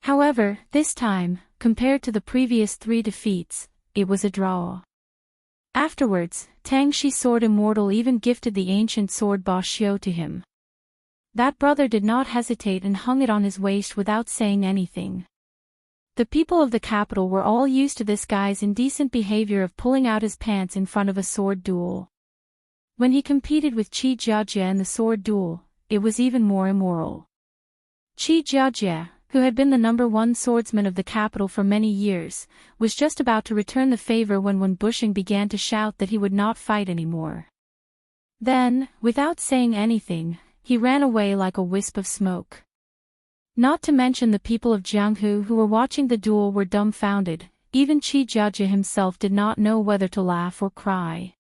However, this time, compared to the previous 3 defeats, it was a draw. Afterwards, Tang Shi's sword Immortal even gifted the ancient sword Ba Xiu to him. That brother did not hesitate and hung it on his waist without saying anything. The people of the capital were all used to this guy's indecent behavior of pulling out his pants in front of a sword duel. When he competed with Qi Jiajie in the sword duel, it was even more immoral. Qi Jiajie, who had been the #1 swordsman of the capital for many years, was just about to return the favor when Wen Bushing began to shout that he would not fight anymore. Then, without saying anything, he ran away like a wisp of smoke. Not to mention the people of Jianghu who were watching the duel were dumbfounded. Even Qi Jiajie himself did not know whether to laugh or cry.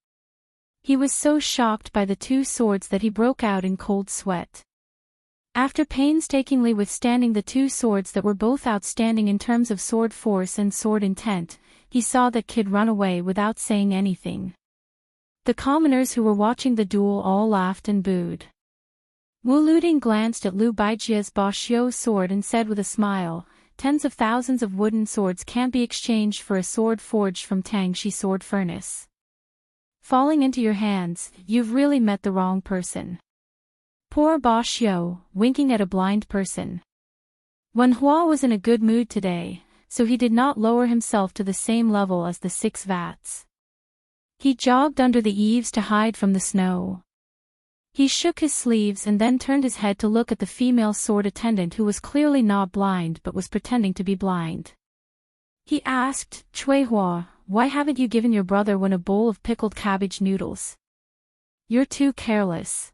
He was so shocked by the 2 swords that he broke out in cold sweat. After painstakingly withstanding the 2 swords that were both outstanding in terms of sword force and sword intent, he saw that kid run away without saying anything. The commoners who were watching the duel all laughed and booed. Wu Luding glanced at Liu Baijie's Ba Xiu's sword and said with a smile, "Tens of thousands of wooden swords can't be exchanged for a sword forged from Tang Shi sword furnace. Falling into your hands, you've really met the wrong person." Poor Ba Xiu, winking at a blind person. Wen Hua was in a good mood today, so he did not lower himself to the same level as the 6 vats. He jogged under the eaves to hide from the snow. He shook his sleeves and then turned his head to look at the female sword attendant who was clearly not blind but was pretending to be blind. He asked, "Chui Hua, why haven't you given your brother Wen a bowl of pickled cabbage noodles? You're too careless.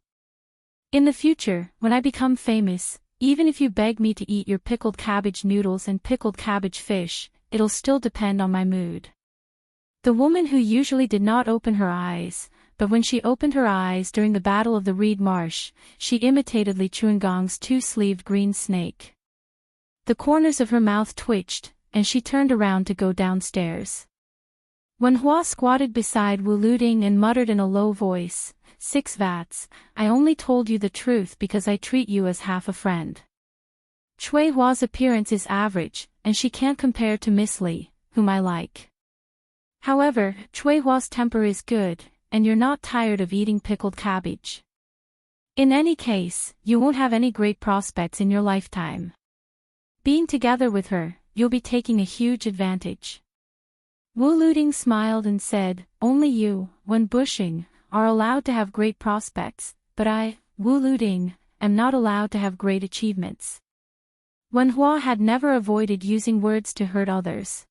In the future, when I become famous, even if you beg me to eat your pickled cabbage noodles and pickled cabbage fish, it'll still depend on my mood." The woman who usually did not open her eyes, but when she opened her eyes during the Battle of the Reed Marsh, she imitated Li Chuangong's 2-sleeved green snake. The corners of her mouth twitched, and she turned around to go downstairs. Wen Hua squatted beside Wu Luding and muttered in a low voice, 6 vats, I only told you the truth because I treat you as half a friend. Chui Hua's appearance is average, and she can't compare to Miss Li, whom I like. However, Chui Hua's temper is good, and you're not tired of eating pickled cabbage. In any case, you won't have any great prospects in your lifetime. Being together with her, you'll be taking a huge advantage. Wu Luding smiled and said, "Only you, Wen Bushing, are allowed to have great prospects, but I, Wu Luding, am not allowed to have great achievements." Wen Hua had never avoided using words to hurt others.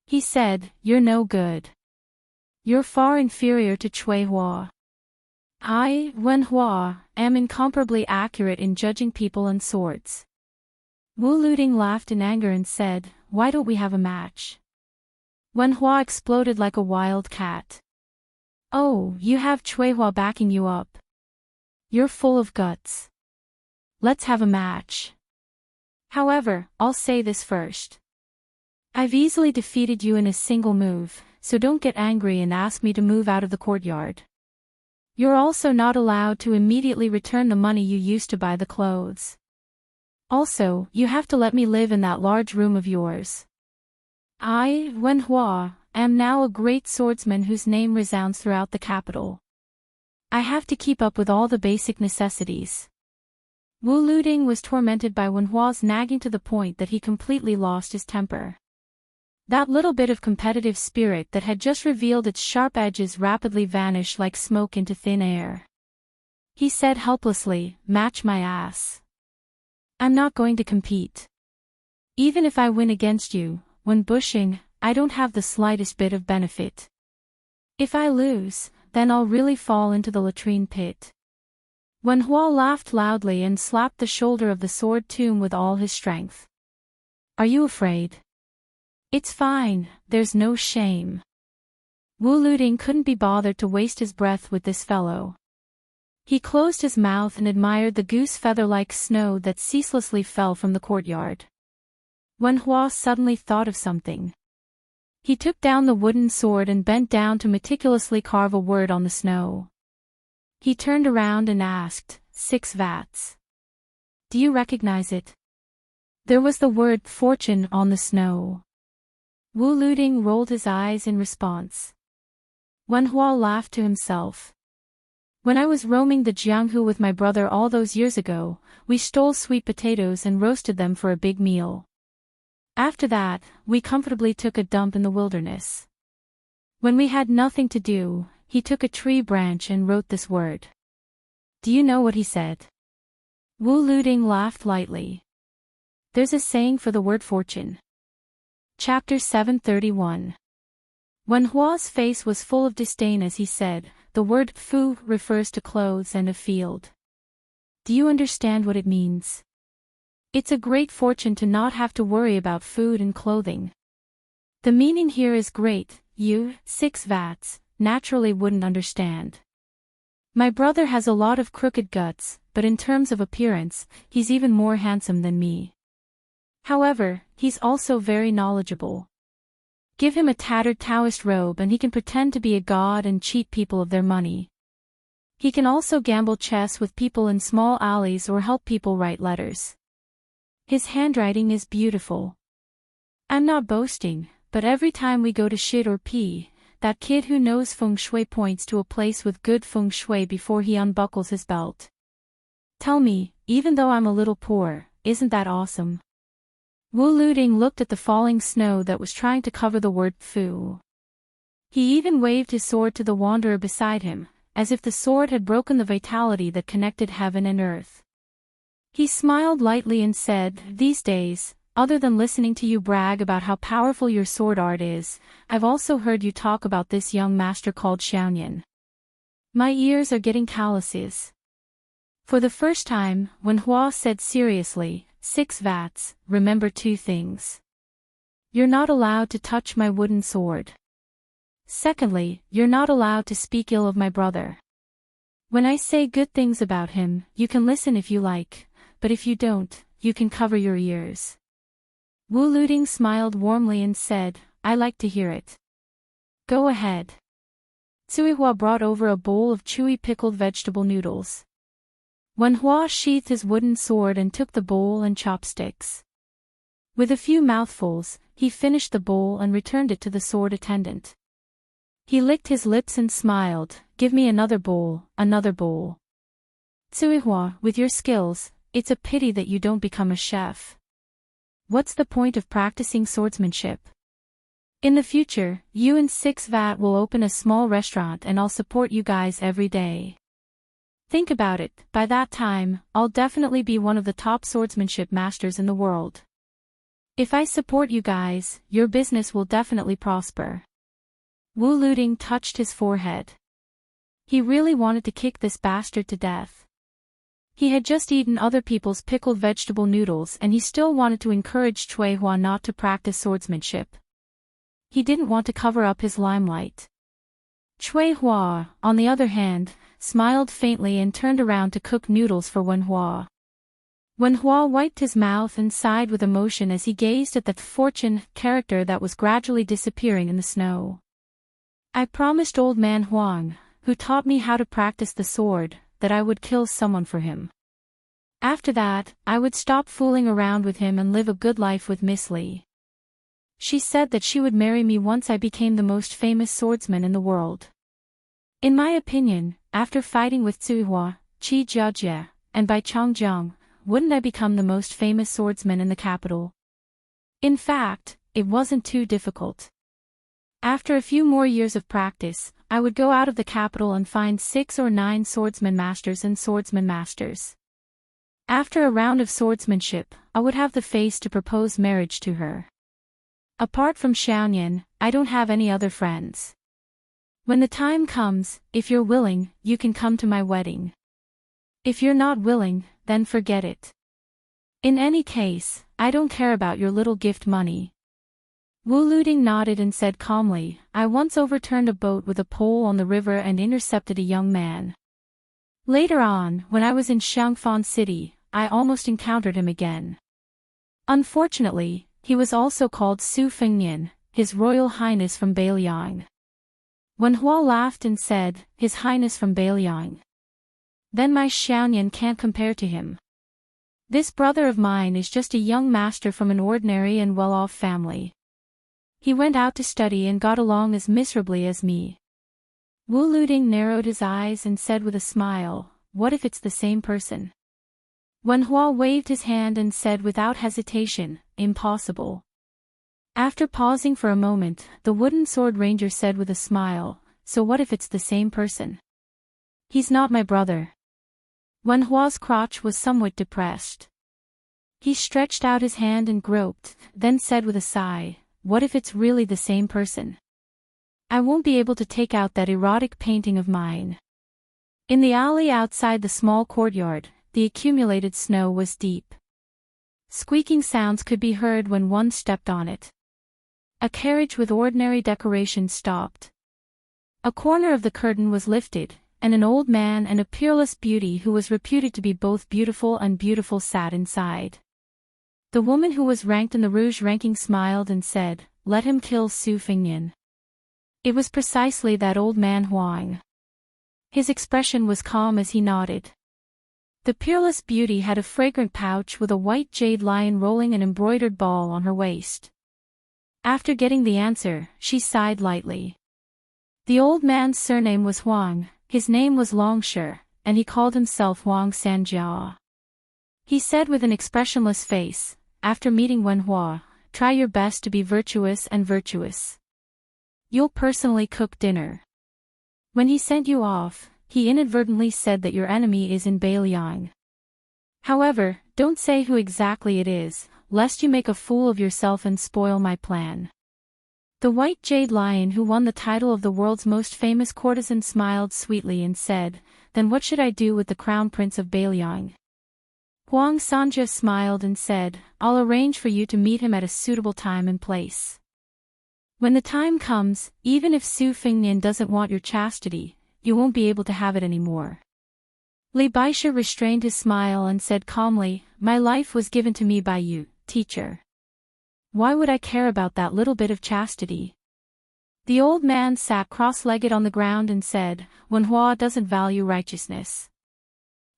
He said, "You're no good. You're far inferior to Chui Hua. I, Wenhua, am incomparably accurate in judging people and swords. Wu Luting laughed in anger and said, "Why don't we have a match?" Wenhua exploded like a wild cat. "Oh, you have Chuihua backing you up. You're full of guts. Let's have a match. However, I'll say this first. I've easily defeated you in a single move, so don't get angry and ask me to move out of the courtyard. You're also not allowed to immediately return the money you used to buy the clothes. Also, you have to let me live in that large room of yours. I, Wenhua, am now a great swordsman whose name resounds throughout the capital. I have to keep up with all the basic necessities." Wu Luting was tormented by Wenhua's nagging to the point that he completely lost his temper. That little bit of competitive spirit that had just revealed its sharp edges rapidly vanished like smoke into thin air. He said helplessly, "Match my ass. I'm not going to compete. Even if I win against you, when bushing, I don't have the slightest bit of benefit. If I lose, then I'll really fall into the latrine pit." Wenhua laughed loudly and slapped the shoulder of the sword tomb with all his strength. "Are you afraid? It's fine, there's no shame." Wu Luting couldn't be bothered to waste his breath with this fellow. He closed his mouth and admired the goose feather-like snow that ceaselessly fell from the courtyard. Wenhua suddenly thought of something. He took down the wooden sword and bent down to meticulously carve a word on the snow. He turned around and asked, 6 vats. "Do you recognize it?" There was the word fortune on the snow. Wu Luting rolled his eyes in response. Wenhua laughed to himself. "When I was roaming the Jianghu with my brother all those years ago, we stole sweet potatoes and roasted them for a big meal. After that, we comfortably took a dump in the wilderness. When we had nothing to do, he took a tree branch and wrote this word." "Do you know what he said?" Wu Luting laughed lightly. "There's a saying for the word fortune." Chapter 731. Wenhua's face was full of disdain as he said, "The word fu refers to clothes and a field. Do you understand what it means? It's a great fortune to not have to worry about food and clothing. The meaning here is great. You, 6 vats, naturally wouldn't understand. My brother has a lot of crooked guts, but in terms of appearance, he's even more handsome than me. However, he's also very knowledgeable. Give him a tattered Taoist robe and he can pretend to be a god and cheat people of their money. He can also gamble chess with people in small alleys or help people write letters. His handwriting is beautiful. I'm not boasting, but every time we go to shit or pee, that kid who knows feng shui points to a place with good feng shui before he unbuckles his belt. Tell me, even though I'm a little poor, isn't that awesome?" Wu Luting looked at the falling snow that was trying to cover the word fu. He even waved his sword to the wanderer beside him, as if the sword had broken the vitality that connected heaven and earth. He smiled lightly and said, "These days, other than listening to you brag about how powerful your sword art is, I've also heard you talk about this young master called Xiaoyan. My ears are getting calluses." For the first time, Wenhua said seriously, 6 vats, remember 2 things. You're not allowed to touch my wooden sword. Secondly, you're not allowed to speak ill of my brother. When I say good things about him, you can listen if you like, but if you don't, you can cover your ears." Wu Luting smiled warmly and said, "I like to hear it. Go ahead." Tsuihua brought over a bowl of chewy pickled vegetable noodles. Wenhua sheathed his wooden sword and took the bowl and chopsticks. With a few mouthfuls, he finished the bowl and returned it to the sword attendant. He licked his lips and smiled, "Give me another bowl, another bowl. Tsuihua, with your skills, it's a pity that you don't become a chef. What's the point of practicing swordsmanship? In the future, you and 6 vat will open a small restaurant and I'll support you guys every day. Think about it, by that time, I'll definitely be one of the top swordsmanship masters in the world. If I support you guys, your business will definitely prosper." Wu Luting touched his forehead. He really wanted to kick this bastard to death. He had just eaten other people's pickled vegetable noodles and he still wanted to encourage Cui Hua not to practice swordsmanship. He didn't want to cover up his limelight. Cui Hua, on the other hand, smiled faintly and turned around to cook noodles for Wen Hua. Wen Hua wiped his mouth and sighed with emotion as he gazed at the fortune character that was gradually disappearing in the snow. I promised old man Huang, who taught me how to practice the sword, that I would kill someone for him. After that, I would stop fooling around with him and live a good life with Miss Li. She said that she would marry me once I became the most famous swordsman in the world. In my opinion, after fighting with Zuihua, Qi Jiajie, and Bai Changjiang, wouldn't I become the most famous swordsman in the capital? In fact, it wasn't too difficult. After a few more years of practice, I would go out of the capital and find 6 or 9 swordsman masters and swordsman masters. After a round of swordsmanship, I would have the face to propose marriage to her. Apart from Xiaoyan, I don't have any other friends. When the time comes, if you're willing, you can come to my wedding. If you're not willing, then forget it. In any case, I don't care about your little gift money. Wu Luding nodded and said calmly, I once overturned a boat with a pole on the river and intercepted a young man. Later on, when I was in Xiangfan City, I almost encountered him again. Unfortunately, he was also called Su Fengnian, His Royal Highness from Beiliang. Wen Hua laughed and said, His Highness from Beiliang. Then my Xiaoyan can't compare to him. This brother of mine is just a young master from an ordinary and well-off family. He went out to study and got along as miserably as me. Wu Luding narrowed his eyes and said with a smile, What if it's the same person? Wen Hua waved his hand and said without hesitation, Impossible. After pausing for a moment, the wooden sword ranger said with a smile, So what if it's the same person? He's not my brother. Wen Hua's crotch was somewhat depressed. He stretched out his hand and groped, then said with a sigh, What if it's really the same person? I won't be able to take out that erotic painting of mine. In the alley outside the small courtyard, the accumulated snow was deep. Squeaking sounds could be heard when one stepped on it. A carriage with ordinary decorations stopped. A corner of the curtain was lifted, and an old man and a peerless beauty who was reputed to be both beautiful and beautiful sat inside. The woman who was ranked in the Rouge ranking smiled and said, Let him kill Su Fengnian. It was precisely that old man Huang. His expression was calm as he nodded. The peerless beauty had a fragrant pouch with a white jade lion rolling an embroidered ball on her waist. After getting the answer, she sighed lightly. The old man's surname was Huang, his name was Longshi, and he called himself Huang Sanjiao. He said with an expressionless face, after meeting Wen Hua, Try your best to be virtuous and virtuous. You'll personally cook dinner. When he sent you off, he inadvertently said that your enemy is in Beiliang. However, don't say who exactly it is, lest you make a fool of yourself and spoil my plan. The white jade lion who won the title of the world's most famous courtesan smiled sweetly and said, Then what should I do with the crown prince of Beiliang? Huang Sanja smiled and said, I'll arrange for you to meet him at a suitable time and place. When the time comes, even if Su Fengnian doesn't want your chastity, you won't be able to have it anymore. Li Baisha restrained his smile and said calmly, My life was given to me by you, teacher. Why would I care about that little bit of chastity? The old man sat cross-legged on the ground and said, Wen Hua doesn't value righteousness.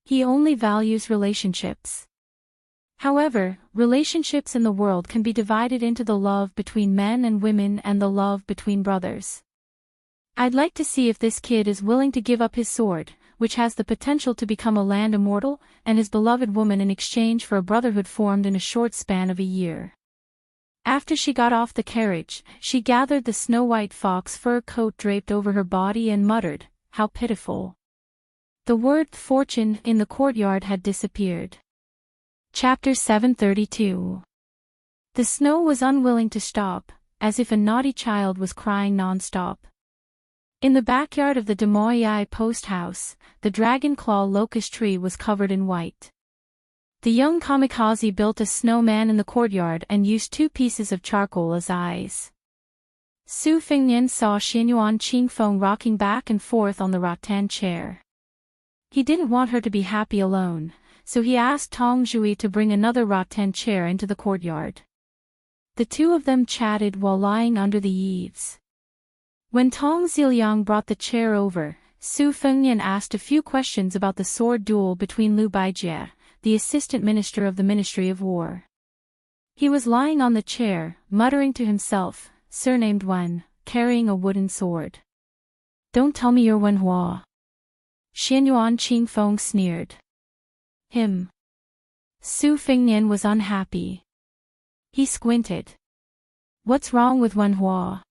He only values relationships. However, relationships in the world can be divided into the love between men and women and the love between brothers. I'd like to see if this kid is willing to give up his sword, which has the potential to become a land immortal, and his beloved woman in exchange for a brotherhood formed in a short span of a year. After she got off the carriage, she gathered the snow-white fox fur coat draped over her body and muttered, How pitiful. The word fortune in the courtyard had disappeared. Chapter 732. The snow was unwilling to stop, as if a naughty child was crying non-stop. In the backyard of the Demoyai post house, the dragon claw locust tree was covered in white. The young kamikaze built a snowman in the courtyard and used 2 pieces of charcoal as eyes. Su Fengnian saw Xianyuan Qingfeng rocking back and forth on the rattan chair. He didn't want her to be happy alone, so he asked Tong Zhui to bring another rattan chair into the courtyard. The 2 of them chatted while lying under the eaves. When Tong Ziliang brought the chair over, Su Fengnian asked a few questions about the sword duel between Liu Baijie, the assistant minister of the Ministry of War. He was lying on the chair, muttering to himself, surnamed Wen, carrying a wooden sword. "Don't tell me you're Wen Hua." Xianyuan Qingfeng sneered. "Him." Su Fengnian was unhappy. He squinted. "What's wrong with Wen Hua?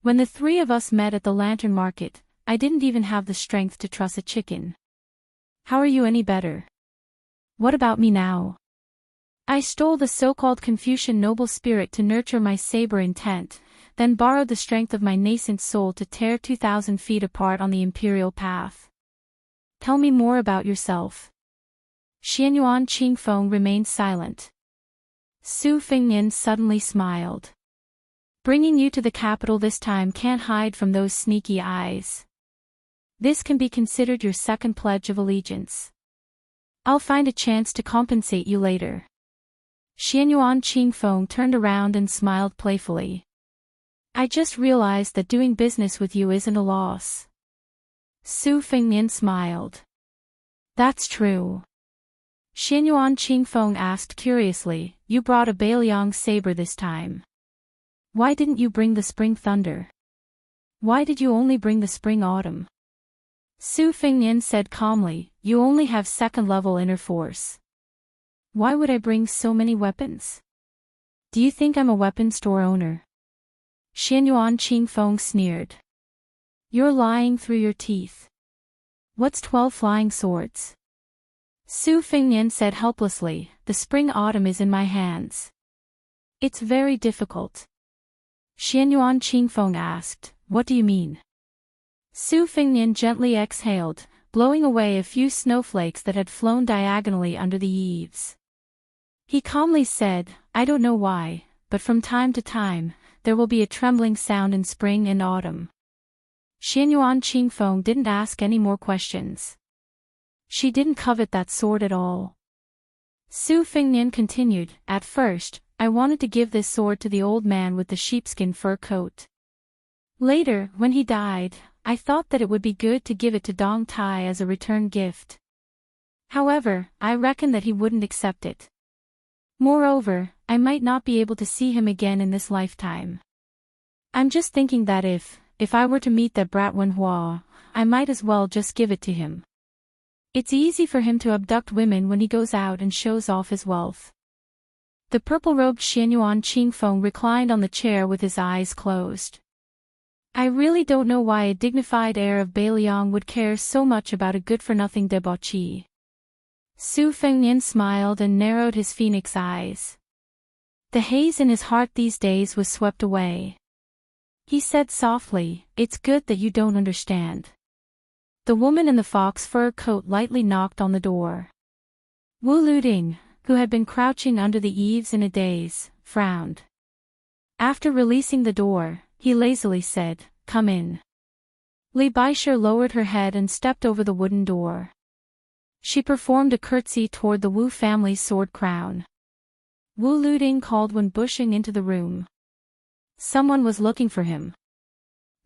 When the 3 of us met at the lantern market, I didn't even have the strength to truss a chicken. How are you any better? What about me now? I stole the so-called Confucian noble spirit to nurture my saber intent, then borrowed the strength of my nascent soul to tear 2,000 feet apart on the imperial path. Tell me more about yourself." Xianyuan Qingfeng remained silent. Su Fengnian suddenly smiled. "Bringing you to the capital this time can't hide from those sneaky eyes. This can be considered your second pledge of allegiance. I'll find a chance to compensate you later." Xianyuan Qingfeng turned around and smiled playfully. "I just realized that doing business with you isn't a loss." Su Fengnian smiled. "That's true." Xianyuan Qingfeng asked curiously, "You brought a Bailiang saber this time. Why didn't you bring the spring thunder? Why did you only bring the spring autumn?" Su Fengnian said calmly, "You only have 2nd level inner force. Why would I bring so many weapons? Do you think I'm a weapon store owner?" Xianyuan Qingfeng sneered. "You're lying through your teeth. What's 12 flying swords?" Su Fengnian said helplessly, "The spring autumn is in my hands. It's very difficult." Xianyuan Qingfeng asked, "What do you mean?" Su Fengnian gently exhaled, blowing away a few snowflakes that had flown diagonally under the eaves. He calmly said, "I don't know why, but from time to time, there will be a trembling sound in spring and autumn." Xianyuan Qingfeng didn't ask any more questions. She didn't covet that sword at all. Su Fengnian continued, "At first, I wanted to give this sword to the old man with the sheepskin fur coat. Later, when he died, I thought that it would be good to give it to Dong Tai as a return gift. However, I reckon that he wouldn't accept it. Moreover, I might not be able to see him again in this lifetime. I'm just thinking that if I were to meet that brat Wen Hua, I might as well just give it to him. It's easy for him to abduct women when he goes out and shows off his wealth." The purple-robed Xianyuan Qingfeng reclined on the chair with his eyes closed. "I really don't know why a dignified heir of Bailiang would care so much about a good-for-nothing debauchee." Su Fengnian smiled and narrowed his phoenix eyes. The haze in his heart these days was swept away. He said softly, "It's good that you don't understand." The woman in the fox fur coat lightly knocked on the door. Wu Luding, who had been crouching under the eaves in a daze, frowned. After releasing the door, he lazily said, "Come in." Li Baisher lowered her head and stepped over the wooden door. She performed a curtsy toward the Wu family's sword crown. Wu Luding called when bushing into the room. Someone was looking for him.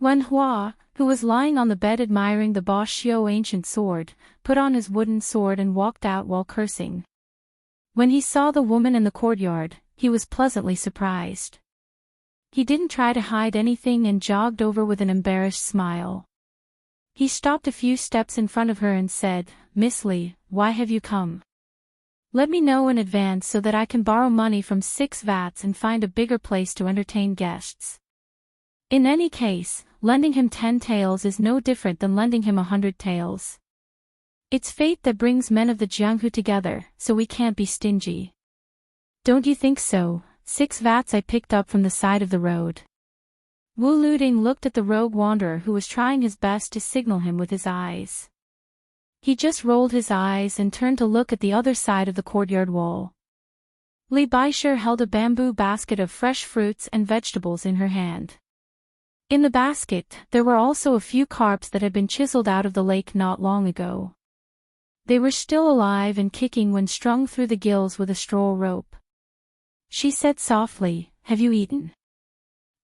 Wen Hua, who was lying on the bed admiring the Ba Xiu ancient sword, put on his wooden sword and walked out while cursing. When he saw the woman in the courtyard, he was pleasantly surprised. He didn't try to hide anything and jogged over with an embarrassed smile. He stopped a few steps in front of her and said, "Miss Li, why have you come? Let me know in advance so that I can borrow money from 6 vats and find a bigger place to entertain guests. In any case, lending him 10 taels is no different than lending him 100 taels. It's fate that brings men of the Jianghu together, so we can't be stingy. Don't you think so? 6 vats I picked up from the side of the road." Wu Luding looked at the rogue wanderer who was trying his best to signal him with his eyes. He just rolled his eyes and turned to look at the other side of the courtyard wall. Li Baisher held a bamboo basket of fresh fruits and vegetables in her hand. In the basket, there were also a few carps that had been chiseled out of the lake not long ago. They were still alive and kicking when strung through the gills with a straw rope. She said softly, "Have you eaten?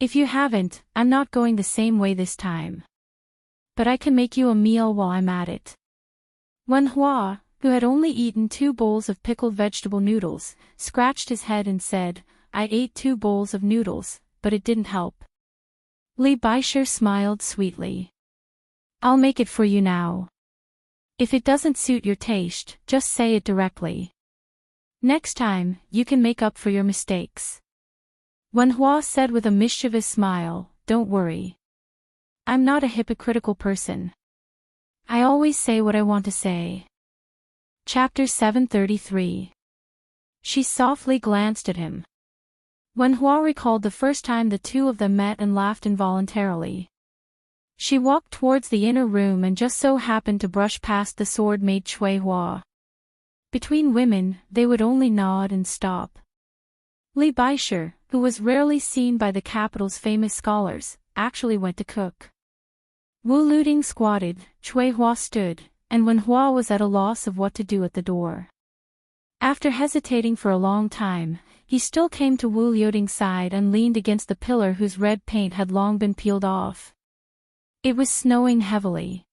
If you haven't, I'm not going the same way this time. But I can make you a meal while I'm at it." Wen Hua, who had only eaten 2 bowls of pickled vegetable noodles, scratched his head and said, "I ate 2 bowls of noodles, but it didn't help." Li Baisher smiled sweetly. "I'll make it for you now. If it doesn't suit your taste, just say it directly. Next time, you can make up for your mistakes." Wen Hua said with a mischievous smile, "Don't worry. I'm not a hypocritical person. I always say what I want to say." Chapter 733. She softly glanced at him. Wen Hua recalled the first time the two of them met and laughed involuntarily. She walked towards the inner room and just so happened to brush past the sword-maid Cui Hua. Between women, they would only nod and stop. Li Baisher, who was rarely seen by the capital's famous scholars, actually went to cook. Wu Luding squatted, Cui Hua stood, and Wen Hua was at a loss of what to do at the door. After hesitating for a long time, he still came to Wu Liuding's side and leaned against the pillar whose red paint had long been peeled off. It was snowing heavily.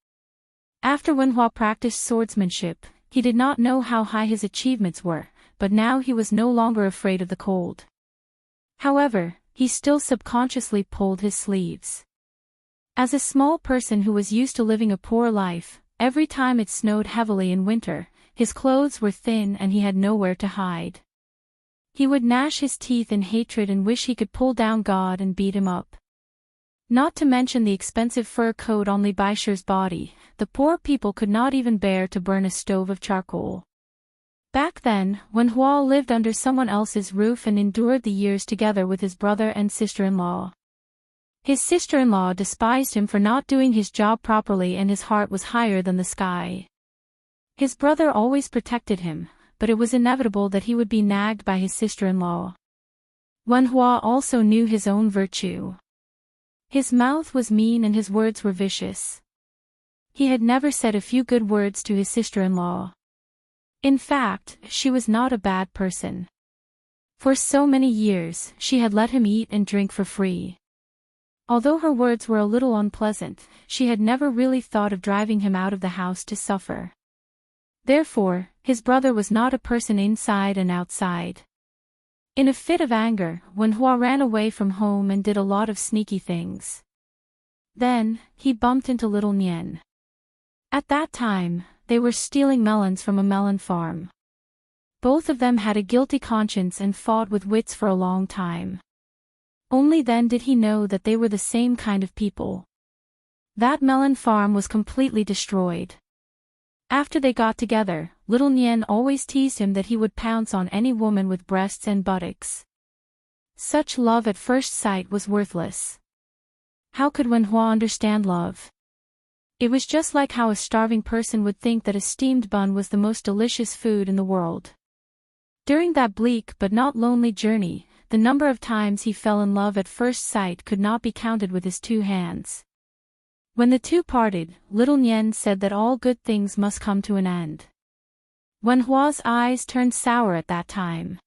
After Wen Hua practiced swordsmanship, he did not know how high his achievements were, but now he was no longer afraid of the cold. However, he still subconsciously pulled his sleeves. As a small person who was used to living a poor life, every time it snowed heavily in winter, his clothes were thin and he had nowhere to hide. He would gnash his teeth in hatred and wish he could pull down God and beat him up. Not to mention the expensive fur coat on Li Baisher's body, the poor people could not even bear to burn a stove of charcoal. Back then, Wen Hua lived under someone else's roof and endured the years together with his brother and sister-in-law. His sister-in-law despised him for not doing his job properly and his heart was higher than the sky. His brother always protected him, but it was inevitable that he would be nagged by his sister-in-law. Wen Hua also knew his own virtue. His mouth was mean and his words were vicious. He had never said a few good words to his sister-in-law. In fact, she was not a bad person. For so many years, she had let him eat and drink for free. Although her words were a little unpleasant, she had never really thought of driving him out of the house to suffer. Therefore, his brother was not a person inside and outside. In a fit of anger, Wen Hua ran away from home and did a lot of sneaky things. Then, he bumped into little Nian. At that time, they were stealing melons from a melon farm. Both of them had a guilty conscience and fought with wits for a long time. Only then did he know that they were the same kind of people. That melon farm was completely destroyed. After they got together, little Nian always teased him that he would pounce on any woman with breasts and buttocks. Such love at first sight was worthless. How could Wen Hua understand love? It was just like how a starving person would think that a steamed bun was the most delicious food in the world. During that bleak but not lonely journey, the number of times he fell in love at first sight could not be counted with his 2 hands. When the two parted, little Nian said that all good things must come to an end. Wen Hua's eyes turned sour at that time.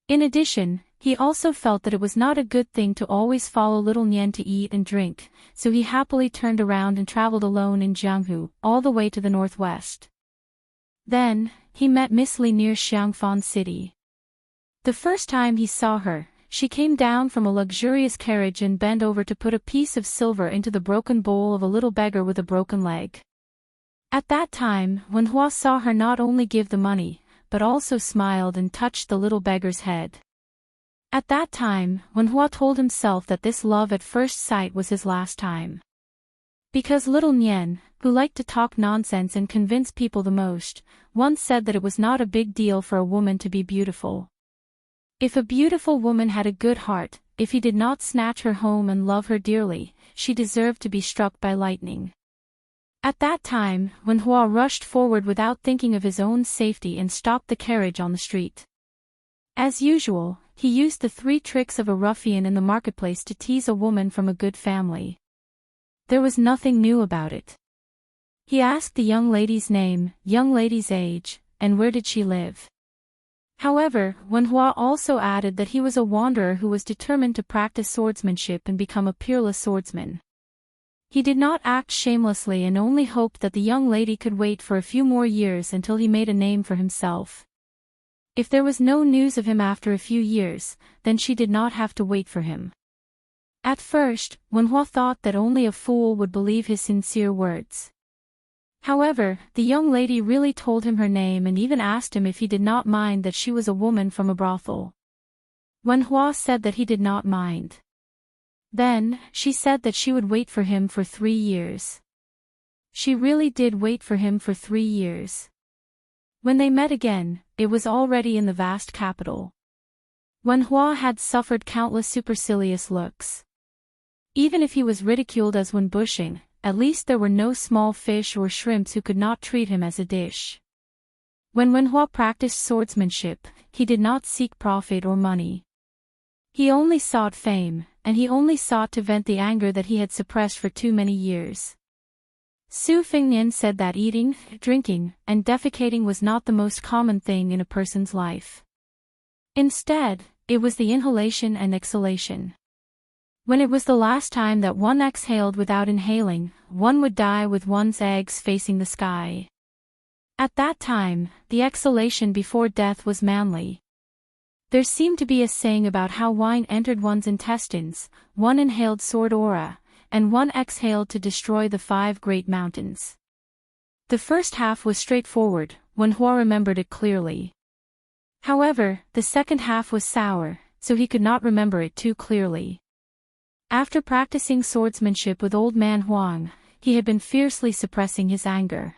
In addition, he also felt that it was not a good thing to always follow little Nian to eat and drink, so he happily turned around and traveled alone in Jianghu, all the way to the northwest. Then, he met Miss Li near Xiangfan City. The first time he saw her, she came down from a luxurious carriage and bent over to put a piece of silver into the broken bowl of a little beggar with a broken leg. At that time, Wen Hua saw her not only give the money, but also smiled and touched the little beggar's head. At that time, Wen Hua told himself that this love at first sight was his last time. Because little Nian, who liked to talk nonsense and convince people the most, once said that it was not a big deal for a woman to be beautiful. If a beautiful woman had a good heart, if he did not snatch her home and love her dearly, she deserved to be struck by lightning. At that time, Wen Hua rushed forward without thinking of his own safety and stopped the carriage on the street. As usual, he used the 3 tricks of a ruffian in the marketplace to tease a woman from a good family. There was nothing new about it. He asked the young lady's name, young lady's age, and where did she live. However, Wen Hua also added that he was a wanderer who was determined to practice swordsmanship and become a peerless swordsman. He did not act shamelessly and only hoped that the young lady could wait for a few more years until he made a name for himself. If there was no news of him after a few years, then she did not have to wait for him. At first, Wen Hua thought that only a fool would believe his sincere words. However, the young lady really told him her name and even asked him if he did not mind that she was a woman from a brothel. Wen Hua said that he did not mind. Then, she said that she would wait for him for 3 years. She really did wait for him for 3 years. When they met again, it was already in the vast capital. Wen Hua had suffered countless supercilious looks. Even if he was ridiculed as when bushing, at least there were no small fish or shrimps who could not treat him as a dish. When Wen Hua practiced swordsmanship, he did not seek profit or money. He only sought fame, and he only sought to vent the anger that he had suppressed for too many years. Su Fengnian said that eating, drinking, and defecating was not the most common thing in a person's life. Instead, it was the inhalation and exhalation. When it was the last time that one exhaled without inhaling, one would die with one's eggs facing the sky. At that time, the exhalation before death was manly. There seemed to be a saying about how wine entered one's intestines, one inhaled sword aura, and one exhaled to destroy the 5 great mountains. The first half was straightforward, Wen Hua remembered it clearly. However, the second half was sour, so he could not remember it too clearly. After practicing swordsmanship with old man Huang, he had been fiercely suppressing his anger.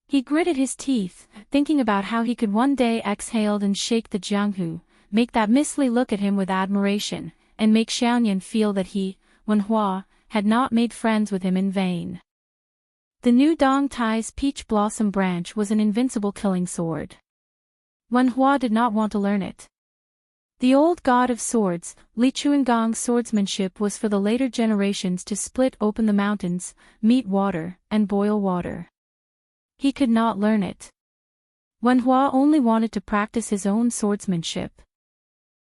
He gritted his teeth, thinking about how he could one day exhale and shake the Jianghu, make that Miss Li look at him with admiration, and make Xiaoyan feel that he, Wen Hua, had not made friends with him in vain. The new Dong Tai's peach blossom branch was an invincible killing sword. Wen Hua did not want to learn it. The old god of swords, Li Chuangong's swordsmanship was for the later generations to split open the mountains, meet water, and boil water. He could not learn it. Wen Hua only wanted to practice his own swordsmanship.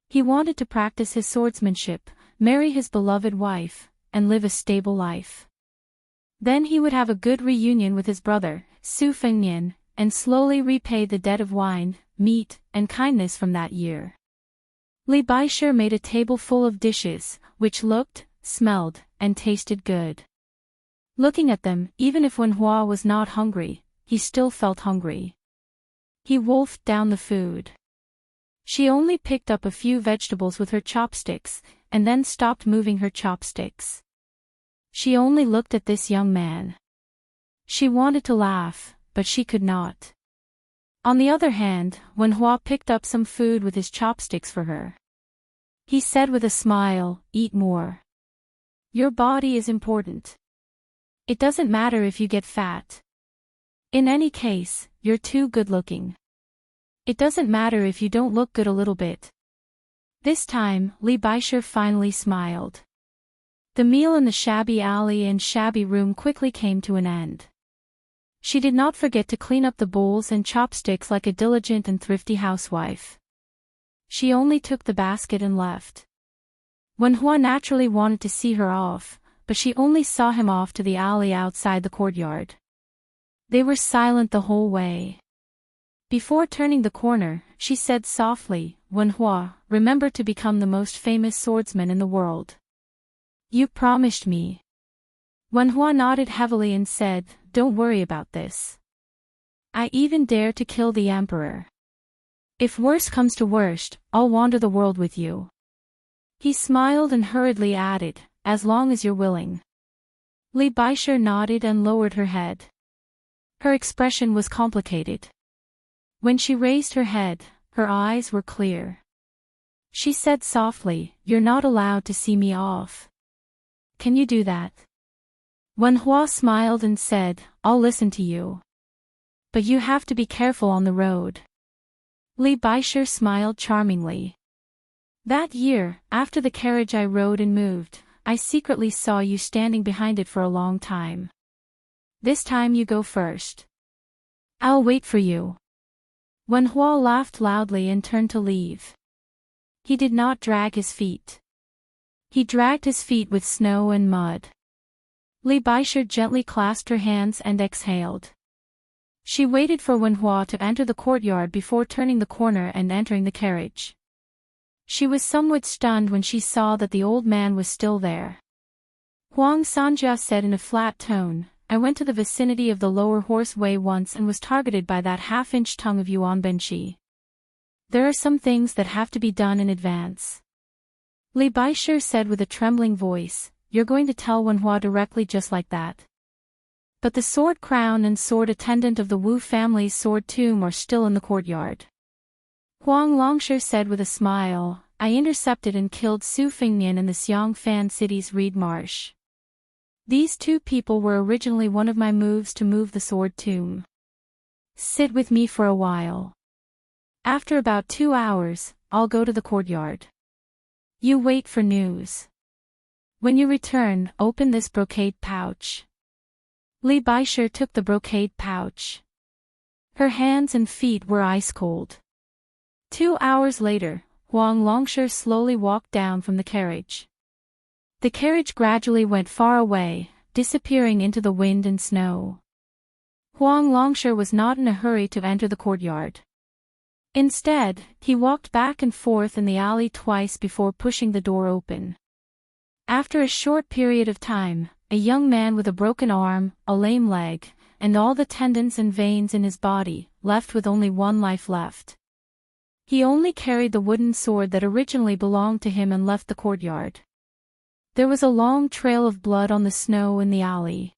He wanted to practice his swordsmanship, marry his beloved wife, and live a stable life. Then he would have a good reunion with his brother, Su Fengnian, and slowly repay the debt of wine, meat, and kindness from that year. Li Baisher made a table full of dishes, which looked, smelled, and tasted good. Looking at them, even if Wen Hua was not hungry, he still felt hungry. He wolfed down the food. She only picked up a few vegetables with her chopsticks, and then stopped moving her chopsticks. She only looked at this young man. She wanted to laugh, but she could not. On the other hand, Wen Hua picked up some food with his chopsticks for her. He said with a smile, "Eat more. Your body is important. It doesn't matter if you get fat. In any case, you're too good-looking. It doesn't matter if you don't look good a little bit." This time, Li Baisher finally smiled. The meal in the shabby alley and shabby room quickly came to an end. She did not forget to clean up the bowls and chopsticks like a diligent and thrifty housewife. She only took the basket and left. Wen Hua naturally wanted to see her off, but she only saw him off to the alley outside the courtyard. They were silent the whole way. Before turning the corner, she said softly, "Wen Hua, remember to become the most famous swordsman in the world. You promised me." Wen Hua nodded heavily and said, "Don't worry about this. I even dare to kill the emperor. If worst comes to worst, I'll wander the world with you." He smiled and hurriedly added, "As long as you're willing." Li Baisher nodded and lowered her head. Her expression was complicated. When she raised her head, her eyes were clear. She said softly, "You're not allowed to see me off. Can you do that?" Wen Hua smiled and said, "I'll listen to you. But you have to be careful on the road." Li Baisher smiled charmingly. "That year, after the carriage I rode and moved, I secretly saw you standing behind it for a long time. This time you go first. I'll wait for you." Wen Hua laughed loudly and turned to leave. He did not drag his feet. He dragged his feet with snow and mud. Li Baisher gently clasped her hands and exhaled. She waited for Wen Hua to enter the courtyard before turning the corner and entering the carriage. She was somewhat stunned when she saw that the old man was still there. Huang Sanjia said in a flat tone, "I went to the vicinity of the lower horseway once and was targeted by that half-inch tongue of Yuan Benshi. There are some things that have to be done in advance." Li Baisher said with a trembling voice, "You're going to tell Wen Hua directly just like that?" But the sword crown and sword attendant of the Wu family's sword tomb are still in the courtyard. Huang Longsher said with a smile, "I intercepted and killed Su Fingnian in the Xiangfan city's reed marsh. These two people were originally one of my moves to move the sword tomb. Sit with me for a while. After about 2 hours, I'll go to the courtyard. You wait for news. When you return, open this brocade pouch." Li Baisher took the brocade pouch. Her hands and feet were ice cold. 2 hours later, Huang Longsher slowly walked down from the carriage. The carriage gradually went far away, disappearing into the wind and snow. Huang Longsher was not in a hurry to enter the courtyard. Instead, he walked back and forth in the alley twice before pushing the door open. After a short period of time, a young man with a broken arm, a lame leg, and all the tendons and veins in his body, left with only one life left. He only carried the wooden sword that originally belonged to him and left the courtyard. There was a long trail of blood on the snow in the alley.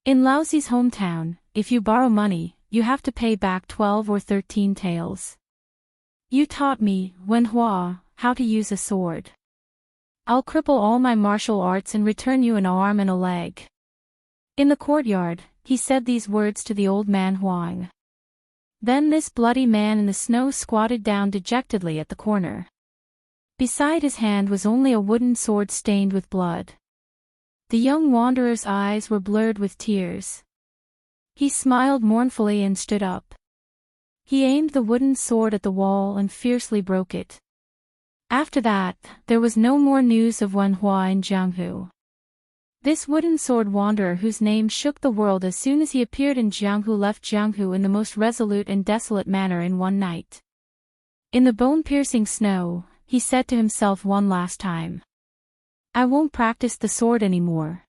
In Laozi's hometown, if you borrow money, you have to pay back 12 or 13 taels. You taught me, Wen Hua, how to use a sword. I'll cripple all my martial arts and return you an arm and a leg." In the courtyard, he said these words to the old man Huang. Then this bloody man in the snow squatted down dejectedly at the corner. Beside his hand was only a wooden sword stained with blood. The young wanderer's eyes were blurred with tears. He smiled mournfully and stood up. He aimed the wooden sword at the wall and fiercely broke it. After that, there was no more news of Wen Hua in Jianghu. This wooden sword wanderer whose name shook the world as soon as he appeared in Jianghu left Jianghu in the most resolute and desolate manner in one night. In the bone-piercing snow, he said to himself one last time, "I won't practice the sword anymore.